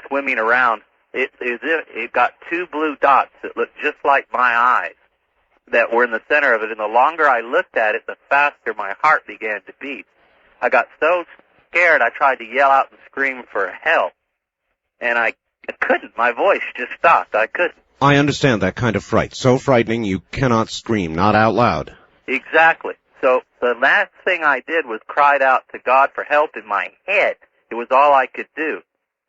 swimming around, it got two blue dots that looked just like my eyes that were in the center of it, and the longer I looked at it, the faster my heart began to beat. I got so scared I tried to yell out and scream for help, and I couldn't. My voice just stopped. I couldn't. I understand that kind of fright. So frightening you cannot scream, not out loud. Exactly. So the last thing I did was cried out to God for help in my head. It was all I could do.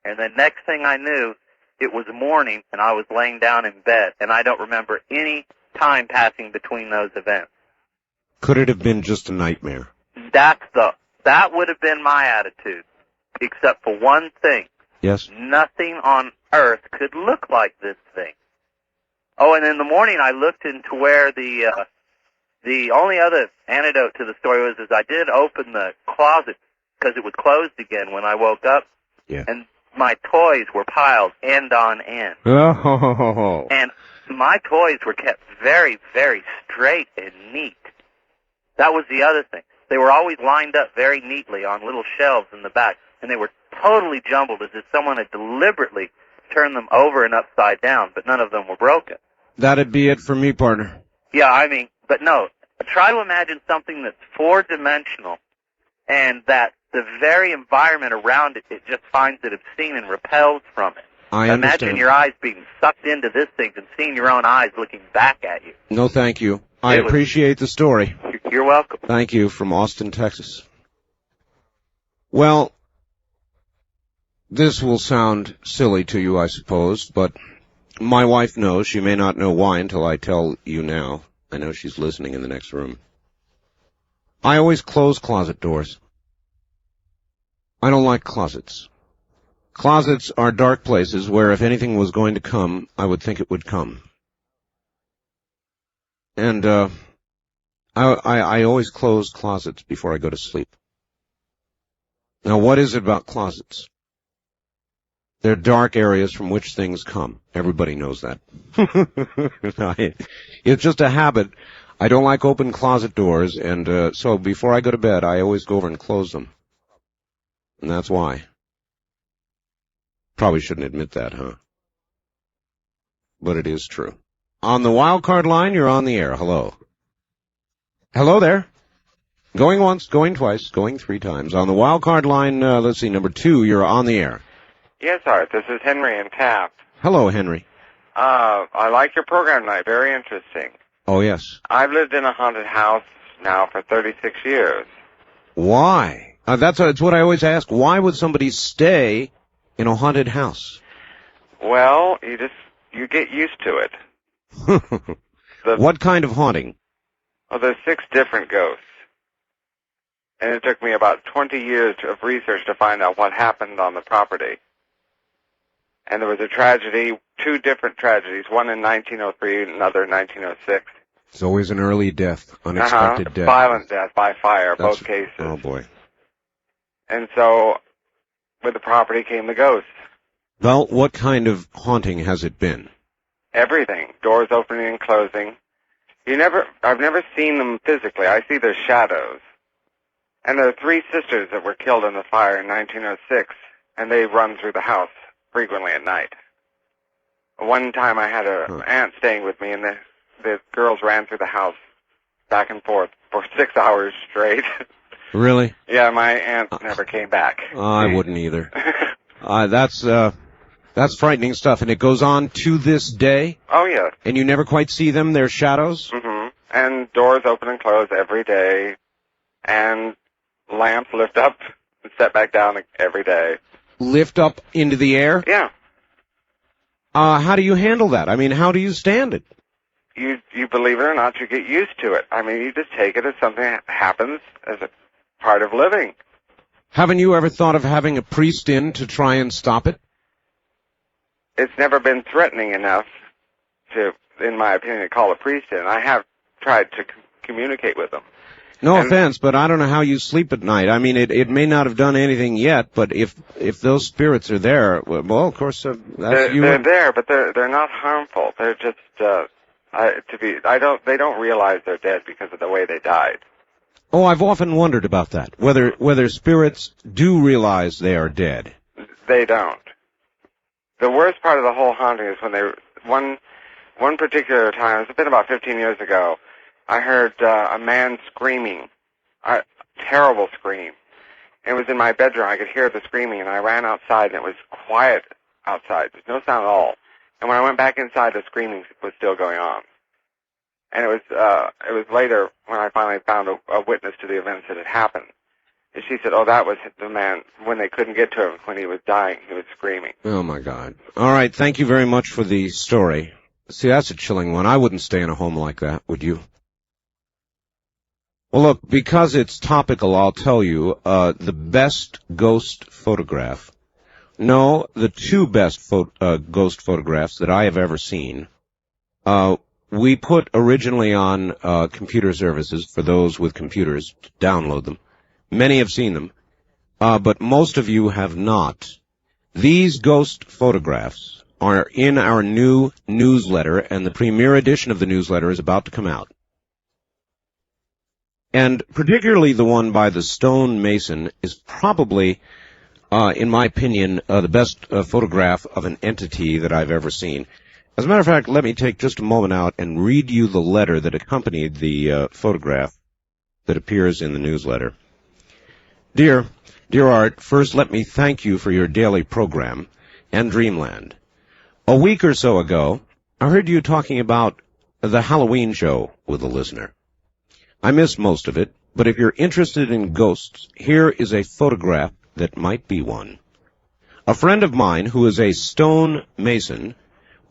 And the next thing I knew, it was morning, and I was laying down in bed, and I don't remember any time passing between those events. Could it have been just a nightmare? That would have been my attitude, except for one thing. Yes? Nothing on earth could look like this thing. Oh, and in the morning I looked into where the only other antidote to the story was I did open the closet because it was closed again when I woke up. Yeah. And my toys were piled end on end. Oh. And my toys were kept very, very straight and neat. That was the other thing. They were always lined up very neatly on little shelves in the back, and they were totally jumbled as if someone had deliberately turned them over and upside down, but none of them were broken. That'd be it for me, partner. Yeah, I mean, but no, try to imagine something that's four-dimensional and that the very environment around it, it just finds it obscene and repels from it. I understand. Imagine your eyes being sucked into this thing and seeing your own eyes looking back at you. No, thank you. I appreciate the story. You're welcome. Thank you, from Austin, Texas. Well, this will sound silly to you, I suppose, but my wife knows. She may not know why until I tell you now. I know she's listening in the next room. I always close closet doors. I don't like closets. Closets are dark places where if anything was going to come, I would think it would come. And, I always close closets before I go to sleep. Now, what is it about closets? They're dark areas from which things come. Everybody knows that. It's just a habit. I don't like open closet doors, and so before I go to bed, I always go over and close them. And that's why. Probably shouldn't admit that, huh? But it is true. On the wild card line, you're on the air. Hello. Hello there. Going once, going twice, going 3 times. On the wild card line, let's see, number 2, you're on the air. Yes, Art. This is Henry in Taft. Hello, Henry. I like your program tonight. Very interesting. Oh, yes. I've lived in a haunted house now for 36 years. Why? That's what I always ask. Why would somebody stay in a haunted house? Well, you get used to it. What kind of haunting? Well, there's 6 different ghosts. And it took me about 20 years of research to find out what happened on the property. And there was a tragedy, 2 different tragedies, one in 1903 and another in 1906. It's always an early death, unexpected death. Violent death by fire, both cases. Oh, boy. And so, with the property came the ghosts. Well, what kind of haunting has it been? Everything. Doors opening and closing. I've never seen them physically. I see their shadows. And there are 3 sisters that were killed in the fire in 1906, and they run through the house frequently at night. One time I had an aunt staying with me, and the girls ran through the house back and forth for 6 hours straight. Really? Yeah, my aunt never came back. I wouldn't either. That's frightening stuff, and it goes on to this day? Oh, yes. And you never quite see them, their shadows? Mm-hmm. And doors open and close every day, and lamps lift up and set back down every day. Lift up into the air? Yeah. How do you handle that? I mean, how do you stand it? You believe it or not, you get used to it. I mean, you just take it as something that happens as a part of living. Haven't you ever thought of having a priest in to try and stop it? It's never been threatening enough to, in my opinion, to call a priest in. I have tried to communicate with them. No offense, but I don't know how you sleep at night. I mean, it may not have done anything yet, but if those spirits are there, well, of course, that's you. They're there, but they're not harmful. They're just they don't realize they're dead because of the way they died. Oh, I've often wondered about that. Whether spirits do realize they are dead. They don't. The worst part of the whole haunting is when one particular time, it's been about 15 years ago, I heard a man screaming, a terrible scream. It was in my bedroom. I could hear the screaming, and I ran outside, and it was quiet outside. There's no sound at all. And when I went back inside, the screaming was still going on. And it was later when I finally found a witness to the events that had happened. And she said, oh, that was the man, when they couldn't get to him, when he was dying, he was screaming. Oh, my God. All right, thank you very much for the story. See, that's a chilling one. I wouldn't stay in a home like that, would you? Well, look, because it's topical, I'll tell you, the best ghost photograph, no, the 2 best ghost photographs that I have ever seen, we put originally on computer services for those with computers to download them. Many have seen them, but most of you have not. These ghost photographs are in our new newsletter, and the premiere edition of the newsletter is about to come out. And particularly the one by the stone mason is probably, in my opinion, the best photograph of an entity that I've ever seen. As a matter of fact, let me take just a moment out and read you the letter that accompanied the photograph that appears in the newsletter. Dear Art, first let me thank you for your daily program and Dreamland. A week or so ago, I heard you talking about the Halloween show with a listener. I missed most of it, but if you're interested in ghosts, here is a photograph that might be one. A friend of mine who is a stone mason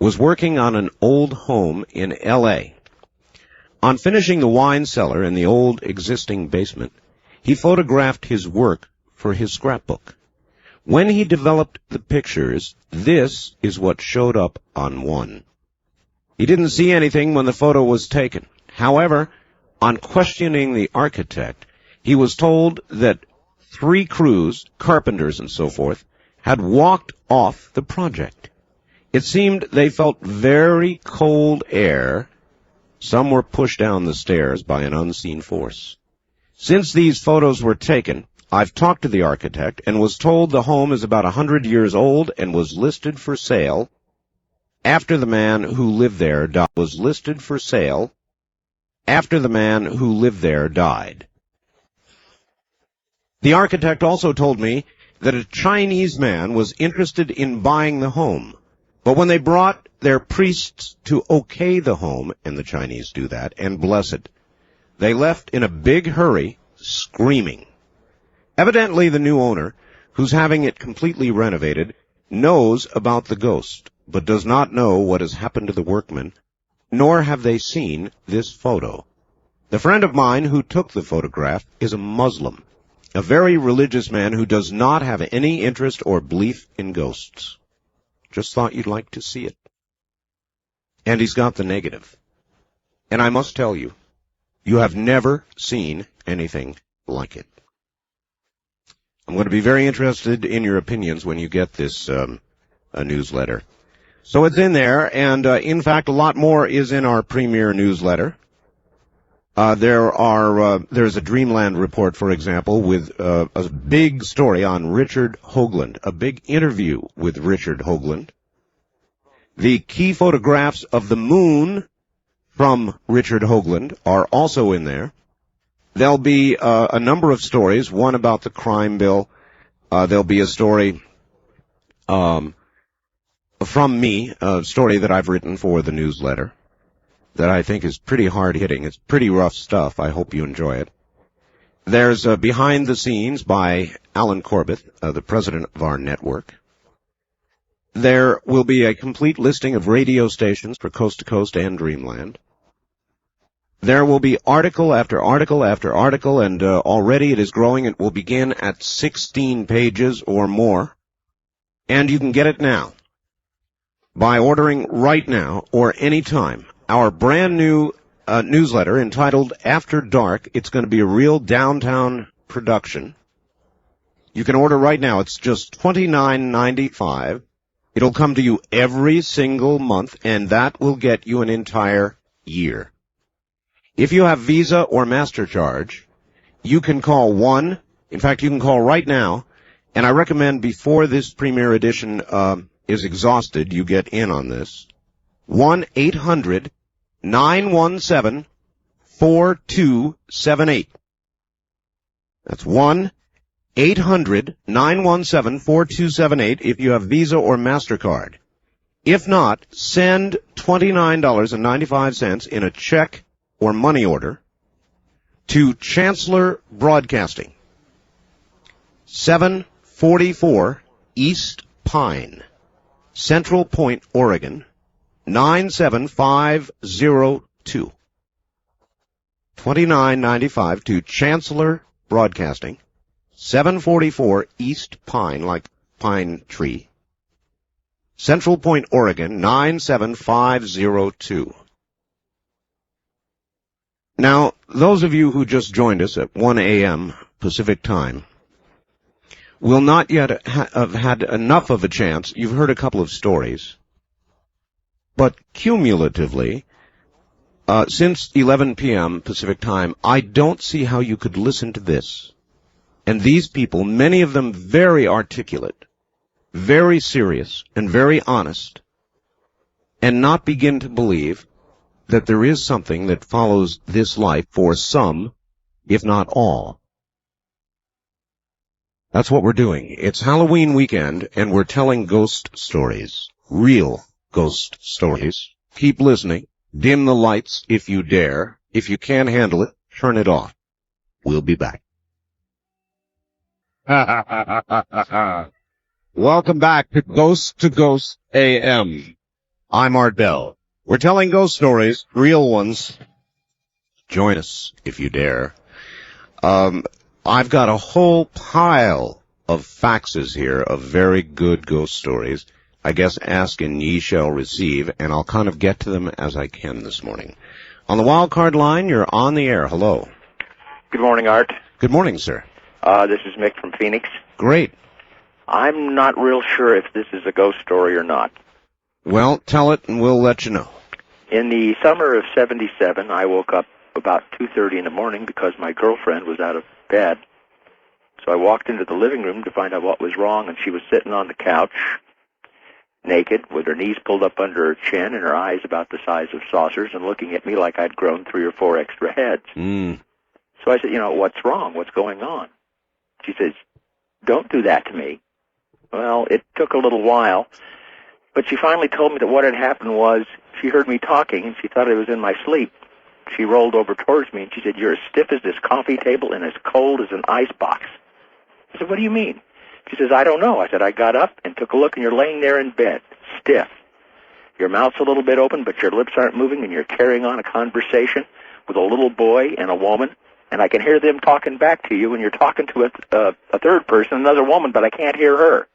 was working on an old home in L.A. On finishing the wine cellar in the old existing basement, he photographed his work for his scrapbook. When he developed the pictures, this is what showed up on one. He didn't see anything when the photo was taken. However, on questioning the architect, he was told that 3 crews, carpenters and so forth, had walked off the project. It seemed they felt very cold air. Some were pushed down the stairs by an unseen force. Since these photos were taken, I've talked to the architect and was told the home is about 100 years old and was listed for sale after the man who lived there died. The architect also told me that a Chinese man was interested in buying the home, but when they brought their priests to okay the home, and the Chinese do that, and bless it, they left in a big hurry, screaming. Evidently the new owner, who's having it completely renovated, knows about the ghost, but does not know what has happened to the workmen, nor have they seen this photo. The friend of mine who took the photograph is a Muslim, a very religious man who does not have any interest or belief in ghosts. Just thought you'd like to see it. And he's got the negative. And I must tell you, you have never seen anything like it. I'm going to be very interested in your opinions when you get this newsletter. So it's in there, and in fact, a lot more is in our premier newsletter. There's a Dreamland report, for example, with a big story on Richard Hoagland, a big interview with Richard Hoagland. The key photographs of the moon from Richard Hoagland are also in there. There'll be a number of stories, one about the crime bill. There'll be a story from me, a story that I've written for the newsletter that I think is pretty hard-hitting. It's pretty rough stuff. I hope you enjoy it. There's Behind the Scenes by Alan Corbett, the president of our network. There will be a complete listing of radio stations for Coast to Coast and Dreamland. There will be article after article after article, and already it is growing. It will begin at 16 pages or more. And you can get it now by ordering right now or any time. Our brand new newsletter entitled After Dark. It's going to be a real downtown production. You can order right now. It's just $29.95. It'll come to you every single month, and that will get you an entire year. If you have Visa or MasterCharge, you can call in fact, you can call right now, and I recommend before this premiere edition is exhausted, you get in on this. 1-800-917-4278. That's 1-800-917-4278 if you have Visa or MasterCard. If not, send $29.95 in a check or money order to Chancellor Broadcasting, 744 East Pine, Central Point, Oregon, 97502. $29.95 to Chancellor Broadcasting, 744 East Pine, like pine tree, Central Point, Oregon, 97502. Now, those of you who just joined us at 1 a.m. Pacific Time will not yet have had enough of a chance. You've heard a couple of stories. But cumulatively, since 11 p.m. Pacific Time, I don't see how you could listen to this. And these people, many of them very articulate, very serious, and very honest, and not begin to believe that there is something that follows this life for some, if not all. That's what we're doing. It's Halloween weekend, and we're telling ghost stories. Real ghost stories. Keep listening. Dim the lights if you dare. If you can't handle it, turn it off. We'll be back. Welcome back to Ghost AM. I'm Art Bell. We're telling ghost stories, real ones. Join us if you dare. I've got a whole pile of faxes here of very good ghost stories. I guess ask and ye shall receive, and I'll kind of get to them as I can this morning. On the wild card line, you're on the air. Hello. Good morning, Art. Good morning, sir. This is Mick from Phoenix. Great. I'm not real sure if this is a ghost story or not. Well, tell it and we'll let you know. In the summer of '77, I woke up about 2:30 in the morning because my girlfriend was out of bed. So I walked into the living room to find out what was wrong, and she was sitting on the couch, naked, with her knees pulled up under her chin and her eyes about the size of saucers, and looking at me like I'd grown 3 or 4 extra heads. So I said, what's wrong? What's going on? She says, "Don't do that to me." Well, it took a little while, but she finally told me that what had happened was she heard me talking, and she thought I was in my sleep. She rolled over towards me, and she said, "You're as stiff as this coffee table and as cold as an ice box." I said, "What do you mean?" She says, "I don't know." I said, "I got up and took a look, and you're laying there in bed, stiff. Your mouth's a little bit open, but your lips aren't moving, and you're carrying on a conversation with a little boy and a woman, and I can hear them talking back to you, and you're talking to a third person, another woman, but I can't hear her."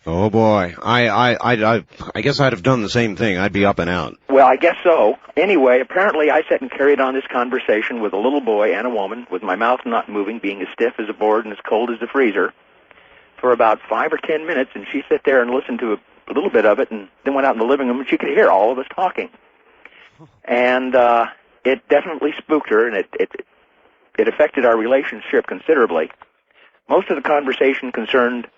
Oh boy, I guess I'd have done the same thing. I'd be up and out. Well, I guess so. Anyway, apparently I sat and carried on this conversation with a little boy and a woman, with my mouth not moving, being as stiff as a board and as cold as a freezer, for about 5 or 10 minutes, and she sat there and listened to a little bit of it, and then went out in the living room, and she could hear all of us talking. And it definitely spooked her, and it affected our relationship considerably. Most of the conversation concerned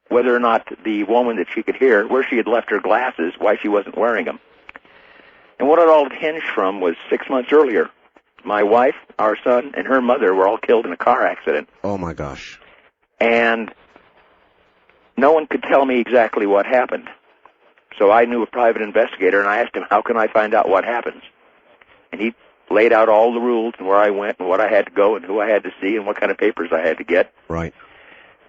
whether or not the woman that she could hear, where she had left her glasses, why she wasn't wearing them. And what it all hinged from was 6 months earlier. My wife, our son, and her mother were all killed in a car accident. Oh my gosh. And no one could tell me exactly what happened. So I knew a private investigator, and I asked him, "How can I find out what happens?" And he laid out all the rules and where I went and what I had to go and who I had to see and what kind of papers I had to get. Right.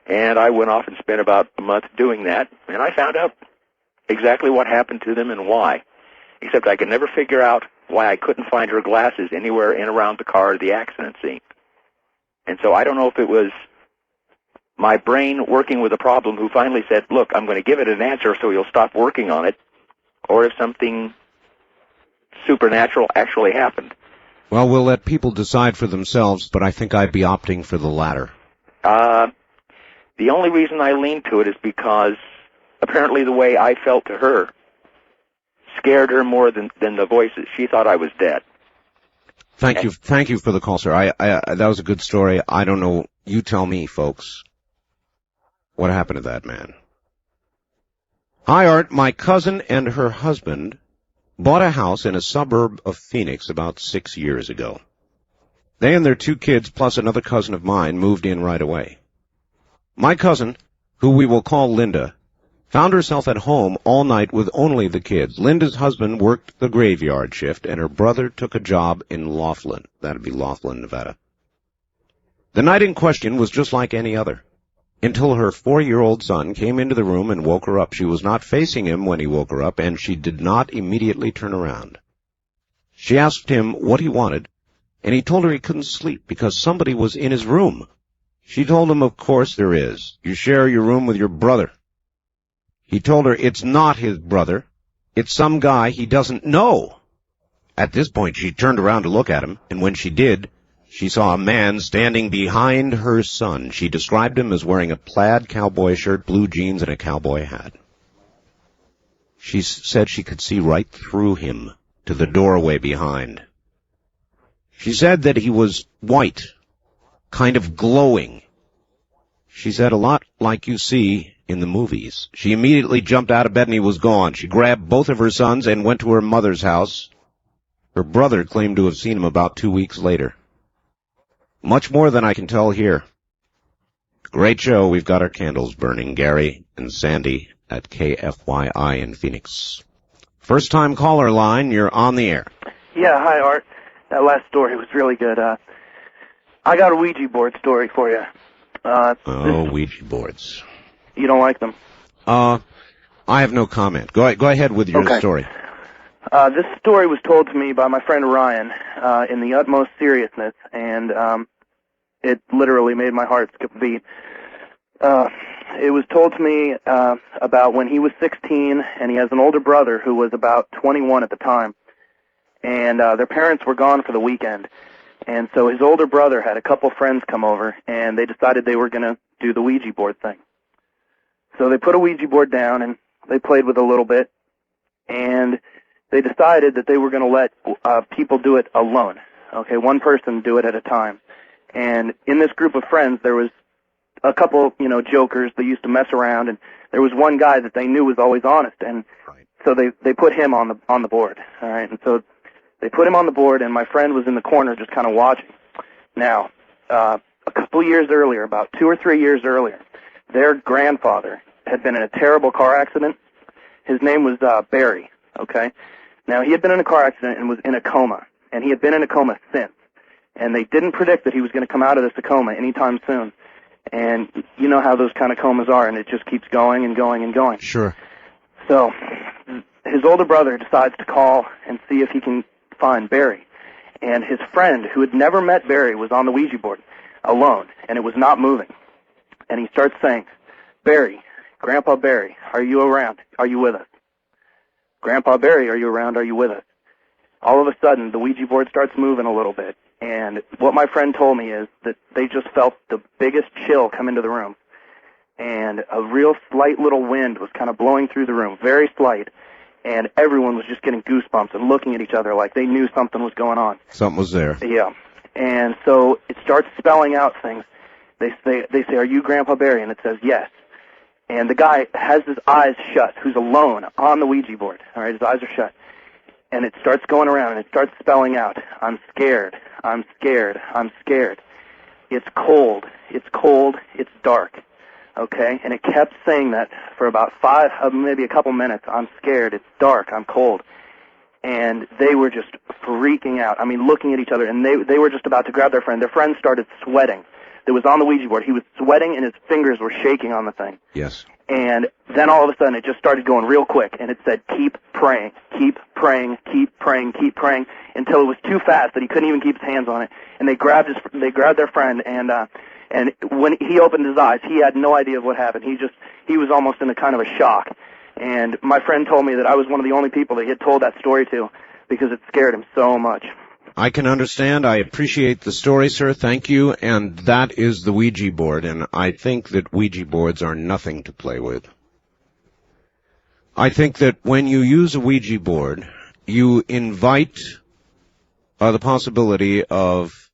And I went off and spent about a month doing that, and I found out exactly what happened to them and why. Except I could never figure out why I couldn't find her glasses anywhere in around the car or the accident scene. And so I don't know if it was my brain working with a problem who finally said, "Look, I'm going to give it an answer so you'll stop working on it," or if something supernatural actually happened. Well, we'll let people decide for themselves, but I think I'd be opting for the latter. The only reason I leaned to it is because apparently the way I felt to her scared her more than the voices. She thought I was dead. Thank you for the call, sir. That was a good story. I don't know. You tell me, folks. What happened to that man? Hi, Art. My cousin and her husband bought a house in a suburb of Phoenix about 6 years ago. They and their 2 kids, plus another cousin of mine, moved in right away. My cousin, who we will call Linda, found herself at home all night with only the kids. Linda's husband worked the graveyard shift, and her brother took a job in Laughlin. That'd be Laughlin, Nevada. The night in question was just like any other, until her 4-year-old son came into the room and woke her up. She was not facing him when he woke her up, and she did not immediately turn around. She asked him what he wanted, and he told her he couldn't sleep because somebody was in his room. She told him, "Of course there is. You share your room with your brother." He told her it's not his brother. It's some guy he doesn't know. At this point, she turned around to look at him, and when she did, she saw a man standing behind her son. She described him as wearing a plaid cowboy shirt, blue jeans, and a cowboy hat. She said she could see right through him to the doorway behind. She said that he was white, kind of glowing. She said a lot like you see in the movies. She immediately jumped out of bed and he was gone. She grabbed both of her sons and went to her mother's house. Her brother claimed to have seen him about 2 weeks later. Much more than I can tell here. Great show. We've got our candles burning. Gary and Sandy at KFYI in Phoenix. First time caller line, you're on the air. Yeah, hi, Art. That last story was really good. I got a Ouija board story for you. Ouija boards. You don't like them? I have no comment. Go ahead with your story. This story was told to me by my friend Ryan in the utmost seriousness, and it literally made my heart skip a beat. It was told to me about when he was 16, and he has an older brother who was about 21 at the time, and their parents were gone for the weekend. And so his older brother had a couple friends come over, and they decided they were going to do the Ouija board thing. So they put a Ouija board down, and they played with it a little bit, and they decided that they were going to let people do it alone. Okay, one person do it at a time. And in this group of friends, there was a couple, jokers that used to mess around, and there was one guy that they knew was always honest, and so they put him on the board. All right, and so they put him on the board, and my friend was in the corner just kind of watching. Now, a couple years earlier, about 2 or 3 years earlier, their grandfather had been in a terrible car accident. His name was Barry, okay? Now, he had been in a car accident and was in a coma, and he had been in a coma since. And they didn't predict that he was going to come out of this coma anytime soon. And you know how those kind of comas are, and it just keeps going and going and going. Sure. So his older brother decides to call and see if he can find Barry. And his friend, who had never met Barry, was on the Ouija board alone, and it was not moving. And he starts saying, Barry, Grandpa Barry, are you around? Are you with us? Grandpa Barry, are you around? Are you with us? All of a sudden, the Ouija board starts moving a little bit. And what my friend told me is that they just felt the biggest chill come into the room. And a real slight little wind was kind of blowing through the room, very slight. And everyone was just getting goosebumps and looking at each other like they knew something was going on. Something was there. Yeah. And so it starts spelling out things. They say, are you Grandpa Barry? And it says, yes. And the guy has his eyes shut, who's alone on the Ouija board. All right, his eyes are shut. And it starts going around, and it starts spelling out, I'm scared, I'm scared, I'm scared. It's cold, it's cold, it's dark. Okay? And it kept saying that for about maybe a couple minutes. I'm scared, it's dark, I'm cold. And they were just freaking out. I mean, looking at each other, and they were just about to grab their friend. Their friend started sweating. That was on the Ouija board. He was sweating, and his fingers were shaking on the thing. Yes. And then all of a sudden, it just started going real quick, and it said, keep praying, keep praying, keep praying, keep praying, until it was too fast that he couldn't even keep his hands on it. And they grabbed their friend, and when he opened his eyes, he had no idea what happened. He was almost in a kind of a shock. And my friend told me that I was one of the only people that he had told that story to, because it scared him so much. I can understand. I appreciate the story, sir. Thank you. And that is the Ouija board, and I think that Ouija boards are nothing to play with. I think that when you use a Ouija board, you invite the possibility of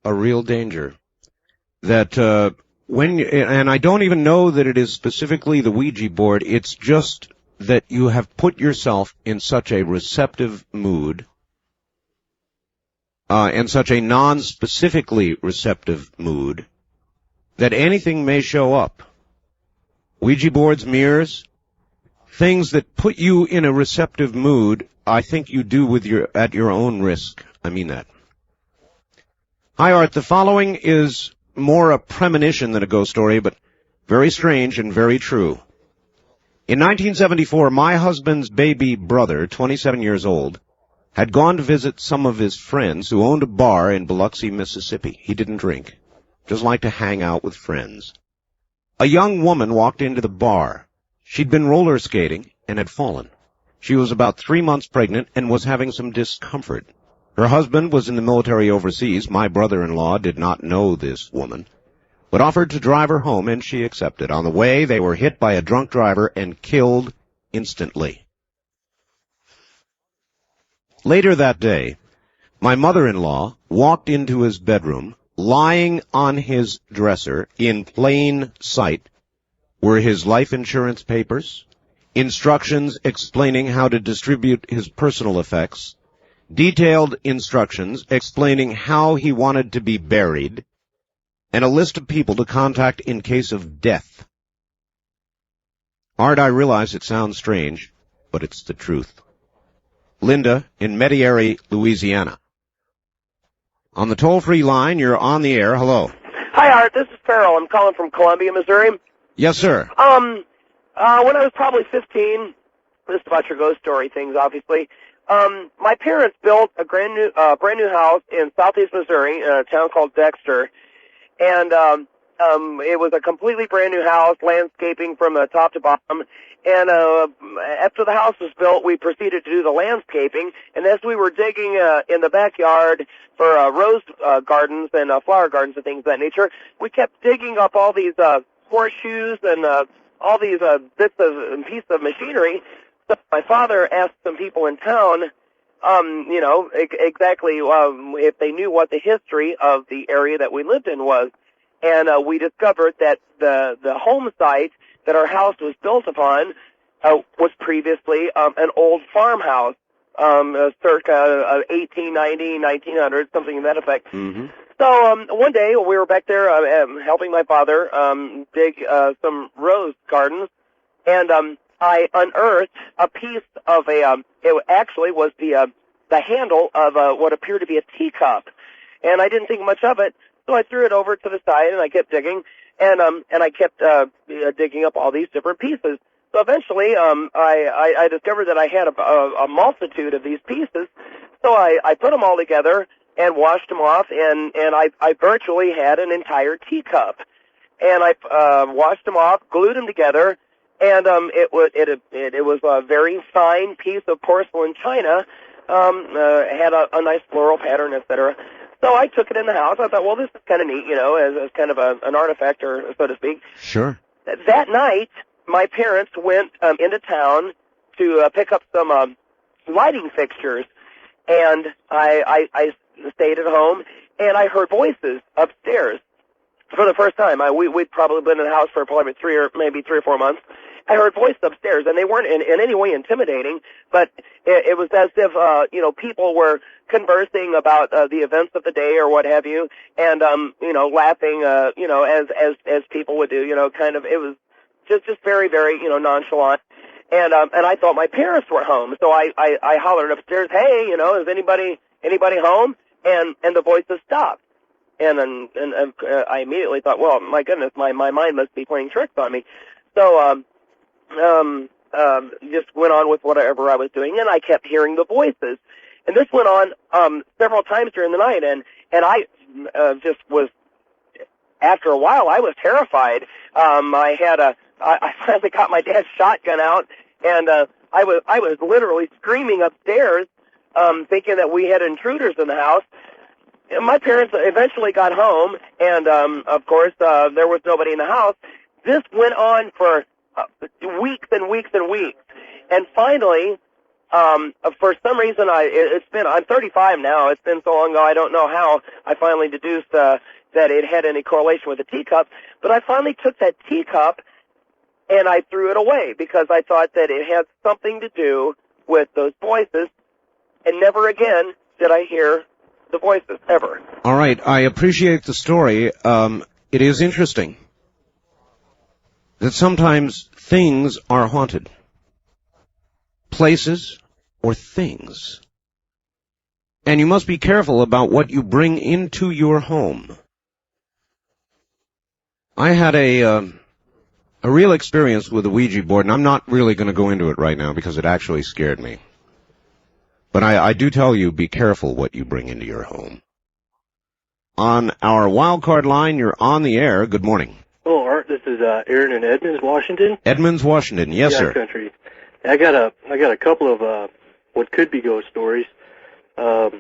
a real danger. That and I don't even know that it is specifically the Ouija board, it's just that you have put yourself in such a receptive mood, and such a non-specifically receptive mood, that anything may show up. Ouija boards, mirrors, things that put you in a receptive mood, I think you do at your own risk. I mean that. Hi, Art. The following is more a premonition than a ghost story, but very strange and very true. In 1974, my husband's baby brother, 27 years old, had gone to visit some of his friends who owned a bar in Biloxi, Mississippi. He didn't drink, just liked to hang out with friends. A young woman walked into the bar. She'd been roller skating and had fallen. She was about 3 months pregnant and was having some discomfort. Her husband was in the military overseas. My brother-in-law did not know this woman, but offered to drive her home, and she accepted. On the way, they were hit by a drunk driver and killed instantly. Later that day, my mother-in-law walked into his bedroom. Lying on his dresser in plain sight were his life insurance papers, instructions explaining how to distribute his personal effects, detailed instructions explaining how he wanted to be buried, and a list of people to contact in case of death. Art, I realize it sounds strange, but it's the truth. Linda in Metairie, Louisiana. On the toll-free line, you're on the air. Hello. Hi, Art. This is Farrell. I'm calling from Columbia, Missouri. Yes, sir. When I was probably 15, this is about your ghost story things, obviously. My parents built a brand new house in southeast Missouri in a town called Dexter, and it was a completely brand new house, landscaping from top to bottom. And after the house was built, we proceeded to do the landscaping. And as we were digging in the backyard for rose gardens and flower gardens and things of that nature, we kept digging up all these horseshoes and all these bits and pieces of machinery. So my father asked some people in town, exactly if they knew what the history of the area that we lived in was. And we discovered that the home site that our house was built upon was previously an old farmhouse, circa 1890, 1900, something to that effect. Mm-hmm. So one day we were back there helping my father dig some rose gardens, and I unearthed a piece of it actually was the handle of what appeared to be a teacup, and I didn't think much of it, so I threw it over to the side and I kept digging, and I kept digging up all these different pieces. So eventually I discovered that I had a multitude of these pieces, so I put them all together and washed them off, and I virtually had an entire teacup. And I washed them off, glued them together, and it was a very fine piece of porcelain china. Had a nice floral pattern, etc. So I took it in the house. I thought, well, this is kind of neat, as kind of an artifact, or so to speak. Sure. That night, my parents went into town to pick up some lighting fixtures, and I stayed at home, and I heard voices upstairs for the first time. We'd probably been in the house for probably 3 or 4 months. I heard voices upstairs, and they weren't in any way intimidating, but it was as if people were conversing about the events of the day or what have you, and laughing as people would do, kind of. It was just very, very nonchalant. And I thought my parents were home, so I hollered upstairs, "Hey, is anybody home?" And the voices stopped. And I immediately thought, well, my goodness, my mind must be playing tricks on me. So just went on with whatever I was doing, and I kept hearing the voices. And this went on several times during the night, and I just was, after a while, I was terrified. I finally got my dad's shotgun out, and I was literally screaming upstairs, thinking that we had intruders in the house. And my parents eventually got home, and of course there was nobody in the house. This went on for weeks and weeks and weeks, and finally, for some reason, I'm 35 now. It's been so long ago, I don't know how I finally deduced that it had any correlation with the teacup. But I finally took that teacup and I threw it away because I thought that it had something to do with those voices, and never again did I hear the voices, ever. All right, I appreciate the story. It is interesting that sometimes things are haunted. Places or things. And you must be careful about what you bring into your home. I had a real experience with the Ouija board, and I'm not really going to go into it right now because it actually scared me. But I do tell you, be careful what you bring into your home. On our wildcard line, you're on the air. Good morning. Hello, Art. This is Aaron in Edmonds, Washington. Edmonds, Washington. Yes, sir. Country. I got a couple of what could be ghost stories. I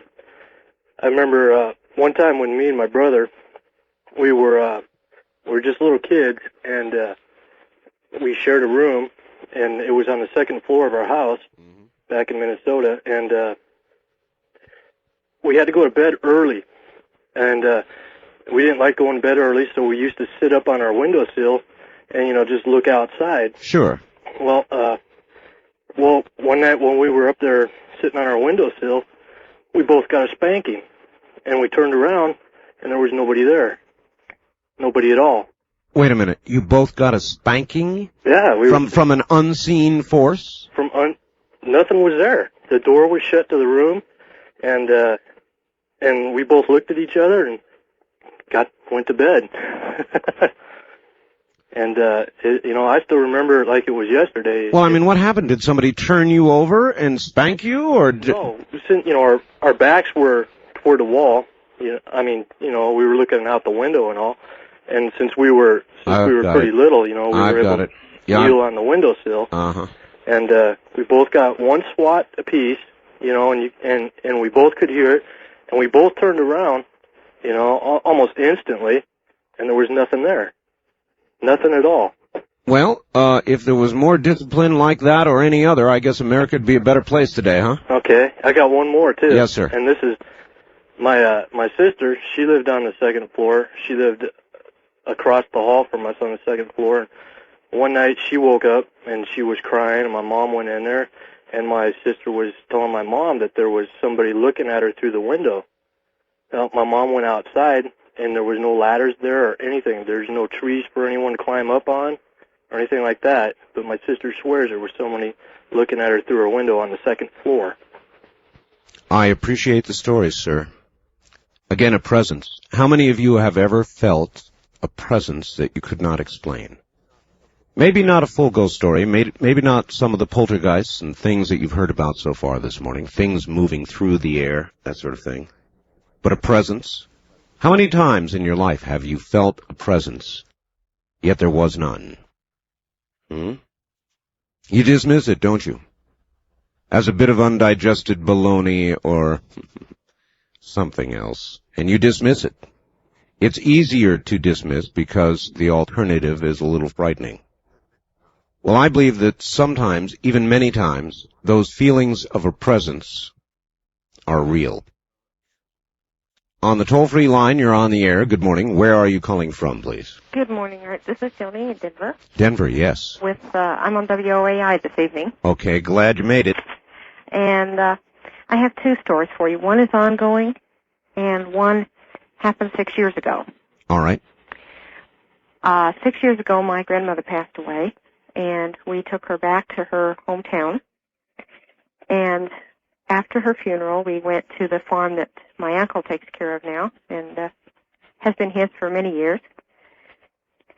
remember one time when me and my brother, we were just little kids, and we shared a room, and it was on the second floor of our house back in Minnesota, and we had to go to bed early, and we didn't like going to bed early, so we used to sit up on our windowsill and just look outside. Sure. Well, one night when we were up there sitting on our windowsill, we both got a spanking, and we turned around, and there was nobody there. Nobody at all. Wait a minute. You both got a spanking? Yeah. From an unseen force? Nothing was there. The door was shut to the room, and we both looked at each other and went to bed. And, I still remember it like it was yesterday. Well, I mean, what happened? Did somebody turn you over and spank you, or No, since, our backs were toward the wall. We were looking out the window and all. And since we were pretty little, we were able to kneel on the windowsill. Uh-huh. And we both got one swat apiece, and we both could hear it, and we both turned around, almost instantly, and there was nothing there. Nothing at all. Well, if there was more discipline like that or any other, I guess America would be a better place today, huh? Okay, I got one more too. Yes, sir. And this is my sister. She lived on the second floor. She lived across the hall from us on the second floor. One night she woke up and she was crying, and my mom went in there, and my sister was telling my mom that there was somebody looking at her through the window. my mom went outside, and there was no ladders there or anything. There's no trees for anyone to climb up on or anything like that. But my sister swears there was somebody looking at her through her window on the second floor. I appreciate the stories, sir. Again, a presence. How many of you have ever felt a presence that you could not explain? Maybe not a full ghost story, maybe not some of the poltergeists and things that you've heard about so far this morning, things moving through the air, that sort of thing. But a presence? How many times in your life have you felt a presence, yet there was none? You dismiss it, don't you? As a bit of undigested baloney or something else, and you dismiss it. It's easier to dismiss because the alternative is a little frightening. Well, I believe that sometimes, even many times, those feelings of a presence are real. On the toll-free line, you're on the air. Good morning. Where are you calling from, please? Good morning, Art. This is Joni in Denver. Denver, yes. I'm on WOAI this evening. Okay, glad you made it. And I have two stories for you. One is ongoing, and one happened 6 years ago. All right. 6 years ago, my grandmother passed away, and we took her back to her hometown. And after her funeral, we went to the farm that my uncle takes care of now, and has been his for many years.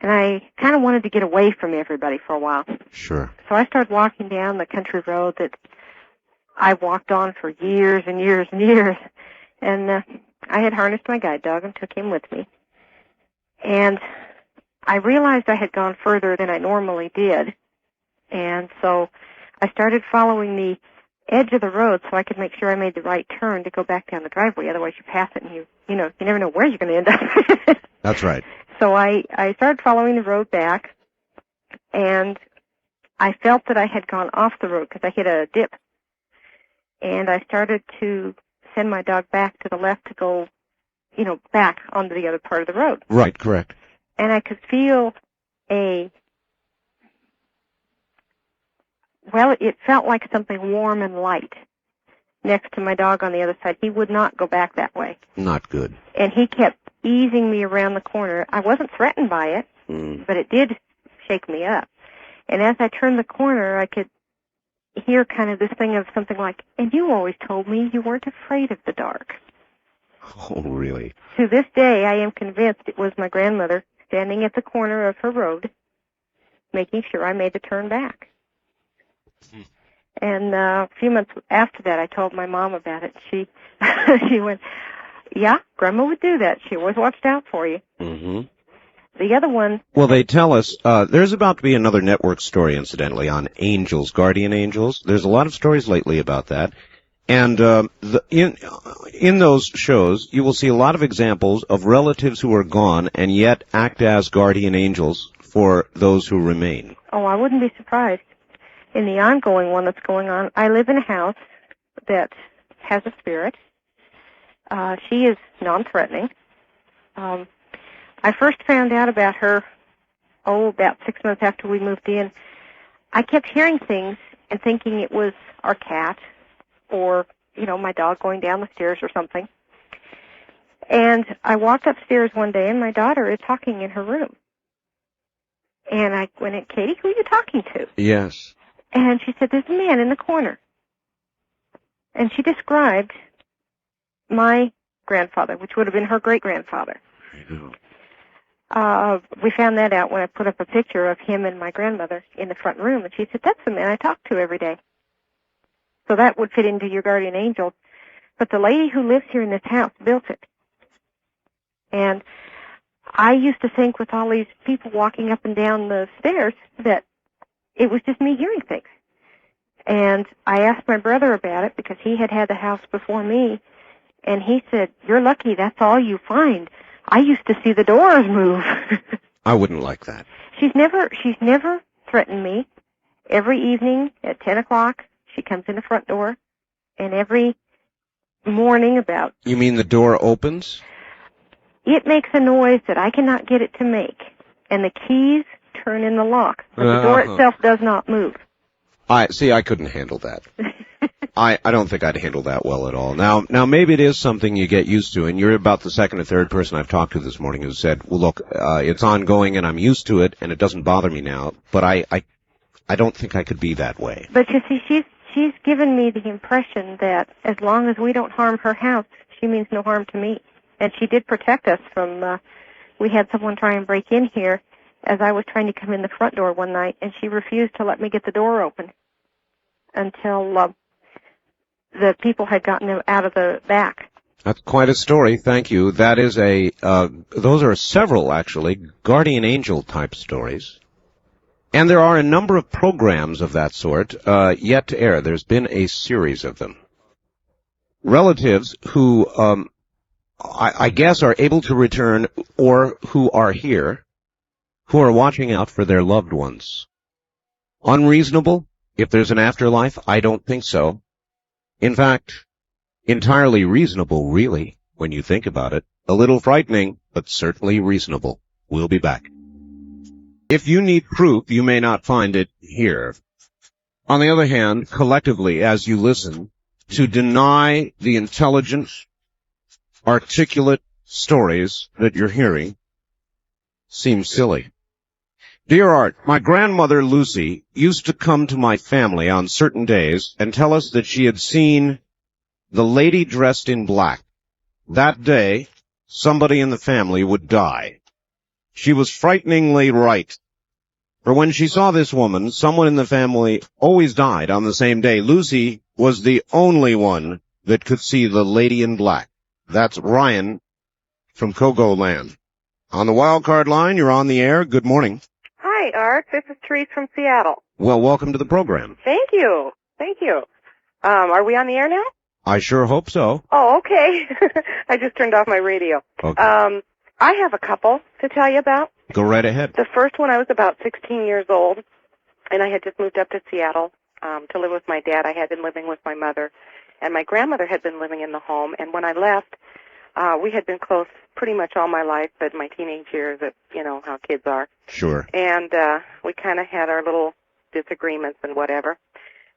And I kind of wanted to get away from everybody for a while. Sure. So I started walking down the country road that I walked on for years and years and years. And I had harnessed my guide dog and took him with me. And I realized I had gone further than I normally did. And so I started following the edge of the road so I could make sure I made the right turn to go back down the driveway. Otherwise you pass it and you never know where you're going to end up. That's right. So I started following the road back, and I felt that I had gone off the road because I hit a dip. And I started to send my dog back to the left to go, back onto the other part of the road. Right, correct. And I could feel it felt like something warm and light next to my dog on the other side. He would not go back that way. Not good. And he kept easing me around the corner. I wasn't threatened by it, but it did shake me up. And as I turned the corner, I could hear kind of this thing of something like, and you always told me you weren't afraid of the dark. Oh, really? To this day, I am convinced it was my grandmother standing at the corner of her road, making sure I made the turn back. And a few months after that, I told my mom about it. She went, yeah, Grandma would do that. She always watched out for you. Mm-hmm. The other one... Well, they tell us, there's about to be another network story, incidentally, on angels, guardian angels. There's a lot of stories lately about that. And in those shows, you will see a lot of examples of relatives who are gone and yet act as guardian angels for those who remain. Oh, I wouldn't be surprised. In the ongoing one that's going on, I live in a house that has a spirit. She is non-threatening. I first found out about her, about 6 months after we moved in. I kept hearing things and thinking it was our cat or, my dog going down the stairs or something. And I walked upstairs one day, and my daughter is talking in her room. And I went in, Katie, who are you talking to? Yes. And she said, there's a man in the corner. And she described my grandfather, which would have been her great-grandfather. We found that out when I put up a picture of him and my grandmother in the front room, and she said, that's the man I talk to every day. So that would fit into your guardian angel. But the lady who lives here in this house built it. And I used to think with all these people walking up and down the stairs that it was just me hearing things. And I asked my brother about it because he had had the house before me, and he said, you're lucky, that's all you find. I used to see the doors move. I wouldn't like that. She's never threatened me. Every evening at 10 o'clock, she comes in the front door, and every morning about... You mean the door opens? It makes a noise that I cannot get it to make, and the keys turn in the lock, but the door itself does not move. I couldn't handle that. I don't think I'd handle that well at all. Now maybe it is something you get used to, and you're about the second or third person I've talked to this morning who said, well, look, it's ongoing and I'm used to it and it doesn't bother me now, but I don't think I could be that way. But you see, she's given me the impression that as long as we don't harm her house, she means no harm to me. And she did protect us from, we had someone try and break in here as I was trying to come in the front door one night, and she refused to let me get the door open until the people had gotten out of the back. That's quite a story. Thank you. That is those are several, actually, guardian angel type stories. And there are a number of programs of that sort yet to air. There's been a series of them. Relatives who, I guess, are able to return or who are here, who are watching out for their loved ones. Unreasonable? If there's an afterlife, I don't think so. In fact, entirely reasonable, really, when you think about it. A little frightening, but certainly reasonable. We'll be back. If you need proof, you may not find it here. On the other hand, collectively, as you listen, to deny the intelligent, articulate stories that you're hearing seems silly. Dear Art, my grandmother Lucy used to come to my family on certain days and tell us that she had seen the lady dressed in black. That day, somebody in the family would die. She was frighteningly right. For when she saw this woman, someone in the family always died on the same day. Lucy was the only one that could see the lady in black. That's Ryan from Kogo Land. On the wild card line, you're on the air. Good morning. Hi, Art. This is Therese from Seattle. Well, welcome to the program. Thank you. Thank you. Are we on the air now? I sure hope so. Oh, okay. I just turned off my radio. Okay. I have a couple to tell you about. Go right ahead. The first one, I was about 16 years old, and I had just moved up to Seattle to live with my dad. I had been living with my mother, and my grandmother had been living in the home. And when I left, we had been close pretty much all my life, but my teenage years, you know how kids are. Sure. And we kind of had our little disagreements and whatever.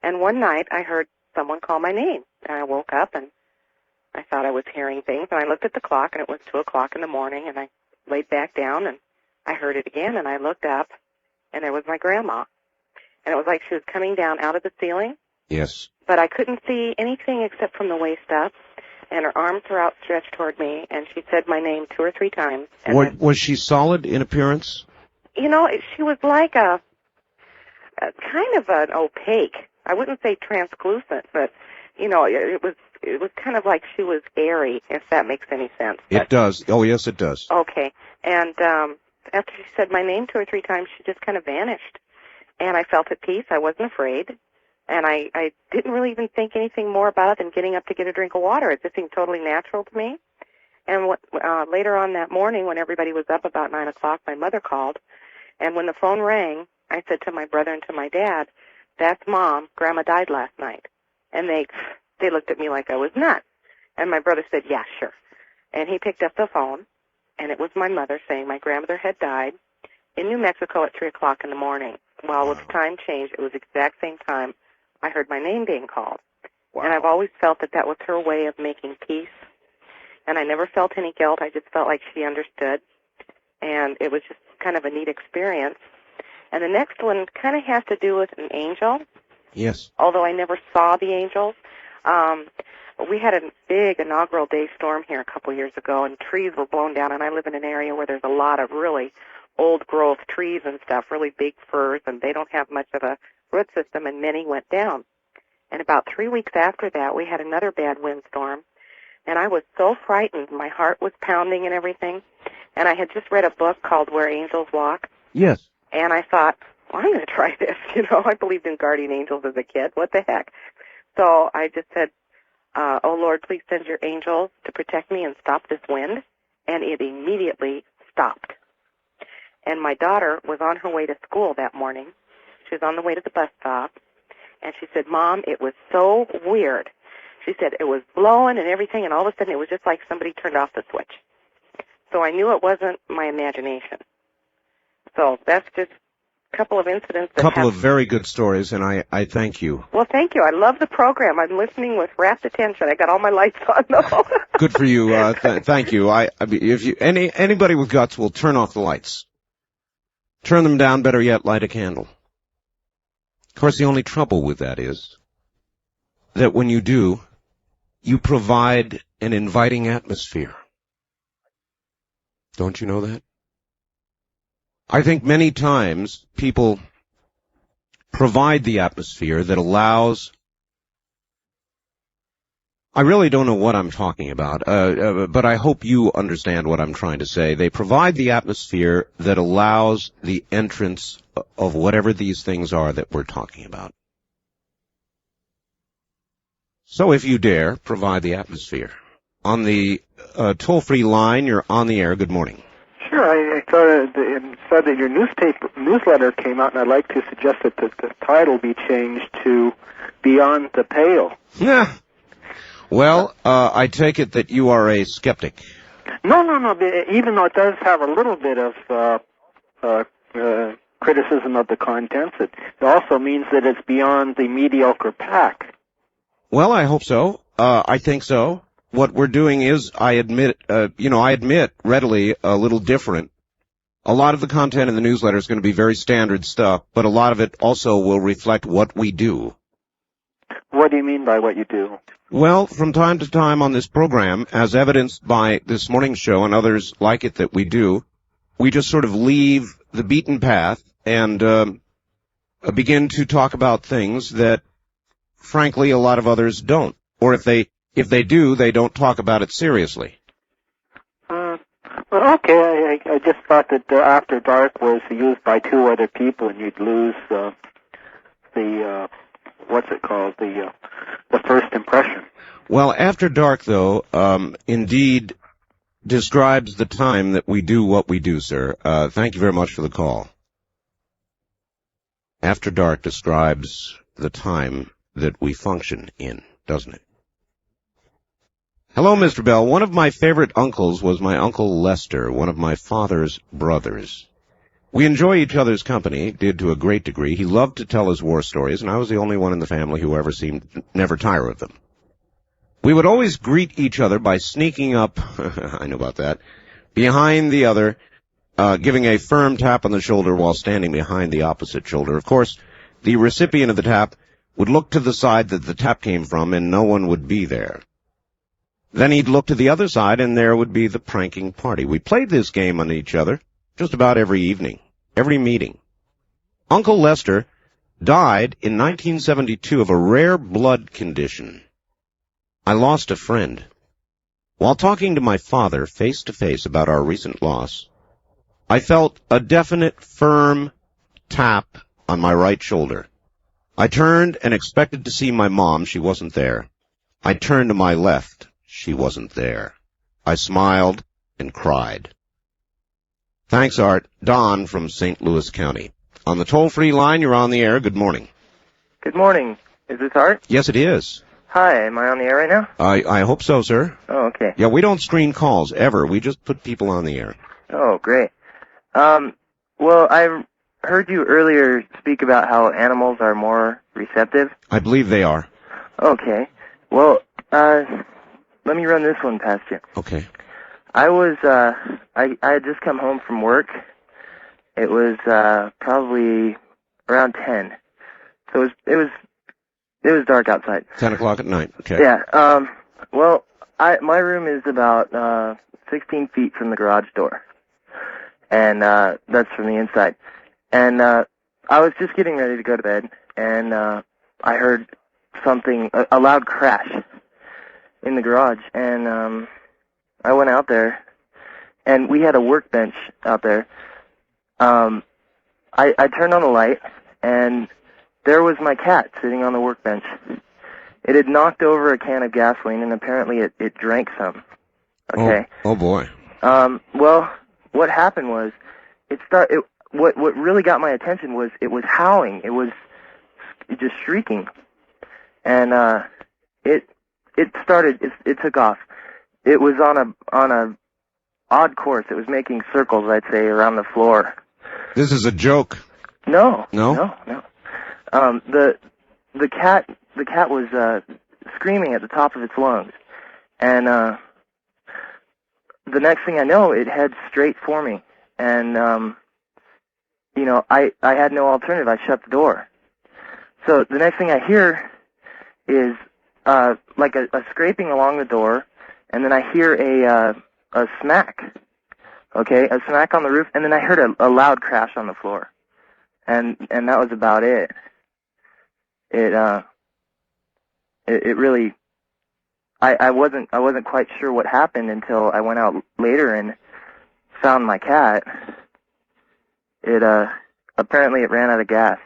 And one night, I heard someone call my name, and I woke up, and I thought I was hearing things, and I looked at the clock, and it was 2 o'clock in the morning, and I laid back down, and I heard it again, and I looked up, and there was my grandma. And it was like she was coming down out of the ceiling. Yes. But I couldn't see anything except from the waist up, and her arms were outstretched toward me, and she said my name 2 or 3 times. And Was she solid in appearance? you know, she was like a kind of an opaque. I wouldn't say translucent, but, you know, it was kind of like she was airy, if that makes any sense. It does. Oh, yes, it does. Okay. And after she said my name 2 or 3 times, she just kind of vanished. And I felt at peace. I wasn't afraid. And I didn't really even think anything more about it than getting up to get a drink of water. It just seemed totally natural to me. And later on that morning, when everybody was up about 9 o'clock, my mother called. And when the phone rang, I said to my brother and to my dad, "That's Mom. Grandma died last night." And they looked at me like I was nuts. And my brother said, "Yeah, sure." And he picked up the phone, and it was my mother saying my grandmother had died in New Mexico at 3 o'clock in the morning. Well, with the time change, it was the exact same time I heard my name being called. Wow. And I've always felt that that was her way of making peace. And I never felt any guilt. I just felt like she understood. And it was just kind of a neat experience. And the next one kind of has to do with an angel. Yes. Although I never saw the angels. We had a big inaugural day storm here a couple years ago, and trees were blown down. And I live in an area where there's a lot of really old-growth trees and stuff, really big firs, and they don't have much of a root system, and many went down. And about 3 weeks after that, we had another bad windstorm, and I was so frightened. My heart was pounding and everything. And I had just read a book called Where Angels Walk. Yes. And I thought, well, I'm going to try this. You know, I believed in guardian angels as a kid. What the heck? So I just said, "Oh, Lord, please send your angels to protect me and stop this wind." And it immediately stopped. And my daughter was on her way to school that morning. She was on the way to the bus stop. And she said, "Mom, it was so weird." She said it was blowing and everything, and all of a sudden it was just like somebody turned off the switch. So I knew it wasn't my imagination. So that's just couple of incidents that Couple have... of very good stories, and I thank you. Well, thank you. I love the program. I'm listening with rapt attention. I got all my lights on, though. Good for you. Thank you. If you anybody with guts will turn off the lights. Turn them down. Better yet, light a candle. Of course, the only trouble with that is that when you do, you provide an inviting atmosphere. Don't you know that? I think many times people provide the atmosphere that allows... I really don't know what I'm talking about, but I hope you understand what I'm trying to say. They provide the atmosphere that allows the entrance of whatever these things are that we're talking about. So if you dare, provide the atmosphere. On the toll-free line, you're on the air. Good morning. Sure, I thought it said that your newsletter came out, and I'd like to suggest that the title be changed to Beyond the Pale. Yeah. Well, I take it that you are a skeptic. No. Even though it does have a little bit of criticism of the contents, it also means that it's beyond the mediocre pack. Well, I hope so. I think so. What we're doing is, I admit readily, a little different. A lot of the content in the newsletter is going to be very standard stuff, but a lot of it also will reflect what we do. What do you mean by what you do? Well, from time to time on this program, as evidenced by this morning's show and others like it that we do, we just sort of leave the beaten path and begin to talk about things that, frankly, a lot of others don't. Or if they do, they don't talk about it seriously. Well, okay, I just thought that After Dark was used by two other people, and you'd lose the first impression. Well, After Dark, though, indeed describes the time that we do what we do, sir. Thank you very much for the call. After Dark describes the time that we function in, doesn't it? Hello, Mr. Bell. One of my favorite uncles was my Uncle Lester, one of my father's brothers. We enjoy each other's company, did to a great degree. He loved to tell his war stories, and I was the only one in the family who ever seemed to never tire of them. We would always greet each other by sneaking up, I know about that, behind the other, giving a firm tap on the shoulder while standing behind the opposite shoulder. Of course, the recipient of the tap would look to the side that the tap came from, and no one would be there. Then he'd look to the other side, and there would be the pranking party. We played this game on each other just about every evening, every meeting. Uncle Lester died in 1972 of a rare blood condition. I lost a friend. While talking to my father face-to-face about our recent loss, I felt a definite, firm tap on my right shoulder. I turned and expected to see my mom. She wasn't there. I turned to my left. She wasn't there. I smiled and cried. Thanks, Art. Don from St. Louis County. On the toll-free line, you're on the air. Good morning. Good morning. Is this Art? Yes, it is. Hi, am I on the air right now? I hope so, sir. Oh, okay. Yeah, we don't screen calls, ever. We just put people on the air. Oh, great. Well, I heard you earlier speak about how animals are more receptive. I believe they are. Okay. Well, let me run this one past you. Okay. I was, I had just come home from work. It was, probably around 10. So it was dark outside. 10 o'clock at night. Okay. Yeah. Well, my room is about, 16 feet from the garage door. And, that's from the inside. And, I was just getting ready to go to bed, and, I heard something, a loud crash in the garage, and, I went out there, and we had a workbench out there. I turned on the light, and there was my cat sitting on the workbench. It had knocked over a can of gasoline, and apparently it drank some. Okay. Oh boy. Well, what happened was, what really got my attention was it was howling. It was just shrieking. And, it took off. It was on a odd course. It was making circles, I'd say, around the floor. This is a joke. No. No? No. The cat was screaming at the top of its lungs, and the next thing I know, it heads straight for me, and I had no alternative. I shut the door. So the next thing I hear is like a scraping along the door, and then I hear a smack. Okay, a smack on the roof, and then I heard a loud crash on the floor, and that was about it. It really, I wasn't quite sure what happened until I went out later and found my cat. Apparently it ran out of gas.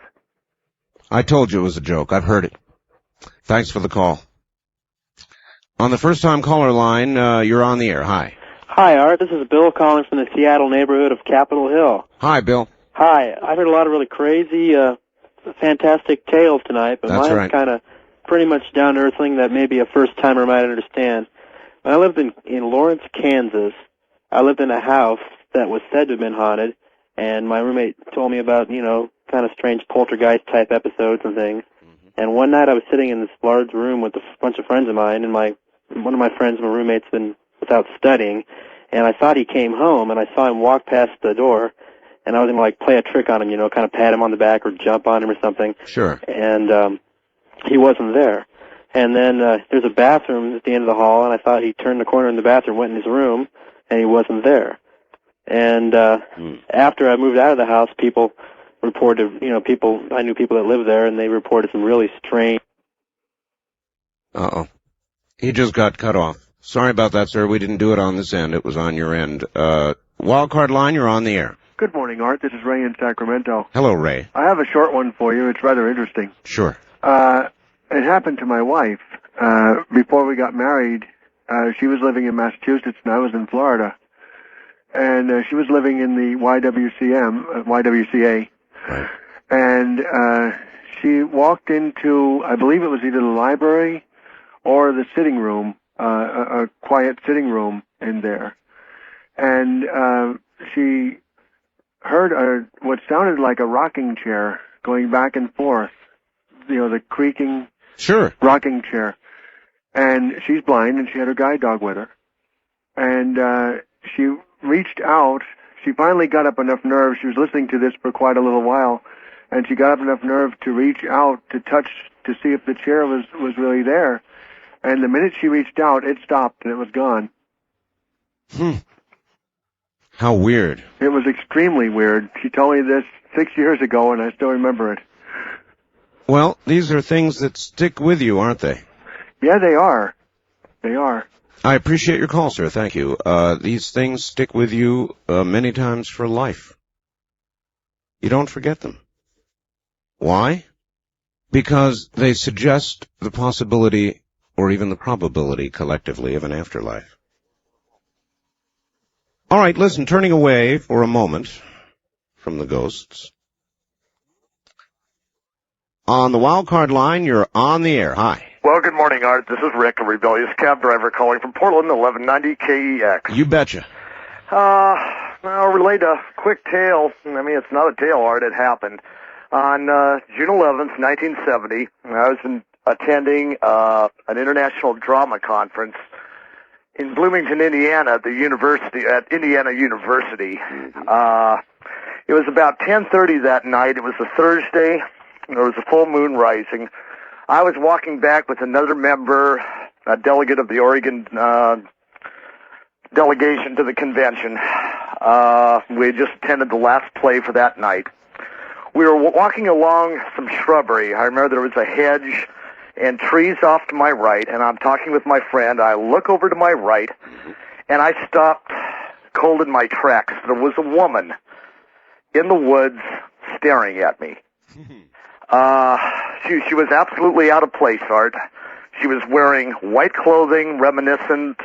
I told you it was a joke. I've heard it. Thanks for the call. On the first-time caller line, you're on the air. Hi. Hi, Art. This is Bill calling from the Seattle neighborhood of Capitol Hill. Hi, Bill. Hi. I've heard a lot of really crazy, fantastic tales tonight, but That's mine's right. kind of pretty much down-to-earth thing that maybe a first-timer might understand. When I lived in Lawrence, Kansas, I lived in a house that was said to have been haunted, and my roommate told me about, kind of strange poltergeist-type episodes and things. And one night I was sitting in this large room with a bunch of friends of mine, and one of my friends, my roommate's been without studying, and I thought he came home, and I saw him walk past the door, and I was going to, play a trick on him, kind of pat him on the back or jump on him or something. Sure. And he wasn't there. And then there's a bathroom at the end of the hall, and I thought he turned the corner in the bathroom, went in his room, and he wasn't there. And after I moved out of the house, people reported, I knew people that lived there, and they reported some really strange... Uh-oh. He just got cut off. Sorry about that, sir. We didn't do it on this end. It was on your end. Wildcard line, you're on the air. Good morning, Art. This is Ray in Sacramento. Hello, Ray. I have a short one for you. It's rather interesting. Sure. It happened to my wife. Before we got married, she was living in Massachusetts and I was in Florida. And she was living in the YWCA. Right. And she walked into, I believe it was either the library or the sitting room, a quiet sitting room in there. And she heard what sounded like a rocking chair going back and forth, the creaking rocking chair. And she's blind, and she had her guide dog with her. And she reached out. She finally got up enough nerve. She was listening to this for quite a little while, and she got up enough nerve to reach out to touch to see if the chair was really there. And the minute she reached out, it stopped, and it was gone. How weird. It was extremely weird. She told me this 6 years ago, and I still remember it. Well, these are things that stick with you, aren't they? Yeah, they are. They are. I appreciate your call, sir. Thank you. These things stick with you many times for life. You don't forget them. Why? Because they suggest the possibility or even the probability collectively of an afterlife. All right, listen, turning away for a moment from the ghosts. On the wildcard line, you're on the air. Hi. Well, good morning, Art. This is Rick, a rebellious cab driver calling from Portland, 1190 KEX. You betcha. I'll relate a quick tale. I mean, it's not a tale, Art. It happened. On June 11th, 1970, I was attending an international drama conference in Bloomington, Indiana, at Indiana University. It was about 10:30 that night. It was a Thursday. There was a full moon rising. I was walking back with another member, a delegate of the Oregon delegation to the convention. We had just attended the last play for that night. We were walking along some shrubbery. I remember there was a hedge and trees off to my right, and I'm talking with my friend. I look over to my right, and I stopped cold in my tracks. There was a woman in the woods staring at me. She was absolutely out of place, Art. She was wearing white clothing reminiscent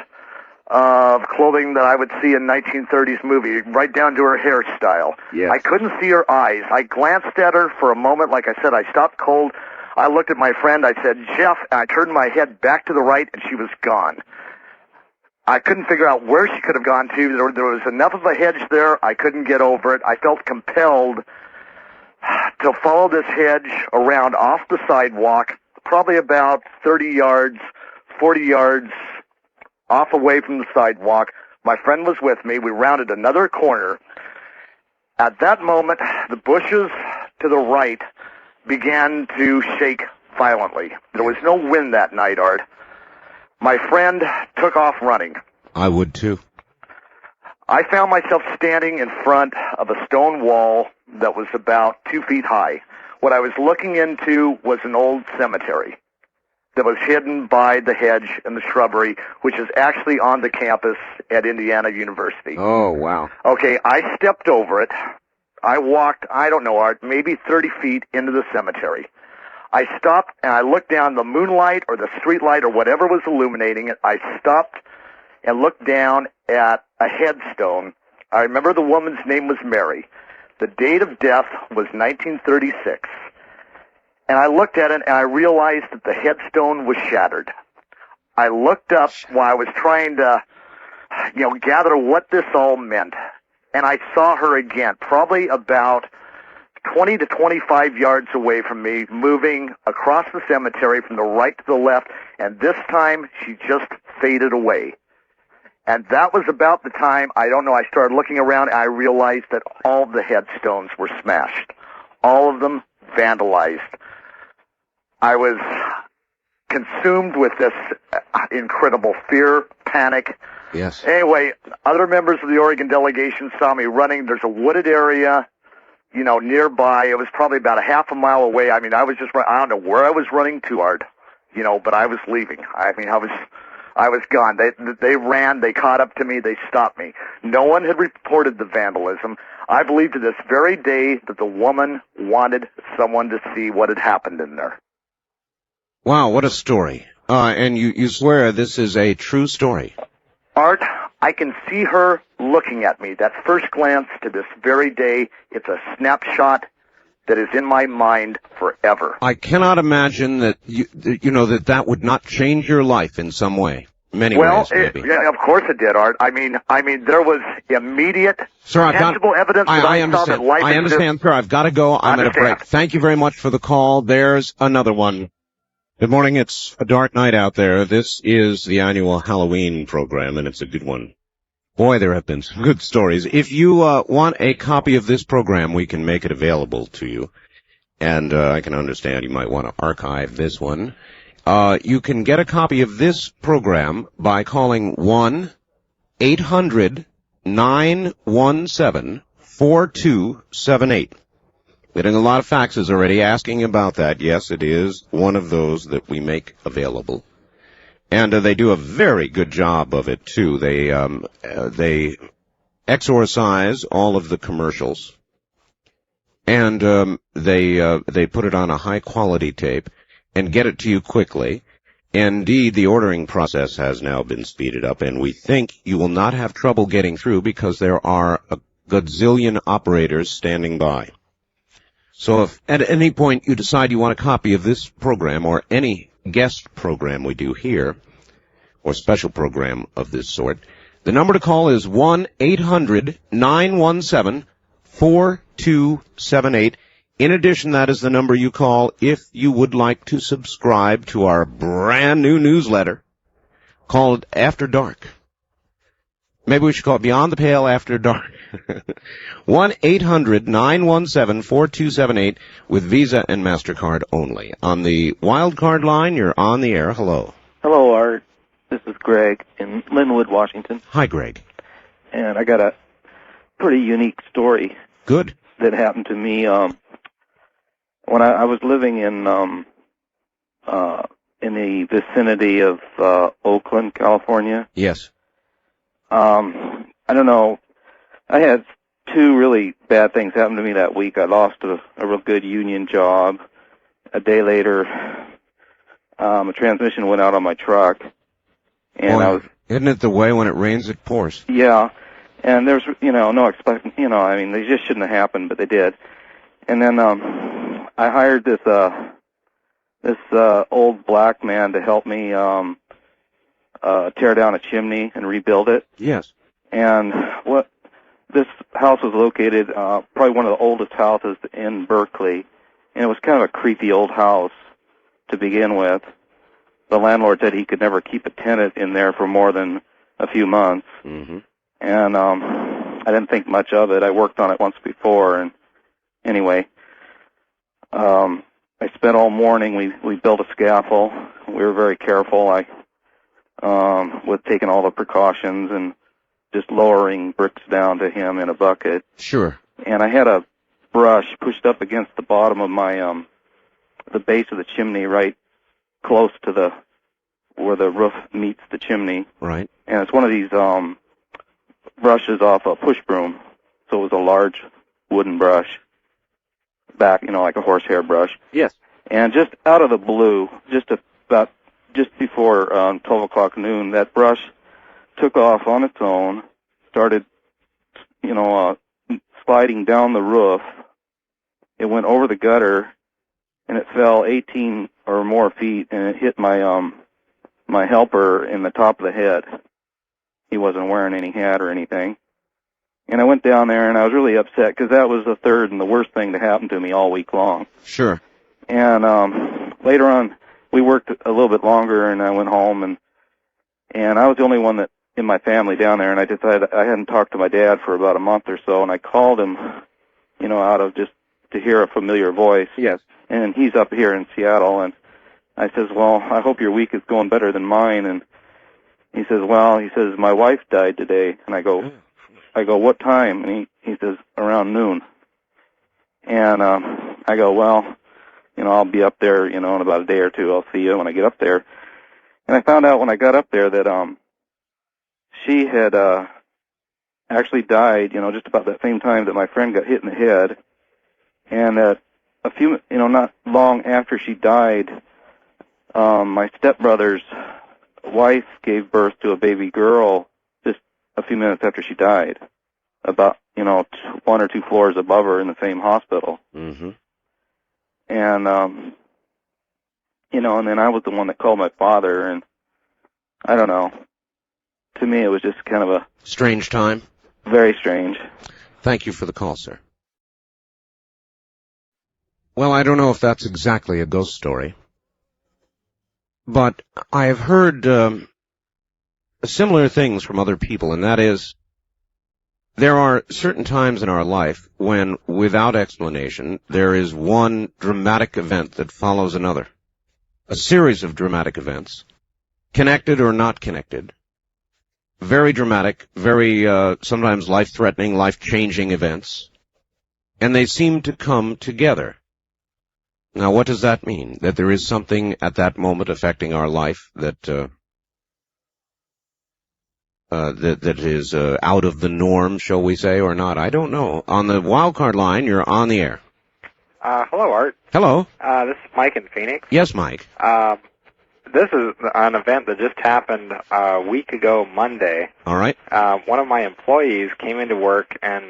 of clothing that I would see in 1930s movie, right down to her hairstyle. Yes. I couldn't see her eyes. I glanced at her for a moment. Like I said, I stopped cold. I looked at my friend. I said, Jeff, and I turned my head back to the right, and she was gone. I couldn't figure out where she could have gone to. There was enough of a hedge there. I couldn't get over it. I felt compelled to follow this hedge around off the sidewalk, probably about 30 yards, 40 yards off away from the sidewalk. My friend was with me. We rounded another corner. At that moment, the bushes to the right began to shake violently. There was no wind that night, Art. My friend took off running. I would too. I found myself standing in front of a stone wall that was about 2 feet high. What I was looking into was an old cemetery that was hidden by the hedge and the shrubbery, which is actually on the campus at Indiana University. Oh, wow. Okay, I stepped over it. I walked, I don't know, Art, maybe 30 feet into the cemetery. I stopped and I looked down the moonlight or the street light or whatever was illuminating it. I stopped and looked down at a headstone. I remember the woman's name was Mary. The date of death was 1936. And I looked at it and I realized that the headstone was shattered. I looked up while I was trying to, gather what this all meant. And I saw her again, probably about 20 to 25 yards away from me, moving across the cemetery from the right to the left. And this time she just faded away. And that was about the time, I started looking around and I realized that all the headstones were smashed. All of them vandalized. I was consumed with this incredible fear, panic. Yes. Anyway, other members of the Oregon delegation saw me running. There's a wooded area, nearby. It was probably about a half a mile away. I was just, I don't know where I was running to, Art, but I was leaving. I was gone. They ran. They caught up to me. They stopped me. No one had reported the vandalism. I believe to this very day that the woman wanted someone to see what had happened in there. Wow, what a story. And you swear this is a true story? Art, I can see her looking at me. That first glance to this very day, it's a snapshot that is in my mind forever. I cannot imagine that that would not change your life in some way. Many ways, maybe. Yeah, of course it did, Art. I mean, there was immediate, tangible evidence that I saw that life exists. I understand, sir. I've got to go. I'm at a break. Thank you very much for the call. There's another one. Good morning. It's a dark night out there. This is the annual Halloween program, and it's a good one. Boy, there have been some good stories. If you want a copy of this program, we can make it available to you. And I can understand you might want to archive this one. You can get a copy of this program by calling 1-800-917-4278. Getting a lot of faxes already asking about that. Yes, it is one of those that we make available. And they do a very good job of it, too. They exorcise all of the commercials. And they put it on a high-quality tape and get it to you quickly. Indeed, the ordering process has now been speeded up, and we think you will not have trouble getting through because there are a gazillion operators standing by. So if at any point you decide you want a copy of this program or any guest program we do here, or special program of this sort, the number to call is 1-800-917-4278. In addition, that is the number you call if you would like to subscribe to our brand new newsletter called After Dark. Maybe we should call it Beyond the Pale After Dark. 1-800-917-4278 with Visa and MasterCard only. On the wildcard line, you're on the air. Hello. Hello, Art. This is Greg in Linwood, Washington. Hi, Greg. And I got a pretty unique story. Good. That happened to me when I was living in the vicinity of Oakland, California. Yes. I don't know. I had two really bad things happen to me that week. I lost a real good union job. A day later, a transmission went out on my truck. And Boy, isn't it the way when it rains it pours? Yeah. And there's, no expecting, they just shouldn't have happened, but they did. And then I hired this old black man to help me tear down a chimney and rebuild it. Yes. And what this house was located probably one of the oldest houses in Berkeley, and it was kind of a creepy old house to begin with. The landlord said he could never keep a tenant in there for more than a few months. Mm-hmm. And I didn't think much of it. I worked on it once before, and anyway, I spent all morning. We built a scaffold. We were very careful. With taking all the precautions and just lowering bricks down to him in a bucket. Sure. And I had a brush pushed up against the bottom of my the base of the chimney, right close to where the roof meets the chimney. Right. And it's one of these brushes off a push broom, so it was a large wooden brush, back, like a horsehair brush. Yes. And just out of the blue, just before 12 o'clock noon, that brush took off on its own, started, sliding down the roof. It went over the gutter, and it fell 18 or more feet, and it hit my my helper in the top of the head. He wasn't wearing any hat or anything. And I went down there, and I was really upset because that was the third and the worst thing to happen to me all week long. Sure. And later on, we worked a little bit longer, and I went home, and I was the only one that in my family down there, and I decided I hadn't talked to my dad for about a month or so, and I called him, out of just to hear a familiar voice. Yes. And he's up here in Seattle, and I says, well, I hope your week is going better than mine. And he says, my wife died today. And I go, what time? And he says, around noon. And I go, well, I'll be up there, in about a day or two. I'll see you when I get up there. And I found out when I got up there that she had actually died, just about that same time that my friend got hit in the head. And that a few, not long after she died, my stepbrother's wife gave birth to a baby girl just a few minutes after she died, about, 1 or 2 floors above her in the same hospital. Mm-hmm. And, and then I was the one that called my father, and I don't know. To me, it was just kind of a... Strange time? Very strange. Thank you for the call, sir. Well, I don't know if that's exactly a ghost story, but I have heard similar things from other people, and that is, there are certain times in our life when, without explanation, there is one dramatic event that follows another. A series of dramatic events, connected or not connected. Very dramatic, very sometimes life-threatening, life-changing events, and they seem to come together. Now, what does that mean? That there is something at that moment affecting our life that that is out of the norm, shall we say, or not? I don't know. On the wildcard line, you're on the air. Hello, Art. Hello. This is Mike in Phoenix. Yes, Mike. This is an event that just happened a week ago Monday. All right. One of my employees came into work, and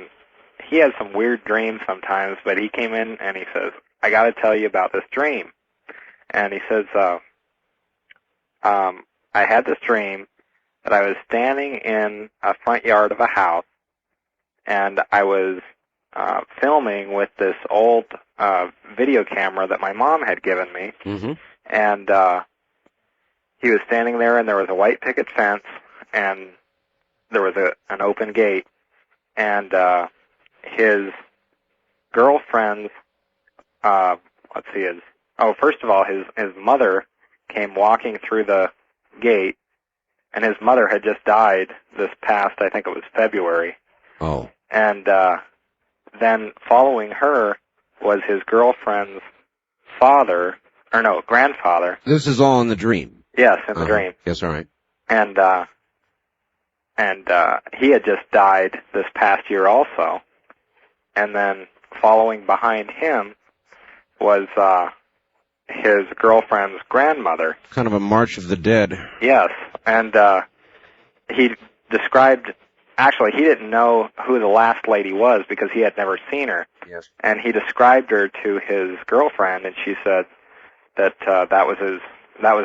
he has some weird dreams sometimes, but he came in and he says, I got to tell you about this dream. And he says, I had this dream that I was standing in a front yard of a house, and I was filming with this old video camera that my mom had given me. Mm-hmm. And he was standing there, and there was a white picket fence, and there was an open gate, and his girlfriend's first of all, his mother came walking through the gate, and his mother had just died this past, I think it was February. Oh. And then following her was his girlfriend's grandfather. This is all in the dream. Yes, in the dream. Yes, all right. And he had just died this past year also. And then following behind him was his girlfriend's grandmother. Kind of a March of the Dead. Yes, and he described, actually he didn't know who the last lady was because he had never seen her. Yes. And he described her to his girlfriend, and she said that that was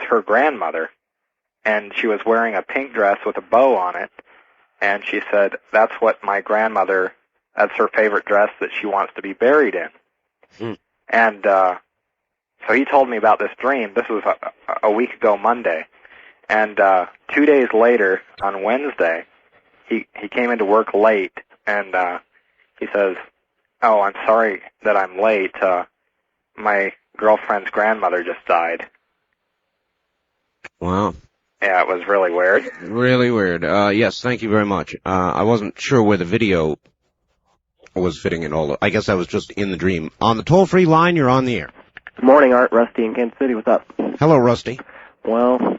her grandmother, and she was wearing a pink dress with a bow on it, and she said that's what my grandmother, that's her favorite dress that she wants to be buried in. And so he told me about this dream. This was a week ago Monday. And 2 days later, on Wednesday, he came into work late, and he says, "Oh, I'm sorry that I'm late. My girlfriend's grandmother just died." Wow. Yeah, it was really weird. Really weird. Yes, thank you very much. I wasn't sure where the video was fitting in all. I guess I was just in the dream. On the toll-free line, you're on the air. Good morning, Art. Rusty in Kansas City. What's up? Hello, Rusty. Well,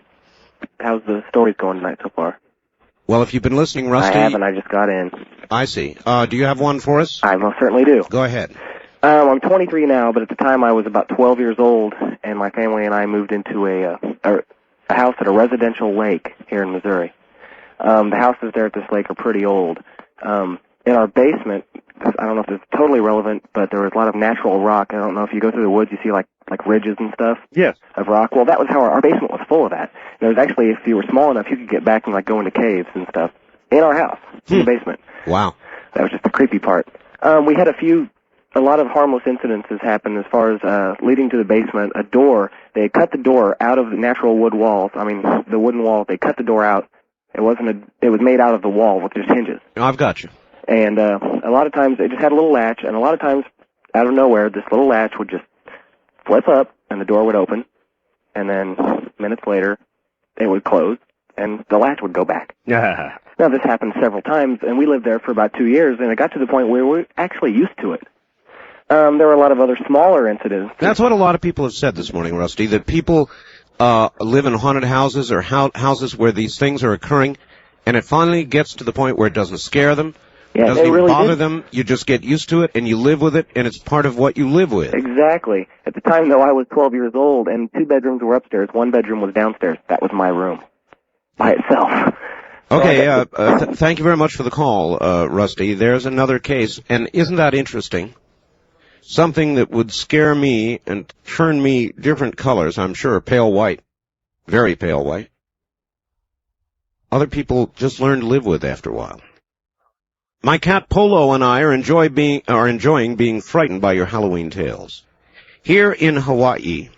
how's the stories going tonight so far? Well, if you've been listening, Rusty... I haven't. I just got in. I see. Do you have one for us? I most certainly do. Go ahead. I'm 23 now, but at the time I was about 12 years old, and my family and I moved into a house at a residential lake here in Missouri. The houses there at this lake are pretty old. In our basement, I don't know if it's totally relevant, but there was a lot of natural rock. I don't know if you go through the woods, you see like ridges and stuff. Yes. Of rock. Well, that was how our basement was full of that. And it was actually, if you were small enough, you could get back and like go into caves and stuff in our house, in the basement. Wow. That was just the creepy part. We had a lot of harmless incidences happen as far as leading to the basement. A door, they had cut the door out of the natural wood walls. I mean, the wooden wall, they cut the door out. It was made out of the wall with just hinges. I've got you. And a lot of times it just had a little latch, and a lot of times, out of nowhere, this little latch would just flip up, and the door would open, and then minutes later, it would close, and the latch would go back. Yeah. Now, this happened several times, and we lived there for about 2 years, and it got to the point where we were actually used to it. There were a lot of other smaller incidents. That's what a lot of people have said this morning, Rusty, that people live in haunted houses or houses where these things are occurring, and it finally gets to the point where it doesn't scare them. Yeah, it doesn't even really bother did. them. You just get used to it, and you live with it, and it's part of what you live with. Exactly. At the time, though, I was 12 years old, and 2 bedrooms were upstairs. 1 bedroom was downstairs. That was my room by itself. Okay, thank you very much for the call, Rusty. There's another case, and isn't that interesting? Something that would scare me and turn me different colors, I'm sure, pale white, very pale white. Other people just learn to live with after a while. My cat Polo and I are enjoying being frightened by your Halloween tales. Here in Hawaii,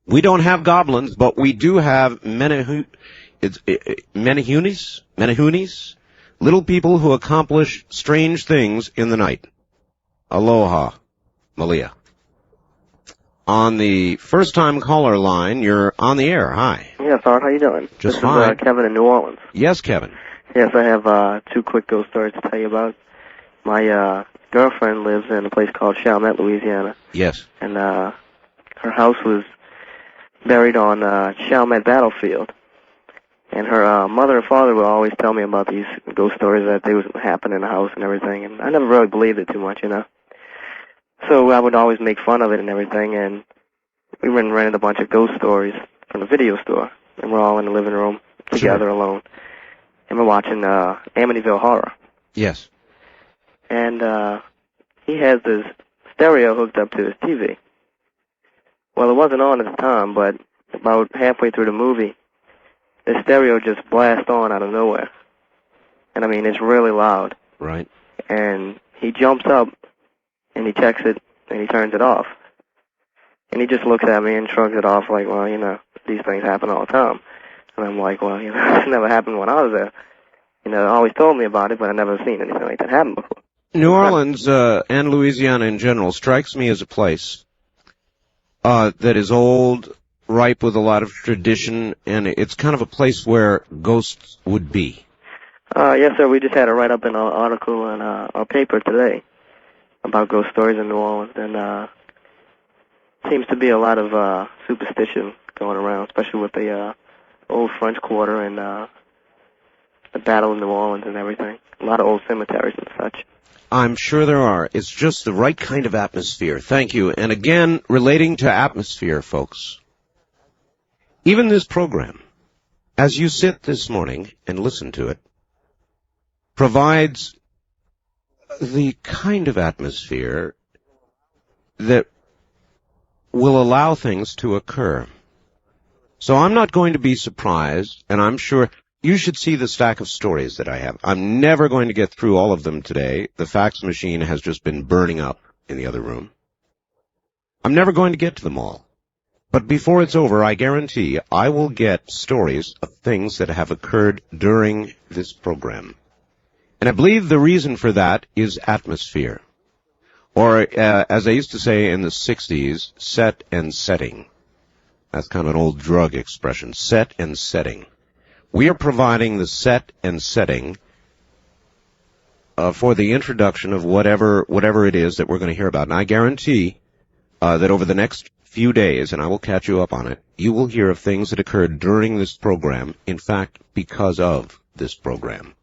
we don't have goblins, but we do have menahunis, little people who accomplish strange things in the night. Aloha, Malia. On the first-time caller line, you're on the air. Hi. Yes, Art, how you doing? Just this fine. Is Kevin in New Orleans. Yes, Kevin. Yes, I have 2 quick ghost stories to tell you about. My girlfriend lives in a place called Chalmette, Louisiana. Yes. And her house was buried on Chalmette Battlefield. And her mother and father would always tell me about these ghost stories that they would happen in the house and everything. And I never really believed it too much, you know. So I would always make fun of it and everything. And we went and rented a bunch of ghost stories from the video store. And we're all in the living room together alone. And we're watching Amityville Horror. Yes. And he has this stereo hooked up to his TV. Well, it wasn't on at the time, but about halfway through the movie, the stereo just blasts on out of nowhere. And I mean, it's really loud. Right. And he jumps up, and he checks it, and he turns it off. And he just looks at me and shrugs it off like, well, you know, these things happen all the time. And I'm like, well, you know, this never happened when I was there. You know, always told me about it, but I never seen anything like that happen before. New Orleans and Louisiana in general strikes me as a place that is old, ripe with a lot of tradition, and it's kind of a place where ghosts would be. Yes, sir. We just had a write-up in our article in our paper today about ghost stories in New Orleans, and seems to be a lot of superstition going around, especially with the old French Quarter and the Battle of New Orleans and everything. A lot of old cemeteries and such. I'm sure there are. It's just the right kind of atmosphere. Thank you. And again, relating to atmosphere, folks, even this program, as you sit this morning and listen to it, provides the kind of atmosphere that will allow things to occur. So I'm not going to be surprised, and I'm sure You should see the stack of stories that I have. I'm never going to get through all of them today. The fax machine has just been burning up in the other room. I'm never going to get to them all. But before it's over, I guarantee I will get stories of things that have occurred during this program. And I believe the reason for that is atmosphere. Or, as I used to say in the 60s, set and setting. That's kind of an old drug expression, set and setting. We are providing the set and setting for the introduction of whatever it is that we're going to hear about. And I guarantee that over the next few days, and I will catch you up on it, you will hear of things that occurred during this program, in fact, because of this program.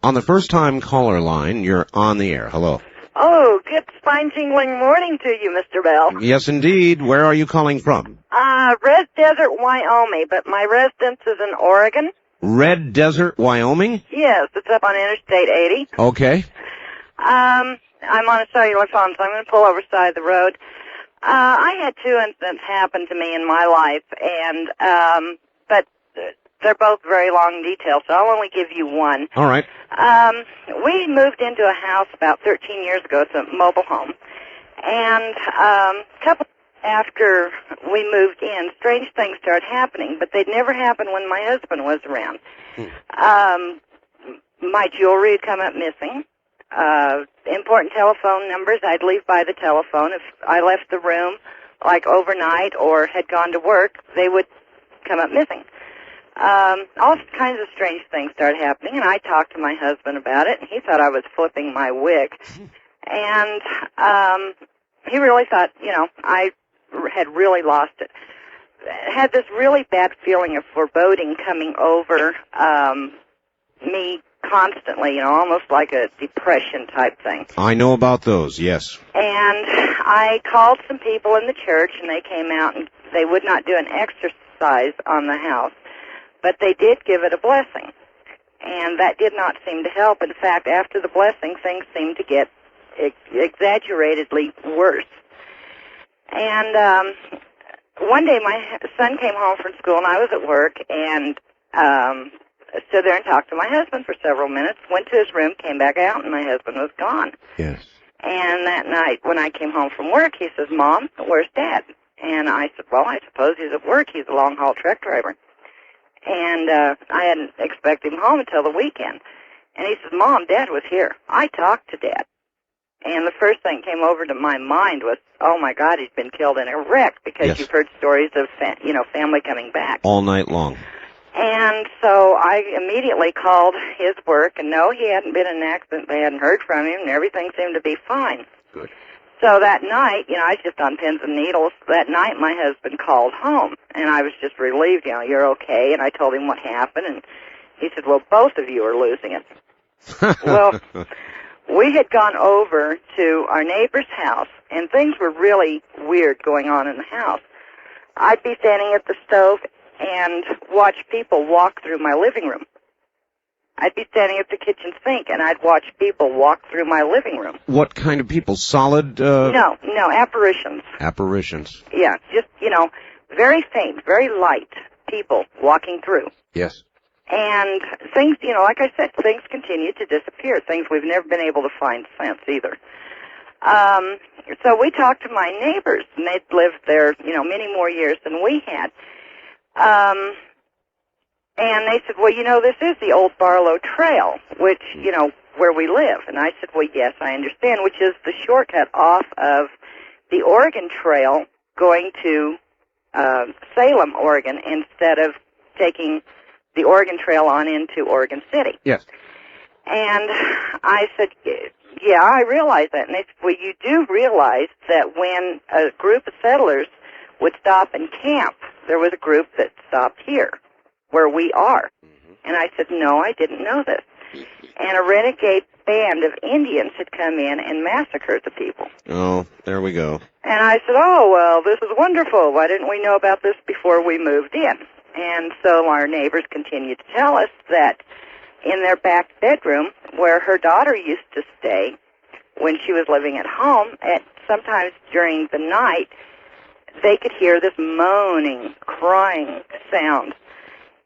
On the first-time caller line, you're on the air. Hello. Oh, good spine-tingling morning to you, Mr. Bell. Yes, indeed. Where are you calling from? Red Desert, Wyoming, but my residence is in Oregon. Red Desert, Wyoming? Yes, it's up on Interstate 80. Okay. I'm on a cellular phone, so I'm going to pull over side of the road. I had two incidents happen to me in my life, and but they're both very long details, so I'll only give you one. All right. We moved into a house about 13 years ago. It's a mobile home. And a couple after we moved in, strange things started happening, but they'd never happen when my husband was around. My jewelry had come up missing. Important telephone numbers, I'd leave by the telephone. If I left the room, like overnight or had gone to work, they would come up missing. All kinds of strange things started happening, and I talked to my husband about it, and he thought I was flipping my wig. And he really thought, I had really lost it. Had this really bad feeling of foreboding coming over me constantly, almost like a depression type thing. I know about those, yes. And I called some people in the church, and they came out, and they would not do an exercise on the house, but they did give it a blessing. And that did not seem to help. In fact, after the blessing, things seemed to get exaggeratedly worse. And one day my son came home from school, and I was at work, and stood there and talked to my husband for several minutes, went to his room, came back out, and my husband was gone. Yes. And that night, when I came home from work, he says, "Mom, where's Dad?" And I said, "Well, I suppose he's at work. He's a long-haul truck driver." And I hadn't expected him home until the weekend. And he says, "Mom, Dad was here. I talked to Dad." And the first thing came over to my mind was, oh, my God, he's been killed in a wreck, because you've heard stories of, family coming back. All night long. And so I immediately called his work, and no, he hadn't been in an accident. They hadn't heard from him, and everything seemed to be fine. Good. So that night, I was just on pins and needles. That night, my husband called home, and I was just relieved, you're okay. And I told him what happened, and he said, "Well, both of you are losing it." Well, we had gone over to our neighbor's house, and things were really weird going on in the house. I'd be standing at the stove and watch people walk through my living room. I'd be standing at the kitchen sink, and I'd watch people walk through my living room. What kind of people? Solid? No, apparitions. Apparitions. Yeah, just, very faint, very light people walking through. Yes. And things, like I said, things continue to disappear, things we've never been able to find since either. So we talked to my neighbors, and they'd lived there, many more years than we had. And they said, "Well, this is the old Barlow Trail, which, where we live." And I said, "Well, yes, I understand," which is the shortcut off of the Oregon Trail going to Salem, Oregon, instead of taking the Oregon Trail on into Oregon City. Yes. And I said, "Yeah, I realize that." And they said, "Well, you do realize that when a group of settlers would stop and camp, there was a group that stopped here, where we are." And I said, "No, I didn't know this." And a renegade band of Indians had come in and massacred the people. Oh, there we go. And I said, "Oh, well, this is wonderful. Why didn't we know about this before we moved in?" And so our neighbors continued to tell us that in their back bedroom, where her daughter used to stay when she was living at home, sometimes during the night, they could hear this moaning, crying sound.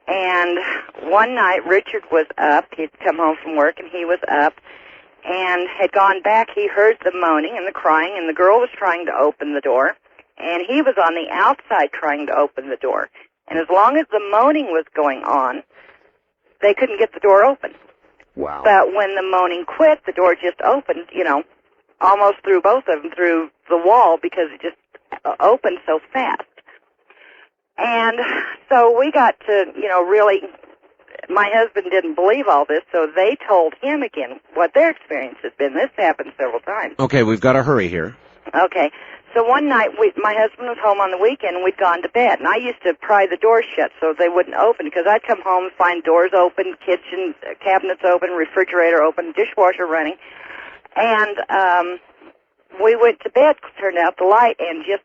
And one night, Richard was up. He'd come home from work, and he was up and had gone back. He heard the moaning and the crying, and the girl was trying to open the door, and he was on the outside trying to open the door. And as long as the moaning was going on, they couldn't get the door open. Wow. But when the moaning quit, the door just opened, almost through both of them, through the wall, because it just opened so fast. And so we got to, really, my husband didn't believe all this, so they told him again what their experience has been. This happened several times. Okay, we've got to hurry here. Okay. So one night, my husband was home on the weekend, and we'd gone to bed. And I used to pry the doors shut so they wouldn't open, because I'd come home and find doors open, kitchen cabinets open, refrigerator open, dishwasher running. And we went to bed, turned out the light, and just,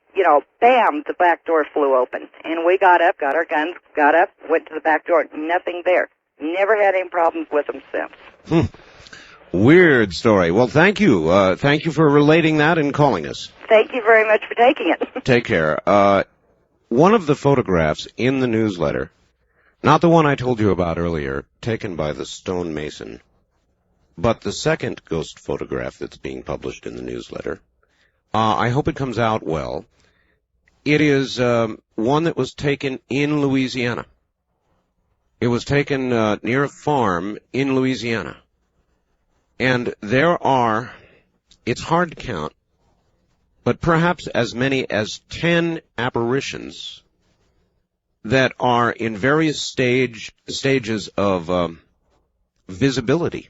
bam, the back door flew open. And we got up, got our guns, got up, went to the back door. Nothing there. Never had any problems with them since. Weird story. Well, thank you. Thank you for relating that and calling us. Thank you very much for taking it. Take care. One of the photographs in the newsletter, not the one I told you about earlier, taken by the stonemason, but the second ghost photograph that's being published in the newsletter, I hope it comes out well. It is one that was taken in Louisiana. It was taken near a farm in Louisiana. And there are, it's hard to count, but perhaps as many as 10 apparitions that are in various stages of visibility.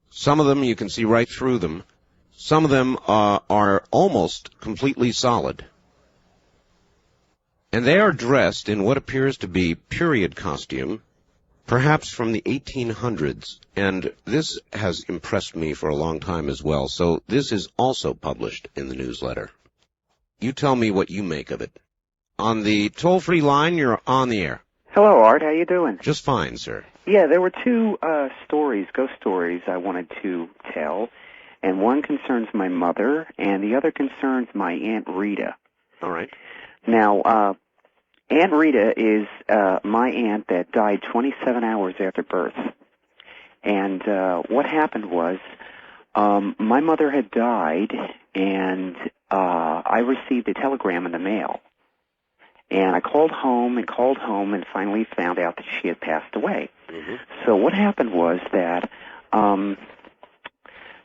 Some of them you can see right through them. Some of them are almost completely solid. And they are dressed in what appears to be period costume, perhaps from the 1800s, and this has impressed me for a long time as well, so this is also published in the newsletter. You tell me what you make of it. On the toll-free line, you're on the air. Hello, Art. How you doing? Just fine, sir. Yeah, there were two ghost stories I wanted to tell, and one concerns my mother, and the other concerns my Aunt Rita. All right. Now, Aunt Rita is my aunt that died 27 hours after birth. And what happened was, my mother had died, and I received a telegram in the mail. And I called home and finally found out that she had passed away. Mm-hmm. So what happened was that,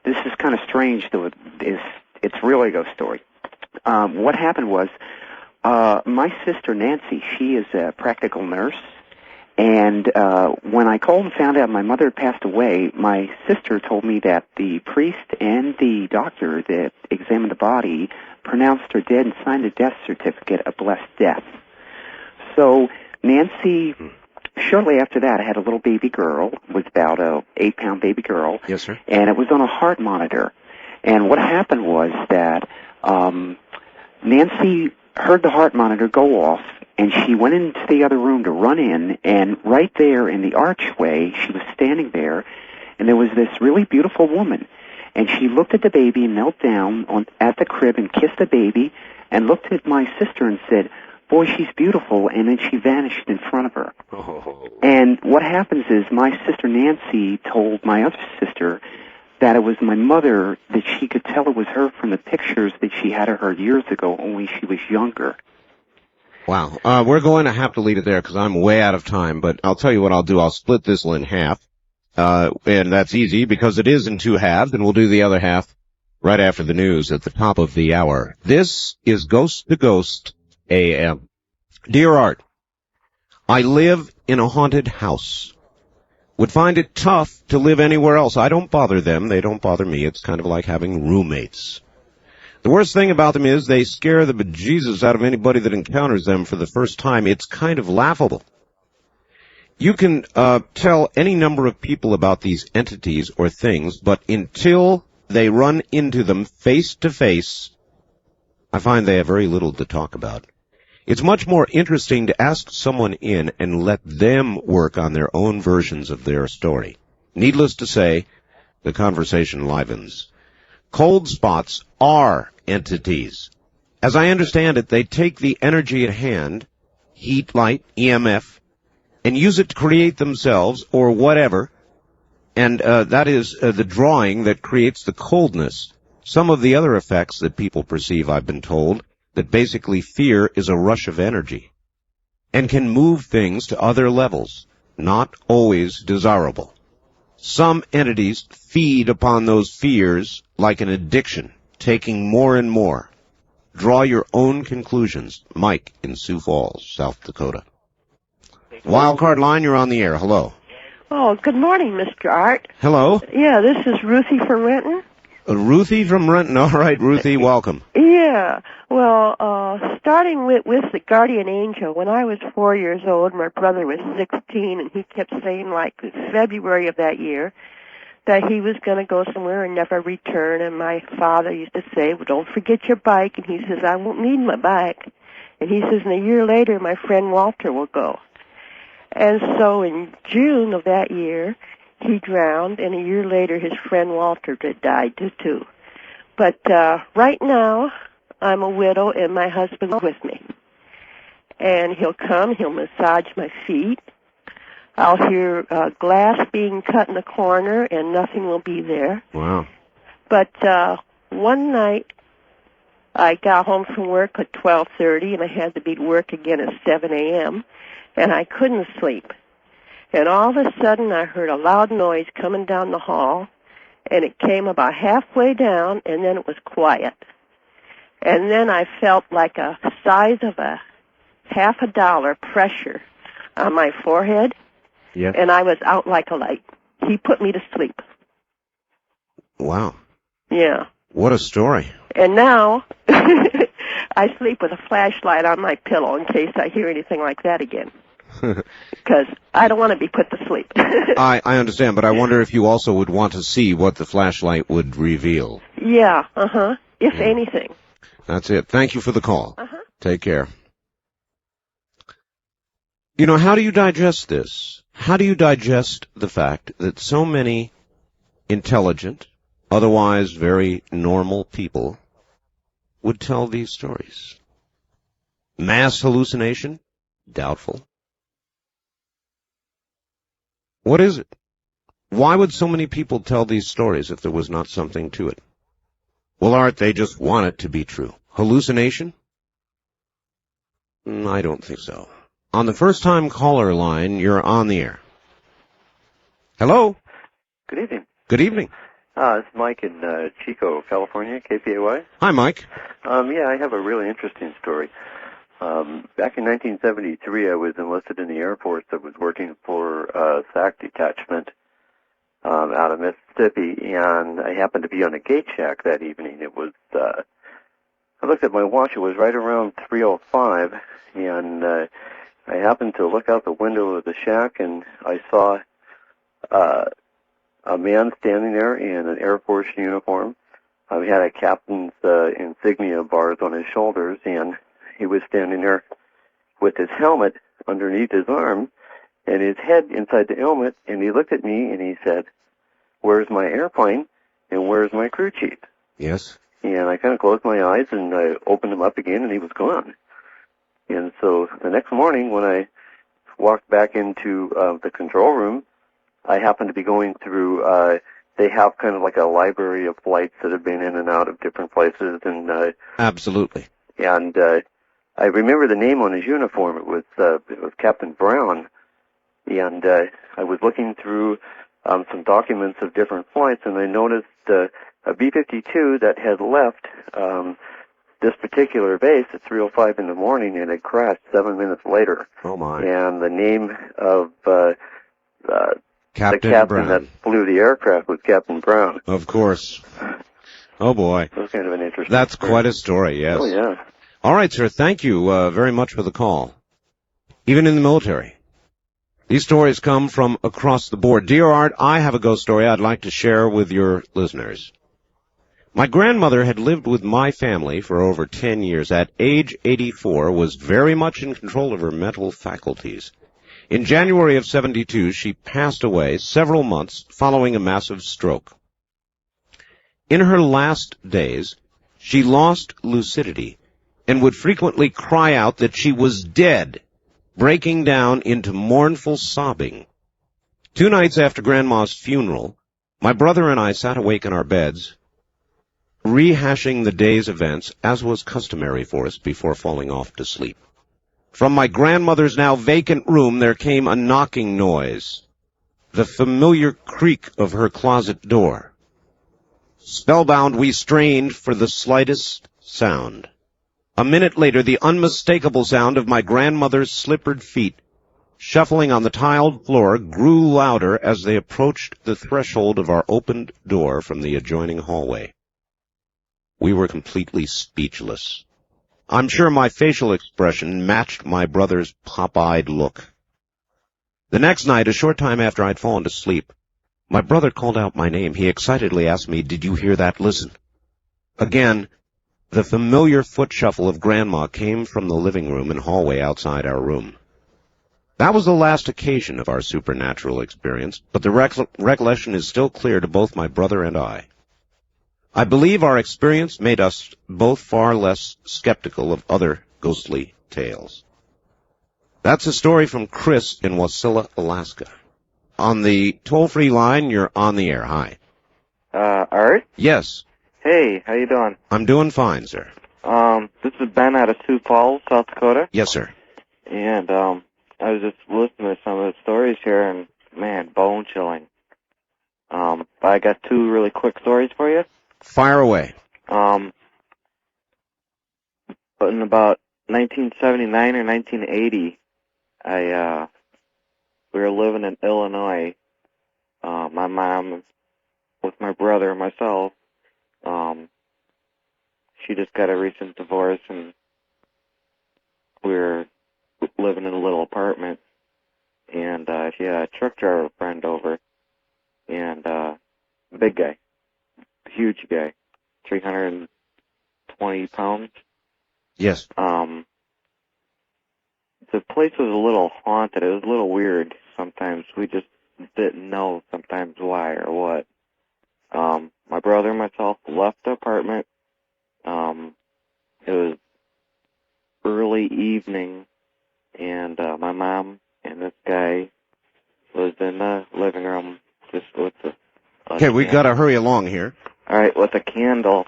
this is kind of strange, though it's really a ghost story. What happened was, my sister Nancy, she is a practical nurse, and when I called and found out my mother had passed away, my sister told me that the priest and the doctor that examined the body pronounced her dead and signed a death certificate, a blessed death. So Nancy, shortly after that, I had a little baby girl, was about a 8-pound baby girl. Yes, sir. And it was on a heart monitor. And what happened was that Nancy heard the heart monitor go off, and she went into the other room to run in, and right there in the archway, she was standing there, and there was this really beautiful woman. And she looked at the baby and knelt down at the crib and kissed the baby and looked at my sister and said, "Boy, she's beautiful," and then she vanished in front of her. Oh. And what happens is my sister Nancy told my other sister that it was my mother, that she could tell it was her from the pictures that she had of her years ago, only she was younger. Wow. We're going to have to leave it there because I'm way out of time, but I'll tell you what I'll do. I'll split this in half. And that's easy because it is in two halves, and we'll do the other half right after the news at the top of the hour. This is Ghost to Ghost AM. Dear Art, I live in a haunted house. Would find it tough to live anywhere else. I don't bother them. They don't bother me. It's kind of like having roommates. The worst thing about them is they scare the bejesus out of anybody that encounters them for the first time. It's kind of laughable. You can tell any number of people about these entities or things, but until they run into them face to face, I find they have very little to talk about. It's much more interesting to ask someone in and let them work on their own versions of their story. Needless to say, the conversation livens. Cold spots are entities. As I understand it, they take the energy at hand, heat, light, EMF, and use it to create themselves or whatever, and that is the drawing that creates the coldness. Some of the other effects that people perceive, I've been told, that basically fear is a rush of energy and can move things to other levels, not always desirable. Some entities feed upon those fears like an addiction, taking more and more. Draw your own conclusions. Mike in Sioux Falls, South Dakota. Wildcard line, you're on the air. Hello. Oh, good morning, Mr. Art. Hello. Yeah, this is Ruthie from Renton. Ruthie from Renton. All right, Ruthie, welcome. Yeah, well, starting with the guardian angel, when I was 4 years old, my brother was 16, and he kept saying, like, in February of that year, that he was going to go somewhere and never return, and my father used to say, well, don't forget your bike, and he says, I won't need my bike. And he says, and a year later, my friend Walter will go. And so in June of that year, he drowned, and a year later, his friend Walter died too. But right now, I'm a widow, and my husband's with me. And he'll come, he'll massage my feet. I'll hear glass being cut in the corner, and nothing will be there. Wow. But one night, I got home from work at 12:30, and I had to be at work again at 7 a.m., and I couldn't sleep. And all of a sudden, I heard a loud noise coming down the hall, and it came about halfway down, and then it was quiet. And then I felt like a size of a $50 pressure on my forehead, and I was out like a light. He put me to sleep. Wow. Yeah. What a story. And now, I sleep with a flashlight on my pillow in case I hear anything like that again. Because I don't want to be put to sleep. I understand, but I wonder if you also would want to see what the flashlight would reveal. Yeah, if anything. That's it. Thank you for the call. Take care. You know, how do you digest this? How do you digest the fact that so many intelligent, otherwise very normal people would tell these stories? Mass hallucination? Doubtful. What is it? Why would so many people tell these stories if there was not something to it? Well, Art, they just want it to be true. Hallucination? I don't think so. On the first-time caller line, you're on the air. Hello? Good evening. Good evening. It's Mike in Chico, California, KPAY. Hi, Mike. Yeah, I have a really interesting story. Back in 1973, I was enlisted in the Air Force. I was working for a SAC detachment out of Mississippi, and I happened to be on a gate shack that evening. It was, I looked at my watch, it was right around 3:05, and I happened to look out the window of the shack, and I saw a man standing there in an Air Force uniform. He had a captain's insignia bars on his shoulders, and he was standing there with his helmet underneath his arm and his head inside the helmet, and he looked at me and he said, "Where's my airplane and where's my crew chief?" Yes. And I kind of closed my eyes and I opened them up again and he was gone. And so the next morning when I walked back into the control room, I happened to be going through, they have kind of like a library of flights that have been in and out of different places. And Absolutely. And I remember the name on his uniform. It was Captain Brown. And I was looking through some documents of different flights, and I noticed a B-52 that had left this particular base at 3:05 in the morning, and it crashed 7 minutes later. Oh, my. And the name of the Captain captain Brown. that flew the aircraft was Captain Brown. Of course. Oh, boy. That was kind of an interesting That's story. quite a story, yes. Oh, yeah. All right, sir. Thank you very much for the call. Even in the military, these stories come from across the board. Dear Art, I have a ghost story I'd like to share with your listeners. My grandmother had lived with my family for over 10 years. At age 84, was very much in control of her mental faculties. In January of 72, she passed away several months following a massive stroke. In her last days, she lost lucidity and would frequently cry out that she was dead breaking down into mournful sobbing. 2 nights after Grandma's funeral, my brother and I sat awake in our beds, rehashing the day's events, as was customary for us before falling off to sleep. From my grandmother's now vacant room there came a knocking noise, the familiar creak of her closet door. Spellbound, we strained for the slightest sound. A minute later, the unmistakable sound of my grandmother's slippered feet, shuffling on the tiled floor, grew louder as they approached the threshold of our opened door from the adjoining hallway. We were completely speechless. I'm sure my facial expression matched my brother's pop-eyed look. The next night, a short time after I'd fallen to sleep, my brother called out my name. He excitedly asked me, "Did you hear that? Listen." Again, the familiar foot shuffle of Grandma came from the living room and hallway outside our room. That was the last occasion of our supernatural experience, but the recollection is still clear to both my brother and I. I believe our experience made us both far less skeptical of other ghostly tales. That's a story from Chris in Wasilla, Alaska. On the toll-free line, you're on the air. Hi. Art? Yes. Hey, how you doing? I'm doing fine, sir. This is Ben out of Sioux Falls, South Dakota. Yes, sir. And, I was just listening to some of the stories here, and, man, bone-chilling. I got 2 really quick stories for you. Fire away. But in about 1979 or 1980, we were living in Illinois. My mom, with my brother and myself, she just got a recent divorce, and we were living in a little apartment, and she had a truck driver friend over, and big guy, huge guy, 320 pounds. Yes. The place was a little haunted. It was a little weird sometimes. We just didn't know sometimes why or what. My brother and myself left the apartment. It was early evening, and my mom and this guy was in the living room just with the... Okay, we gotta hurry along here. All right, with a candle,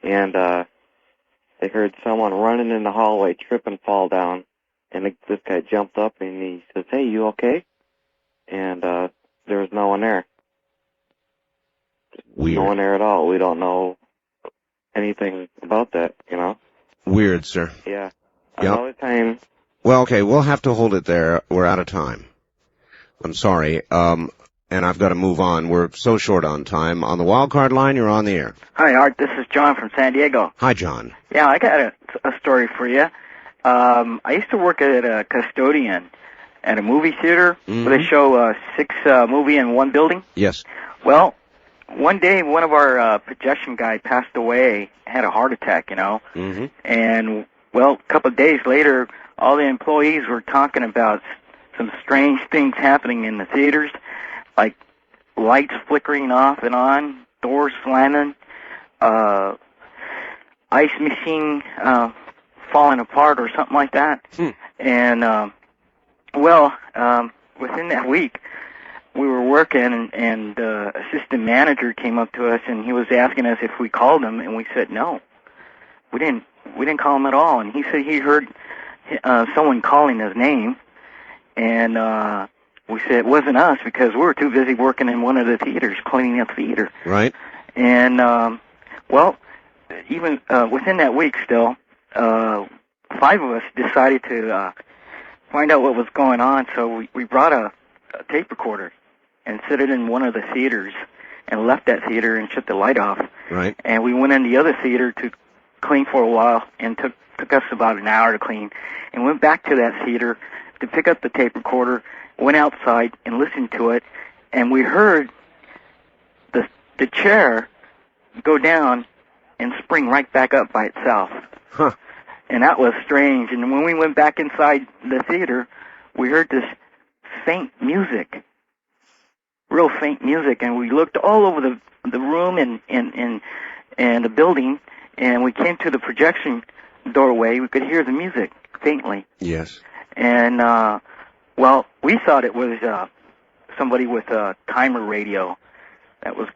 and they heard someone running in the hallway, trip and fall down, and this guy jumped up and he says, "Hey, you okay?" And there was no one there. Weird. No one there at all. We don't know anything about that, you know? Weird, sir. Yeah. Yep. Another time... Well, okay, we'll have to hold it there. We're out of time. I'm sorry. And I've got to move on. We're so short on time. On the wild card line, you're on the air. Hi, Art. This is John from San Diego. Hi, John. Yeah, I got a story for you. I used to work at a custodian at a movie theater where they show 6 movie in one building. Yes. Well, one day one of our projection guy passed away, had a heart attack, you know. Mm-hmm. And, well, a couple of days later, all the employees were talking about some strange things happening in the theaters, like lights flickering off and on, doors slamming, ice machine falling apart or something like that. And, within that week, we were working, and the assistant manager came up to us, and he was asking us if we called him, and we said no. We didn't call him at all. And he said he heard someone calling his name, and we said it wasn't us because we were too busy working in one of the theaters, cleaning up theater. Right. And, even within that week still, 5 of us decided to find out what was going on, so we brought a tape recorder and set it in one of the theaters and left that theater and shut the light off. Right. And we went in the other theater to clean for a while, and took us about an hour to clean, and went back to that theater to pick up the tape recorder, went outside and listened to it, and we heard the chair go down and spring right back up by itself. Huh. And that was strange. And when we went back inside the theater, we heard this faint music, real faint music, and we looked all over the room and the building, and we came to the projection doorway. We could hear the music faintly. Yes. And, well, we thought it was somebody with a timer radio that was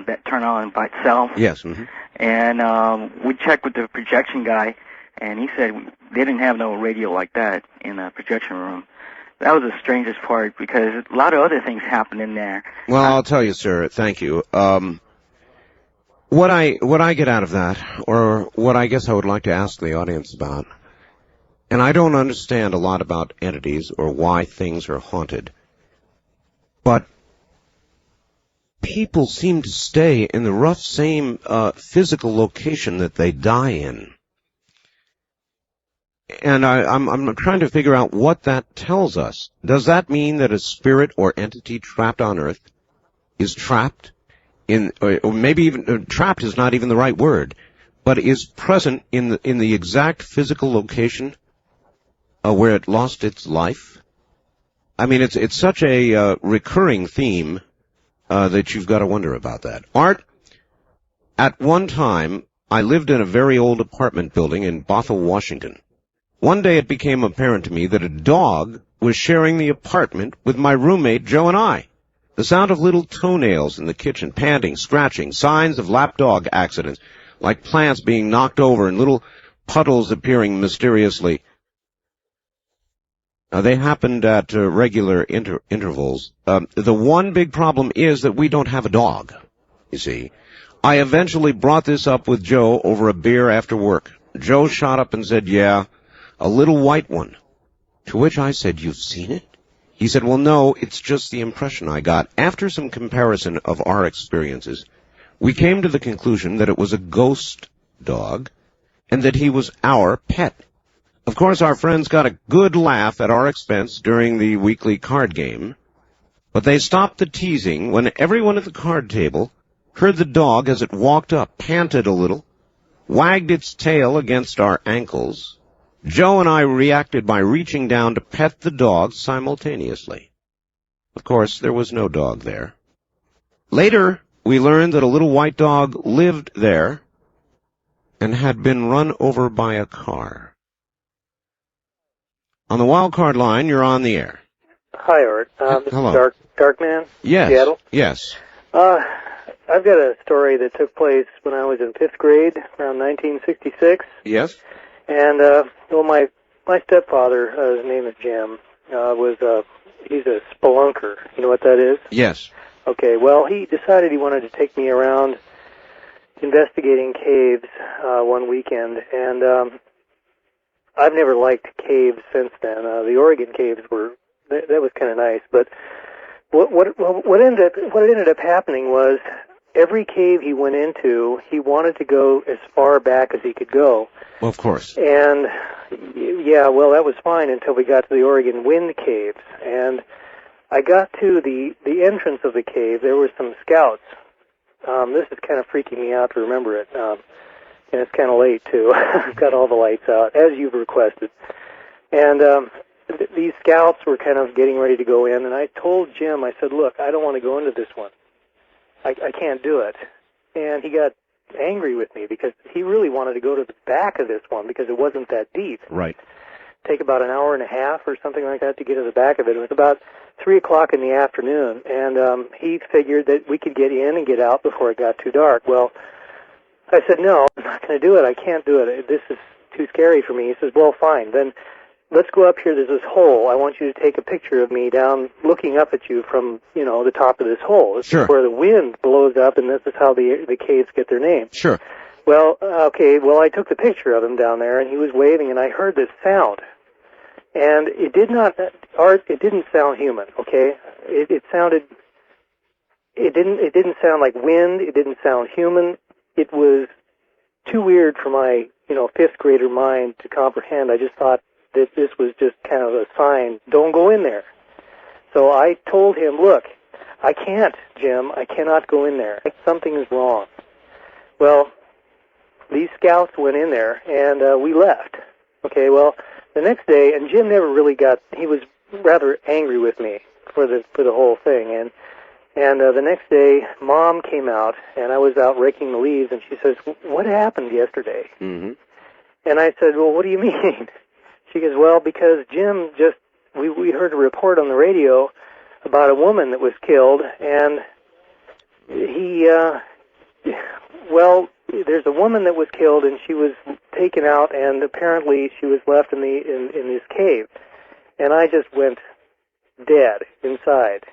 that turned on by itself. Yes. Mm-hmm. And we checked with the projection guy, and he said they didn't have no radio like that in the projection room. That was the strangest part because a lot of other things happened in there. Well, I'll tell you, sir. Thank you. What I get out of that, or what I guess I would like to ask the audience about, and I don't understand a lot about entities or why things are haunted, but people seem to stay in the rough same physical location that they die in. And I'm trying to figure out what that tells us. Does that mean that a spirit or entity trapped on Earth is trapped in, or maybe even trapped is not even the right word, but is present in the exact physical location where it lost its life? I mean, it's such a recurring theme that you've got to wonder about that. Art, at one time, I lived in a very old apartment building in Bothell, Washington. One day it became apparent to me that a dog was sharing the apartment with my roommate, Joe, and I. The sound of little toenails in the kitchen, panting, scratching, signs of lapdog accidents, like plants being knocked over and little puddles appearing mysteriously. They happened at regular intervals. The one big problem is that we don't have a dog, you see. I eventually brought this up with Joe over a beer after work. Joe shot up and said, yeah, a little white one. To which I said, you've seen it? He said, well, no, it's just the impression I got. After some comparison of our experiences, we came to the conclusion that it was a ghost dog and that he was our pet. Of course, our friends got a good laugh at our expense during the weekly card game, but they stopped the teasing when everyone at the card table heard the dog as it walked up, panted a little, wagged its tail against our ankles. Joe and I reacted by reaching down to pet the dog simultaneously. Of course, there was no dog there. Later, we learned that a little white dog lived there and had been run over by a car. On the wild card line, you're on the air. Hi, Art. This Hello. is Darkman, Yes. Seattle. Yes. I've got a story that took place when I was in 5th grade, around 1966. Yes. And, well, my stepfather, his name is Jim, he's a spelunker. You know what that is? Yes. Okay, well, he decided he wanted to take me around investigating caves one weekend, and I've never liked caves since then. The Oregon caves that was kind of nice, but what ended up happening was every cave he went into, he wanted to go as far back as he could go. Well, of course. And, yeah, well, that was fine until we got to the Oregon Wind Caves. And I got to the entrance of the cave. There were some scouts. This is kind of freaking me out to remember it. And it's kind of late, too. I've got all the lights out, as you've requested. And these scouts were kind of getting ready to go in. And I told Jim, I said, look, I don't want to go into this one. I can't do it. And he got angry with me because he really wanted to go to the back of this one because it wasn't that deep. Right. Take about an hour and a half or something like that to get to the back of it. It was about 3 o'clock in the afternoon, and he figured that we could get in and get out before it got too dark. Well, I said, no, I'm not going to do it. I can't do it. This is too scary for me. He says, well, fine. Then let's go up here. There's this hole. I want you to take a picture of me down looking up at you from, the top of this hole. This Sure. is where the wind blows up, and this is how the caves get their name. Sure. Well, okay, I took the picture of him down there, and he was waving, and I heard this sound. And it didn't sound human, okay? It didn't sound like wind. It didn't sound human. It was too weird for my, 5th grader mind to comprehend. I just thought that this was just kind of a sign, don't go in there. So I told him, look, I can't, Jim. I cannot go in there. Something is wrong. Well, these scouts went in there, and we left. Okay, well, the next day, and Jim never really he was rather angry with me for the whole thing. And the next day, Mom came out, and I was out raking the leaves, and she says, what happened yesterday? Mm-hmm. And I said, well, what do you mean? She goes, well, because Jim we heard a report on the radio about a woman that was killed, and there's a woman that was killed, and she was taken out, and apparently she was left in this cave. And I just went dead inside.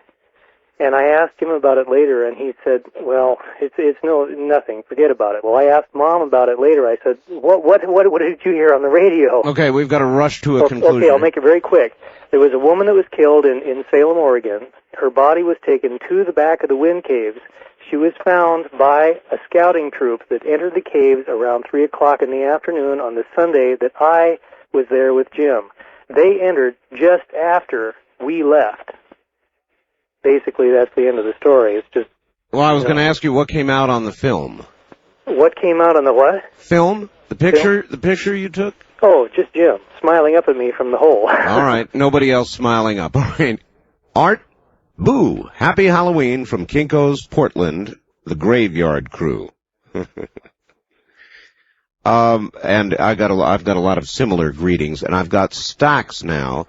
And I asked him about it later, and he said, well, it's nothing. Forget about it. Well, I asked Mom about it later. I said, what did you hear on the radio? Okay, we've got to rush to a conclusion. Okay, I'll make it very quick. There was a woman that was killed in Salem, Oregon. Her body was taken to the back of the wind caves. She was found by a scouting troop that entered the caves around 3 o'clock in the afternoon on the Sunday that I was there with Jim. They entered just after we left. Basically, that's the end of the story. It's just... Well, I was going to ask you what came out on the film. What came out on the what? Film? The picture you took? Oh, just Jim, smiling up at me from the hole. All right, nobody else smiling up. All right. Art, boo, happy Halloween from Kinko's Portland, the Graveyard Crew. And I've got a lot of similar greetings, and I've got stacks now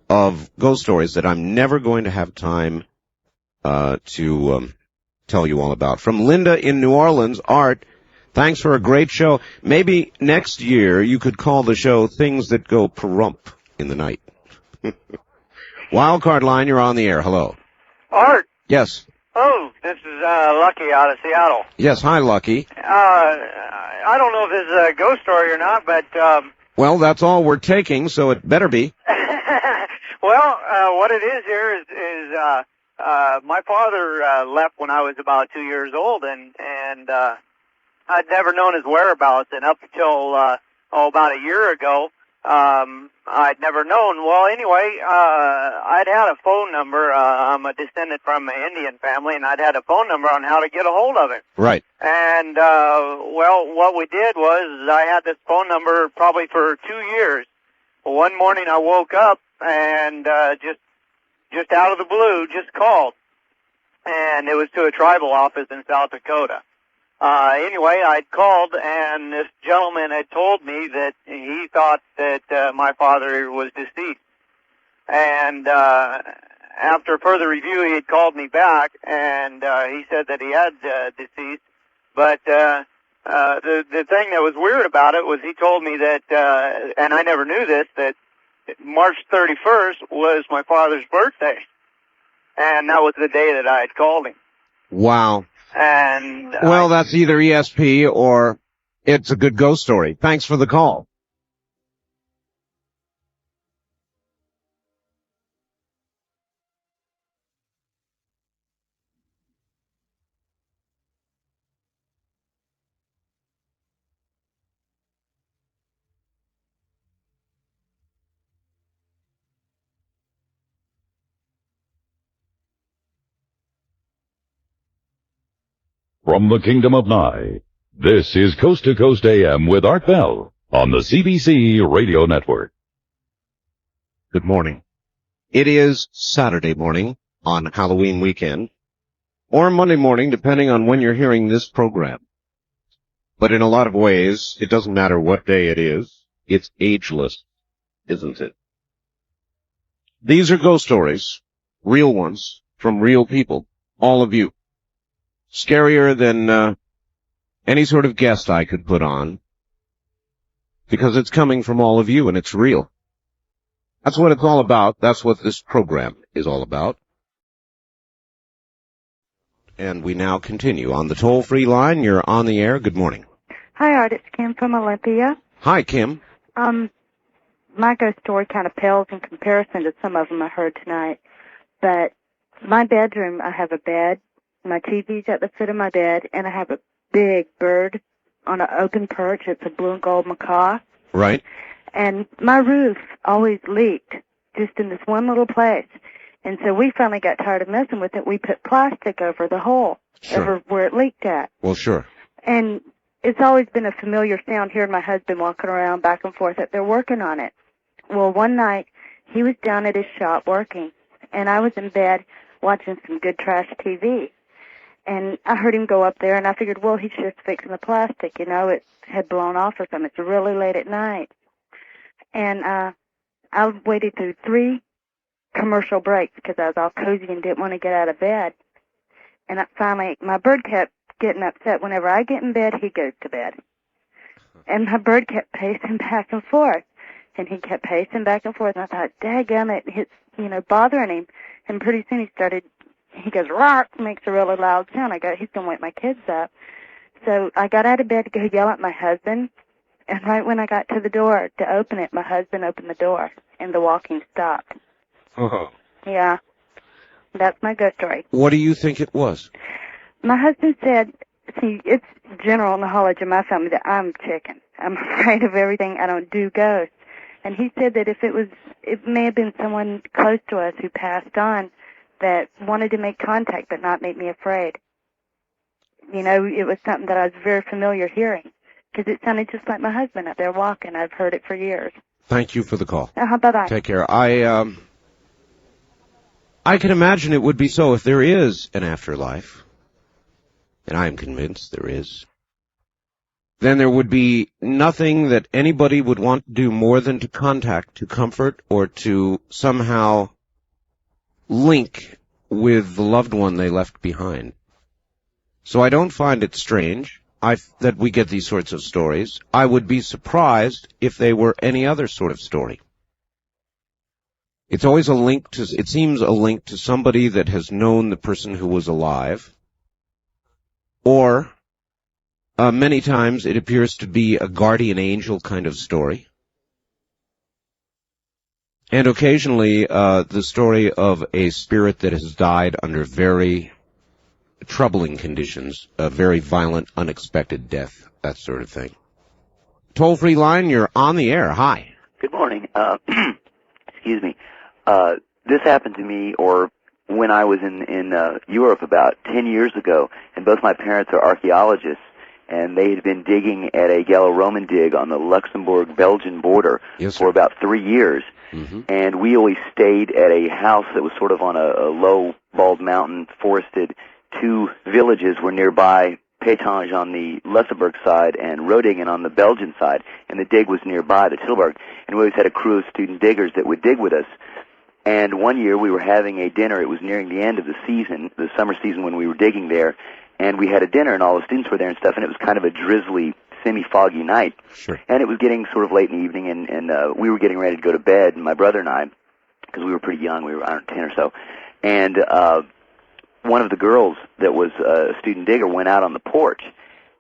of ghost stories that I'm never going to have time to tell you all about. From Linda in New Orleans, Art, thanks for a great show. Maybe next year you could call the show Things That Go Perump in the Night. Wildcard line, you're on the air. Hello. Art. Yes. Oh, this is Lucky out of Seattle. Yes, hi, Lucky. I don't know if this is a ghost story or not, but Well, that's all we're taking, so it better be. well, what it is here is my father left when I was about 2 years old, and I'd never known his whereabouts, and up until about a year ago, I'd never known. Well, anyway, I'd had a phone number. I'm a descendant from an Indian family, and I'd had a phone number on how to get a hold of him. Right. And well, what we did was I had this phone number probably for 2 years. Well, one morning I woke up and just out of the blue, just called, and it was to a tribal office in South Dakota. Anyway, I'd called, and this gentleman had told me that he thought that my father was deceased. And after further review, he had called me back, and he said that he had deceased. But the thing that was weird about it was he told me that, and I never knew this, that March 31st was my father's birthday. And that was the day that I had called him. Wow. And well, that's either ESP or it's a good ghost story. Thanks for the call. From the Kingdom of Nye, this is Coast to Coast AM with Art Bell on the CBC Radio Network. Good morning. It is Saturday morning on Halloween weekend, or Monday morning, depending on when you're hearing this program. But in a lot of ways, it doesn't matter what day it is. It's ageless, isn't it? These are ghost stories, real ones, from real people, all of you. Scarier than any sort of guest I could put on, because it's coming from all of you and it's real. That's what it's all about. That's what this program is all about. And we now continue on the toll-free line. You're on the air. Good morning. Hi, Art. It's Kim from Olympia. Hi, Kim. My ghost story kind of pales in comparison to some of them I heard tonight. But my bedroom, I have a bed. My TV's at the foot of my bed, and I have a big bird on an open perch. It's a blue and gold macaw. Right. And my roof always leaked just in this one little place. And so we finally got tired of messing with it. We put plastic over the hole, over where it leaked at. Well, sure. And it's always been a familiar sound hearing my husband walking around back and forth that they're working on it. Well, one night, he was down at his shop working, and I was in bed watching some good trash TV. And I heard him go up there, and I figured, well, he's just fixing the plastic, you know, it had blown off or something. It's really late at night. And I waited through 3 commercial breaks because I was all cozy and didn't want to get out of bed. And finally, my bird kept getting upset. Whenever I get in bed, he goes to bed. And my bird kept pacing back and forth. And he kept pacing back and forth. And I thought, daggum it, it's, bothering him. And pretty soon he goes, rock, makes a really loud sound. I go, he's going to wake my kids up. So I got out of bed to go yell at my husband. And right when I got to the door to open it, my husband opened the door. And the walking stopped. Oh. Yeah. That's my ghost story. What do you think it was? My husband said, see, it's general knowledge in my family that I'm chicken. I'm afraid of everything. I don't do ghosts. And he said that it may have been someone close to us who passed on that wanted to make contact but not make me afraid. It was something that I was very familiar hearing because it sounded just like my husband up there walking. I've heard it for years. Thank you for the call. Bye-bye. Take care. I can imagine it would be so if there is an afterlife, and I am convinced there is. Then there would be nothing that anybody would want to do more than to contact, to comfort, or to somehow link with the loved one they left behind. So I don't find it strange that we get these sorts of stories. I would be surprised if they were any other sort of story. It's always it seems a link to somebody that has known the person who was alive, or many times it appears to be a guardian angel kind of story. And occasionally the story of a spirit that has died under very troubling conditions, a very violent, unexpected death, that sort of thing. Toll-free line, you're on the air. Hi. Good morning. Excuse me. This happened to me, or when I was in Europe about 10 years ago, and both my parents are archaeologists, and they had been digging at a Gallo-Roman dig on the Luxembourg-Belgian border for about 3 years. Mm-hmm. And we always stayed at a house that was sort of on a low, bald mountain, forested. 2 villages were nearby, Pétange on the Luxembourg side and Rodingen on the Belgian side, and the dig was nearby, the Tilburg. And we always had a crew of student diggers that would dig with us. And one year we were having a dinner. It was nearing the end of the season, the summer season when we were digging there. And we had a dinner, and all the students were there and stuff, and it was kind of a drizzly, semi-foggy night. Sure. And it was getting sort of late in the evening, and we were getting ready to go to bed, my brother and I, because we were pretty young. We were, 10 or so. And one of the girls that was a student digger went out on the porch,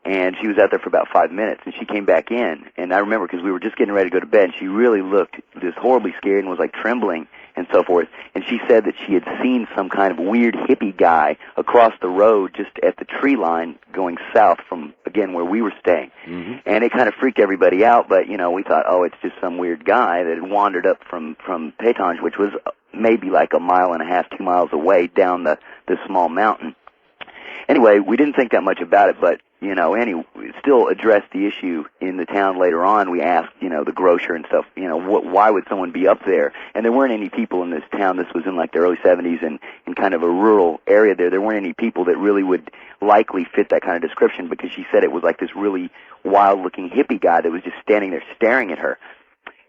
and she was out there for about 5 minutes, and she came back in. And I remember because we were just getting ready to go to bed, and she really looked just horribly scared and was like trembling and so forth. And she said that she had seen some kind of weird hippie guy across the road just at the tree line going south from, again, where we were staying. Mm-hmm. And it kind of freaked everybody out, but, we thought, oh, it's just some weird guy that had wandered up from Pétange, which was maybe like 1.5 miles, 2 miles away down the small mountain. Anyway, we didn't think that much about it, but, we still addressed the issue in the town later on. We asked, the grocer and stuff, why would someone be up there? And there weren't any people in this town. This was in like the early 70s and in kind of a rural area there. There weren't any people that really would likely fit that kind of description because she said it was like this really wild-looking hippie guy that was just standing there staring at her.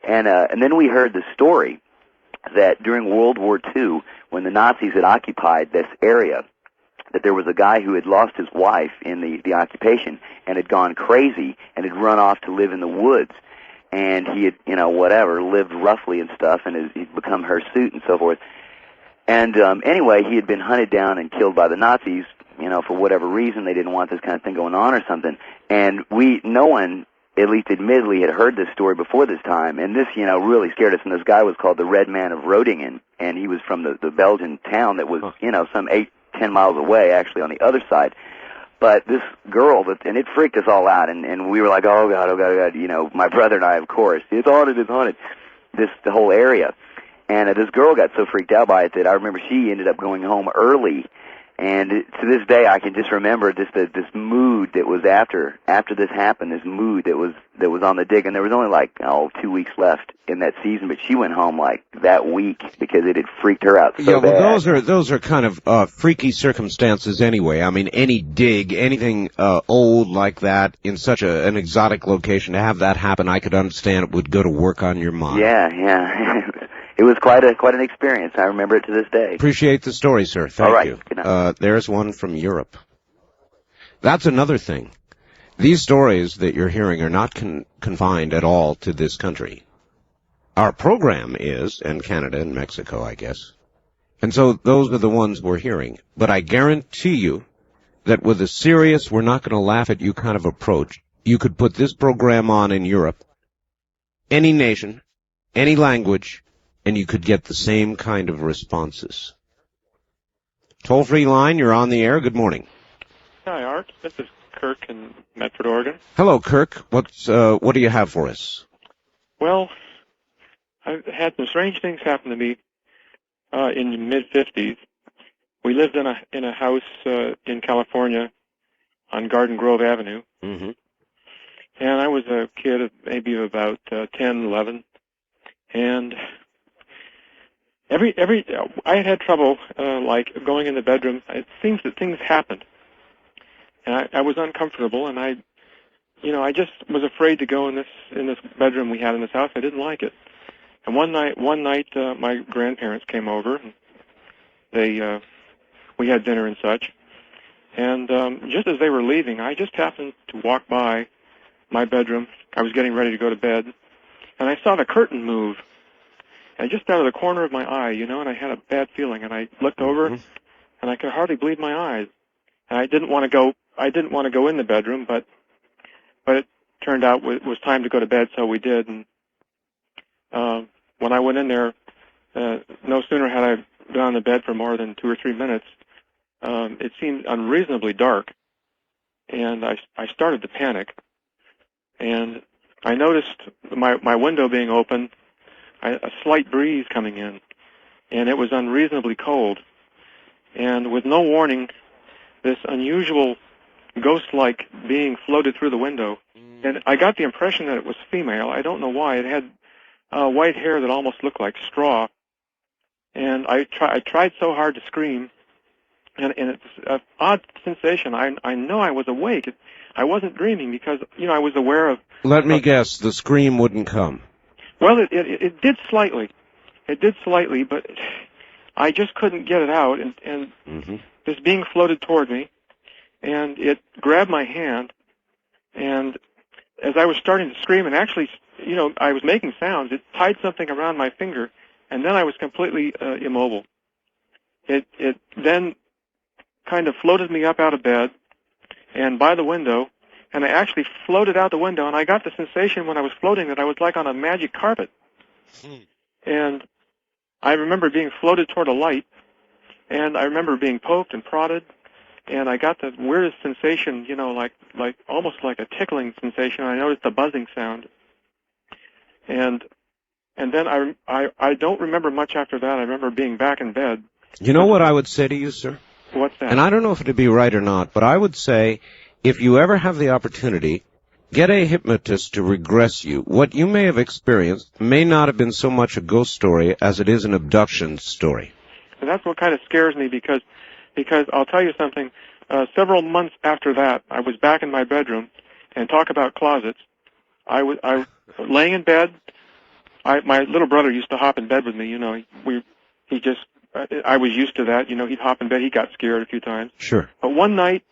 And then we heard the story that during World War II, when the Nazis had occupied this area, that there was a guy who had lost his wife in the occupation and had gone crazy and had run off to live in the woods. And he had, lived roughly and stuff, and he'd become hirsute and so forth. And anyway, he had been hunted down and killed by the Nazis, for whatever reason. They didn't want this kind of thing going on or something. And no one, at least admittedly, had heard this story before this time. And this, really scared us. And this guy was called the Red Man of Rodingen, and he was from the Belgian town that was, some 8-10 miles away, actually, on the other side. But this girl, and it freaked us all out, and we were like, oh, God, oh, God, oh, God, my brother and I, of course, it's haunted, the whole area. And this girl got so freaked out by it that I remember she ended up going home early. And to this day, I can just remember this mood that was after this happened. This mood that was on the dig, and there was only 2 weeks left in that season. But she went home that week because it had freaked her out so bad. Yeah, well, those are kind of freaky circumstances anyway. I mean, any dig, anything old like that in such an exotic location, to have that happen, I could understand it would go to work on your mind. Yeah. it was quite an experience. I remember it to this day. Appreciate the story, sir. Thank All right. you. Good night. There's one from Europe. That's another thing. These stories that you're hearing are not confined at all to this country. Our program is, and Canada and Mexico, I guess. And so those are the ones we're hearing. But I guarantee you that with a serious, we're not going to laugh at you kind of approach, you could put this program on in Europe, any nation, any language, and you could get the same kind of responses. Toll-free line, you're on the air. Good morning. Hi, Art. This is Kirk in Medford, Oregon. Hello, Kirk. What do you have for us? Well, I've had some strange things happen to me in the mid-'50s. We lived in a house in California on Garden Grove Avenue. Mm-hmm. And I was a kid of maybe about 10, 11. And I had trouble like going in the bedroom. It seems that things happened. And I was uncomfortable, and I just was afraid to go in this bedroom we had in this house. I didn't like it. And one night, my grandparents came over. And we had dinner and such. And just as they were leaving, I just happened to walk by my bedroom. I was getting ready to go to bed, and I saw the curtain move. And just out of the corner of my eye, and I had a bad feeling. And I looked over, and I could hardly believe my eyes. And I didn't want to go in the bedroom, but it turned out it was time to go to bed, so we did. And when I went in there, no sooner had I been on the bed for more than 2 or 3 minutes, it seemed unreasonably dark, and I started to panic. And I noticed my window being open, a slight breeze coming in, and it was unreasonably cold. And with no warning, this unusual ghost-like being floated through the window. And I got the impression that it was female. I don't know why. It had white hair that almost looked like straw. And I tried so hard to scream, and it's an odd sensation. I know I was awake. I wasn't dreaming because, I was aware of... Let me guess, the scream wouldn't come. Well, it did slightly. It did slightly, but I just couldn't get it out, and this being floated toward me, and it grabbed my hand, and as I was starting to scream, and actually, I was making sounds, it tied something around my finger, and then I was completely immobile. It then kind of floated me up out of bed and by the window, and I actually floated out the window, and I got the sensation when I was floating that I was like on a magic carpet. And I remember being floated toward a light, and I remember being poked and prodded, and I got the weirdest sensation, like almost like a tickling sensation. I noticed a buzzing sound. And then I don't remember much after that. I remember being back in bed. You know what I would say to you, sir? What's that? And I don't know if it'd be right or not, but I would say if you ever have the opportunity, get a hypnotist to regress you. What you may have experienced may not have been so much a ghost story as it is an abduction story. And that's what kind of scares me because I'll tell you something. Several months after that, I was back in my bedroom, and talk about closets. I was laying in bed. My little brother used to hop in bed with me. I was used to that. He'd hop in bed. He got scared a few times. Sure. But one night,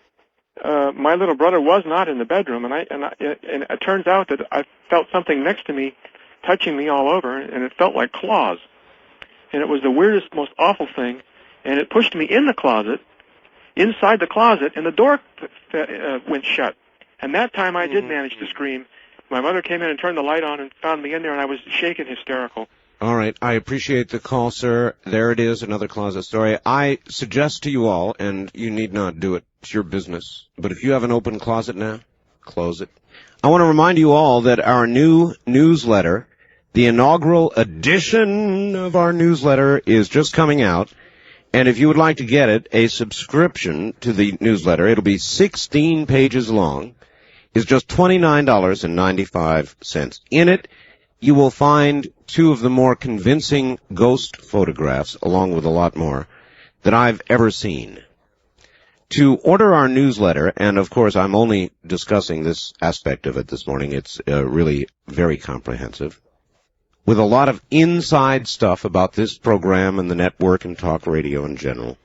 my little brother was not in the bedroom, and it turns out that I felt something next to me, touching me all over, and it felt like claws. And it was the weirdest, most awful thing. And it pushed me in the closet, inside the closet, and the door went shut. And that time I did manage to scream. My mother came in and turned the light on and found me in there, and I was shaking hysterical. All right. I appreciate the call, sir. There it is, another closet story. I suggest to you all, and you need not do it, it's your business, but if you have an open closet now, close it. I want to remind you all that our new newsletter, the inaugural edition of our newsletter, is just coming out. And if you would like to get it, a subscription to the newsletter, it'll be 16 pages long, is just $29.95. In it, you will find 2 of the more convincing ghost photographs, along with a lot more, that I've ever seen. To order our newsletter, and of course I'm only discussing this aspect of it this morning, it's really very comprehensive. with a lot of inside stuff about this program and the network and talk radio in general.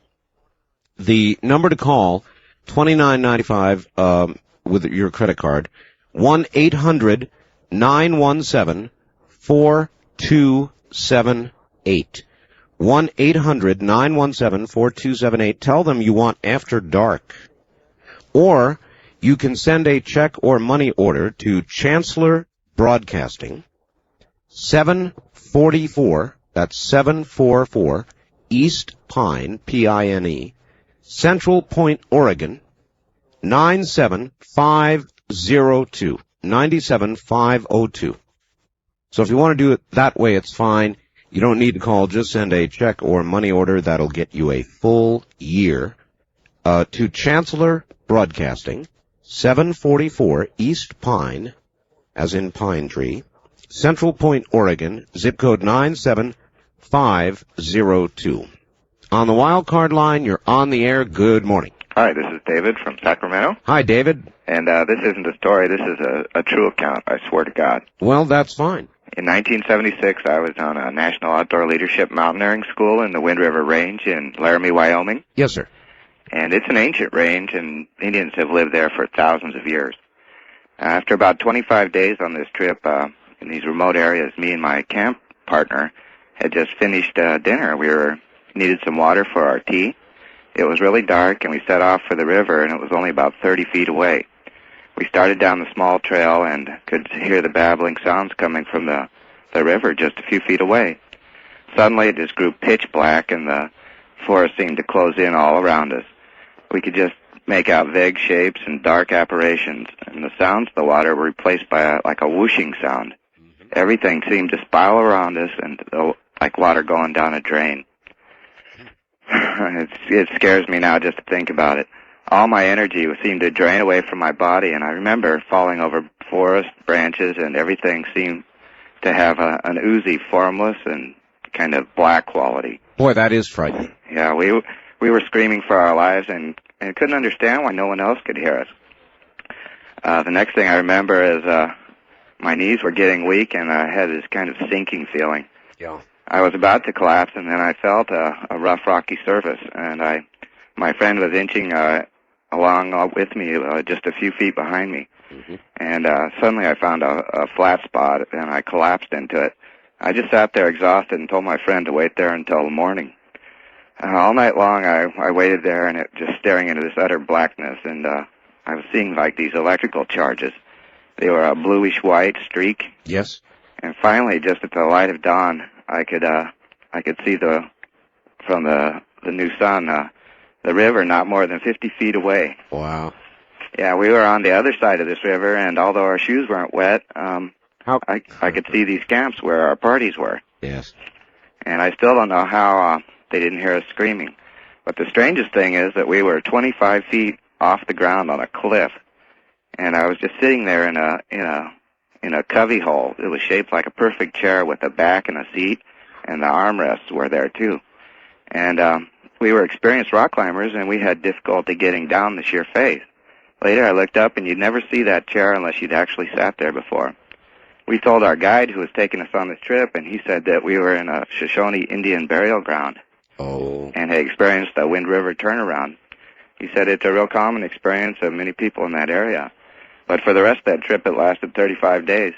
The number to call, $29.95 with your credit card, 1-800-917-4278. 1-800-917-4278. Tell them you want After Dark. Or you can send a check or money order to Chancellor Broadcasting, 744, that's 744, East Pine, P-I-N-E, Central Point, Oregon, 97502, 97502. So if you want to do it that way, it's fine. You don't need to call. Just send a check or money order. That'll get you a full year. To Chancellor Broadcasting, 744 East Pine, as in pine tree, Central Point, Oregon, zip code 97502. On the wild card line, you're on the air. Good morning. Hi, this is David from Sacramento. Hi, David. And this isn't a story. This is a true account, I swear to God. Well, that's fine. In 1976, I was on a National Outdoor Leadership Mountaineering School in the Wind River Range in Laramie, Wyoming. Yes, sir. And it's an ancient range, and Indians have lived there for thousands of years. After about 25 days on this trip in these remote areas, me and my camp partner had just finished dinner. We needed some water for our tea. It was really dark, and we set off for the river, and it was only about 30 feet away. We started down the small trail and could hear the babbling sounds coming from the river just a few feet away. Suddenly, it just grew pitch black, and the forest seemed to close in all around us. We could just make out vague shapes and dark apparitions, and the sounds of the water were replaced by like a whooshing sound. Everything seemed to spiral around us, and like water going down a drain. It scares me now just to think about it. All my energy seemed to drain away from my body, and I remember falling over forest branches, and everything seemed to have an oozy, formless, and kind of black quality. Boy, that is frightening. Yeah, we were screaming for our lives and couldn't understand why no one else could hear us. The next thing I remember is my knees were getting weak, and I had this kind of sinking feeling. Yeah. I was about to collapse, and then I felt a rough, rocky surface, and my friend was inching along with me, just a few feet behind me. Mm-hmm. And suddenly I found a flat spot, and I collapsed into it. I just sat there exhausted and told my friend to wait there until the morning. All night long I waited there, and just staring into this utter blackness, and I was seeing like these electrical charges. They were a bluish-white streak. Yes. And finally, just at the light of dawn, I could see from the new sun, the river not more than 50 feet away. Wow. Yeah, we were on the other side of this river, and although our shoes weren't wet, I could see these camps where our parties were. Yes. And I still don't know how they didn't hear us screaming. But the strangest thing is that we were 25 feet off the ground on a cliff, and I was just sitting there in a cubby hole. It was shaped like a perfect chair with a back and a seat, and the armrests were there too. And we were experienced rock climbers, and we had difficulty getting down the sheer face. Later I looked up, and you'd never see that chair unless you'd actually sat there before. We told our guide who was taking us on this trip, and he said that we were in a Shoshone Indian burial ground. Oh. And had experienced a Wind River turnaround. He said it's a real common experience of many people in that area. But for the rest of that trip, it lasted 35 days.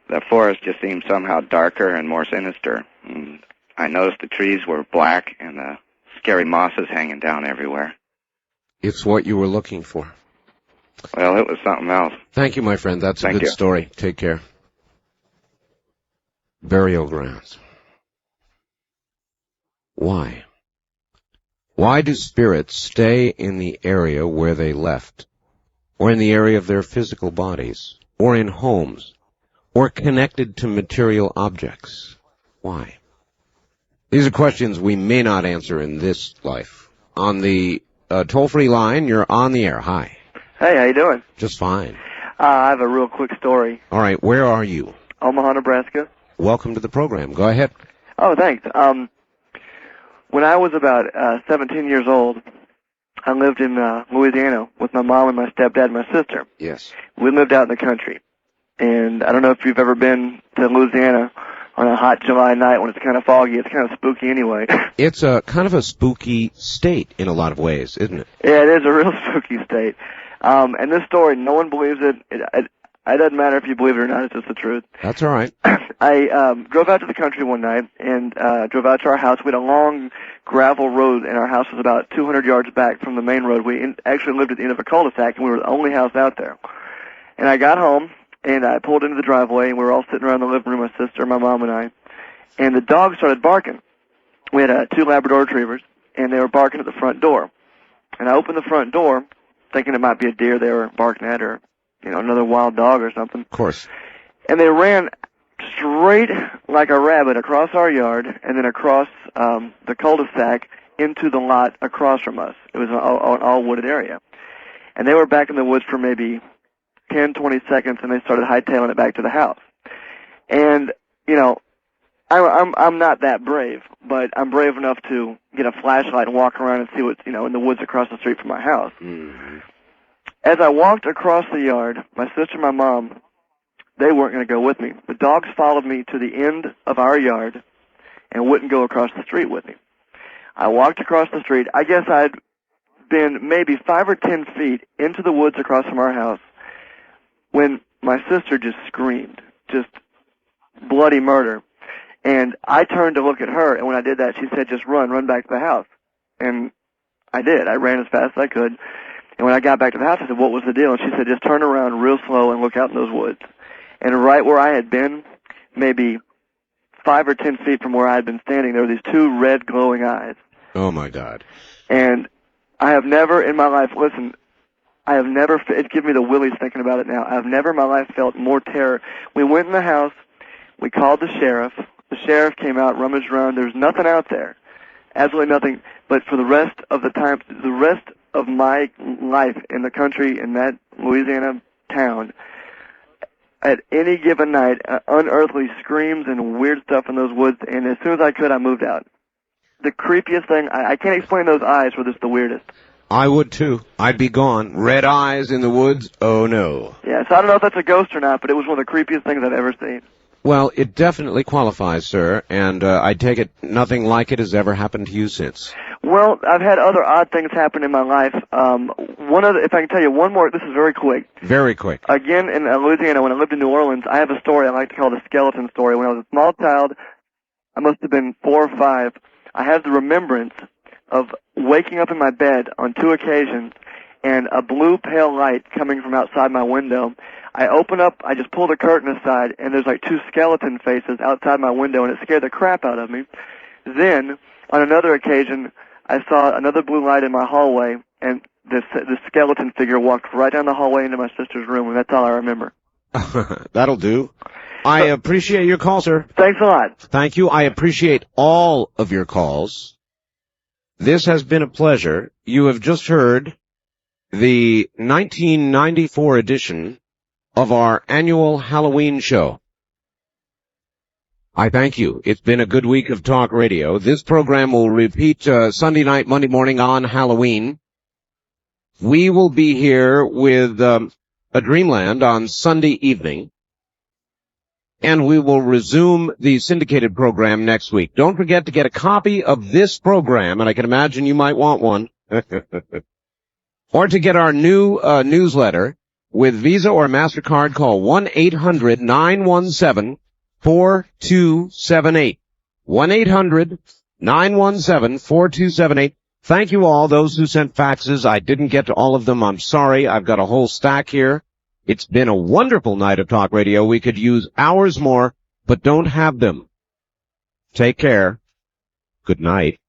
The forest just seemed somehow darker and more sinister. And I noticed the trees were black and the scary mosses hanging down everywhere. It's what you were looking for. Well, it was something else. Thank you, my friend. That's a Thank good you. story. Take care. Burial grounds. Why? Why do spirits stay in the area where they left, or in the area of their physical bodies, or in homes, or connected to material objects? Why? These are questions we may not answer in this life. On the toll-free line, you're on the air. Hi. Hey, how you doing? Just fine. I have a real quick story. All right, where are you? Omaha, Nebraska. Welcome to the program. Go ahead. Oh, thanks. When I was about 17 years old, I lived in Louisiana with my mom and my stepdad and my sister. Yes. We lived out in the country. And I don't know if you've ever been to Louisiana, on a hot July night when it's kind of foggy. It's kind of spooky anyway. It's a kind of a spooky state in a lot of ways, isn't it? Yeah, it is a real spooky state. And this story, no one believes it. It doesn't matter if you believe it or not. It's just the truth. That's all right. I drove out to the country one night and drove out to our house. We had a long gravel road, and our house was about 200 yards back from the main road. We actually lived at the end of a cul-de-sac, and we were the only house out there. And I got home, and I pulled into the driveway, and we were all sitting around the living room, my sister, my mom, and I. And the dog started barking. We had 2 Labrador retrievers, and they were barking at the front door. And I opened the front door, thinking it might be a deer they were barking at, or another wild dog or something. Of course. And they ran straight like a rabbit across our yard, and then across the cul-de-sac into the lot across from us. It was an all wooded area. And they were back in the woods for maybe 10, 20 seconds, and they started hightailing it back to the house. And, I'm not that brave, but I'm brave enough to get a flashlight and walk around and see what's, in the woods across the street from my house. Mm-hmm. As I walked across the yard, my sister and my mom, they weren't going to go with me. The dogs followed me to the end of our yard and wouldn't go across the street with me. I walked across the street. I guess I'd been maybe 5 or 10 feet into the woods across from our house when my sister just screamed, just bloody murder. And I turned to look at her, and when I did that, she said, just run back to the house. And I did. I ran as fast as I could. And when I got back to the house, I said, what was the deal? And she said, just turn around real slow and look out in those woods. And right where I had been, maybe 5 or 10 feet from where I had been standing, there were these 2 red glowing eyes. Oh, my God. And I have never in my life, it gives me the willies thinking about it now. I've never in my life felt more terror. We went in the house. We called the sheriff. The sheriff came out, rummaged around. There was nothing out there. Absolutely nothing. But for the rest of the time, the rest of my life in the country, in that Louisiana town, at any given night, unearthly screams and weird stuff in those woods, and as soon as I could, I moved out. The creepiest thing, I can't explain those eyes were just the weirdest. I would, too. I'd be gone. Red eyes in the woods? Oh, no. Yeah, so I don't know if that's a ghost or not, but it was one of the creepiest things I've ever seen. Well, it definitely qualifies, sir, and I take it nothing like it has ever happened to you since. Well, I've had other odd things happen in my life. If I can tell you one more, this is very quick. Very quick. Again, in Louisiana, when I lived in New Orleans, I have a story I like to call the skeleton story. When I was a small child, I must have been 4 or 5, I have the remembrance of waking up in my bed on 2 occasions and a blue pale light coming from outside my window. I open up, I just pull the curtain aside, and there's like 2 skeleton faces outside my window, and it scared the crap out of me. Then, on another occasion, I saw another blue light in my hallway, and this skeleton figure walked right down the hallway into my sister's room, and that's all I remember. That'll do. I appreciate your call, sir. Thanks a lot. Thank you. I appreciate all of your calls. This has been a pleasure. You have just heard the 1994 edition of our annual Halloween show. I thank you. It's been a good week of talk radio. This program will repeat Sunday night, Monday morning on Halloween. We will be here with a Dreamland on Sunday evening. And we will resume the syndicated program next week. Don't forget to get a copy of this program, and I can imagine you might want one. Or to get our new newsletter. With Visa or MasterCard, call 1-800-917-4278. 1-800-917-4278. Thank you all, those who sent faxes. I didn't get to all of them. I'm sorry. I've got a whole stack here. It's been a wonderful night of talk radio. We could use hours more, but don't have them. Take care. Good night.